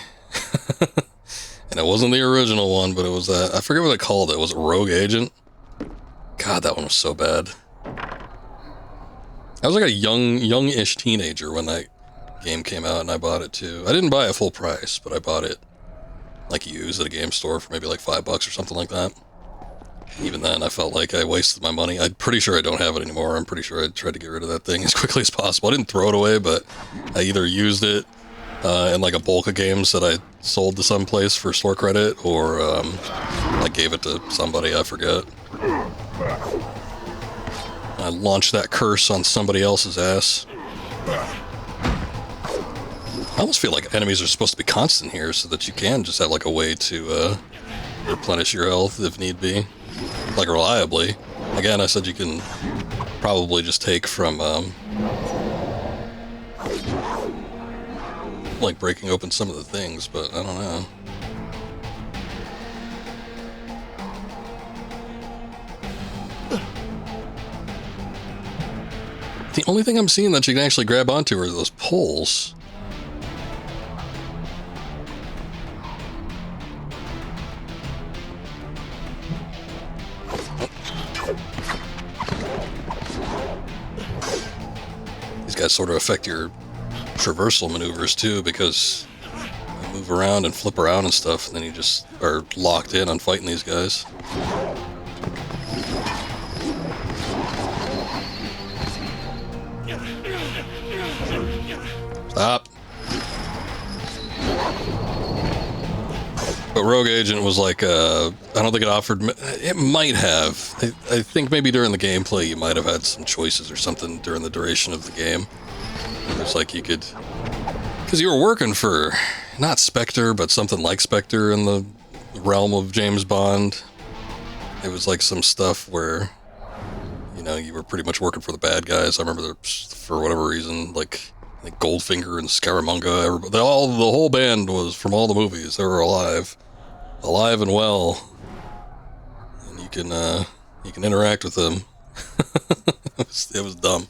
Speaker 1: And it wasn't the original one, but it was that, I forget what they called it. Was it Rogue Agent? God, that one was so bad. I was like a young-ish teenager when that game came out, and I bought it too. I didn't buy it full price, but I bought it like used at a game store for maybe like $5 or something like that. Even then, I felt like I wasted my money. I'm pretty sure I don't have it anymore. I'm pretty sure I tried to get rid of that thing as quickly as possible. I didn't throw it away, but I either used it in like a bulk of games that I sold to some place for store credit, or I gave it to somebody, I forget. I launched that curse on somebody else's ass. I almost feel like enemies are supposed to be constant here so that you can just have like a way to replenish your health if need be. Like reliably. Again, I said you can probably just take from like breaking open some of the things, but I don't know. The only thing I'm seeing that you can actually grab onto are those poles. These guys sort of affect your traversal maneuvers too, because you move around and flip around and stuff, and then you just are locked in on fighting these guys. Stop. But Rogue Agent was like, I don't think it offered, it might have. I think maybe during the gameplay you might have had some choices or something during the duration of the game. It's like you could, because you were working for, not Spectre, but something like Spectre in the realm of James Bond. It was like some stuff where, you know, you were pretty much working for the bad guys. I remember for whatever reason, like Goldfinger and Scaramanga, everybody, the whole band was from all the movies. They were alive and well, and you can interact with them. It was dumb,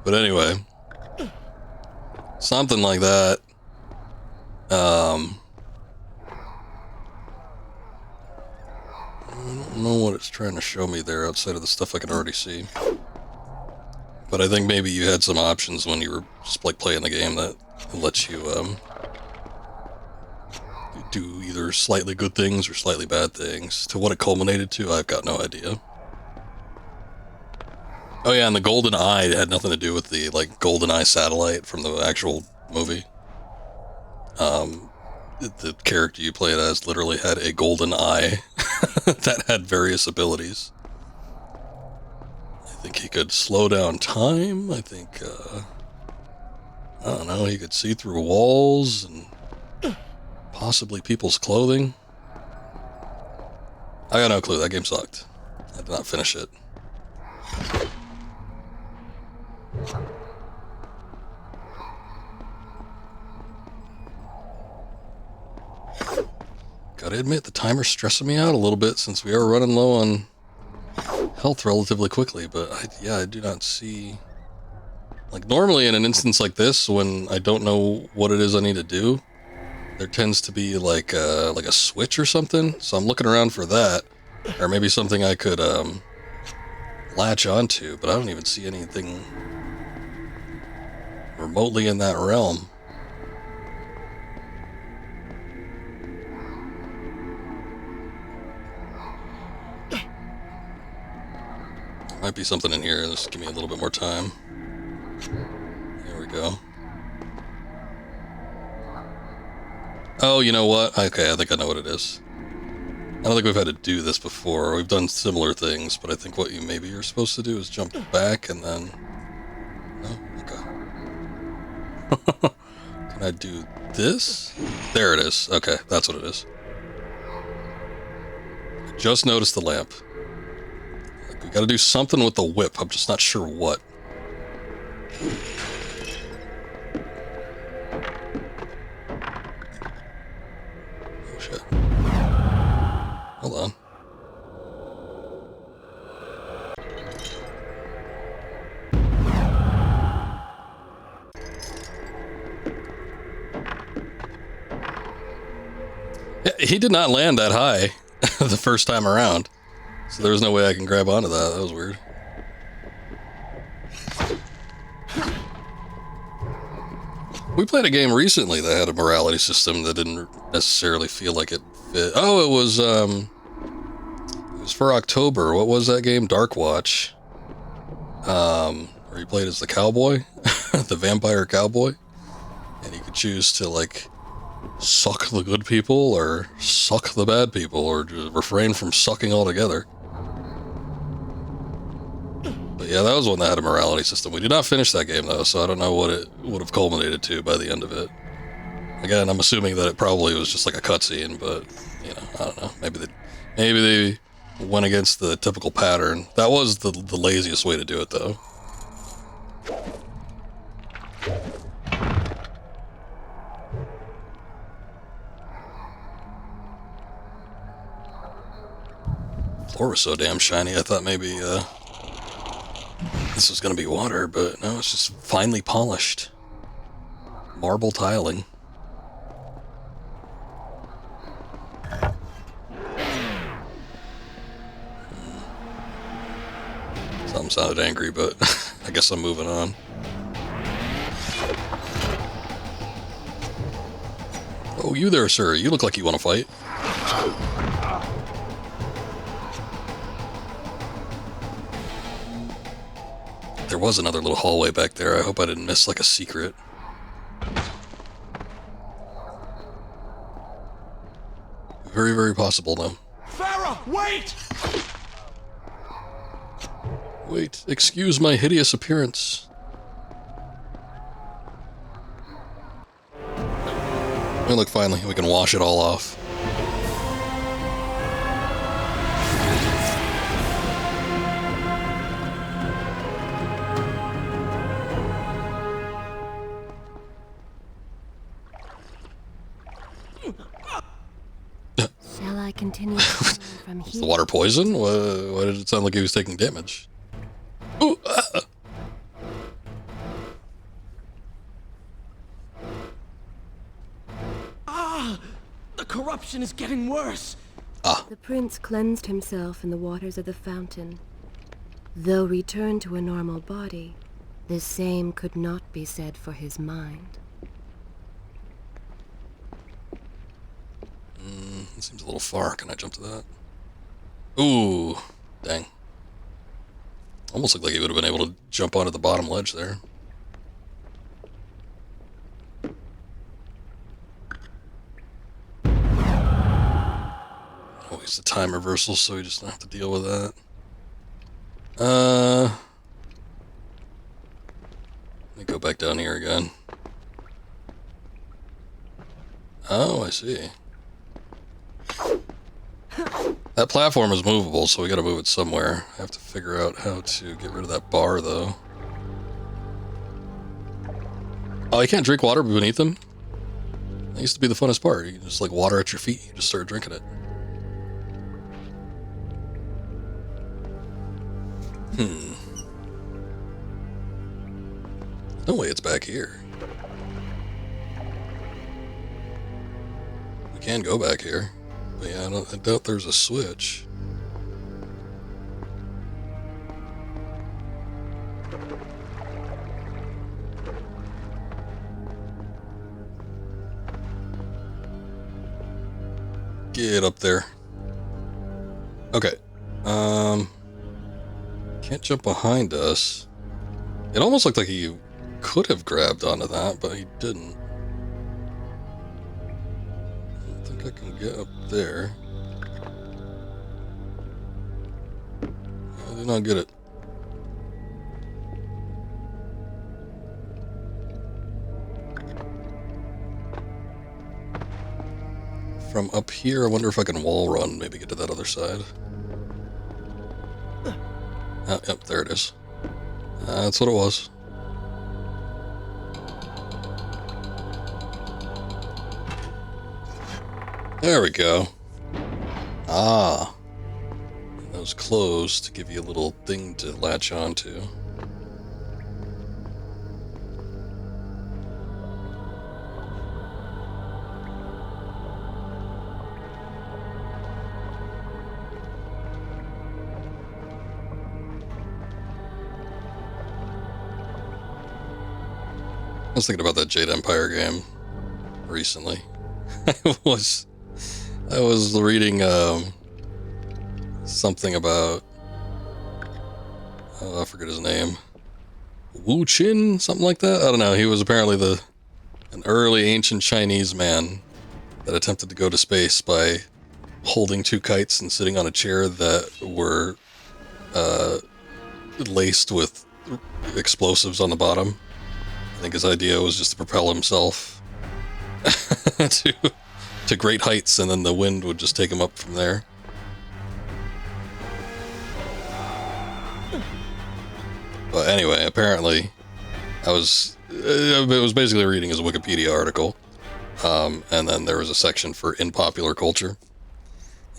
Speaker 1: but anyway, something like that. don't know what it's trying to show me there outside of the stuff I can already see. But I think maybe you had some options when you were just like playing the game that lets you do either slightly good things or slightly bad things. To what it culminated to, I've got no idea. Oh yeah, and the golden eye had nothing to do with the like golden eye satellite from the actual movie. The character you played as literally had a golden eye that had various abilities. I think he could slow down time. I think, I don't know, he could see through walls and possibly people's clothing. I got no clue. That game sucked. I did not finish it. Gotta admit, the timer's stressing me out a little bit since we are running low on health relatively quickly, but I do not see... Like, normally in an instance like this, when I don't know what it is I need to do, there tends to be like a switch or something, so I'm looking around for that, or maybe something I could latch onto, but I don't even see anything remotely in that realm. Might be something in here. Just give me a little bit more time. There we go. Oh, you know what? Okay, I think I know what it is. I don't think we've had to do this before. We've done similar things, but I think what you're supposed to do is jump back and then... No? Okay. Can I do this? There it is. Okay, that's what it is. I just noticed the lamp. We gotta do something with the whip. I'm just not sure what. Oh shit. Hold on. Yeah, he did not land that high the first time around. So there was no way I can grab onto that. That was weird. We played a game recently that had a morality system that didn't necessarily feel like it fit. Oh, it was for October. What was that game? Dark Watch. Where you played as the cowboy, the vampire cowboy, and you could choose to like suck the good people or suck the bad people, or just refrain from sucking altogether. But yeah, that was one that had a morality system. We did not finish that game though, so I don't know what it would have culminated to by the end of it. Again, I'm assuming that it probably was just like a cutscene, but you know, I don't know. Maybe they went against the typical pattern. That was the laziest way to do it though. The floor was so damn shiny, I thought maybe this was gonna be water, but no, it's just finely polished marble tiling. Something sounded angry, but I guess I'm moving on. Oh, you there, sir. You look like you want to fight. There was another little hallway back there. I hope I didn't miss like a secret. Very, very possible though.
Speaker 7: Farah, wait!
Speaker 1: Wait, excuse my hideous appearance. Oh, look, finally, we can wash it all off.
Speaker 2: Shall I continue from
Speaker 1: Is
Speaker 2: here?
Speaker 1: the water poison? Why did it sound like he was taking damage? Ooh, ah.
Speaker 3: Ah! The corruption is getting worse!
Speaker 2: The prince cleansed himself in the waters of the fountain. Though returned to a normal body, the same could not be said for his mind.
Speaker 1: It seems a little far. Can I jump to that? Ooh, dang. Almost looked like he would have been able to jump onto the bottom ledge there. Always the time reversal, so we just don't have to deal with that. Let me go back down here again. Oh, I see. That platform is movable, so we gotta move it somewhere. I have to figure out how to get rid of that bar, though. Oh, you can't drink water beneath them? That used to be the funnest part. You can just, like, water at your feet. You just start drinking it. No way it's back here. We can go back here. But yeah, I doubt there's a switch. Get up there. Okay. Can't jump behind us. It almost looked like he could have grabbed onto that, but he didn't. I think I can get up there. I did not get it. From up here, I wonder if I can wall run, maybe get to that other side. Oh, yep, there it is. That's what it was. There we go. Ah. Those closed to give you a little thing to latch onto. I was thinking about that Jade Empire game recently. I was reading something about, oh, I forget his name, Wu Qin, something like that. I don't know. He was apparently an early ancient Chinese man that attempted to go to space by holding two kites and sitting on a chair that were laced with explosives on the bottom. I think his idea was just to propel himself to great heights, and then the wind would just take him up from there. But anyway, apparently, it was basically reading his Wikipedia article, and then there was a section for in popular culture,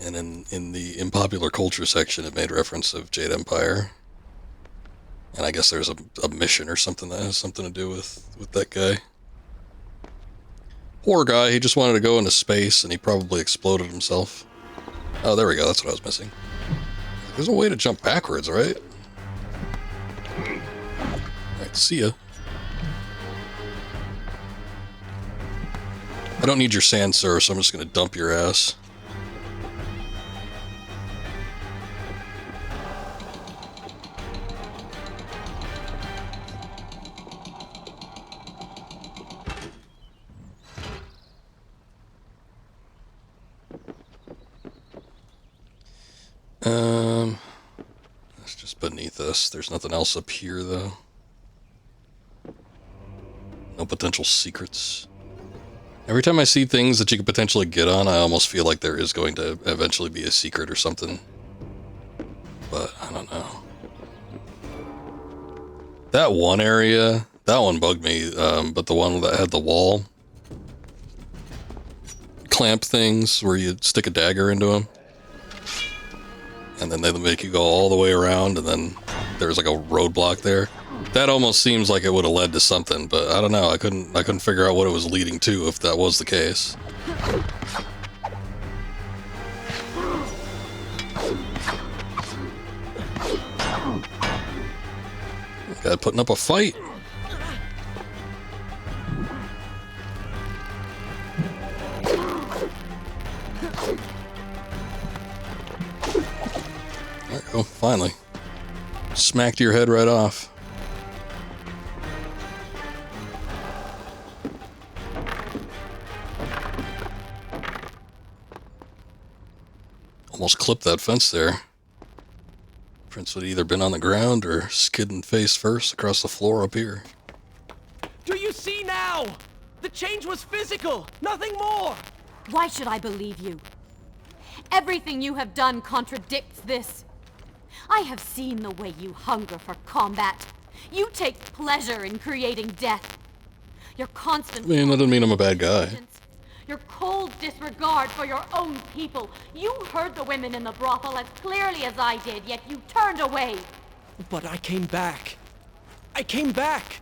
Speaker 1: and in the in popular culture section, it made reference of Jade Empire. And I guess there's a mission or something that has something to do with that guy. Poor guy, he just wanted to go into space and he probably exploded himself. Oh, there we go, that's what I was missing. There's a way to jump backwards, right? Alright, see ya. I don't need your sand, sir, so I'm just gonna dump your ass. That's just beneath us. There's nothing else up here, though. No potential secrets. Every time I see things that you could potentially get on, I almost feel like there is going to eventually be a secret or something. But, I don't know. That one area, that one bugged me, but the one that had the wall clamp things where you stick a dagger into them. And then they make you go all the way around, and then there's like a roadblock there. That almost seems like it would have led to something, but I don't know. I couldn't figure out what it was leading to if that was the case. Bad putting up a fight. There you go, finally. Smacked your head right off. Almost clipped that fence there. Prince would either been on the ground or skidding face first across the floor up here.
Speaker 3: Do you see now? The change was physical, nothing more!
Speaker 8: Why should I believe you? Everything you have done contradicts this. I have seen the way you hunger for combat. You take pleasure in creating death. Your constant...
Speaker 1: I mean, that doesn't mean I'm a bad guy.
Speaker 8: Your cold disregard for your own people. You heard the women in the brothel as clearly as I did, yet you turned away.
Speaker 3: But I came back. I came back.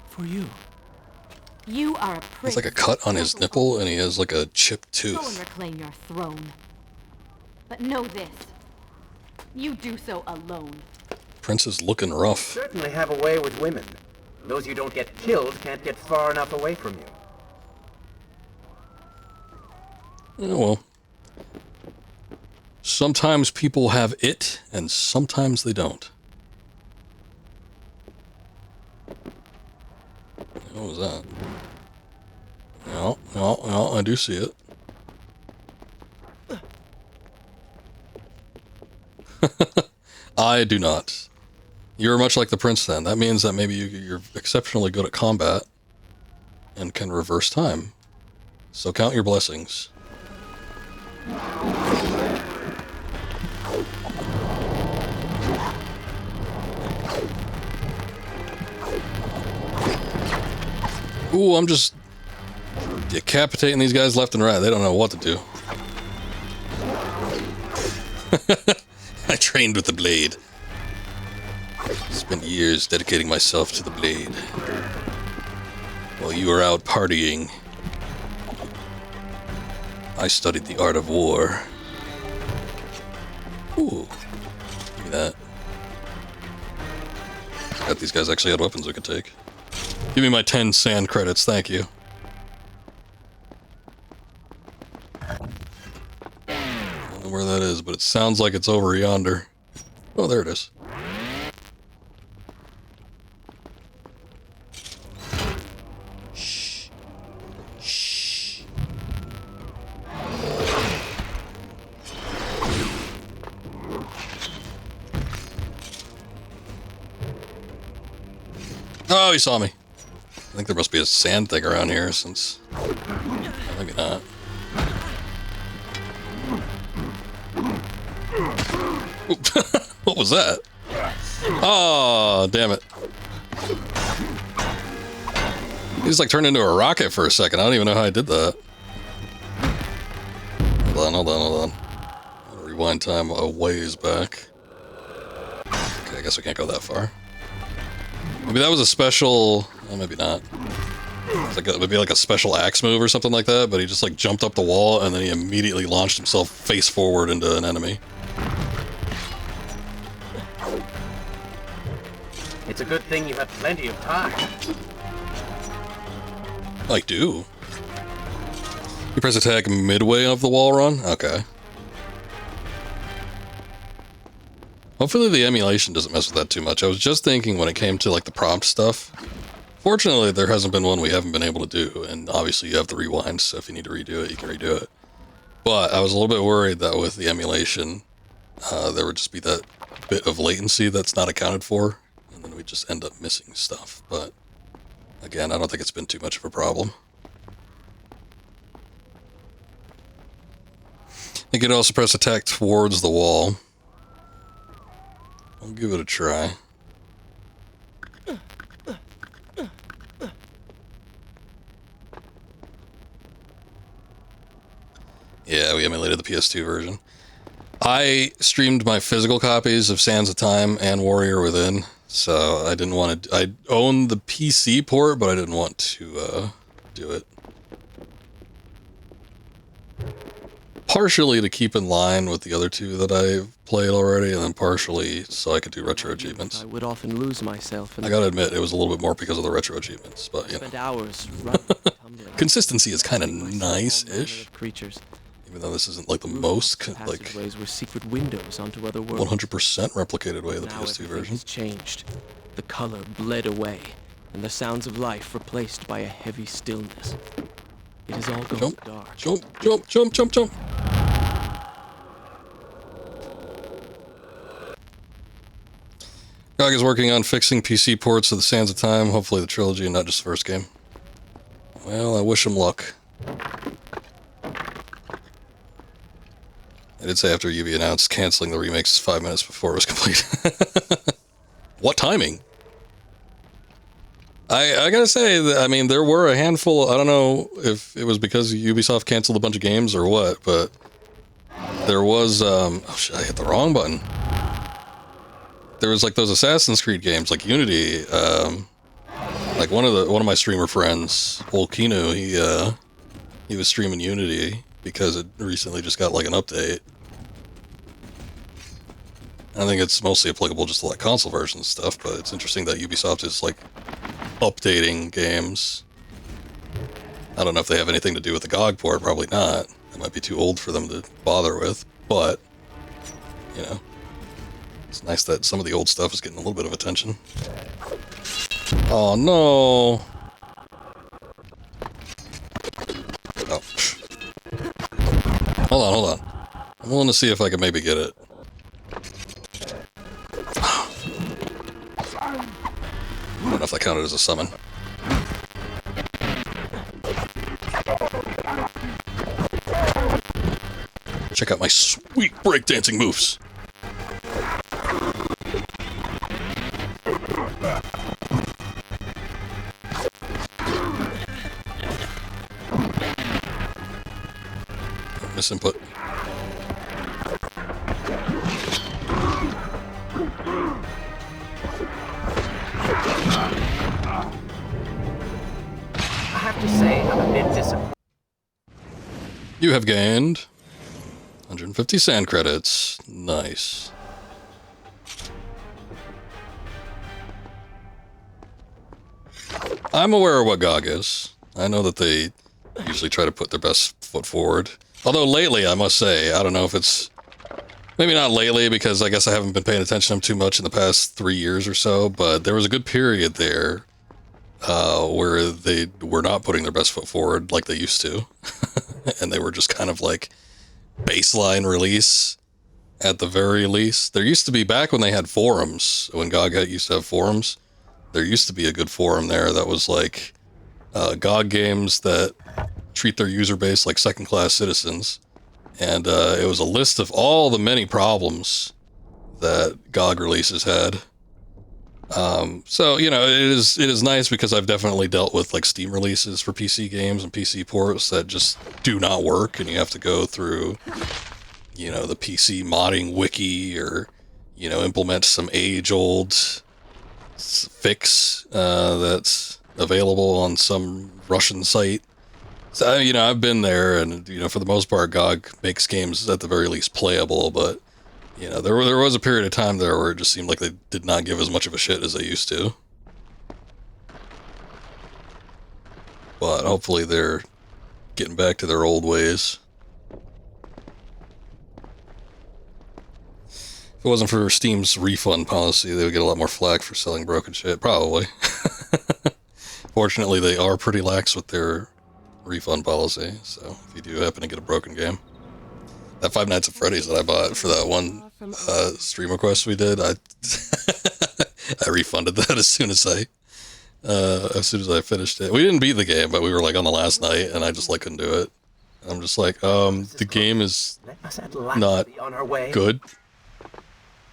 Speaker 3: For you.
Speaker 8: You are a prince.
Speaker 1: There's like a cut on his nipple, and he has like a chipped
Speaker 8: Go and
Speaker 1: tooth.
Speaker 8: reclaim your throne. But know this. You do so alone.
Speaker 1: Prince is looking rough.
Speaker 6: Certainly have a way with women. Those you don't get killed can't get far enough away from you.
Speaker 1: Oh, well. Sometimes people have it, and sometimes they don't. What was that? No, I do see it. I do not. You're much like the prince then. That means that maybe you're exceptionally good at combat and can reverse time. So count your blessings. Ooh, I'm just decapitating these guys left and right. They don't know what to do. I trained with the blade. Spent years dedicating myself to the blade. While you were out partying, I studied the art of war. Ooh, look at that. Forgot these guys actually had weapons we could take. Give me my 10 sand credits, thank you. I don't know where that is, but it sounds like it's over yonder. Oh, there it is. Shh. Shh. Oh, he saw me. I think there must be a sand thing around here since... Maybe not. What was that? Oh, damn it. He just like turned into a rocket for a second. I don't even know how I did that. Hold on. I'll rewind time a ways back. Okay, I guess we can't go that far. Maybe that was a special... Oh, maybe not. It's like maybe like a special axe move or something like that, but he just like jumped up the wall and then he immediately launched himself face forward into an enemy.
Speaker 6: It's a good thing you have plenty of time.
Speaker 1: I do. You press attack midway of the wall run? Okay. Hopefully the emulation doesn't mess with that too much. I was just thinking when it came to like the prompt stuff. Fortunately, there hasn't been one we haven't been able to do, and obviously you have the rewind, so if you need to redo it, you can redo it. But I was a little bit worried that with the emulation, there would just be that bit of latency that's not accounted for, and then we just end up missing stuff. But again, I don't think it's been too much of a problem. You can also press attack towards the wall. I'll give it a try. Yeah, we emulated the PS2 version. I streamed my physical copies of Sands of Time and Warrior Within, so I didn't want to... I own the PC port, but I didn't want to do it. partially to keep in line with the other two that I've played already, and then partially so I could do retro achievements.
Speaker 3: I would often lose myself in
Speaker 1: I gotta admit, it was a little bit more because of the retro achievements, but you know.
Speaker 3: spent hours running, tumbling.
Speaker 1: Consistency is kind of nice-ish,
Speaker 3: Creatures.
Speaker 1: even though this isn't like the most like
Speaker 3: Passageways were secret windows onto other worlds.
Speaker 1: 100% replicated way of the
Speaker 3: Now
Speaker 1: PS2
Speaker 3: everything
Speaker 1: version.
Speaker 3: has changed. The color bled away, and the sounds of life replaced by a heavy stillness. It is all gone dark.
Speaker 1: Jump, jump, jump, jump, jump. GOG is working on fixing PC ports of the Sands of Time, hopefully the trilogy and not just the first game. Well, I wish him luck. I did say after Ubi announced canceling the remakes 5 minutes before it was complete. What timing? I gotta say, that, I mean, there were a handful, I don't know if it was because Ubisoft canceled a bunch of games or what, but there was, oh shit, I hit the wrong button. There was like those Assassin's Creed games, like Unity, like one of my streamer friends, old Kinu, he was streaming Unity because it recently just got like an update. I think it's mostly applicable just to like console version stuff, but it's interesting that Ubisoft is like updating games. I don't know if they have anything to do with the GOG port, probably not. It might be too old for them to bother with, but, you know, it's nice that some of the old stuff is getting a little bit of attention. Oh no! Oh. Hold on. I'm willing to see if I can maybe get it. I don't know if that counted as a summon. Check out my sweet breakdancing moves. Misinput.
Speaker 6: I have to say, I'm a bit disappointed.
Speaker 1: You have gained 150 sand credits. Nice. I'm aware of what GOG is. I know that they usually try to put their best foot forward. Although lately, I must say, I don't know if it's... Maybe not lately, because I guess I haven't been paying attention to them too much in the past 3 years or so, but there was a good period there where they were not putting their best foot forward like they used to. And they were just kind of like baseline release at the very least. There used to be, back when they had forums, when GOG used to have forums, there used to be a good forum there that was like GOG games that treat their user base like second-class citizens. And it was a list of all the many problems that GOG releases had. So, you know, it is nice because I've definitely dealt with like Steam releases for PC games and PC ports that just do not work, and you have to go through, you know, the PC modding wiki, or, you know, implement some age-old fix that's available on some Russian site. So, you know, I've been there, and, you know, for the most part, GOG makes games at the very least playable, but, you know, there was a period of time there where it just seemed like they did not give as much of a shit as they used to. But hopefully they're getting back to their old ways. If it wasn't for Steam's refund policy, they would get a lot more flack for selling broken shit, probably. Fortunately, they are pretty lax with their refund policy, so if you do happen to get a broken game. That Five Nights at Freddy's that I bought for that one stream request we did, I I refunded that as soon as I finished it. We didn't beat the game, but we were like on the last night, and I just like couldn't do it. I'm just like, the game is not good.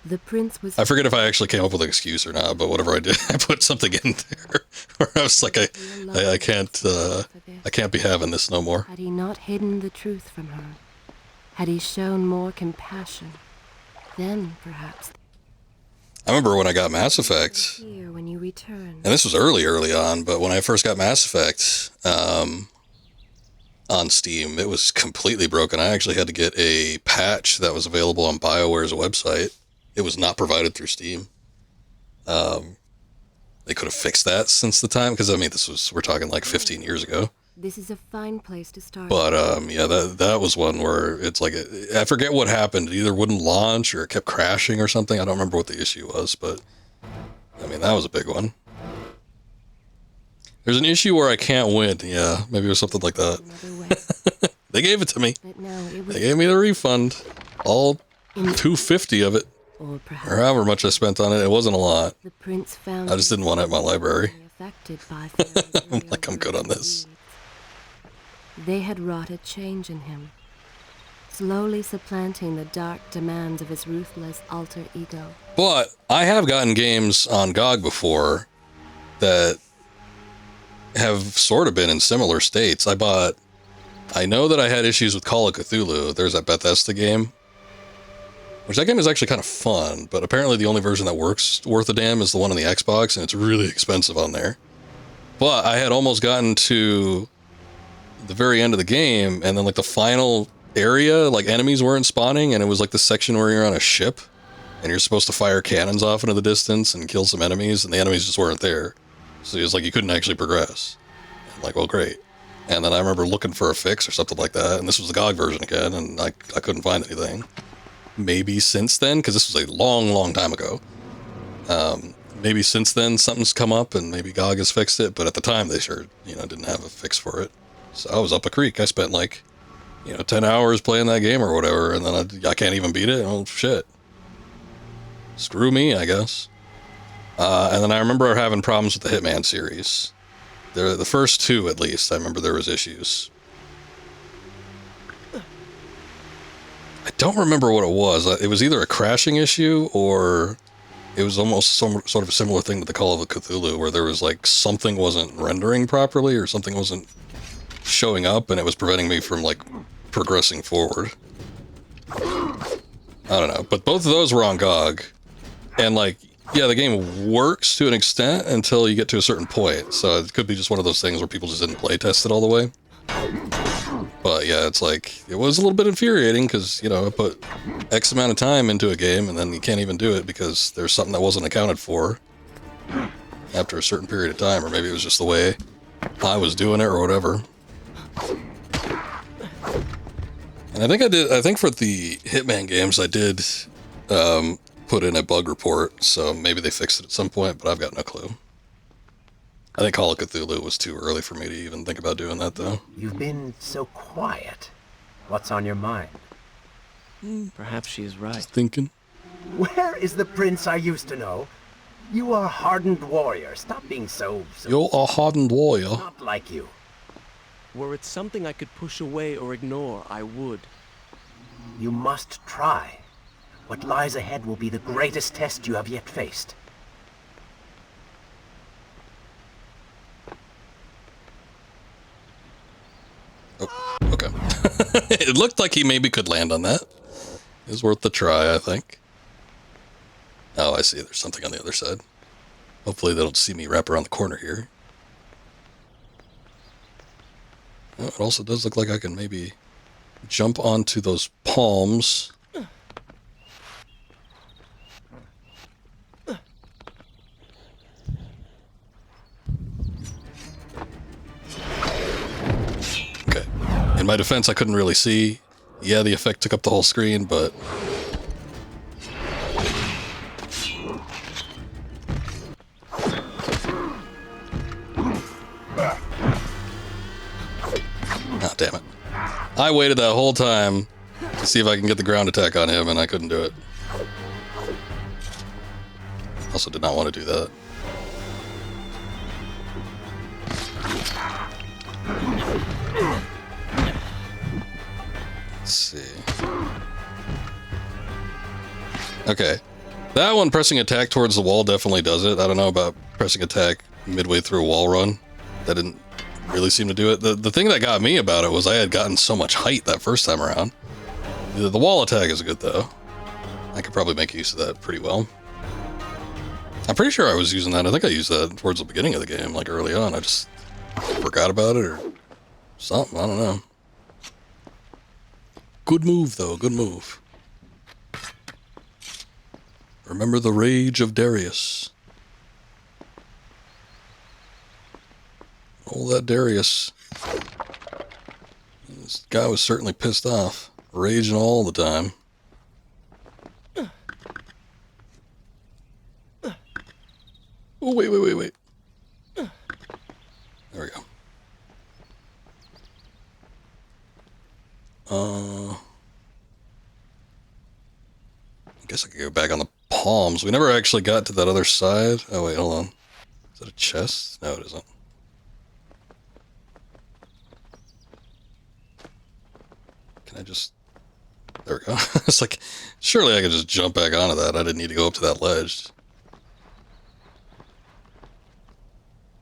Speaker 2: The prince was...
Speaker 1: I forget if I actually came up with an excuse or not, but whatever I did, I put something in there where I was like, I can't be having this no more.
Speaker 2: Had he not hidden the truth from her? Had he shown more compassion? Then, perhaps...
Speaker 1: I remember when I got Mass Effect,
Speaker 2: Here when you return.
Speaker 1: and this was early on, but when I first got Mass Effect, on Steam. It was completely broken. I actually had to get a patch that was available on BioWare's website. It was not provided through Steam. They could have fixed that since the time, because I mean, we're talking like 15 years ago.
Speaker 2: This is a fine place to start.
Speaker 1: But yeah, that was one where it's like, I forget what happened. It either wouldn't launch or it kept crashing or something. I don't remember what the issue was, but I mean, that was a big one. There's an issue where I can't win. Yeah, maybe it was something like that. They gave it to me. They gave me the refund. All 250 of it. Or however much I spent on it. It wasn't a lot.
Speaker 2: The prince found
Speaker 1: I just didn't want it in my library.
Speaker 2: By
Speaker 1: I'm like, I'm good on this.
Speaker 2: They had wrought a change in him, slowly supplanting the dark demands of his ruthless alter ego.
Speaker 1: But I have gotten games on GOG before that have sort of been in similar states. I know that I had issues with Call of Cthulhu. There's that Bethesda game, which that game is actually kind of fun, but apparently the only version that works worth a damn is the one on the Xbox, and it's really expensive on there. But I had almost gotten to the very end of the game, and then like the final area, like enemies weren't spawning, and it was like the section where you're on a ship, and you're supposed to fire cannons off into the distance and kill some enemies, and the enemies just weren't there. So it was like you couldn't actually progress. I'm like, well, great. And then I remember looking for a fix or something like that, and this was the GOG version again, and I couldn't find anything. Maybe since then, because this was a long, long time ago. Maybe since then something's come up and maybe GOG has fixed it, but at the time they sure, didn't have a fix for it. So I was up a creek. I spent like, 10 hours playing that game or whatever, and then I can't even beat it. Oh, shit. Screw me, I guess. And then I remember having problems with the Hitman series. The first two, at least, I remember there was issues. I don't remember what it was. It was either a crashing issue or it was almost some sort of a similar thing to the Call of Cthulhu, where there was like something wasn't rendering properly or something wasn't showing up, and it was preventing me from like progressing forward. I don't know, but both of those were on GOG, and like, yeah, the game works to an extent until you get to a certain point. So it could be just one of those things where people just didn't play test it all the way. But yeah, it's like, it was a little bit infuriating because, I put X amount of time into a game and then you can't even do it because there's something that wasn't accounted for after a certain period of time, or maybe it was just the way I was doing it or whatever. And I think for the Hitman games, I did put in a bug report, so maybe they fixed it at some point, but I've got no clue. I think Call of Cthulhu was too early for me to even think about doing that, though.
Speaker 6: You've been so quiet. What's on your mind?
Speaker 3: Perhaps she's right.
Speaker 1: Just thinking.
Speaker 6: Where is the prince I used to know? You are a hardened warrior. Stop being so...
Speaker 1: You're a hardened warrior.
Speaker 6: Not like you.
Speaker 3: Were it something I could push away or ignore, I would.
Speaker 6: You must try. What lies ahead will be the greatest test you have yet faced.
Speaker 1: Oh, okay. It looked like he maybe could land on that. It was worth the try, I think. Oh, I see. There's something on the other side. Hopefully they don't see me wrap around the corner here. Oh, it also does look like I can maybe jump onto those palms. Okay. In my defense, I couldn't really see. Yeah, the effect took up the whole screen, but... Oh, damn it. I waited that whole time to see if I can get the ground attack on him, and I couldn't do it. Also did not want to do that. Let's see. Okay. That one, pressing attack towards the wall, definitely does it. I don't know about pressing attack midway through a wall run. That didn't really seem to do it. The thing that got me about it was I had gotten so much height that first time around. The wall attack is good, though. I could probably make use of that pretty well. I'm pretty sure I was using that. I think I used that towards the beginning of the game, like early on. I just forgot about it or something. I don't know. Good move, though. Good move. Remember the rage of Darius. All that Darius. This guy was certainly pissed off. Raging all the time. Oh, wait. There we go. I guess I could go back on the palms. We never actually got to that other side. Oh, wait, hold on. Is that a chest? No, it isn't. Can I just... There we go. It's like, surely I could just jump back onto that. I didn't need to go up to that ledge.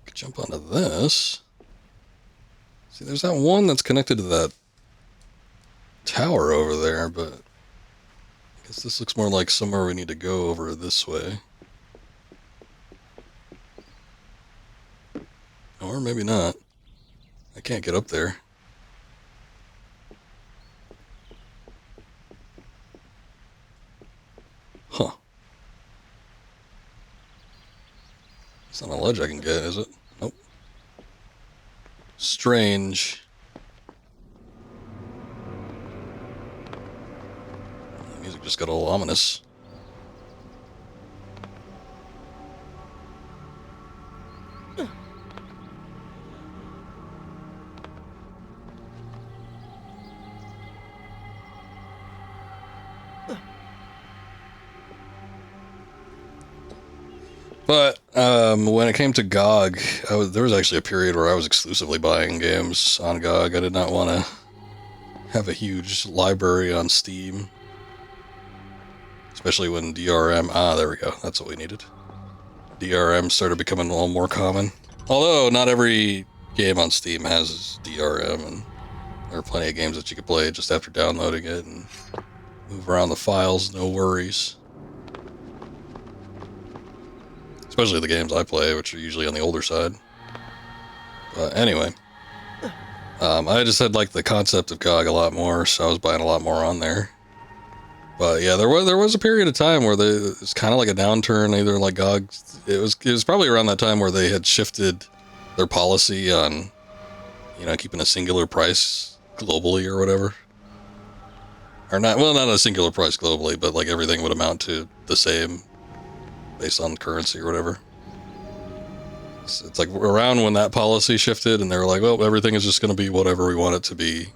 Speaker 1: Could jump onto this. See, there's that one that's connected to that tower over there, but I guess this looks more like somewhere we need to go over this way. Or maybe not. I can't get up there. Huh. It's not a ledge I can get, is it? Nope. Strange. The music just got all ominous. But when it came to GOG, there was actually a period where I was exclusively buying games on GOG. I did not want to have a huge library on Steam. Especially when DRM... Ah, there we go. That's what we needed. DRM started becoming a little more common. Although, not every game on Steam has DRM, and there are plenty of games that you can play just after downloading it and move around the files, no worries. Especially the games I play, which are usually on the older side. But anyway, I just had like the concept of GOG a lot more, so I was buying a lot more on there. But yeah, there was a period of time where it's kind of like a downturn. Either like GOG, it was probably around that time where they had shifted their policy on, keeping a singular price globally or whatever. Or not a singular price globally, but like everything would amount to the same based on currency or whatever. So it's like around when that policy shifted and they were like, well, everything is just going to be whatever we want it to be,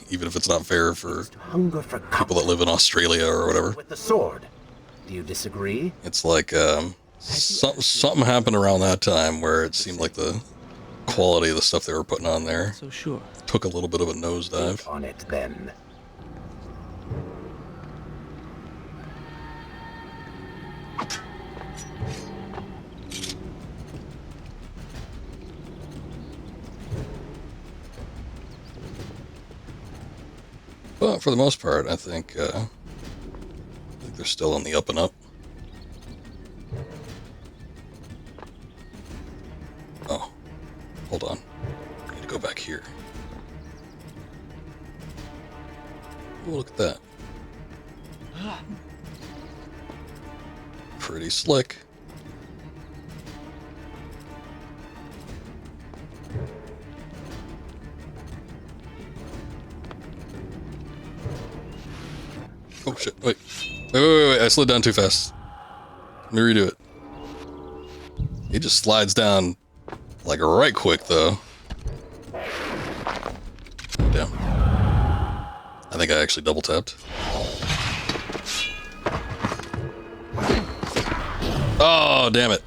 Speaker 1: even if it's not fair for people that live in Australia or whatever.
Speaker 6: With the sword. Do you disagree?
Speaker 1: It's like something happened around that time where it seemed like the quality of the stuff they were putting on there took a little bit of a nosedive.
Speaker 6: On it then.
Speaker 1: But for the most part, I think they're still on the up and up. Oh, hold on. I need to go back here. Oh, look at that. Pretty slick. Oh shit, wait, I slid down too fast. Let me redo it. He just slides down, like, right quick, though. Damn. I think I actually double tapped. Oh, damn it.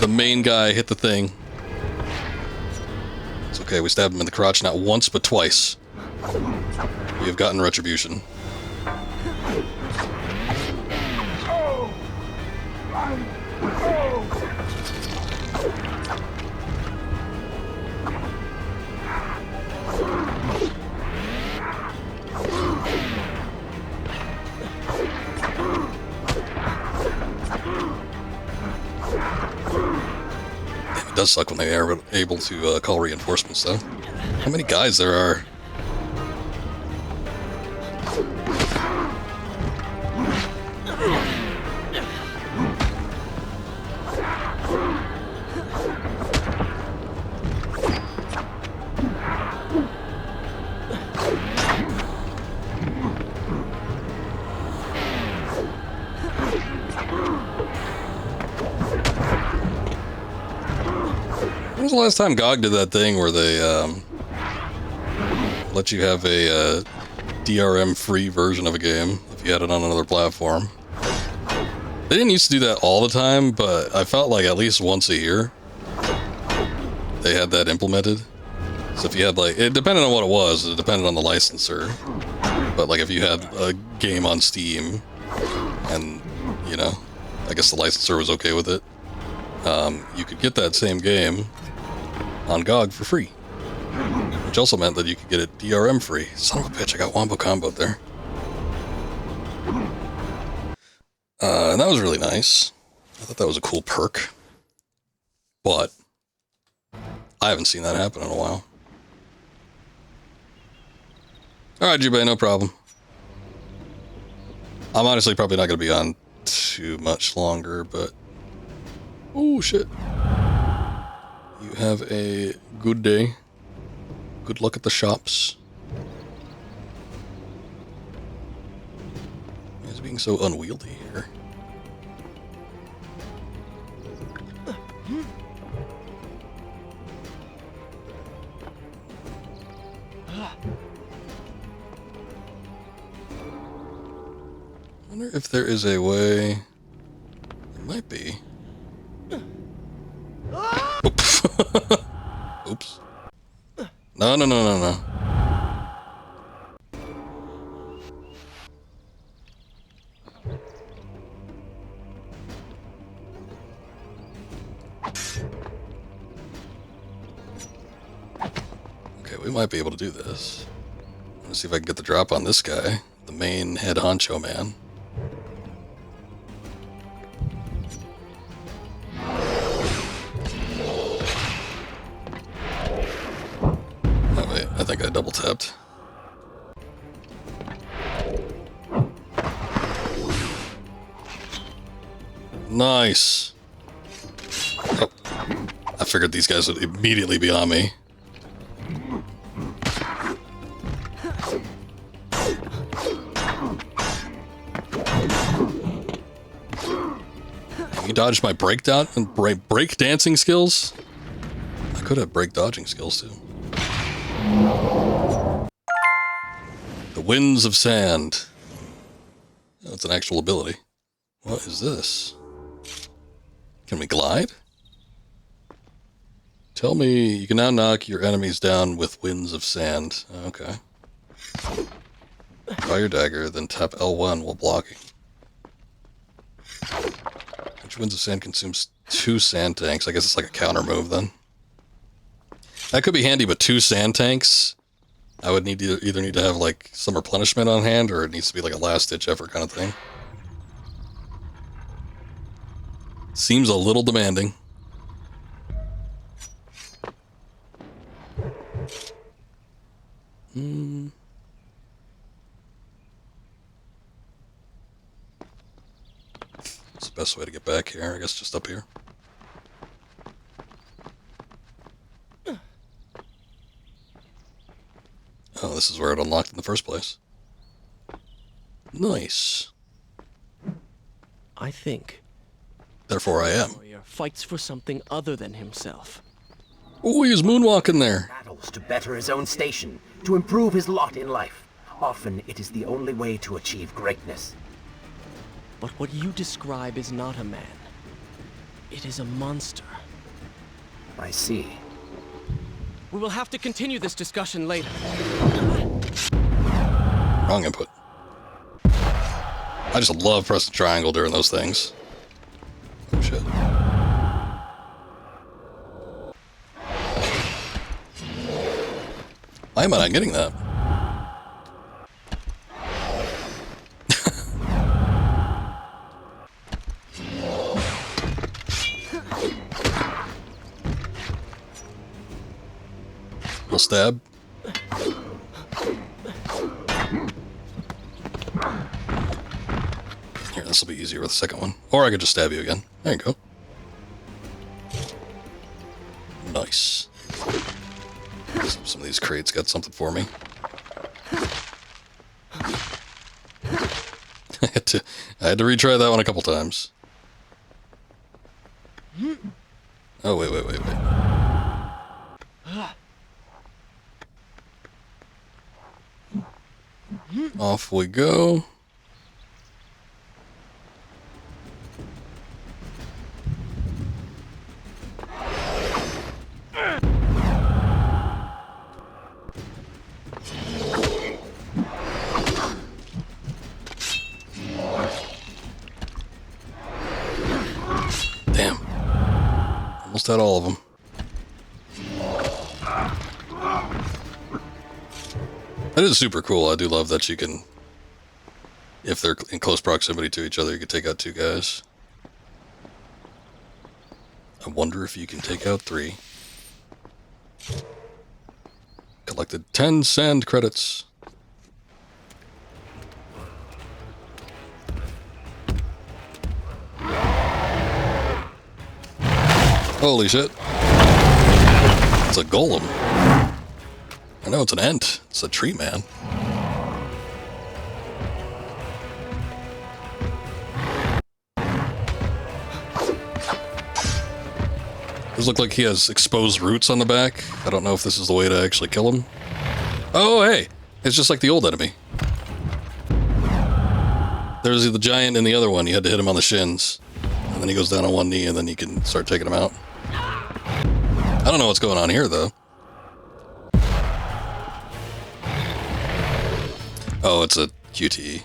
Speaker 1: The main guy hit the thing. It's okay, we stabbed him in the crotch not once, but twice. We have gotten retribution. It does suck when they are able to call reinforcements, though. How many guys there are? When was the last time GOG did that thing where they let you have a DRM-free version of a game if you had it on another platform? They didn't used to do that all the time, but I felt like at least once a year they had that implemented. So if you had, like, it depended on what it was, it depended on the licensor. But like if you had a game on Steam and, you know, I guess the licensor was okay with it, you could get that same game on GOG for free. Which also meant that you could get it DRM free. Son of a bitch, I got wombo comboed there. And that was really nice. I thought that was a cool perk. But I haven't seen that happen in a while. Alright, Jubei, no problem. I'm honestly probably not going to be on too much longer, but... Oh, shit. You have a good day. Good luck at the shops. He's being so unwieldy here. I wonder if there is a way. There might be. Oops. Oops. No. Okay, we might be able to do this. Let's see if I can get the drop on this guy, the main head honcho man. Oh wait, I think I double tapped. Nice. Oh, I figured these guys would immediately be on me. You dodged my breakdown and break dancing skills? I could have break dodging skills too. The Winds of Sand. That's an actual ability. What is this? Can we glide? Tell me you can now knock your enemies down with Winds of Sand. Okay. Draw your dagger, then tap L1 while blocking. Which Winds of Sand consumes 2 sand tanks. I guess it's like a counter move then. That could be handy, but 2 sand tanks, I would need to either need to have like some replenishment on hand, or it needs to be like a last ditch effort kind of thing. Seems a little demanding. What's the best way to get back here? I guess just up here. Oh, this is where it unlocked in the first place. Nice.
Speaker 3: I think.
Speaker 1: Therefore I am.
Speaker 3: Warrior fights for something other than himself.
Speaker 1: Oh, he's moonwalking there.
Speaker 6: Battles to better his own station, to improve his lot in life. Often it is the only way to achieve greatness.
Speaker 3: But what you describe is not a man. It is a monster.
Speaker 6: I see.
Speaker 3: We will have to continue this discussion later.
Speaker 1: Wrong input. I just love pressing triangle during those things. Oh shit. Why am I not getting that? Little stab. Here, this will be easier with the second one. Or I could just stab you again. There you go. Nice. Some of these crates got something for me. I had to retry that one a couple times. Oh, wait. Off we go. Damn. Almost had all of them. That is super cool. I do love that you can, if they're in close proximity to each other, you can take out 2 guys. I wonder if you can take out 3. Collected 10 sand credits. Holy shit. It's a golem. I know it's an ent. It's a tree man. Does look like he has exposed roots on the back. I don't know if this is the way to actually kill him. Oh, hey! It's just like the old enemy. There's the giant and the other one. You had to hit him on the shins. And then he goes down on one knee and then you can start taking him out. I don't know what's going on here, though. Oh, it's a QTE.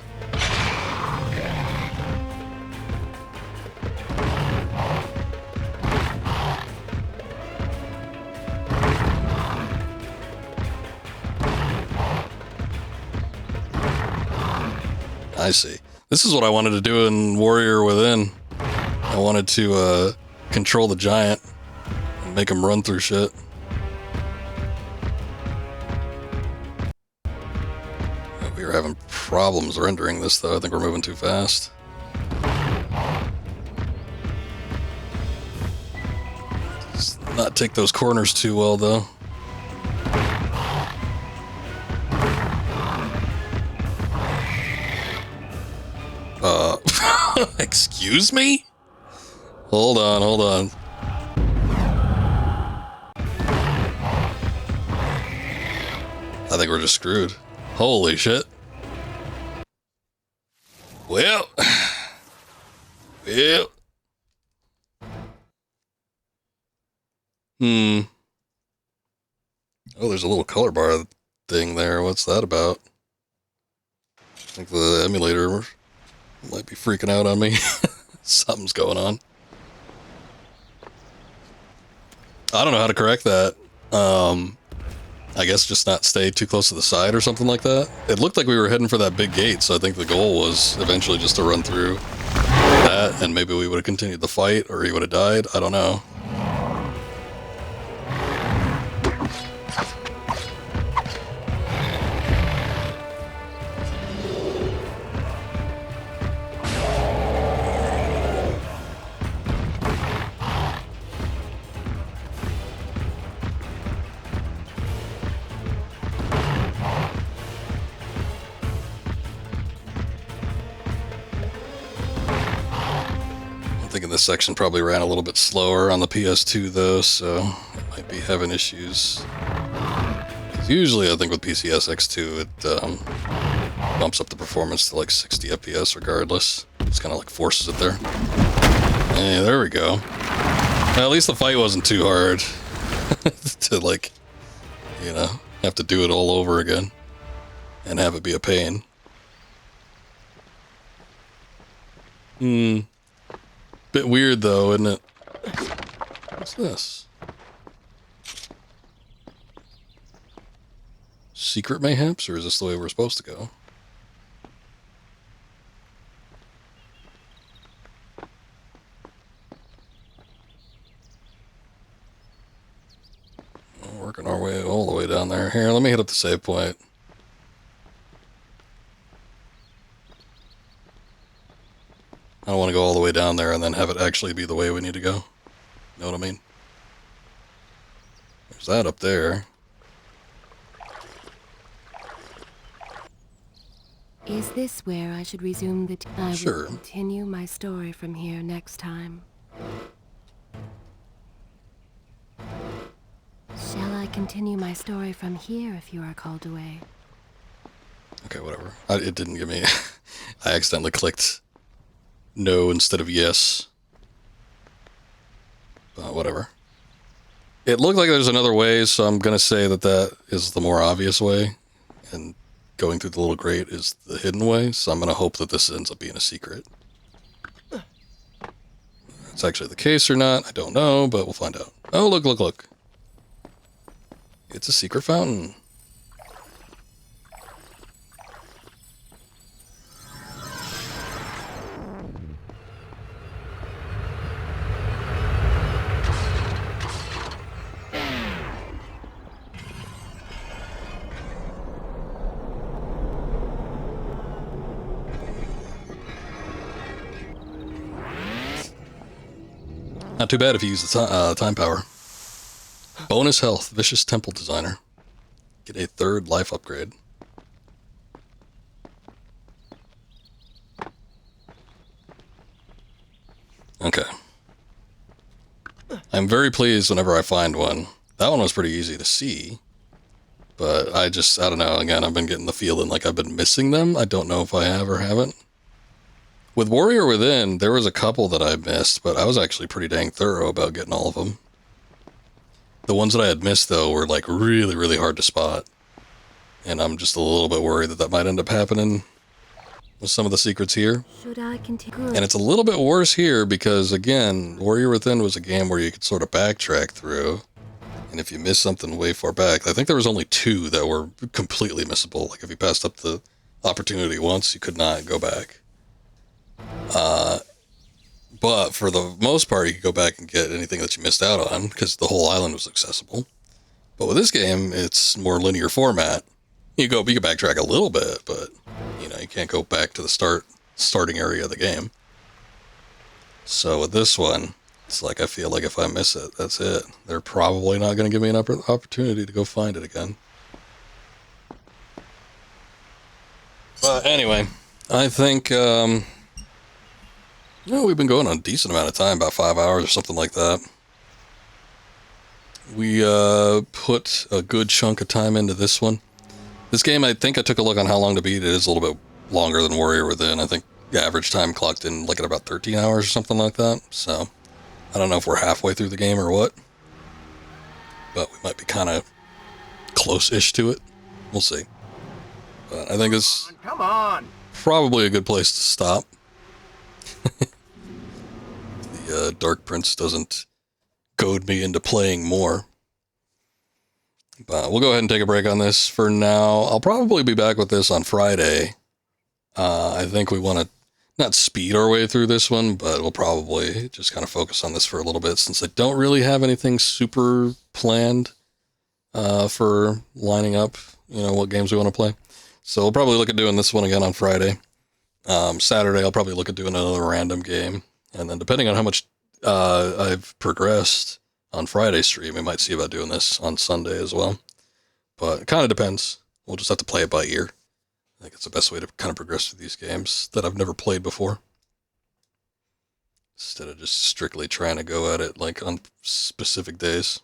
Speaker 1: I see. This is what I wanted to do in Warrior Within. I wanted to control the giant and make him run through shit. We were having problems rendering this, though. I think we're moving too fast. Let's not take those corners too well, though. Excuse me? Hold on. I think we're just screwed. Holy shit. Well. Oh, there's a little color bar thing there. What's that about? I think the emulator might be freaking out on me. Something's going on. I don't know how to correct that. I guess just not stay too close to the side or something like that. It looked like we were heading for that big gate, so I think the goal was eventually just to run through that, and maybe we would have continued the fight, or he would have died. I don't know. This section probably ran a little bit slower on the PS2 though, so it might be having issues. Usually I think with PCSX2 it bumps up the performance to like 60 FPS regardless. It's kind of like forces it there. Hey, there we go. Well, at least the fight wasn't too hard to like, you know, have to do it all over again and have it be a pain. Bit weird though, isn't it? What's this? Secret mayhaps, or is this the way we're supposed to go? We're working our way all the way down there. Here, let me hit up the save point. I don't want to go all the way down there and then have it actually be the way we need to go. Know what I mean? There's that up there.
Speaker 2: Is this where I should resume the... I
Speaker 1: Sure.
Speaker 2: will continue my story from here next time. Shall I continue my story from here if you are called away?
Speaker 1: Okay, whatever. It didn't give me... I accidentally clicked no instead of yes. But whatever. It looked like there's another way, so I'm going to say that that is the more obvious way. And going through the little grate is the hidden way, so I'm going to hope that this ends up being a secret. If it's actually the case or not, I don't know, but we'll find out. Oh, look, look, look. It's a secret fountain. Not too bad if you use the time power. Bonus health, vicious temple designer. Get a 3rd life upgrade. Okay. I'm very pleased whenever I find one. That one was pretty easy to see. But I don't know, again, I've been getting the feeling like I've been missing them. I don't know if I have or haven't. With Warrior Within, there was a couple that I missed, but I was actually pretty dang thorough about getting all of them. The ones that I had missed, though, were like really, really hard to spot. And I'm just a little bit worried that that might end up happening with some of the secrets here.
Speaker 2: Should I continue?
Speaker 1: And it's a little bit worse here because, again, Warrior Within was a game where you could sort of backtrack through. And if you miss something way far back, I think there was only 2 that were completely missable. Like if you passed up the opportunity once, you could not go back. But for the most part, you could go back and get anything that you missed out on because the whole island was accessible. But with this game, it's more linear format. You can backtrack a little bit, but you know, you can't go back to the starting area of the game. So with this one, it's like I feel like if I miss it, that's it. They're probably not going to give me an opportunity to go find it again. But anyway, I think we've been going on a decent amount of time, about 5 hours or something like that. We put a good chunk of time into this one. This game, I think I took a look on how long to beat. It is a little bit longer than Warrior Within. I think the average time clocked in like at about 13 hours or something like that. So I don't know if we're halfway through the game or what, but we might be kind of close-ish to it. We'll see. But I think it's
Speaker 6: Come on!
Speaker 1: probably a good place to stop. The Dark Prince doesn't goad me into playing more. But we'll go ahead and take a break on this for now. I'll probably be back with this on Friday. I think we want to not speed our way through this one, but we'll probably just kind of focus on this for a little bit since I don't really have anything super planned for lining up, what games we want to play. So we'll probably look at doing this one again on Friday. Saturday, I'll probably look at doing another random game. And then depending on how much I've progressed on Friday's stream, we might see about doing this on Sunday as well. But it kind of depends. We'll just have to play it by ear. I think it's the best way to kind of progress through these games that I've never played before. Instead of just strictly trying to go at it like on specific days.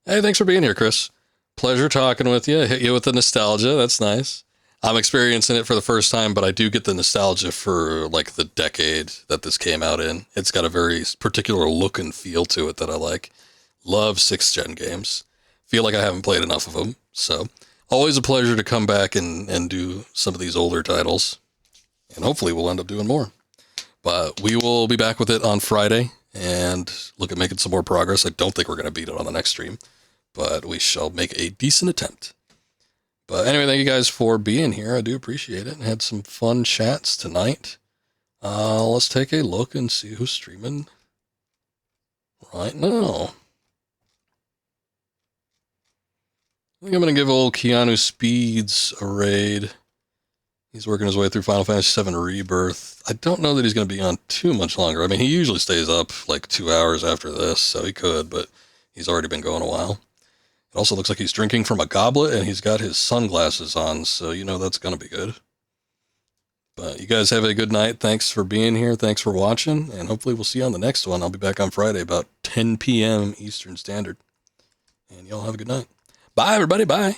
Speaker 1: Hey, thanks for being here, Chris. Pleasure talking with you. Hit you with the nostalgia. That's nice. I'm experiencing it for the first time, but I do get the nostalgia for like the decade that this came out in. It's got a very particular look and feel to it that I like. Love 6th gen games. Feel like I haven't played enough of them. So always a pleasure to come back and do some of these older titles. And hopefully we'll end up doing more. But we will be back with it on Friday and look at making some more progress. I don't think we're going to beat it on the next stream, but we shall make a decent attempt. But anyway, thank you guys for being here. I do appreciate it. And had some fun chats tonight. Let's take a look and see who's streaming right now. I think I'm going to give old Keanu Speeds a raid. He's working his way through Final Fantasy VII Rebirth. I don't know that he's going to be on too much longer. I mean, he usually stays up like 2 hours after this, so he could, but he's already been going a while. It also looks like he's drinking from a goblet, and he's got his sunglasses on, so you know that's going to be good. But you guys have a good night. Thanks for being here. Thanks for watching, and hopefully we'll see you on the next one. I'll be back on Friday about 10 p.m. Eastern Standard. And y'all have a good night. Bye, everybody. Bye.